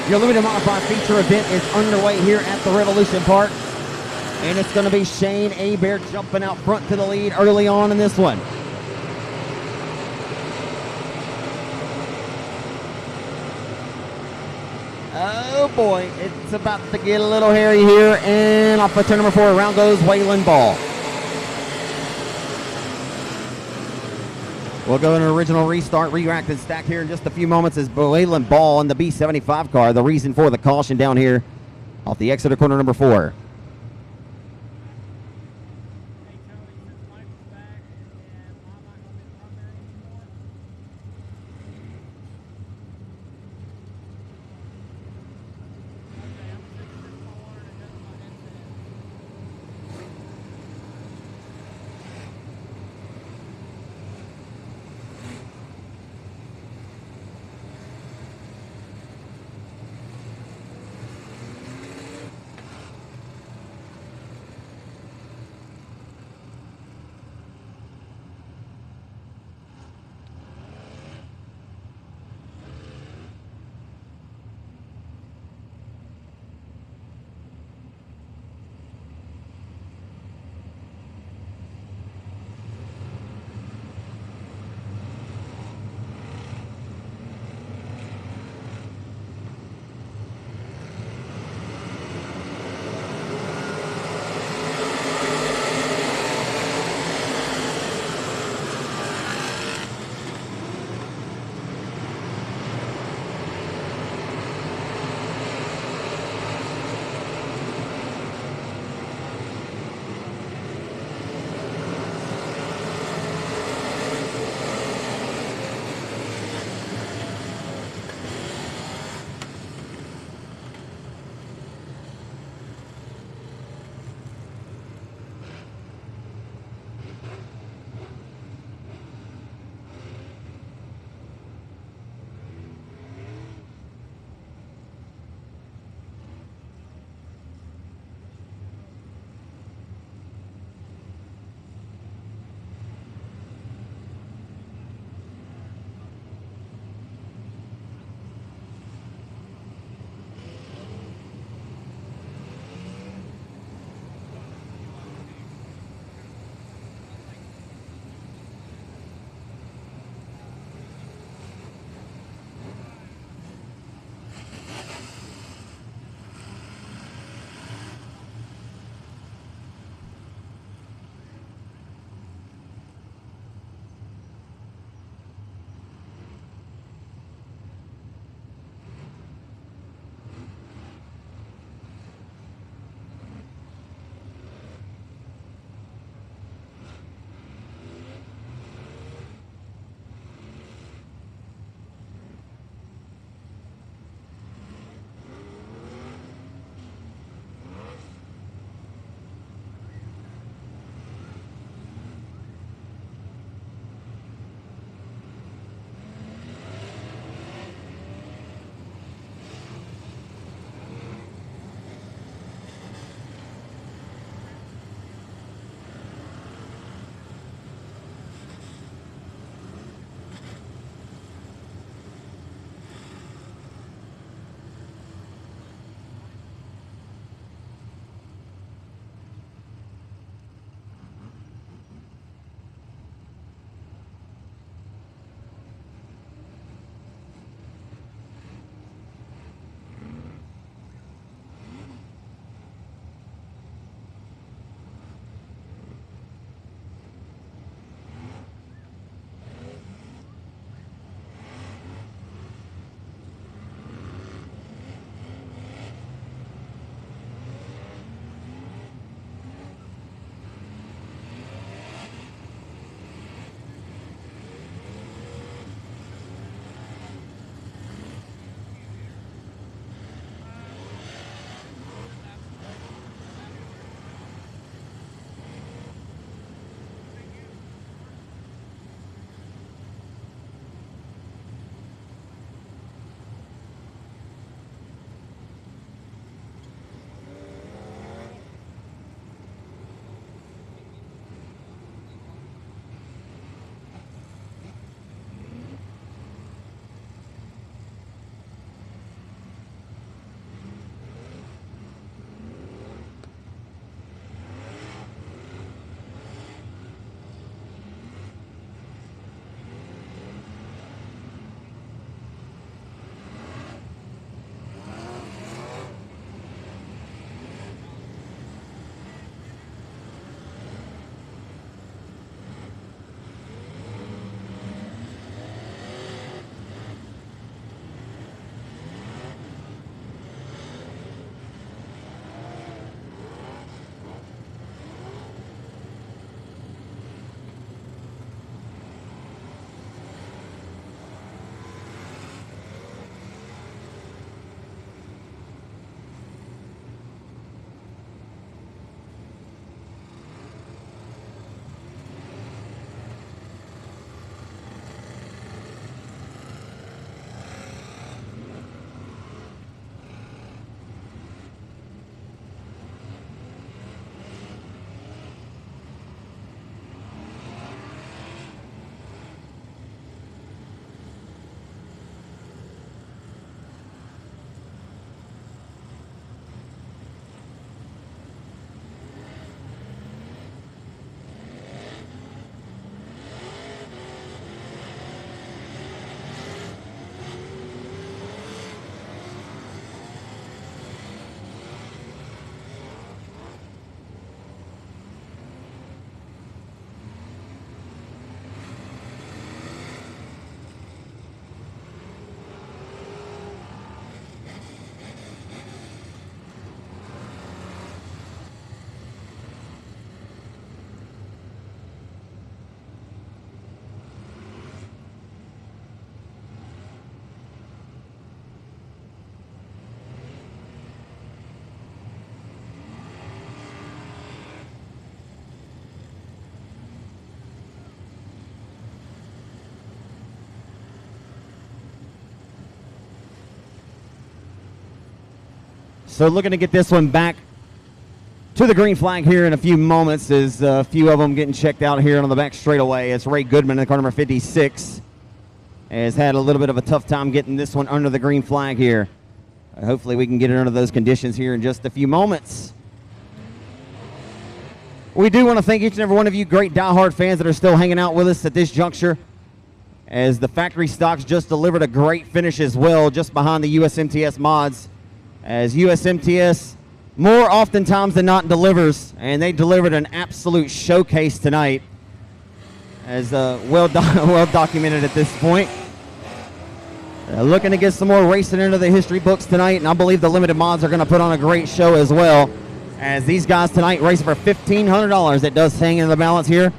Your limited modified feature event is underway here at the Revolution Park. And it's going to be Shane Hebert jumping out front to the lead early on in this one. Oh boy, it's about to get a little hairy here. And off of turn number 4, around goes Waylon Ball. We'll go in an original restart, re-racked and stacked here in just a few moments as Waylon Ball in the B75 car. The reason for the caution down here off the Exeter corner number 4. So looking to get this one back to the green flag here in a few moments as a few of them getting checked out here on the back straightaway. It's Ray Goodman in the car number 56. Has had a little bit of a tough time getting this one under the green flag here. Hopefully we can get it under those conditions here in just a few moments. We do want to thank each and every one of you great diehard fans that are still hanging out with us at this juncture, as the factory stocks just delivered a great finish as well, just behind the USMTS mods, as USMTS more oftentimes than not delivers, and they delivered an absolute showcase tonight, as well documented at this point. Looking to get some more racing into the history books tonight, and I believe the limited mods are going to put on a great show as well, as these guys tonight racing for $1,500. It does hang in the balance here.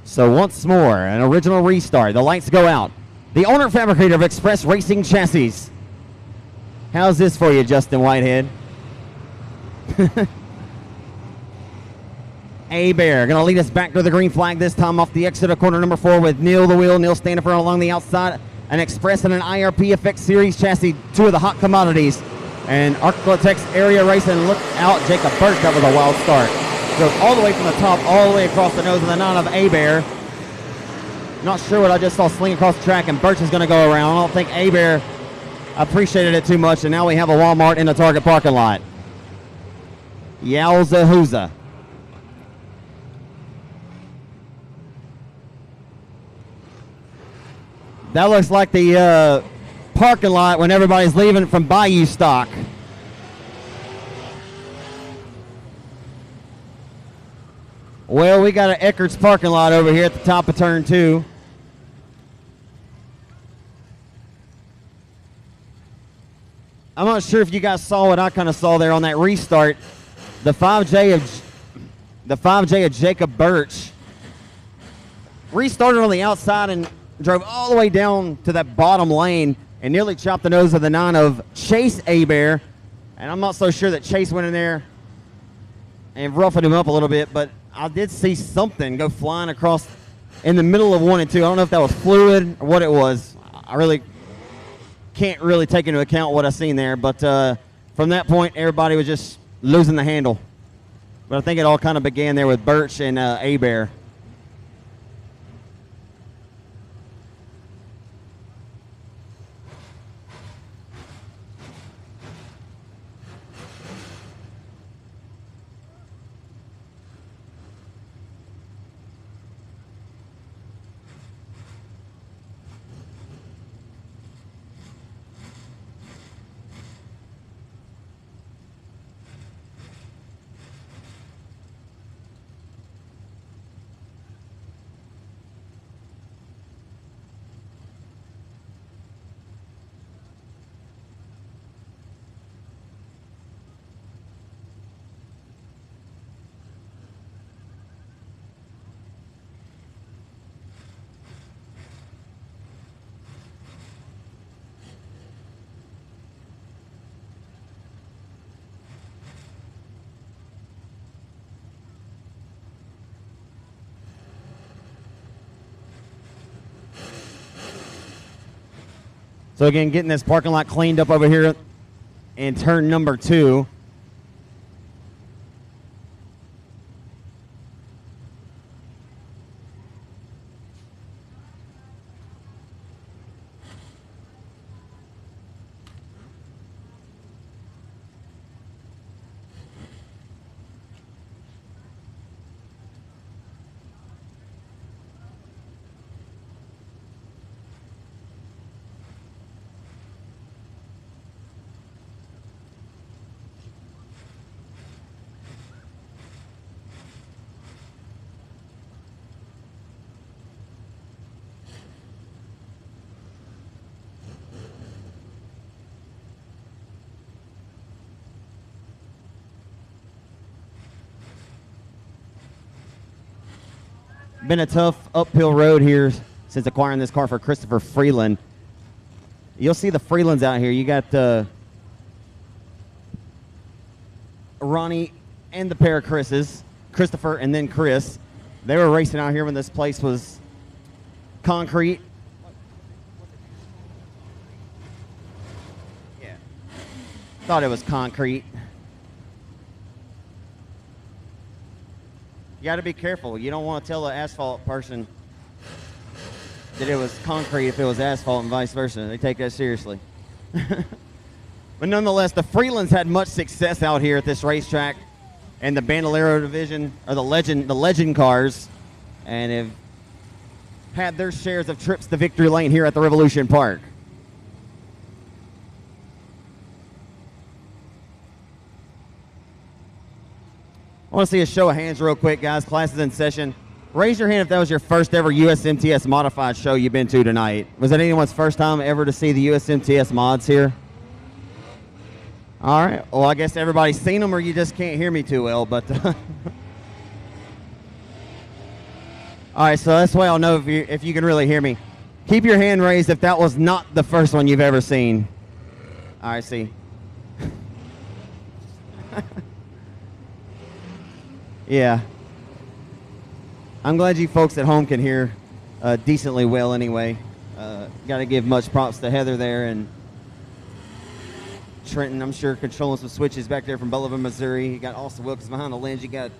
So once more, an original restart. The lights go out. The owner fabricator of Express Racing Chassis. How's this for you, Justin Whitehead? A-Bear going to lead us back to the green flag this time off the exit of corner number 4 with Neil the wheel. Neil standing for along the outside. An Express and an IRP Effect Series chassis, 2 of the hot commodities. And Arclitex Area Racing, look out, Jacob Burke. That was a wild start. Goes all the way from the top, all the way across the nose of the 9 of A-Bear. Not sure what I just saw sling across the track, and Birch is going to go around. I don't think A-Bear appreciated it too much, and now we have a Walmart in the Target parking lot. Yowza Hooza. That looks like the parking lot when everybody's leaving from Bayou Stock. Well, we got an Eckert's parking lot over here at the top of turn 2. I'm not sure if you guys saw what I kind of saw there on that restart. The 5J of Jacob Birch restarted on the outside and drove all the way down to that bottom lane and nearly chopped the nose of the 9 of Chase A-Bear. And I'm not so sure that Chase went in there and roughed him up a little bit, but I did see something go flying across in the middle of 1 and 2. I don't know if that was fluid or what it was. I really can't really take into account what I seen there, but from that point, everybody was just losing the handle. But I think it all kind of began there with Birch and A-Bear. So again, getting this parking lot cleaned up over here in turn number 2. been a tough uphill road here since acquiring this car for Christopher Freeland. You'll see the Freelands out here. You got Ronnie and the pair of Chris's, Christopher and then Chris. They were racing out here when this place was concrete. Yeah. Thought it was concrete. You got to be careful. You don't want to tell the asphalt person that it was concrete if it was asphalt and vice versa. They take that seriously. But nonetheless, the Freelands had much success out here at this racetrack and the Bandolero division, or the legend cars, and have had their shares of trips to victory lane here at the Revolution Park. I want to see a show of hands real quick, guys. Class is in session. Raise your hand if that was your first ever USMTS modified show you've been to tonight. Was that anyone's first time ever to see the USMTS mods here? All right. Well, I guess everybody's seen them, or you just can't hear me too well. But all right, so that's why I'll know if you can really hear me. Keep your hand raised if that was not the first one you've ever seen. All right, see. Yeah. I'm glad you folks at home can hear decently well anyway. Got to give much props to Heather there and Trenton, I'm sure, controlling some switches back there from Bolivar, Missouri. You got Austin Wilkes behind the lens. You got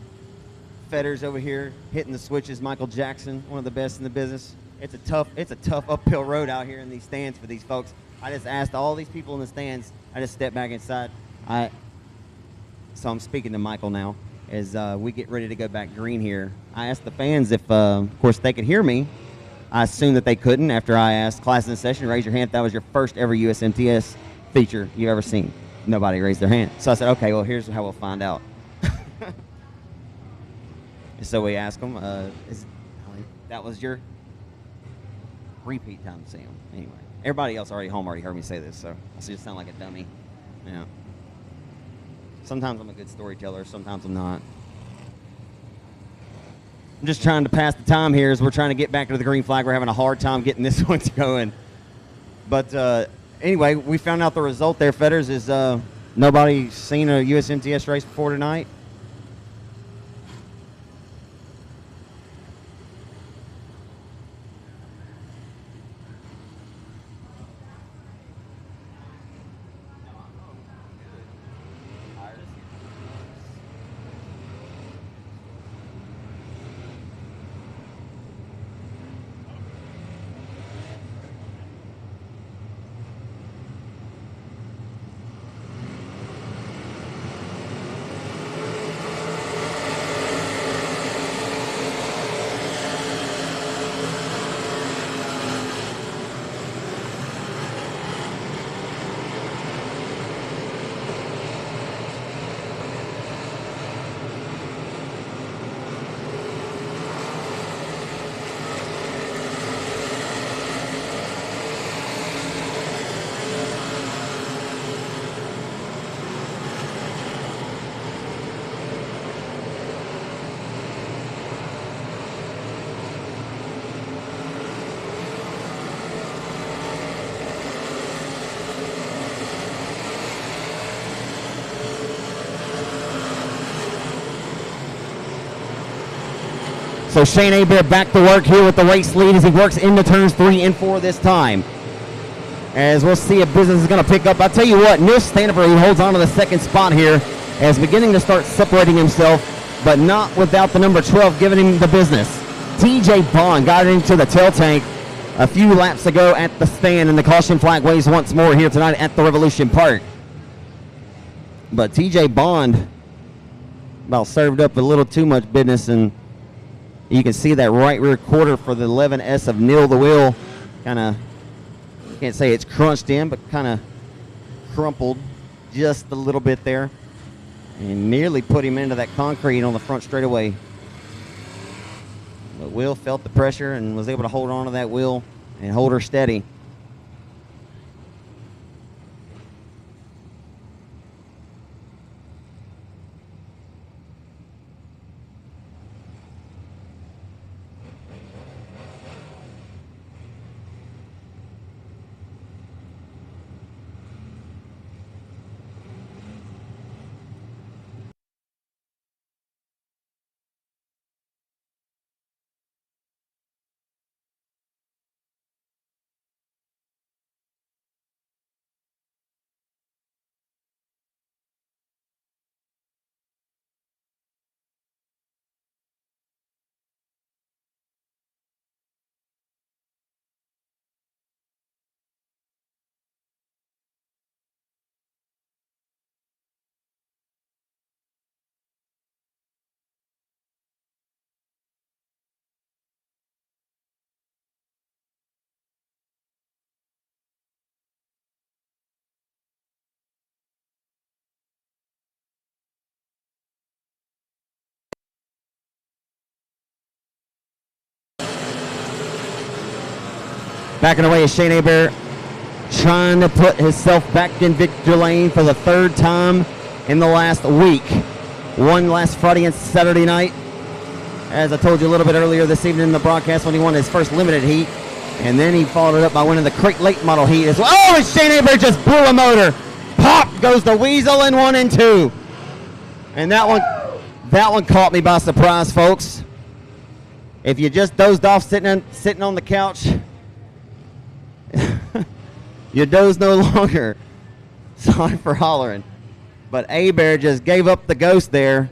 Fetters over here hitting the switches. Michael Jackson, one of the best in the business. It's a tough uphill road out here in these stands for these folks. I just asked all these people in the stands. I just stepped back inside. So I'm speaking to Michael now as we get ready to go back green here. I asked the fans if, of course, they could hear me. I assumed that they couldn't after I asked class in session, raise your hand if that was your first ever USMTS feature you've ever seen. Nobody raised their hand. So I said, okay, well, here's how we'll find out. So we asked them, that was your repeat time to see them. Anyway, everybody else already heard me say this, so I just sound like a dummy. Yeah. Sometimes I'm a good storyteller, sometimes I'm not. I'm just trying to pass the time here as we're trying to get back to the green flag. We're having a hard time getting this one going. But anyway, we found out the result there, Fetters, is nobody seen a USMTS race before tonight. So Shane Hebert back to work here with the race lead as he works into turns 3 and 4 this time. As we'll see if business is going to pick up. I'll tell you what, Neil Stanford, he holds on to the second spot here as beginning to start separating himself, but not without the number 12 giving him the business. TJ Bond got into the tail tank a few laps ago at the stand, and the caution flag waves once more here tonight at the Revolution Park. But TJ Bond about served up a little too much business, and you can see that right rear quarter for the 11S of Neil the Wheel kind of, can't say it's crunched in, but kind of crumpled just a little bit there and nearly put him into that concrete on the front straightaway. But Will felt the pressure and was able to hold on to that wheel and hold her steady. Backing away is Shane Hebert, trying to put himself back in victory lane for the third time in the last week. Won last Friday and Saturday night, as I told you a little bit earlier this evening in the broadcast, when he won his first limited heat. And then he followed it up by winning the Crate Late Model heat as well. Oh, and Shane Hebert just blew a motor. Pop goes the Weasel in 1 and 2. And that one caught me by surprise, folks. If you just dozed off sitting on the couch, you doze no longer. Sorry for hollering. But Hebert just gave up the ghost there.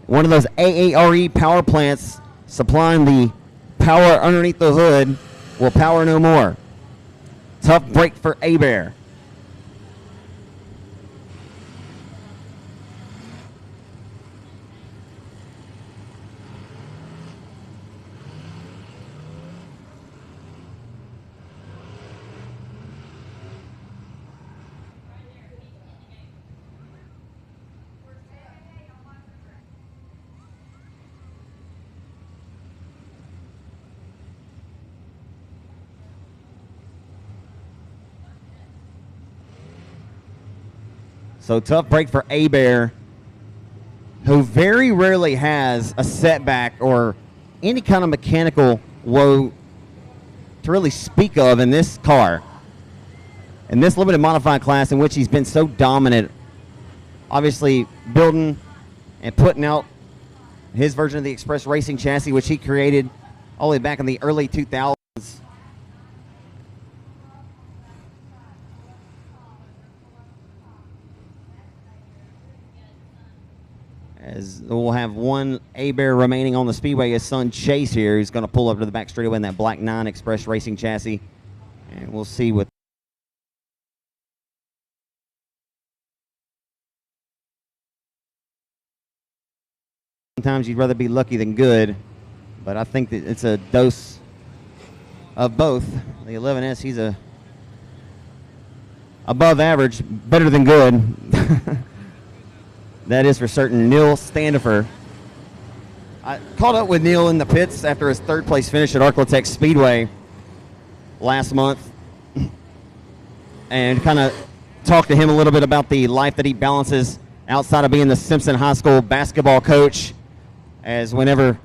One of those AARE power plants supplying the power underneath the hood will power no more. Tough break for Hebert. So tough break for Hebert, who very rarely has a setback or any kind of mechanical woe to really speak of in this car. In this limited modified class in which he's been so dominant, obviously building and putting out his version of the Express Racing chassis, which he created all the way back in the early 2000s. As we'll have one Hebert remaining on the speedway, his son Chase here, who's going to pull up to the back straightaway in that black 9 Express Racing chassis. And we'll see what. Sometimes you'd rather be lucky than good, but I think that it's a dose of both. The 11S, he's a above average, better than good. That is for certain. Neil Standifer. I caught up with Neil in the pits after his third place finish at Arclotech Speedway last month and kind of talked to him a little bit about the life that he balances outside of being the Simpson High School basketball coach. As whenever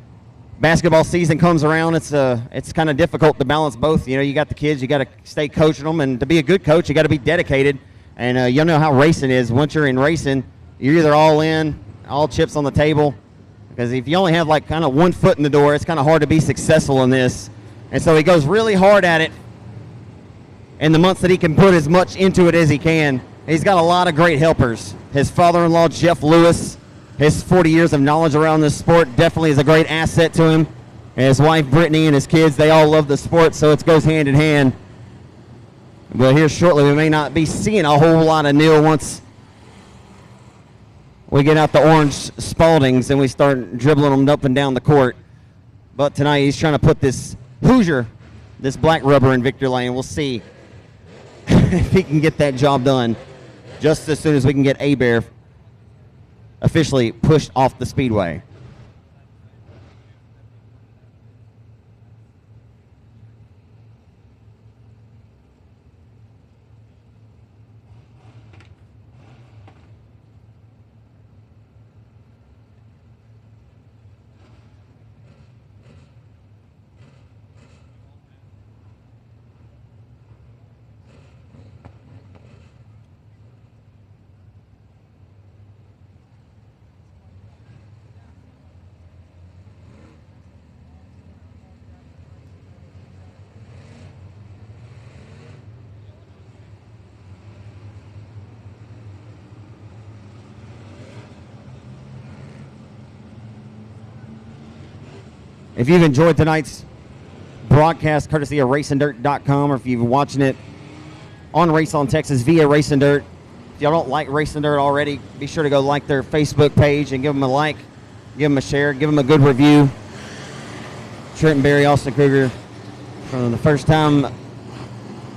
basketball season comes around, it's kind of difficult to balance both. You know, you got the kids, you got to stay coaching them, and to be a good coach, you got to be dedicated. And you know how racing is. Once you're in racing, you're either all in, all chips on the table, because if you only have like kind of one foot in the door, it's kind of hard to be successful in this. And so he goes really hard at it in the months that he can put as much into it as he can. He's got a lot of great helpers. His father-in-law, Jeff Lewis, his 40 years of knowledge around this sport definitely is a great asset to him. And his wife, Brittany, and his kids, they all love the sport, so it goes hand in hand. But here shortly, we may not be seeing a whole lot of Neil once we get out the orange Spaldings and we start dribbling them up and down the court. But tonight he's trying to put this Hoosier, this black rubber in victory lane. We'll see if he can get that job done just as soon as we can get Hebert officially pushed off the speedway. If you've enjoyed tonight's broadcast courtesy of RacingDirt.com, or if you're watching it on Race on Texas via Racing Dirt, if y'all don't like Racing Dirt already, be sure to go like their Facebook page and give them a like, give them a share, give them a good review. Trenton Berry, Austin Kruger, from the first time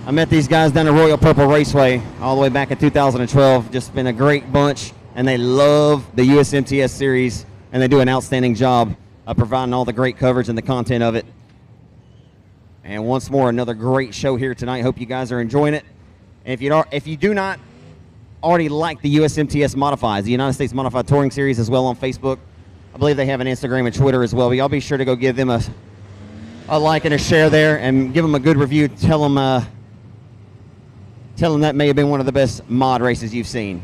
I met these guys down at Royal Purple Raceway all the way back in 2012, just been a great bunch, and they love the USMTS series, and they do an outstanding job of providing all the great coverage and the content of it. And once more, another great show here tonight. Hope you guys are enjoying it. And if you do not already like the USMTS Modifieds, the United States Modified Touring Series, as well on Facebook, I believe they have an Instagram and Twitter as well. But y'all be sure to go give them a like and a share there, and give them a good review. Tell them that may have been one of the best mod races you've seen,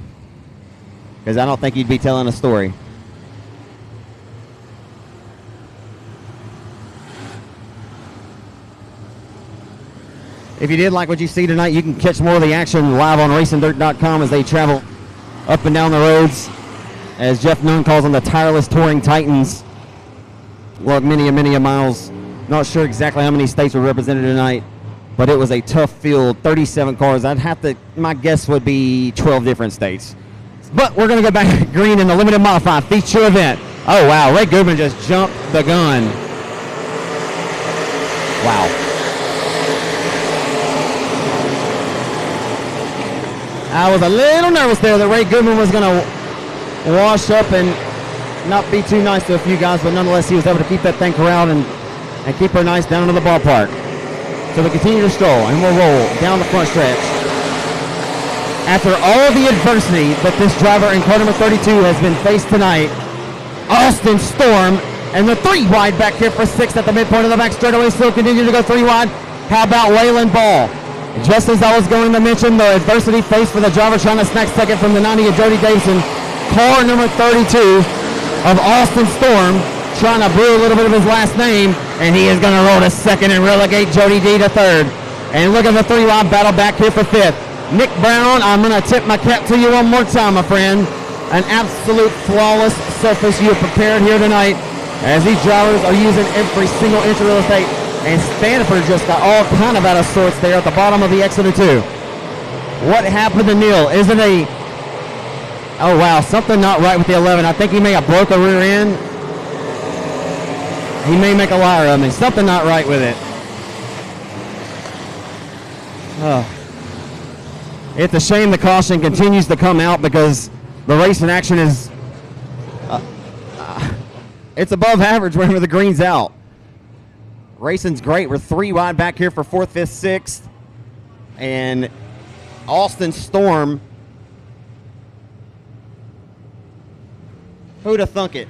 because I don't think you'd be telling a story. If you did like what you see tonight, you can catch more of the action live on racingdirt.com as they travel up and down the roads, as Jeff Nunn calls them, the tireless touring titans. Walked many a miles. Not sure exactly how many states were represented tonight, but it was a tough field. 37 cars. My guess would be 12 different states. But we're going to go back to green in the limited modified feature event. Oh wow, Ray Goodman just jumped the gun. Wow. I was a little nervous there that Ray Goodman was going to wash up and not be too nice to a few guys, but nonetheless he was able to keep that thing corralled and keep her nice down into the ballpark. So we continue to stroll and we'll roll down the front stretch. After all the adversity that this driver in car number 32 has been faced tonight, Austin Storm and the 3 wide back here for 6th at the midpoint of the back straightaway, still continue to go 3 wide. How about Waylon Ball? Just as I was going to mention the adversity faced for the driver trying to snag second from the 90 of Jody Davidson, car number 32 of Austin Storm trying to brew a little bit of his last name, and he is going to roll to second and relegate Jody D to third. And look at the 3 wide battle back here for 5th. Nick Brown, I'm going to tip my cap to you one more time, my friend. An absolute flawless surface you have prepared here tonight, as these drivers are using every single inch of real estate. And Stanford just got all kind of out of sorts there at the bottom of the exit of 2. What happened to Neil? Isn't a... Oh, wow, something not right with the 11. I think he may have broke a rear end. He may make a liar of me. Something not right with it. Oh. It's a shame the caution continues to come out, because the race in action is... it's above average whenever the green's out. Racing's great. We're 3 wide back here for 4th, 5th, 6th. And Austin Storm, who'd have thunk it?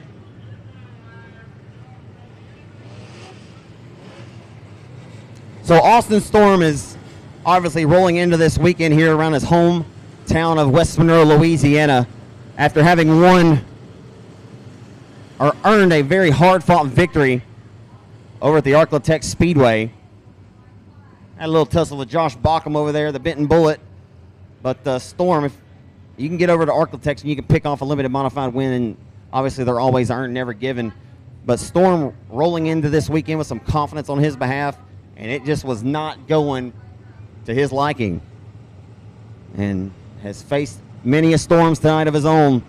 So Austin Storm is obviously rolling into this weekend here around his hometown of West Monroe, Louisiana, after having won or earned a very hard-fought victory over at the Arklatex Speedway. Had a little tussle with Josh Bockham over there, the Benton Bullet. But Storm, if you can get over to Arklatex and you can pick off a limited modified win, and obviously they're always earned, never given. But Storm rolling into this weekend with some confidence on his behalf, and it just was not going to his liking. And has faced many a storms tonight of his own.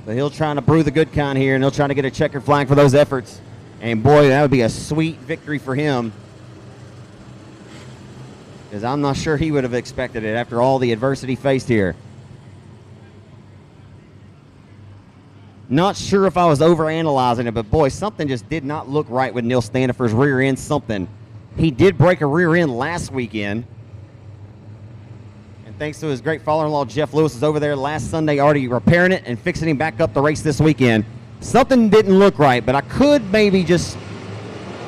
But he'll try to brew the good kind here, and he'll try to get a checkered flag for those efforts. And boy, that would be a sweet victory for him, because I'm not sure he would have expected it after all the adversity faced here. Not sure if I was overanalyzing it, but boy, something just did not look right with Neil Standifer's rear end. Something. He did break a rear end last weekend. Thanks to his great father-in-law, Jeff Lewis, is over there last Sunday already repairing it and fixing him back up the race this weekend. Something didn't look right, but I could maybe just,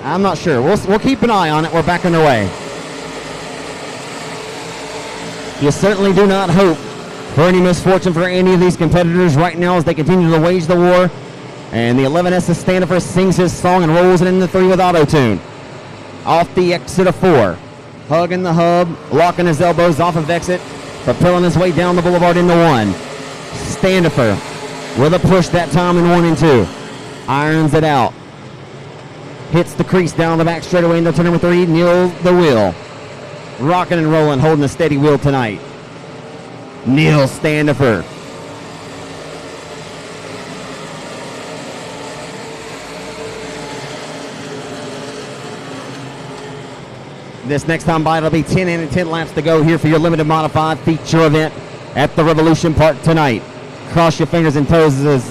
I'm not sure. We'll keep an eye on it. We're back underway. You certainly do not hope for any misfortune for any of these competitors right now as they continue to wage the war. And the 11S of Standifer sings his song and rolls it in the 3 with auto-tune. Off the exit of 4. Hugging the hub, locking his elbows off of exit, propelling his way down the boulevard into 1. Standifer with a push that time in 1 and 2. Irons it out. Hits the crease down the back straightaway into turn number 3. Neil the wheel. Rocking and rolling, holding a steady wheel tonight. Neil Standifer. This next time by, it'll be 10 and 10 laps to go here for your limited modified feature event at the Revolution Park tonight. Cross your fingers and toes, as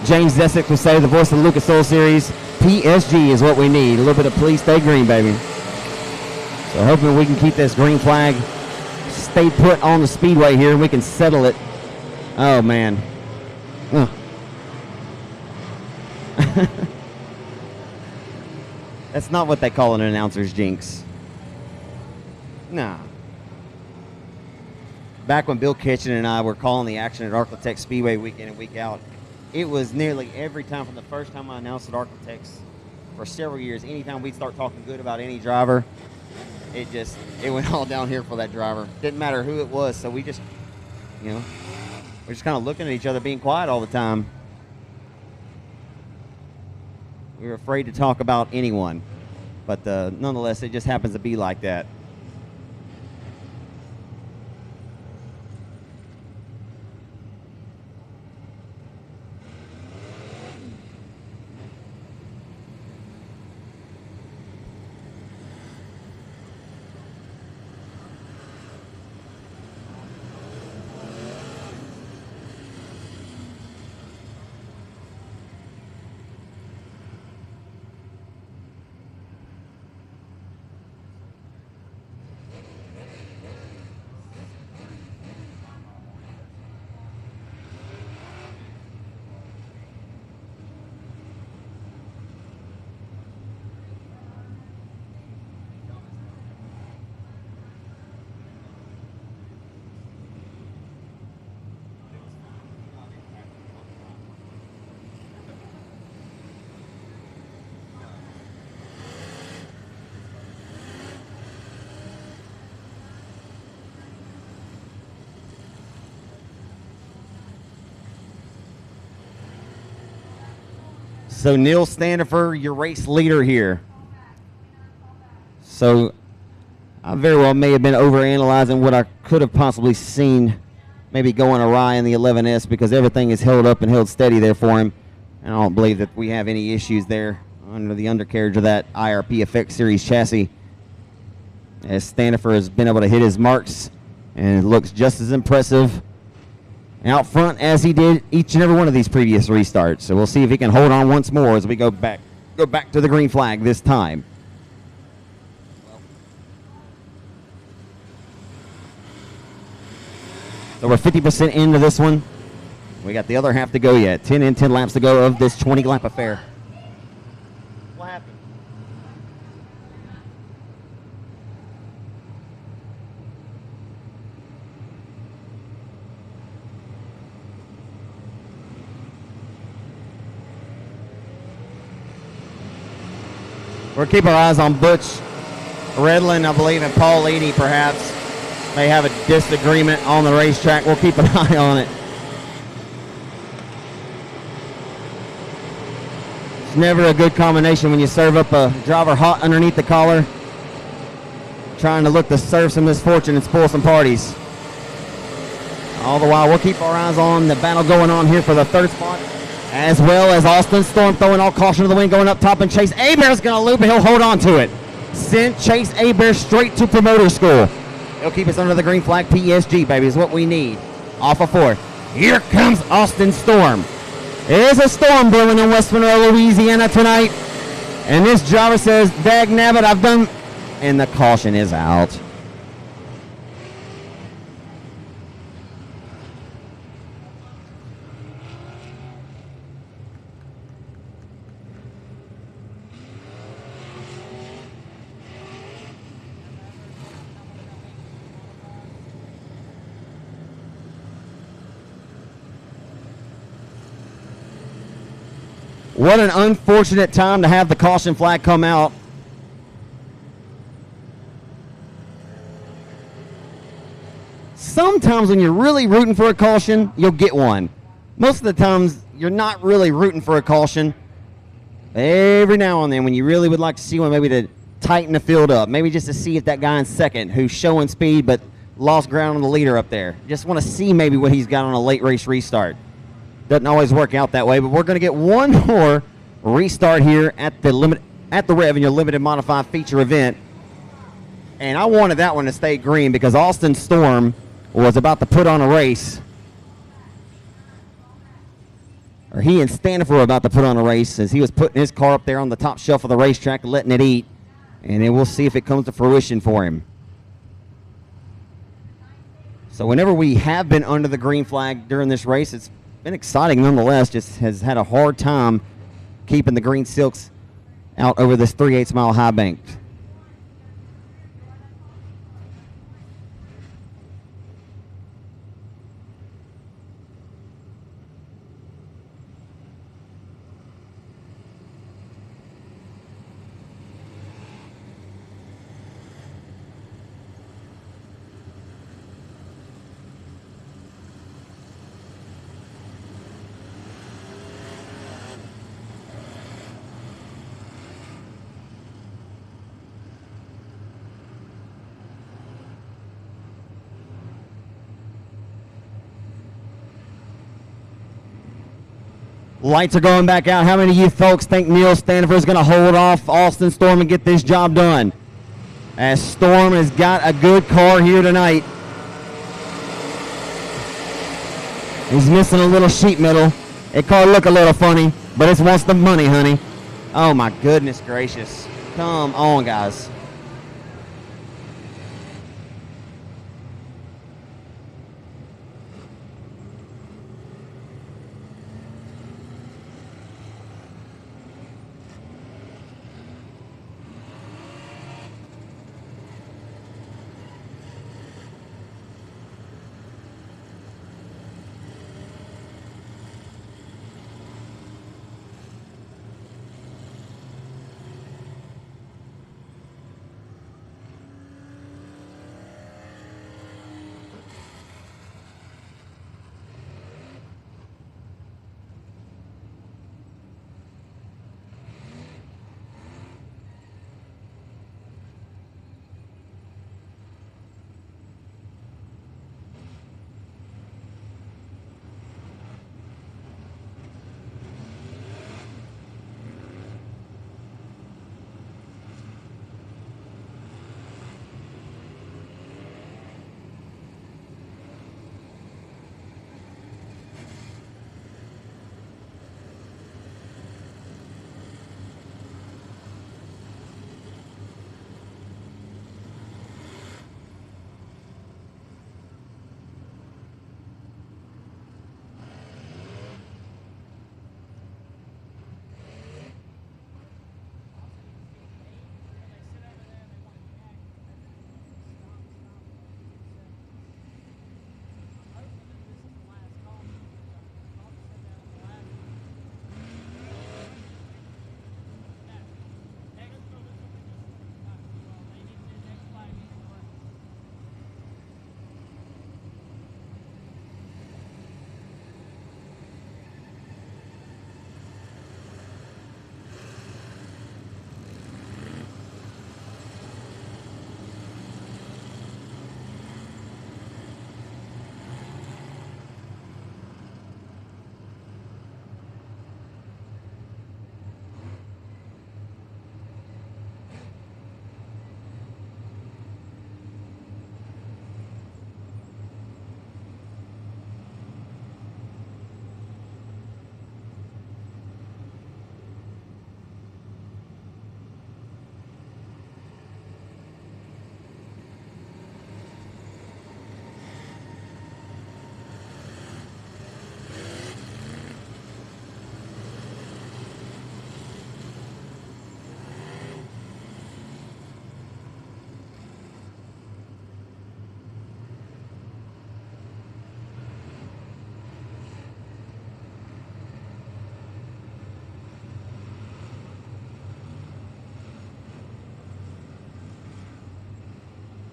James Zesick would say, the voice of the Lucas Oil Series. PSG is what we need. A little bit of please stay green, baby. So hoping we can keep this green flag, stay put on the speedway here, and we can settle it. Oh, man. Ugh. That's not what they call an announcer's jinx. Nah. Back when Bill Kitchen and I were calling the action at Arklatex Speedway week in and week out, it was nearly every time from the first time I announced at Arklatex for several years, anytime we'd start talking good about any driver, it went all down here for that driver. Didn't matter who it was, so we just, you know, we're just kind of looking at each other, being quiet all the time. We were afraid to talk about anyone, but nonetheless, it just happens to be like that. So Neil Standifer, your race leader here. So I very well may have been overanalyzing what I could have possibly seen maybe going awry in the 11S, because everything is held up and held steady there for him. And I don't believe that we have any issues there under the undercarriage of that IRP Effect Series chassis, as Standifer has been able to hit his marks and looks just as impressive out front as he did each and every one of these previous restarts. So we'll see if he can hold on once more as we go back to the green flag this time. So we're 50% into this one. We got the other half to go yet. 10 laps to go of this 20-lap affair. What happened? We'll keep our eyes on Butch Redlin, I believe, and Paul Eady perhaps may have a disagreement on the racetrack. We'll keep an eye on it. It's never a good combination when you serve up a driver hot underneath the collar, trying to look to serve some misfortune and spoil some parties. All the while, we'll keep our eyes on the battle going on here for the third spot, as well as Austin Storm throwing all caution to the wind, going up top, and Chase Abear's going to loop, and he'll hold on to it. Send Chase Abear straight to promoter school. He'll keep us under the green flag. PSG, baby, is what we need. Off of fourth. Here comes Austin Storm. There's a storm brewing in West Monroe, Louisiana tonight. And this driver says, dag nabbit, I've done, and the caution is out. What an unfortunate time to have the caution flag come out. Sometimes when you're really rooting for a caution, you'll get one. Most of the times, you're not really rooting for a caution. Every now and then, when you really would like to see one, maybe to tighten the field up, maybe just to see if that guy in second, who's showing speed but lost ground on the leader up there, just want to see maybe what he's got on a late race restart. Doesn't always work out that way, but we're going to get one more restart here at the Rev in your limited modified feature event. And I wanted that one to stay green because Austin Storm was about to put on a race. or he and Stanford were about to put on a race as he was putting his car up there on the top shelf of the racetrack, letting it eat. And then we'll see if it comes to fruition for him. So whenever we have been under the green flag during this race, it's been exciting nonetheless. Just has had a hard time keeping the green silks out over this 3/8 mile high bank. Lights are going back out. How many of you folks think Neil Stanford is going to hold off Austin Storm and get this job done? As Storm has got a good car here tonight. He's missing a little sheet metal. It car look a little funny, but it wants the money, honey. Oh my goodness gracious. Come on, guys.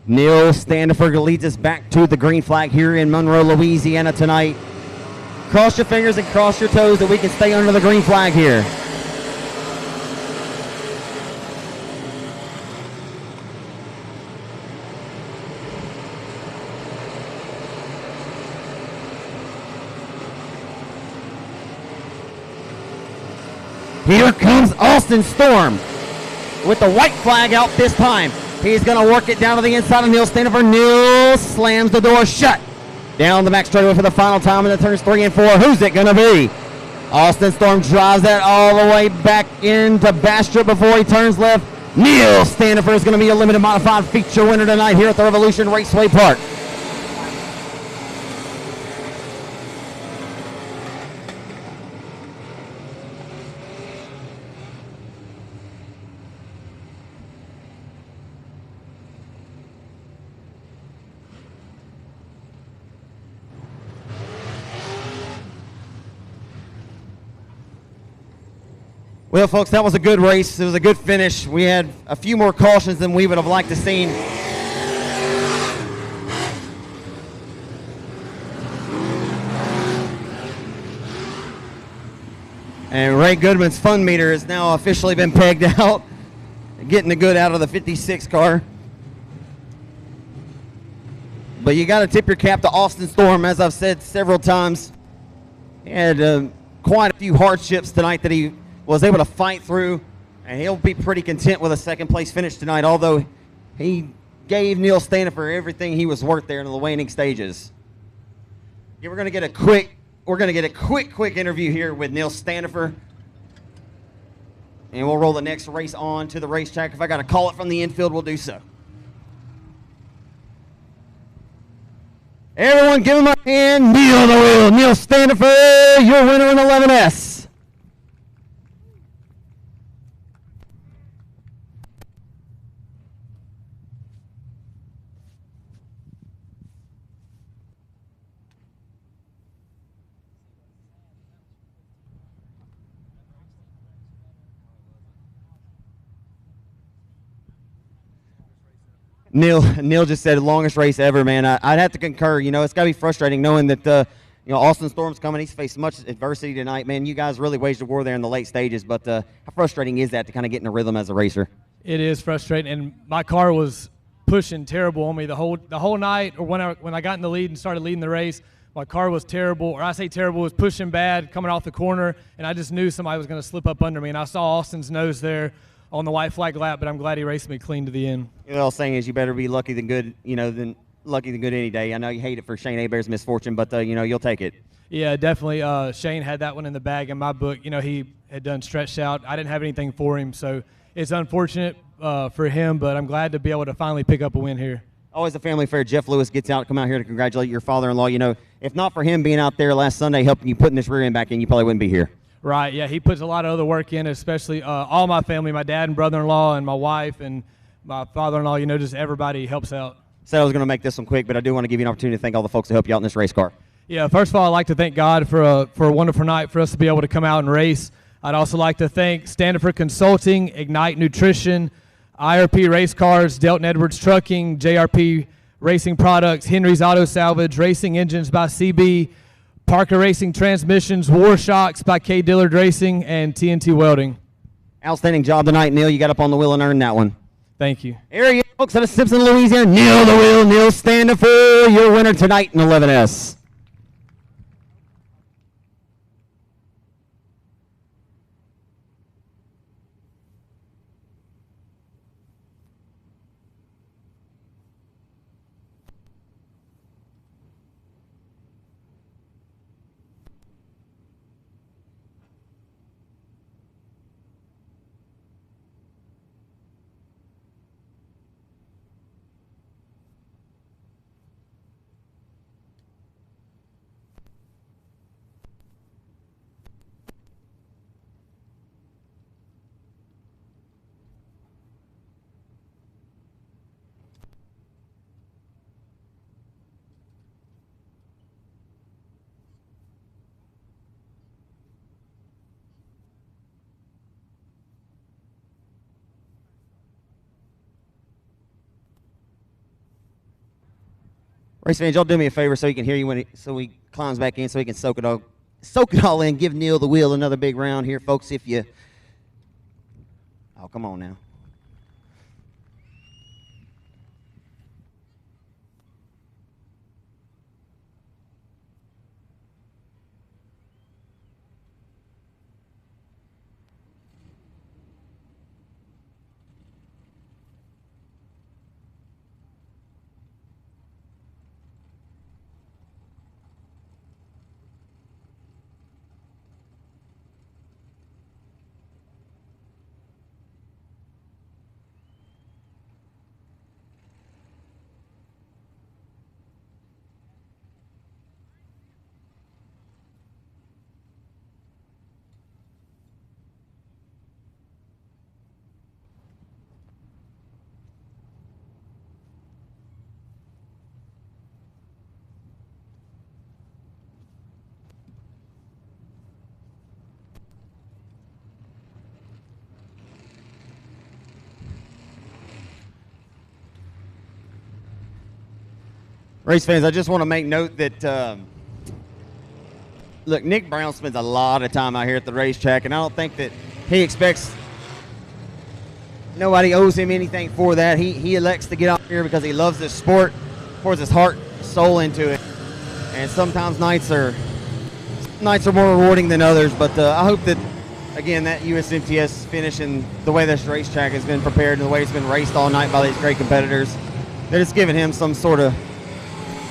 Neil Stanford leads us back to the green flag here in Monroe, Louisiana tonight. Cross your fingers and cross your toes that we can stay under the green flag here. Here comes Austin Storm with the white flag out this time. He's going to work it down to the inside of Neil Stanford. Neil slams the door shut. Down the back straightaway for the final time in the turns 3 and 4. Who's it going to be? Austin Storm drives that all the way back into Bastrop before he turns left. Neil Standifer is going to be a limited modified feature winner tonight here at the Revolution Raceway Park. Well, folks, that was a good race. It was a good finish. We had a few more cautions than we would have liked to seen. And Ray Goodman's fun meter has now officially been pegged out, getting the good out of the 56 car. But you got to tip your cap to Austin Storm, as I've said several times. He had quite a few hardships tonight that he was able to fight through, and he'll be pretty content with a second place finish tonight, although he gave Neil Standifer everything he was worth there in the waning stages. Yeah, we're going to get a quick interview here with Neil Standifer, and we'll roll the next race on to the racetrack. If I got to call it from the infield, we'll do so. Everyone give him a hand. Neil the Wheel, Neil Standifer, your winner in 11S. Neil just said longest race ever, man. I'd have to concur. You know, it's got to be frustrating knowing that, Austin Storm's coming. He's faced much adversity tonight, man. You guys really waged a war there in the late stages, but how frustrating is that to kind of get in a rhythm as a racer? It is frustrating, and my car was pushing terrible on me the whole night, or when I got in the lead and started leading the race. My car was terrible, or I say terrible, it was pushing bad, coming off the corner, and I just knew somebody was going to slip up under me, and I saw Austin's nose there on the white flag lap, but I'm glad he raced me clean to the end. The old saying is you better be lucky than good, than lucky than good any day. I know you hate it for Shane Hebert's misfortune, but, you'll take it. Yeah, definitely. Shane had that one in the bag in my book. He had done stretched out. I didn't have anything for him, so it's unfortunate for him, but I'm glad to be able to finally pick up a win here. Always a family affair. Jeff Lewis gets out to come out here to congratulate your father-in-law. If not for him being out there last Sunday helping you putting this rear end back in, you probably wouldn't be here. Right, yeah, he puts a lot of other work in, especially all my family, my dad and brother-in-law and my wife and my father-in-law, just everybody helps out. Said I was going to make this one quick, but I do want to give you an opportunity to thank all the folks that help you out in this race car. Yeah, first of all, I'd like to thank God for a wonderful night for us to be able to come out and race. I'd also like to thank Standifer Consulting, Ignite Nutrition, IRP Race Cars, Delton Edwards Trucking, JRP Racing Products, Henry's Auto Salvage, Racing Engines by CB, Parker Racing Transmissions, War Shocks by K. Dillard Racing, and TNT Welding. Outstanding job tonight, Neil. You got up on the wheel and earned that one. Thank you. Here he is, folks, out of Simpson, Louisiana. Neil the Wheel, Neil Standifer, your winner tonight in 11S. Race fans, y'all do me a favor so he can hear you so he climbs back in so he can soak it all in. Give Neil the Wheel another big round here, folks. Oh, come on now. Race fans, I just want to make note that, look, Nick Brown spends a lot of time out here at the racetrack, and I don't think that he expects nobody owes him anything for that. He elects to get out here because he loves this sport, pours his heart, soul into it, and sometimes nights are more rewarding than others. But I hope that, again, that USMTS finish and the way this racetrack has been prepared and the way it's been raced all night by these great competitors, that it's given him some sort of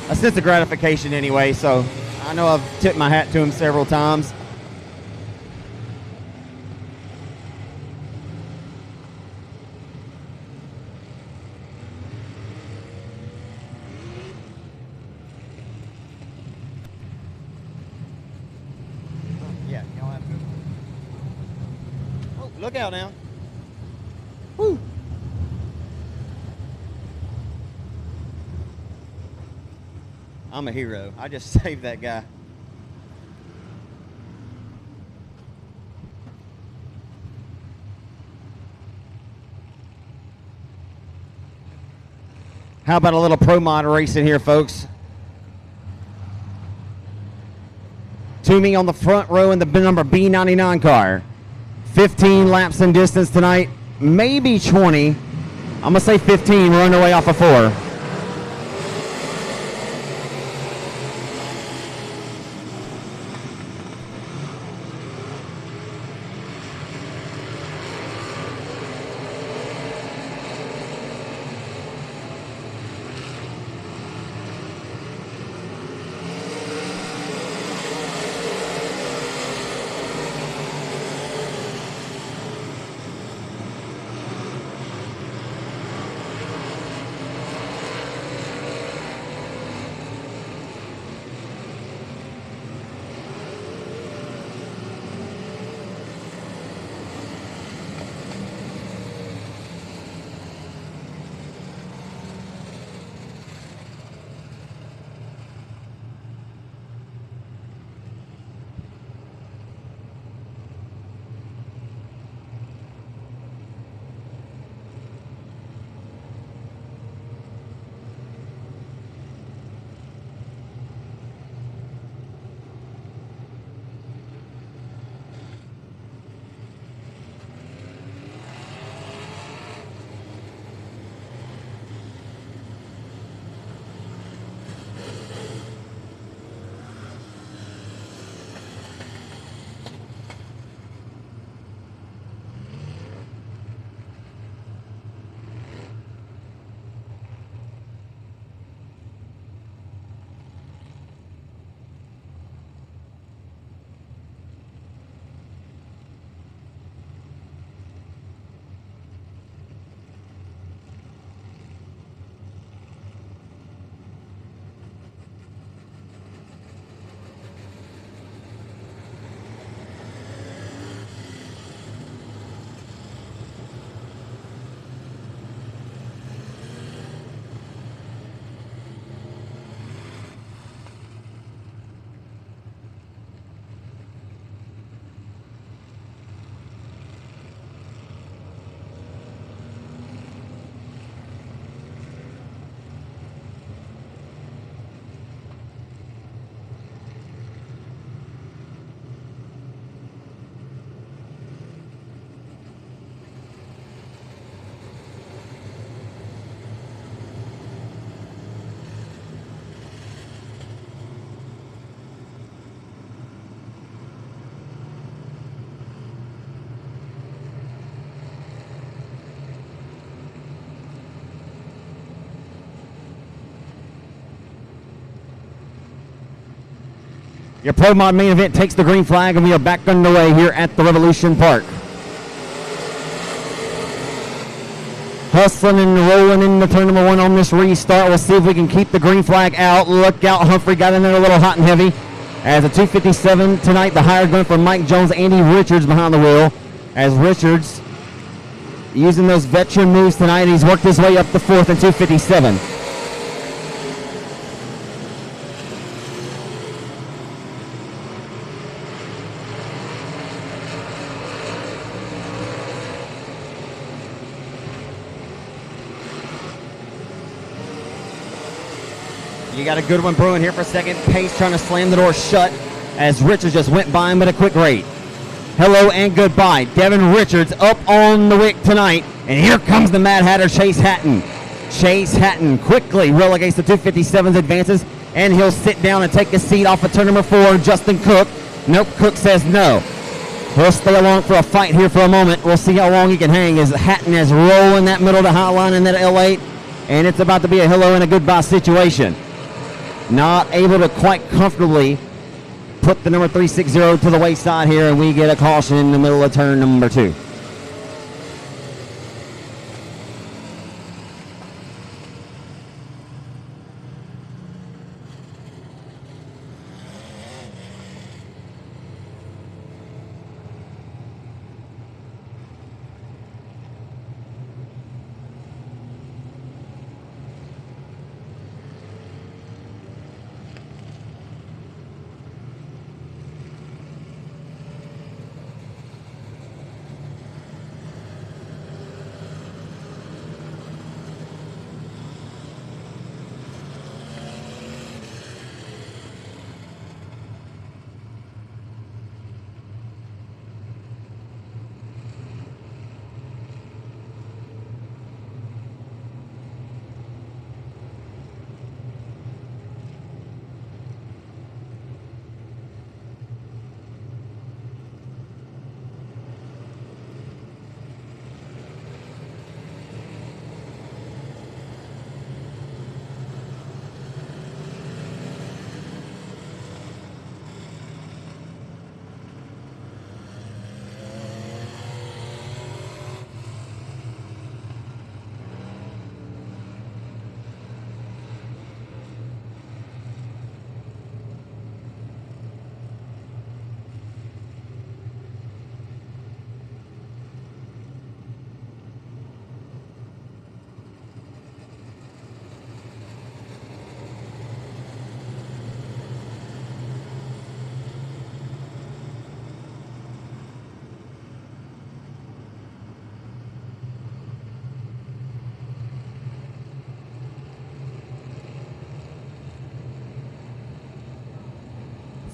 a sense of gratification anyway. So I know I've tipped my hat to him several times. Yeah, y'all have to. Oh, look out now. Woo. I'm a hero. I just saved that guy. How about a little pro mod racing here, folks? Toomey on the front row in the number B99 car. 15 laps in distance tonight, maybe 20. I'm going to say 15. We're on the way off of 4. Your Pro Mod main event takes the green flag, and we are back underway here at the Revolution Park. Hustling and rolling into turn number 1 on this restart. We'll see if we can keep the green flag out. Look out, Humphrey got in there a little hot and heavy. As a 257 tonight, the higher gun for Mike Jones, Andy Richards behind the wheel. As Richards using those veteran moves tonight, he's worked his way up to 4th and 257. You got a good one brewing here for a second. Pace trying to slam the door shut as Richards just went by him at a quick rate. Hello and goodbye. Devin Richards up on the wick tonight. And here comes the Mad Hatter, Chase Hatton. Chase Hatton quickly relegates the 257's advances, and he'll sit down and take a seat off of turn number 4, Justin Cook. Nope, Cook says no. He'll stay along for a fight here for a moment. We'll see how long he can hang as Hatton is rolling that middle to high line in that L8, and it's about to be a hello and a goodbye situation. Not able to quite comfortably put the number 360 to the wayside here, and we get a caution in the middle of turn number 2.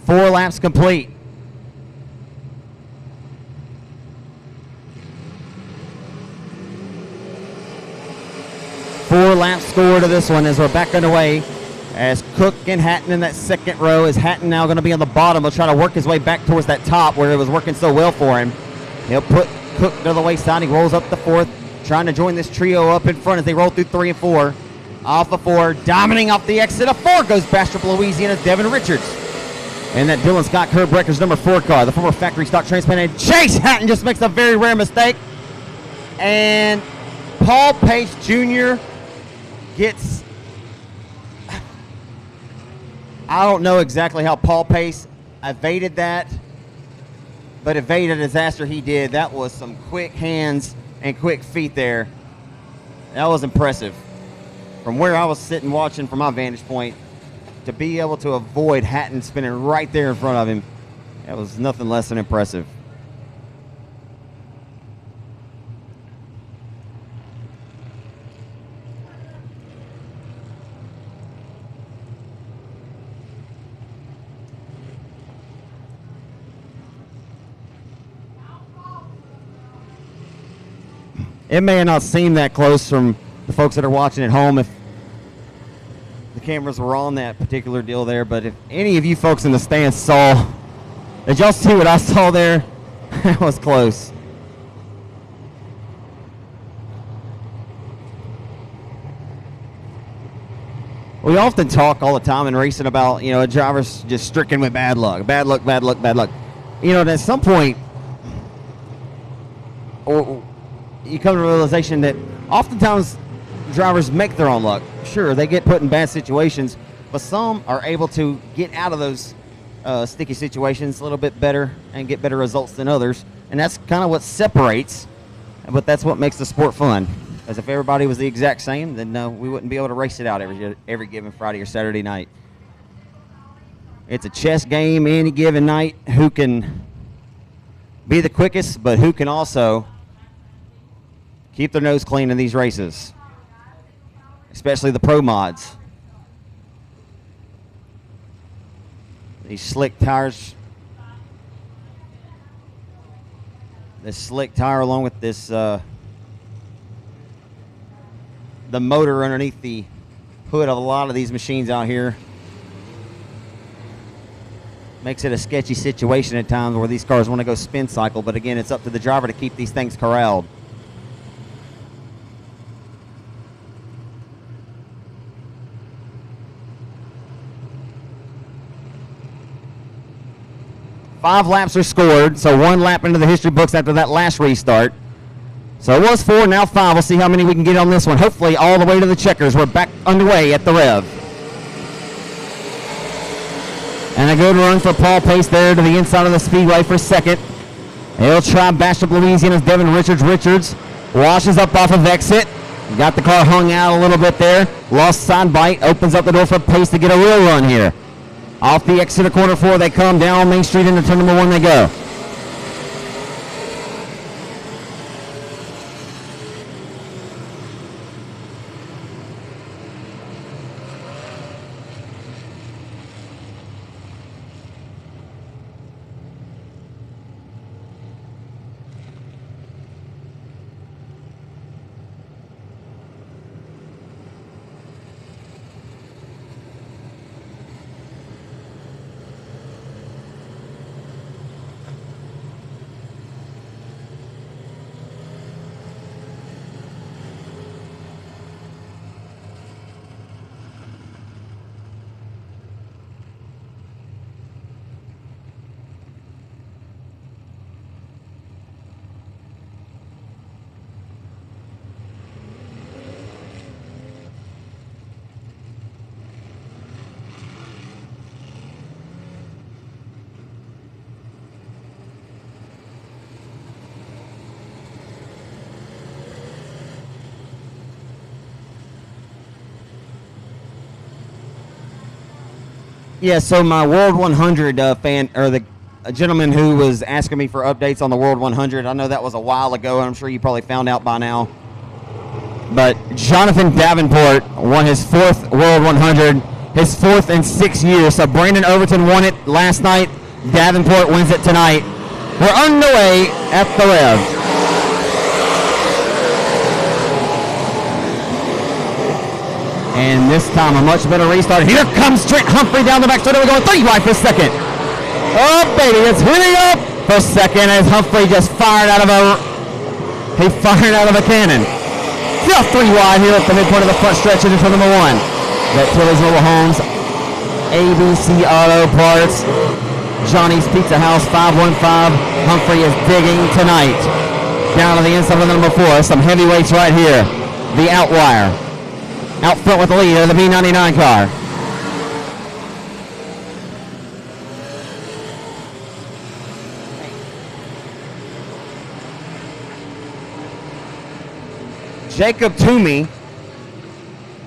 Four laps complete. Four laps score to this one as we're back underway. As Cook and Hatton in that second row. Is Hatton now going to be on the bottom? He'll try to work his way back towards that top where it was working so well for him. He'll put Cook to the wayside. He rolls up the 4th, trying to join this trio up in front as they roll through 3 and 4. Off of 4, dominating off the exit of 4 goes Bastrop, Louisiana's Devin Richards. And that Dylan Scott Curbreaker's number 4 car, the former factory stock transplanted Chase Hatton just makes a very rare mistake. And Paul Pace Jr. gets, I don't know exactly how Paul Pace evaded that, but evaded a disaster he did. That was some quick hands and quick feet there. That was impressive. From where I was sitting watching from my vantage point, to be able to avoid Hatton spinning right there in front of him, that was nothing less than impressive. It may not seem that close from the folks that are watching at home if the cameras were on that particular deal there, but if any of you folks in the stands saw, did y'all see what I saw there? That was close. We often talk all the time in racing about, a driver's just stricken with bad luck, bad luck, bad luck, bad luck. And at some point, you come to the realization that oftentimes drivers make their own luck. Sure, they get put in bad situations, but some are able to get out of those sticky situations a little bit better and get better results than others. And that's kind of what separates, but that's what makes the sport fun. Because if everybody was the exact same, then we wouldn't be able to race it out every given Friday or Saturday night. It's a chess game any given night. Who can be the quickest, but who can also keep their nose clean in these races, especially the pro mods. These slick tires. This slick tire along with this the motor underneath the hood of a lot of these machines out here makes it a sketchy situation at times where these cars want to go spin cycle, but again, it's up to the driver to keep these things corralled. Five laps are scored, so 1 lap into the history books after that last restart. So it was 4, now 5. We'll see how many we can get on this one. Hopefully all the way to the checkers. We're back underway at the Rev. And a good run for Paul Pace there to the inside of the speedway for second. He'll try Bastrop, Louisiana's Devin Richards washes up off of exit. Got the car hung out a little bit there. Lost side bite. Opens up the door for Pace to get a real run here. Off the exit of corner 4, they come down Main Street into turn number 1 they go. Yeah, so my World 100 fan, or the gentleman who was asking me for updates on the World 100, I know that was a while ago, and I'm sure you probably found out by now. But Jonathan Davenport won his 4th World 100, his 4th in 6 years. So Brandon Overton won it last night. Davenport wins it tonight. We're underway at the Rev. And this time a much better restart. Here comes Trent Humphrey down the back straight. We're going 3 wide for second. Oh baby, it's heating up for second as Humphrey just fired out of a cannon. Just 3 wide here at the midpoint of the front stretch into turn number 1. That Tilly's Mobile Homes, ABC Auto Parts, Johnny's Pizza House 515. Humphrey is digging tonight. Down to the inside of the number 4. Some heavyweights right here. The Outwire. Out front with the lead of the B99 car. Jacob Toomey.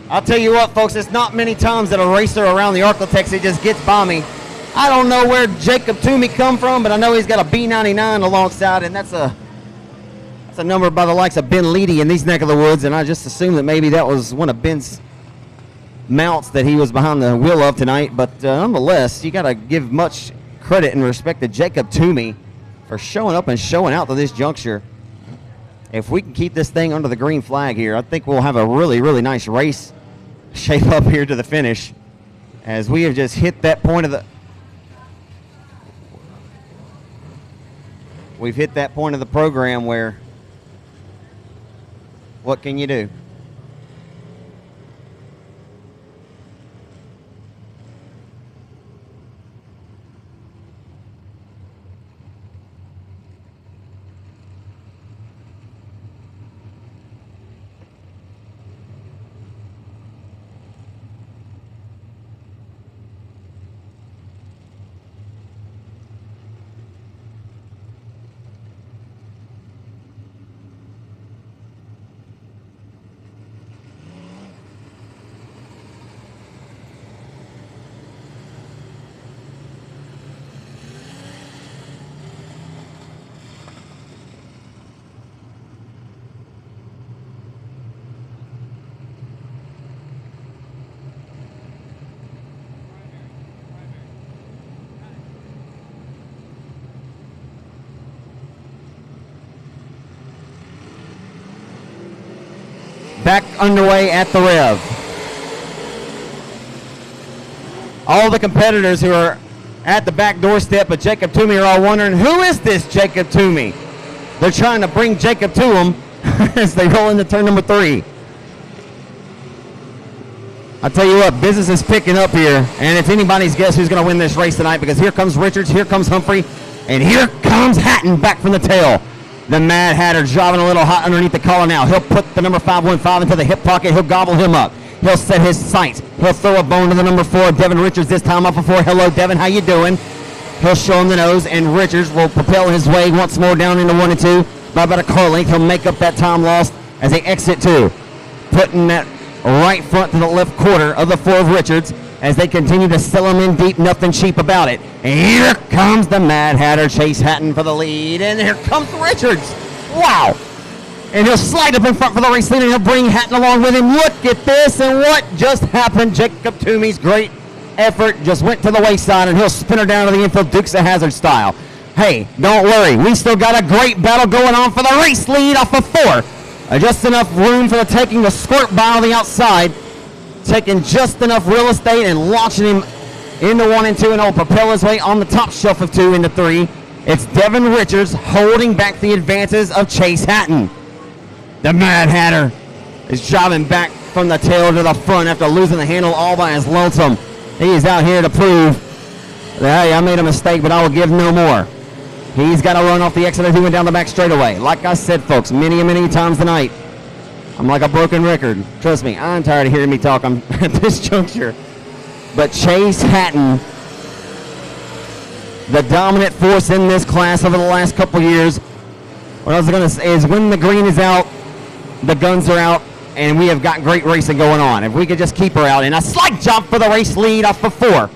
I'll tell you what, folks, it's not many times that a racer around the Arklatex, it just gets by me. I don't know where Jacob Toomey come from, but I know he's got a B99 alongside, and that's a number by the likes of Ben Leedy in these neck of the woods, and I just assumed that maybe that was one of Ben's mounts that he was behind the wheel of tonight. But nonetheless, you got to give much credit and respect to Jacob Toomey for showing up and showing out to this juncture. If we can keep this thing under the green flag here, I think we'll have a really, really nice race shape up here to the finish, as we have just hit that point of the program where what can you do? back underway at the Rev. All the competitors who are at the back doorstep of Jacob Toomey are all wondering, who is this Jacob Toomey? They're trying to bring Jacob to them as they roll into turn number 3. I'll tell you what, business is picking up here, and it's anybody's guess who's going to win this race tonight, because here comes Richards, here comes Humphrey, and here comes Hatton back from the tail. The Mad Hatter driving a little hot underneath the collar now. He'll put the number 515 into the hip pocket. He'll gobble him up. He'll set his sights. He'll throw a bone to the number 4, Devin Richards, this time off of 4. Hello, Devin, how you doing? He'll show him the nose, and Richards will propel his way once more down into 1 and 2. By about a car length, he'll make up that time lost as they exit 2. Putting that right front to the left quarter of the 4 of Richards as they continue to sell him in deep, nothing cheap about it. And here comes the Mad Hatter, Chase Hatton for the lead, and here comes Richards. Wow. And he'll slide up in front for the race lead, and he'll bring Hatton along with him. Look at this, and what just happened? Jacob Toomey's great effort just went to the wayside, and he'll spin her down to the infield, Dukes of Hazzard style. Hey, don't worry. We still got a great battle going on for the race lead off of 4. Just enough room for the taking to squirt by on the outside, taking just enough real estate and launching him into 1 and 2, and he'll propel his way on the top shelf of 2 into 3. It's Devin Richards holding back the advances of Chase Hatton. The Mad Hatter is driving back from the tail to the front after losing the handle all by his lonesome. He is out here to prove that, hey, I made a mistake, but I will give no more. He's got to run off the exit as he went down the back straightaway. Like I said, folks, many times tonight, I'm like a broken record. Trust me, I'm tired of hearing me talk at this juncture. But Chase Hatton, the dominant force in this class over the last couple years, what I was going to say is when the green is out, the guns are out, and we have got great racing going on. If we could just keep her out. And a slight jump for the race lead off of 4.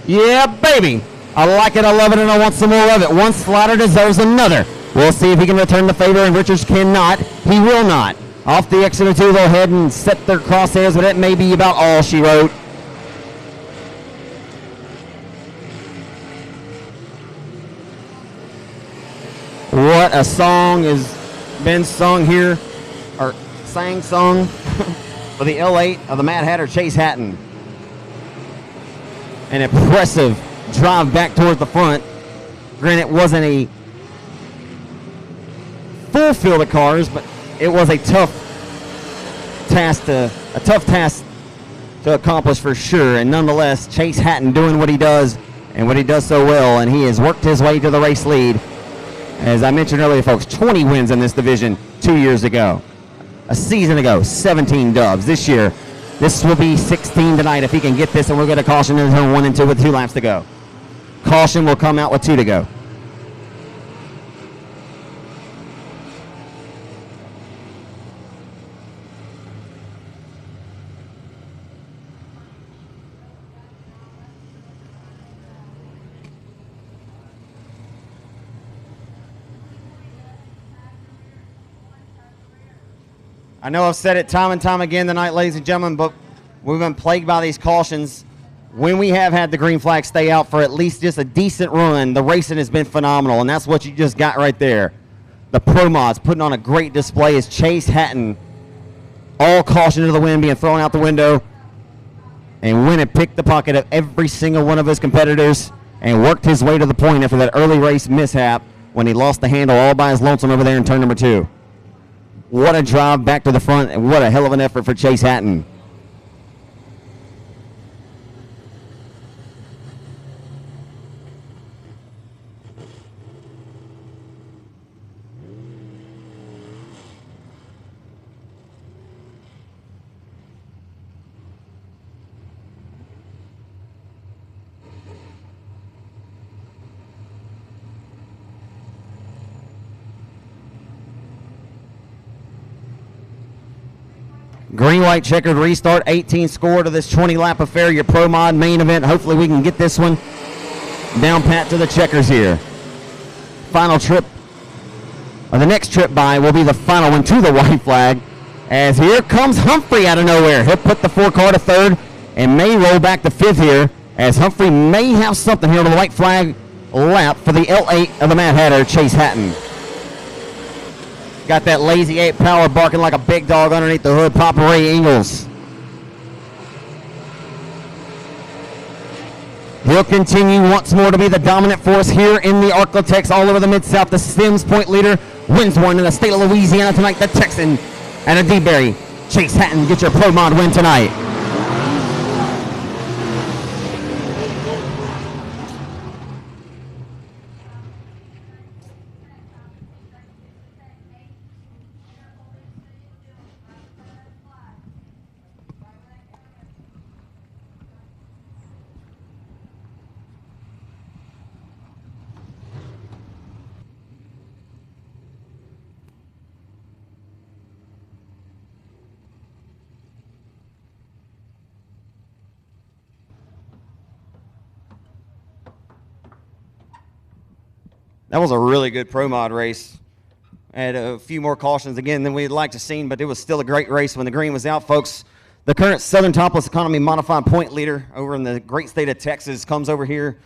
Yeah, baby. I like it, I love it, and I want some more of it. One slider deserves another. We'll see if he can return the favor, and Richards cannot. He will not. Off the exit of 2, they'll head and set their crosshairs, but that may be about all she wrote. What a song has been sung here, or sang song for the L8 of the Mad Hatter, Chase Hatton. An impressive drive back towards the front. Granted, it wasn't a full field of cars, but it was a tough task to accomplish for sure. And nonetheless, Chase Hatton doing what he does and what he does so well, and he has worked his way to the race lead. As I mentioned earlier, folks, 20 wins in this division 2 years ago. A season ago, 17 dubs. This year, this will be 16 tonight if he can get this, and we'll get a caution in turn 1 and 2 with 2 laps to go. Caution will come out with 2 to go. I know I've said it time and time again tonight, ladies and gentlemen, but we've been plagued by these cautions. When we have had the green flag stay out for at least just a decent run, the racing has been phenomenal, and that's what you just got right there. The Pro Mods putting on a great display as Chase Hatton, all caution to the wind, being thrown out the window, and went and picked the pocket of every single one of his competitors and worked his way to the point after that early race mishap when he lost the handle all by his lonesome over there in turn number 2. What a drive back to the front, and what a hell of an effort for Chase Hatton. Green, white, checkered restart, 18 score to this 20-lap affair, your Pro Mod main event. Hopefully we can get this one down pat to the checkers here. Final trip, or the next trip by will be the final one to the white flag, as here comes Humphrey out of nowhere. He'll put the 4 car to 3rd and may roll back to 5th here, as Humphrey may have something here on the white flag lap for the L8 of the Mad Hatter, Chase Hatton. Got that Lazy 8 power barking like a big dog underneath the hood. Papa Ray Ingalls. He'll continue once more to be the dominant force here in the Arklatex all over the Mid-South. The Sims point leader wins one in the state of Louisiana tonight. The Texan and a D-Berry. Chase Hatton, get your Pro Mod win tonight. That was a really good Pro Mod race. Had a few more cautions again than we'd like to see, but it was still a great race when the green was out, folks. The current Southern Topless Economy Modified point leader over in the great state of Texas comes over here.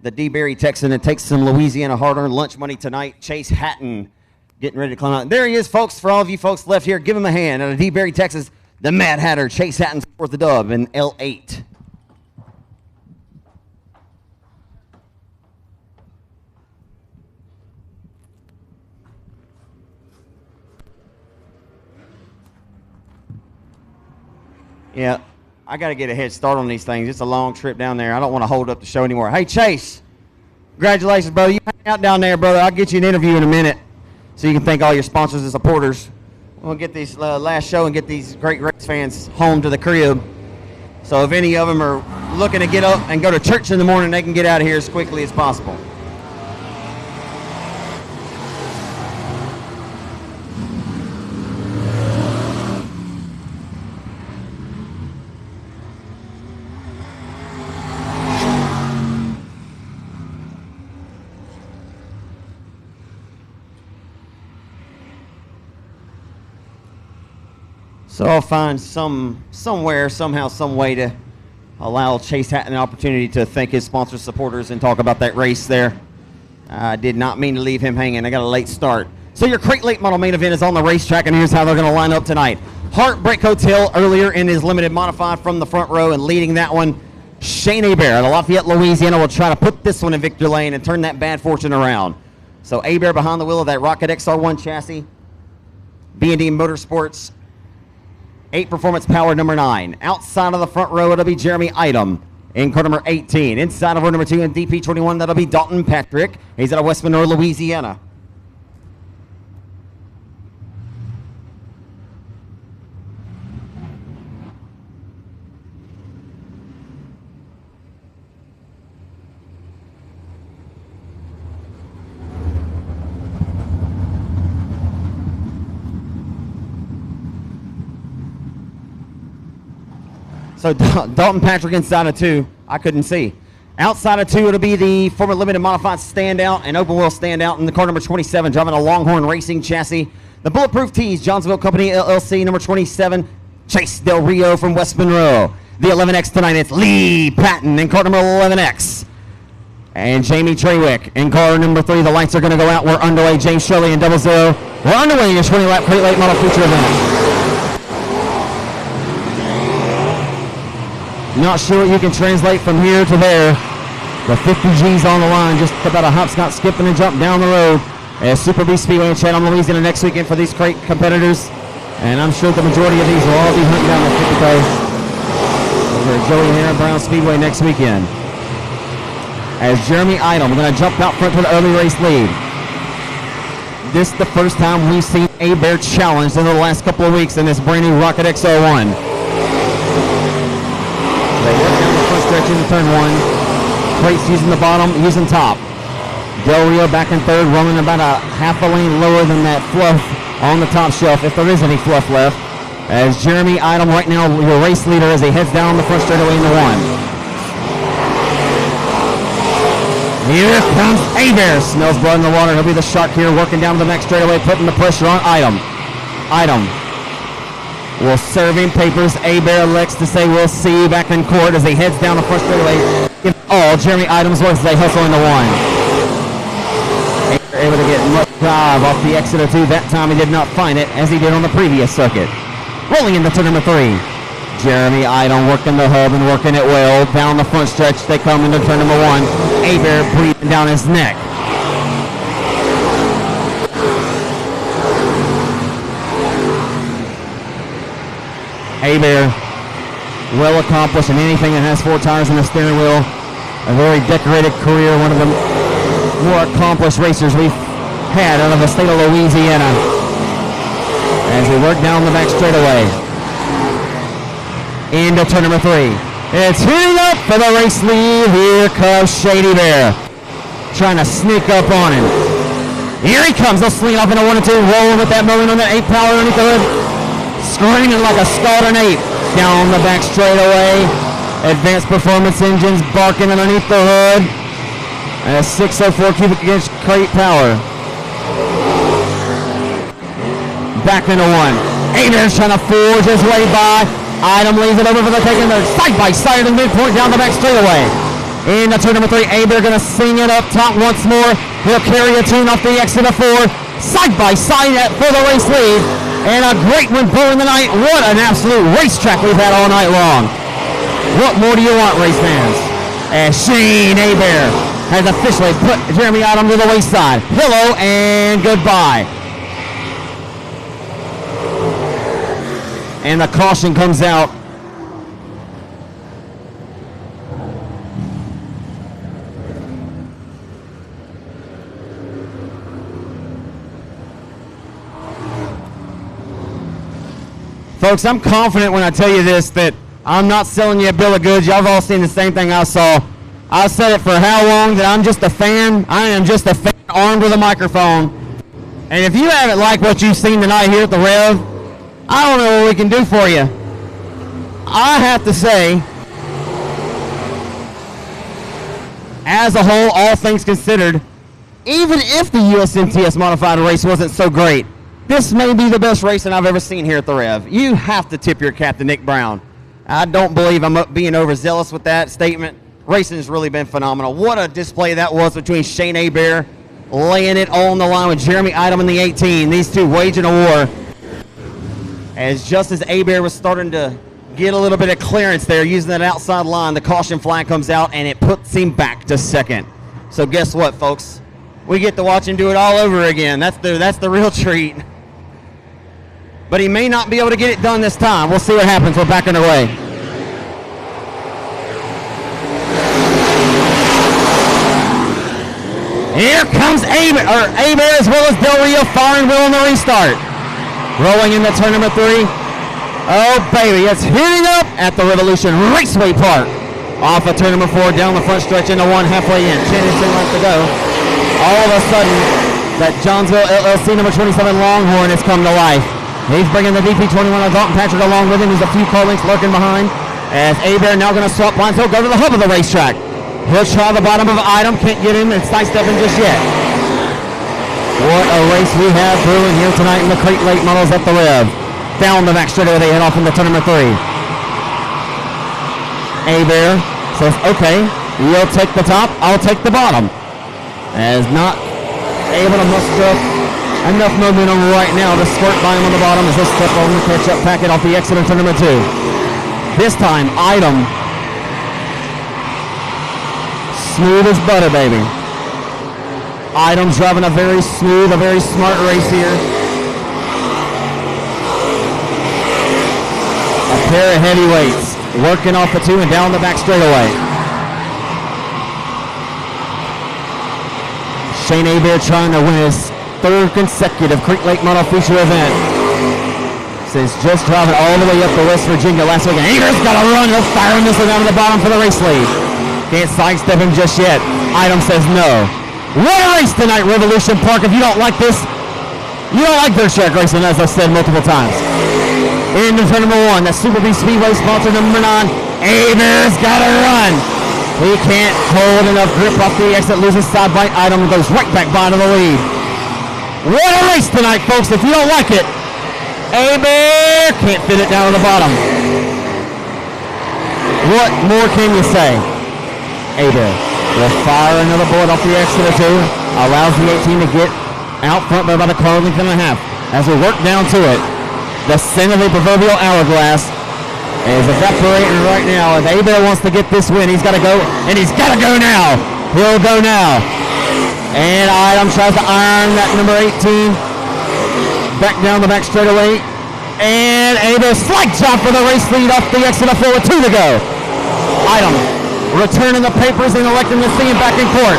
The D-Berry Texan that takes some Louisiana hard-earned lunch money tonight. Chase Hatton getting ready to climb out. There he is, folks. For all of you folks left here, give him a hand. Out of D-Berry, Texas, the Mad Hatter, Chase Hatton, fourth the dub in L8. Yeah, I got to get a head start on these things. It's a long trip down there. I don't want to hold up the show anymore. Hey, Chase, congratulations, brother. You hang out down there, brother. I'll get you an interview in a minute so you can thank all your sponsors and supporters. We'll get this last show and get these great race fans home to the crib. So if any of them are looking to get up and go to church in the morning, they can get out of here as quickly as possible. So I'll find somewhere, somehow, some way to allow Chase Hatton an opportunity to thank his sponsors, supporters, and talk about that race there. I did not mean to leave him hanging. I got a late start. So your crate late model main event is on the racetrack, and here's how they're going to line up tonight. Heartbreak Hotel earlier in his limited modified from the front row, and leading that one, Shane Hebert out of Lafayette, Louisiana, will try to put this one in victory lane and turn that bad fortune around. So Hebert behind the wheel of that Rocket XR1 chassis. B&D Motorsports 8 Performance Power number 9. Outside of the front row, it'll be Jeremy Item in car number 18. Inside of row number 2 in DP21, that'll be Dalton Patrick. He's out of West Monroe, Louisiana. So Dalton Patrick inside of 2, I couldn't see. Outside of 2, it'll be the former limited modified standout and open wheel standout in the car number 27, driving a Longhorn Racing chassis. The Bulletproof Tees, Johnsonville Company LLC, number 27, Chase Del Rio from West Monroe. The 11X tonight, it's Lee Patton in car number 11X. And Jamie Trewick in car number 3. The lights are going to go out. We're underway. James Shirley in 00. We're underway in your 20-lap crate late model feature event. Not sure what you can translate from here to there. The 50 G's on the line, just about a hopscotch, skipping and jump down the road as Super B Speedway in Chatham, Louisiana next weekend for these crate competitors. And I'm sure the majority of these will all be hunting down the 50 coast over at Joey Hannah Brown Speedway next weekend. As Jeremy Idle, we're going to jump out front to the early race lead. This is the first time we've seen Hebert challenged in the last couple of weeks in this brand new Rocket XR1. They work down the front stretch into turn 1. Crates using the bottom, using top. Del Rio back in third, running about a half a lane lower than that fluff on the top shelf, if there is any fluff left. As Jeremy Idle right now, your race leader, as he heads down the front straightaway into 1. Here comes Hebert. Smells blood in the water. He'll be the shark here, working down the next straightaway, putting the pressure on Item. Item will serve him papers. Hebert elects to say we'll see you back in court as he heads down the front straightaway. If all Jeremy Item's works as they hustle into 1. Hebert able to get much dive off the exit of 2. That time he did not find it as he did on the previous circuit. Rolling into turn number 3. Jeremy Idle working the hub and working it well. Down the front stretch, they come into turn number 1. Abear breathing down his neck. Abear, well accomplished in anything that has 4 tires and a steering wheel. A very decorated career, one of the more accomplished racers we've had out of the state of Louisiana. As we work down the back straightaway. Into turn number 3. It's heating up for the race lead. Here comes Shady Bear. Trying to sneak up on him. Here he comes. They'll swing off into 1 and 2. Rolling with that moment on that 8 power underneath the hood. Screaming like a scalding ape. Down the back straightaway. Advanced Performance Engines barking underneath the hood. And a 604 cubic inch crate power. Back into 1. Abear's trying to forge his way by. Idle leaves it over for the taking. They're side by side at the midpoint down the back straightaway. Into turn number 3. Abear going to sing it up top once more. He'll carry a tune off the exit of 4. Side by side for the race lead. And a great one blowing the night. What an absolute racetrack we've had all night long. What more do you want, race fans? As Shane Abear has officially put Jeremy out onto the wayside. Hello and goodbye. And the caution comes out. Folks, I'm confident when I tell you this that I'm not selling you a bill of goods. Y'all have all seen the same thing I saw. I've said it for how long that I'm just a fan. I am just a fan armed with a microphone. And if you haven't liked what you've seen tonight here at the Rev, I don't know what we can do for you. I have to say, as a whole, all things considered, even if the USMTS modified race wasn't so great, this may be the best racing I've ever seen here at the Rev. You have to tip your cap to Nick Brown. I don't believe I'm being overzealous with that statement. Racing has really been phenomenal. What a display that was between Shane Abear laying it on the line with Jeremy Idle in the 18. These two waging a war. As just as Abear was starting to get a little bit of clearance there using that outside line, the caution flag comes out and it puts him back to second. So guess what, folks? We get to watch him do it all over again. That's the real treat. But he may not be able to get it done this time. We'll see what happens. We're back underway. Here comes Abear as well as Del Rio firing well on the restart. Rolling into turn number 3. Oh, baby, it's heating up at the Revolution Raceway Park. Off of turn number 4, down the front stretch into 1, halfway in. Championship left to go. All of a sudden, that Johnsville LLC number 27 Longhorn has come to life. He's bringing the DP21 of Dalton Patrick along with him. He's a few car lengths lurking behind. As Abear now going to swap lines, he'll go to the hub of the racetrack. He'll try the bottom of Item, can't get him and sidestep him just yet. What a race we have brewing here tonight in the crate late models at the Rev. Down the back straightaway, they head off into turn number 3. Abear says, okay, you'll take the top, I'll take the bottom. As not able to muster up enough momentum right now to squirt by him on the bottom as they step on the catch-up packet off the exit of turn number 2. This time, Item. Smooth as butter, baby. Item's driving a very smooth, a very smart race here. A pair of heavyweights working off the 2 and down the back straightaway. Shane Abear trying to win his 3rd consecutive Creek Lake Model Feature event. Since just driving all the way up to West Virginia last weekend. Abear's got a run. He'll fire him this one down to the bottom for the race lead. Can't sidestep him just yet. Item says no. What a race tonight, Revolution Park. If you don't like this, you don't like dirt track racing, as I've said multiple times. Into turn number 1, that's Super B Speedway sponsor number 9. Abear's got a run. He can't hold enough grip off the exit, loses side bite. Item goes right back by to the lead. What a race tonight, folks. If you don't like it, Abear can't fit it down to the bottom. What more can you say? Abear will fire another bullet off the exit or 2, allows the 18 to get out front by about a car length and a half. As we work down to it, the center of the proverbial hourglass is evaporating right now. If Abel wants to get this win, he's got to go, and he's got to go now. He'll go now. And Idom tries to iron that number 18 back down the back straightaway. And Abel slight job for the race lead off the exit of 4 with 2 to go. Idom returning the papers and electing to see him back in court.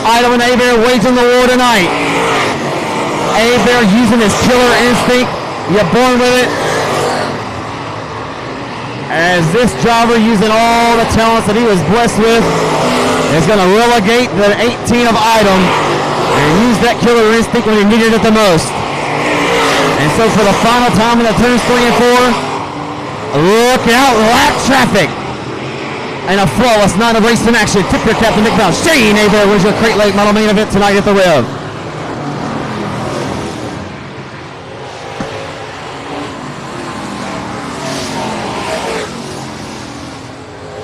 Idom and Abel waging the war tonight. Abel using his killer instinct. You're born with it. As this driver, using all the talents that he was blessed with, is going to relegate the 18 of Idom and use that killer instinct when he needed it the most. And so for the final time in the turns 3 and 4, look out, lap traffic. And a flawless night of racing action. Tip your captain, Nick Brown. Shane Hebert was your Crate Lake Model main event tonight at the Rev.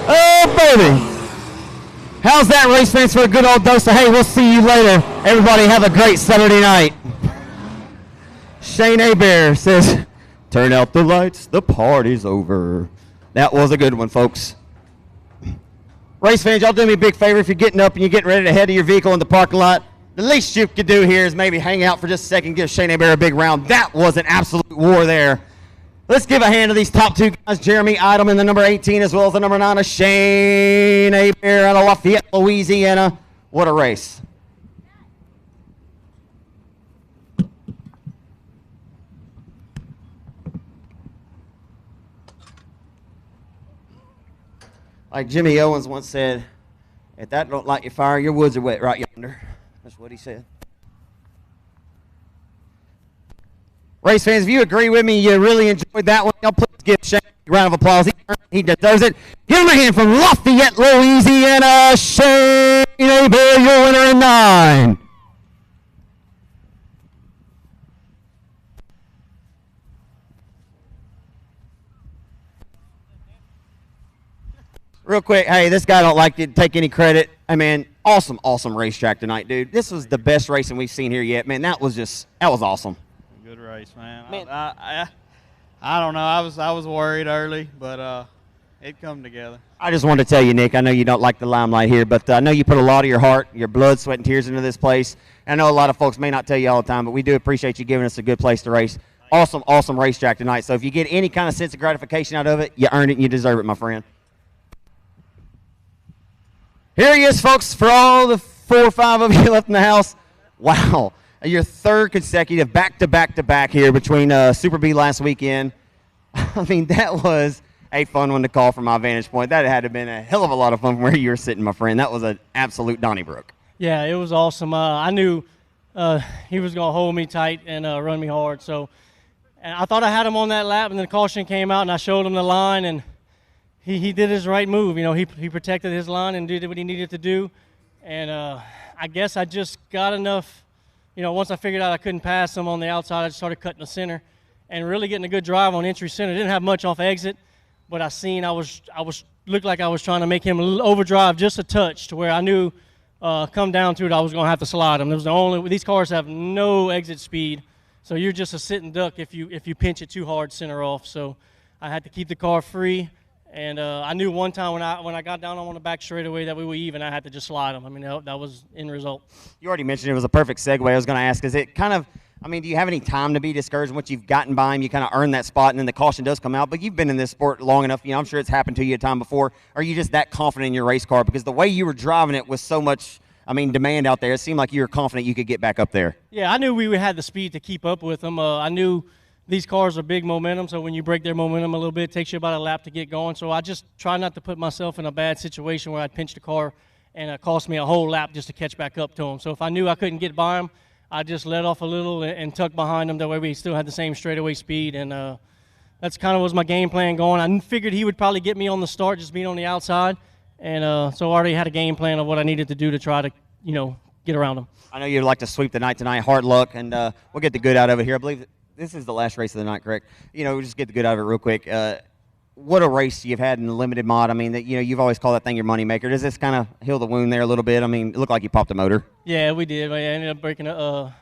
Oh, baby. How's that, race fans, for a good old dose of, hey, we'll see you later. Everybody have a great Saturday night. Shane Hebert says, turn out the lights, the party's over. That was a good one, folks. Race fans, y'all do me a big favor. If you're getting up and you're getting ready to head to your vehicle in the parking lot, the least you could do here is maybe hang out for just a second, give Shane Hebert a big round. That was an absolute war there. Let's give a hand to these top 2 guys, Jeremy Idom in the number 18, as well as the number 9 of Shane Hebert out of Lafayette, Louisiana. What a race. Like Jimmy Owens once said, if that don't light your fire, your woods are wet right yonder. That's what he said. Race fans, if you agree with me, you really enjoyed that one, y'all please give Shane a round of applause. He deserves it. Give him a hand from Lafayette, Louisiana, Shane Hebert, your winner in 9. Real quick, hey, this guy don't like to take any credit. I mean, awesome racetrack tonight, dude. This was the best racing we've seen here yet, man. That was awesome. Good race, man. I don't know. I was worried early, but it come together. I just wanted to tell you, Nick, I know you don't like the limelight here, but I know you put a lot of your heart, your blood, sweat, and tears into this place. I know a lot of folks may not tell you all the time, but we do appreciate you giving us a good place to race. Awesome racetrack tonight. So if you get any kind of sense of gratification out of it, you earned it and you deserve it, my friend. Here he is, folks, for all the 4 or 5 of you left in the house. Wow, your 3rd consecutive back-to-back here between Super B last weekend. I mean, that was a fun one to call from my vantage point. That had to have been a hell of a lot of fun from where you were sitting, my friend. That was an absolute Donnybrook. Yeah, it was awesome. I knew he was going to hold me tight and run me hard. So and I thought I had him on that lap, and then the caution came out, and I showed him the line, and he did his right move. You know, he protected his line and did what he needed to do. And I guess I just got enough, you know, once I figured out I couldn't pass him on the outside, I just started cutting the center and really getting a good drive on entry center. Didn't have much off exit, but I looked like I was trying to make him overdrive just a touch to where I knew come down to it I was going to have to slide him. It was these cars have no exit speed, so you're just a sitting duck if you pinch it too hard center off. So I had to keep the car free. And I knew one time when I got down on the back straightaway that we were even, I had to just slide them. I mean, that was end result. You already mentioned it was a perfect segue. I was going to ask, is it kind of, I mean, do you have any time to be discouraged once you've gotten by him? You kind of earn that spot, and then the caution does come out. But you've been in this sport long enough. You know, I'm sure it's happened to you a time before. Are you just that confident in your race car? Because the way you were driving it was so much, I mean, demand out there. It seemed like you were confident you could get back up there. Yeah, I knew we had the speed to keep up with them. I knew these cars are big momentum, so when you break their momentum a little bit, it takes you about a lap to get going. So I just try not to put myself in a bad situation where I'd pinch the car and it cost me a whole lap just to catch back up to them. So if I knew I couldn't get by them, I just let off a little and tuck behind them. That way we still had the same straightaway speed. And that's kind of was my game plan going. I figured he would probably get me on the start, just being on the outside. And so I already had a game plan of what I needed to do to try to, you know, get around him. I know you'd like to sweep the night tonight. Hard luck, and we'll get the good out of it here. I believe this is the last race of the night, correct? You know, we'll just get the good out of it real quick. what a race you've had in the limited mod. I mean, that you've always called that thing your moneymaker. Does this kind of heal the wound there a little bit? I mean, it looked like you popped a motor. Yeah, we did. I ended up breaking a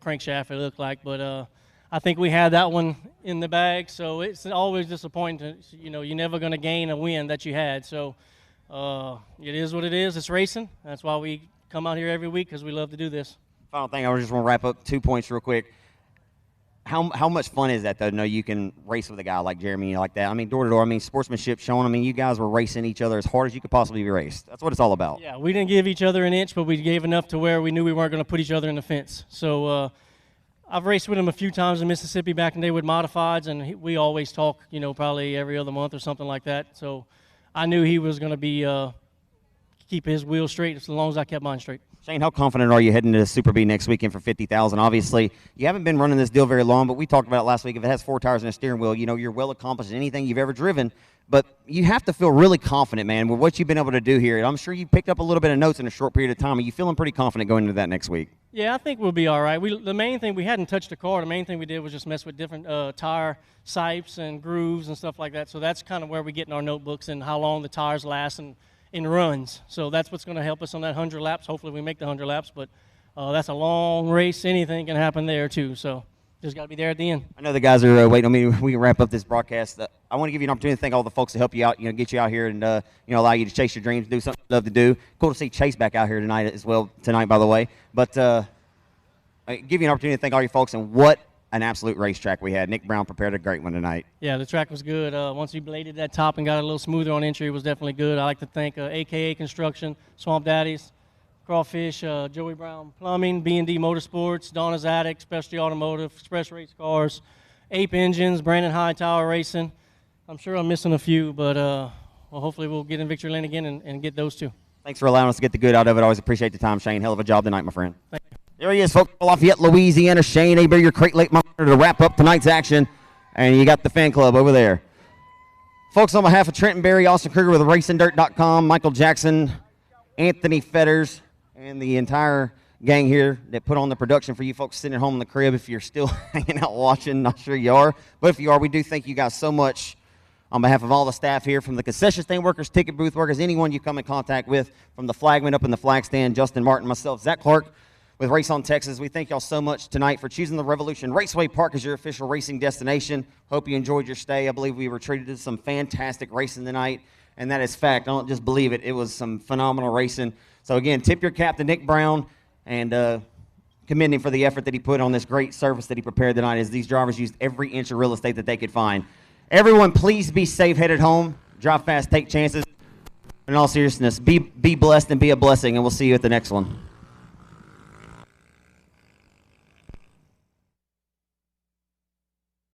crankshaft, it looked like, but I think we had that one in the bag, so it's always disappointing. You're never going to gain a win that you had, so it is what it is. It's racing. That's why we come out here every week, because we love to do this. Final thing, I just want to wrap up 2 points real quick. How much fun is that, though, to know you can race with a guy like Jeremy like that? I mean, door to door, I mean, sportsmanship shown. I mean, you guys were racing each other as hard as you could possibly be raced. That's what it's all about. Yeah, we didn't give each other an inch, but we gave enough to where we knew we weren't going to put each other in the fence. So I've raced with him a few times in Mississippi back in the day with modifieds, and we always talk, probably every other month or something like that. So I knew he was going to be keep his wheels straight as long as I kept mine straight. Shane, how confident are you heading to Super B next weekend for $50,000? Obviously, you haven't been running this deal very long, but we talked about it last week. If it has 4 tires and a steering wheel, you're well accomplished in anything you've ever driven. But you have to feel really confident, man, with what you've been able to do here. And I'm sure you picked up a little bit of notes in a short period of time. Are you feeling pretty confident going into that next week? Yeah, I think we'll be all right. The main thing, we hadn't touched the car. The main thing we did was just mess with different tire sipes and grooves and stuff like that. So that's kind of where we get in our notebooks and how long the tires last and in runs. So that's what's going to help us on that 100 laps. Hopefully we make the 100 laps, but that's a long race. Anything can happen there too. So just got to be there at the end. I know the guys are waiting on me. We can wrap up this broadcast. I want to give you an opportunity to thank all the folks to help you out, get you out here and allow you to chase your dreams, do something you love to do. Cool to see Chase back out here tonight as well, by the way. But I give you an opportunity to thank all your folks, and what an absolute racetrack we had. Nick Brown prepared a great one tonight. Yeah, the track was good. Once we bladed that top and got a little smoother on entry, it was definitely good. I like to thank AKA Construction, Swamp Daddies, Crawfish, Joey Brown Plumbing, B&D Motorsports, Donna's Attic, Specialty Automotive, Express Race Cars, Ape Engines, Brandon Hightower Racing. I'm sure I'm missing a few, but hopefully we'll get in victory lane again and get those two. Thanks for allowing us to get the good out of it. Always appreciate the time, Shane. Hell of a job tonight, my friend. Thank you. There he is, folks. Lafayette, Louisiana. Shane Aber, your Crate Lake monitor to wrap up tonight's action. And you got the fan club over there. Folks, on behalf of Trenton Berry, Austin Kruger with RacingDirt.com, Michael Jackson, Anthony Fetters, and the entire gang here that put on the production for you folks sitting at home in the crib. If you're still hanging out watching, not sure you are. But if you are, we do thank you guys so much on behalf of all the staff here, from the concession stand workers, ticket booth workers, anyone you come in contact with, from the flagman up in the flag stand, Justin Martin, myself, Zach Clark, with Race on Texas. We thank y'all so much tonight for choosing the Revolution Raceway Park as your official racing destination. Hope you enjoyed your stay. I believe we were treated to some fantastic racing tonight, and that is fact. I don't just believe it. It was some phenomenal racing. So, again, tip your cap to Nick Brown and commend him for the effort that he put on this great service that he prepared tonight, as these drivers used every inch of real estate that they could find. Everyone, please be safe headed home. Drive fast, take chances. In all seriousness, be blessed and be a blessing, and we'll see you at the next one.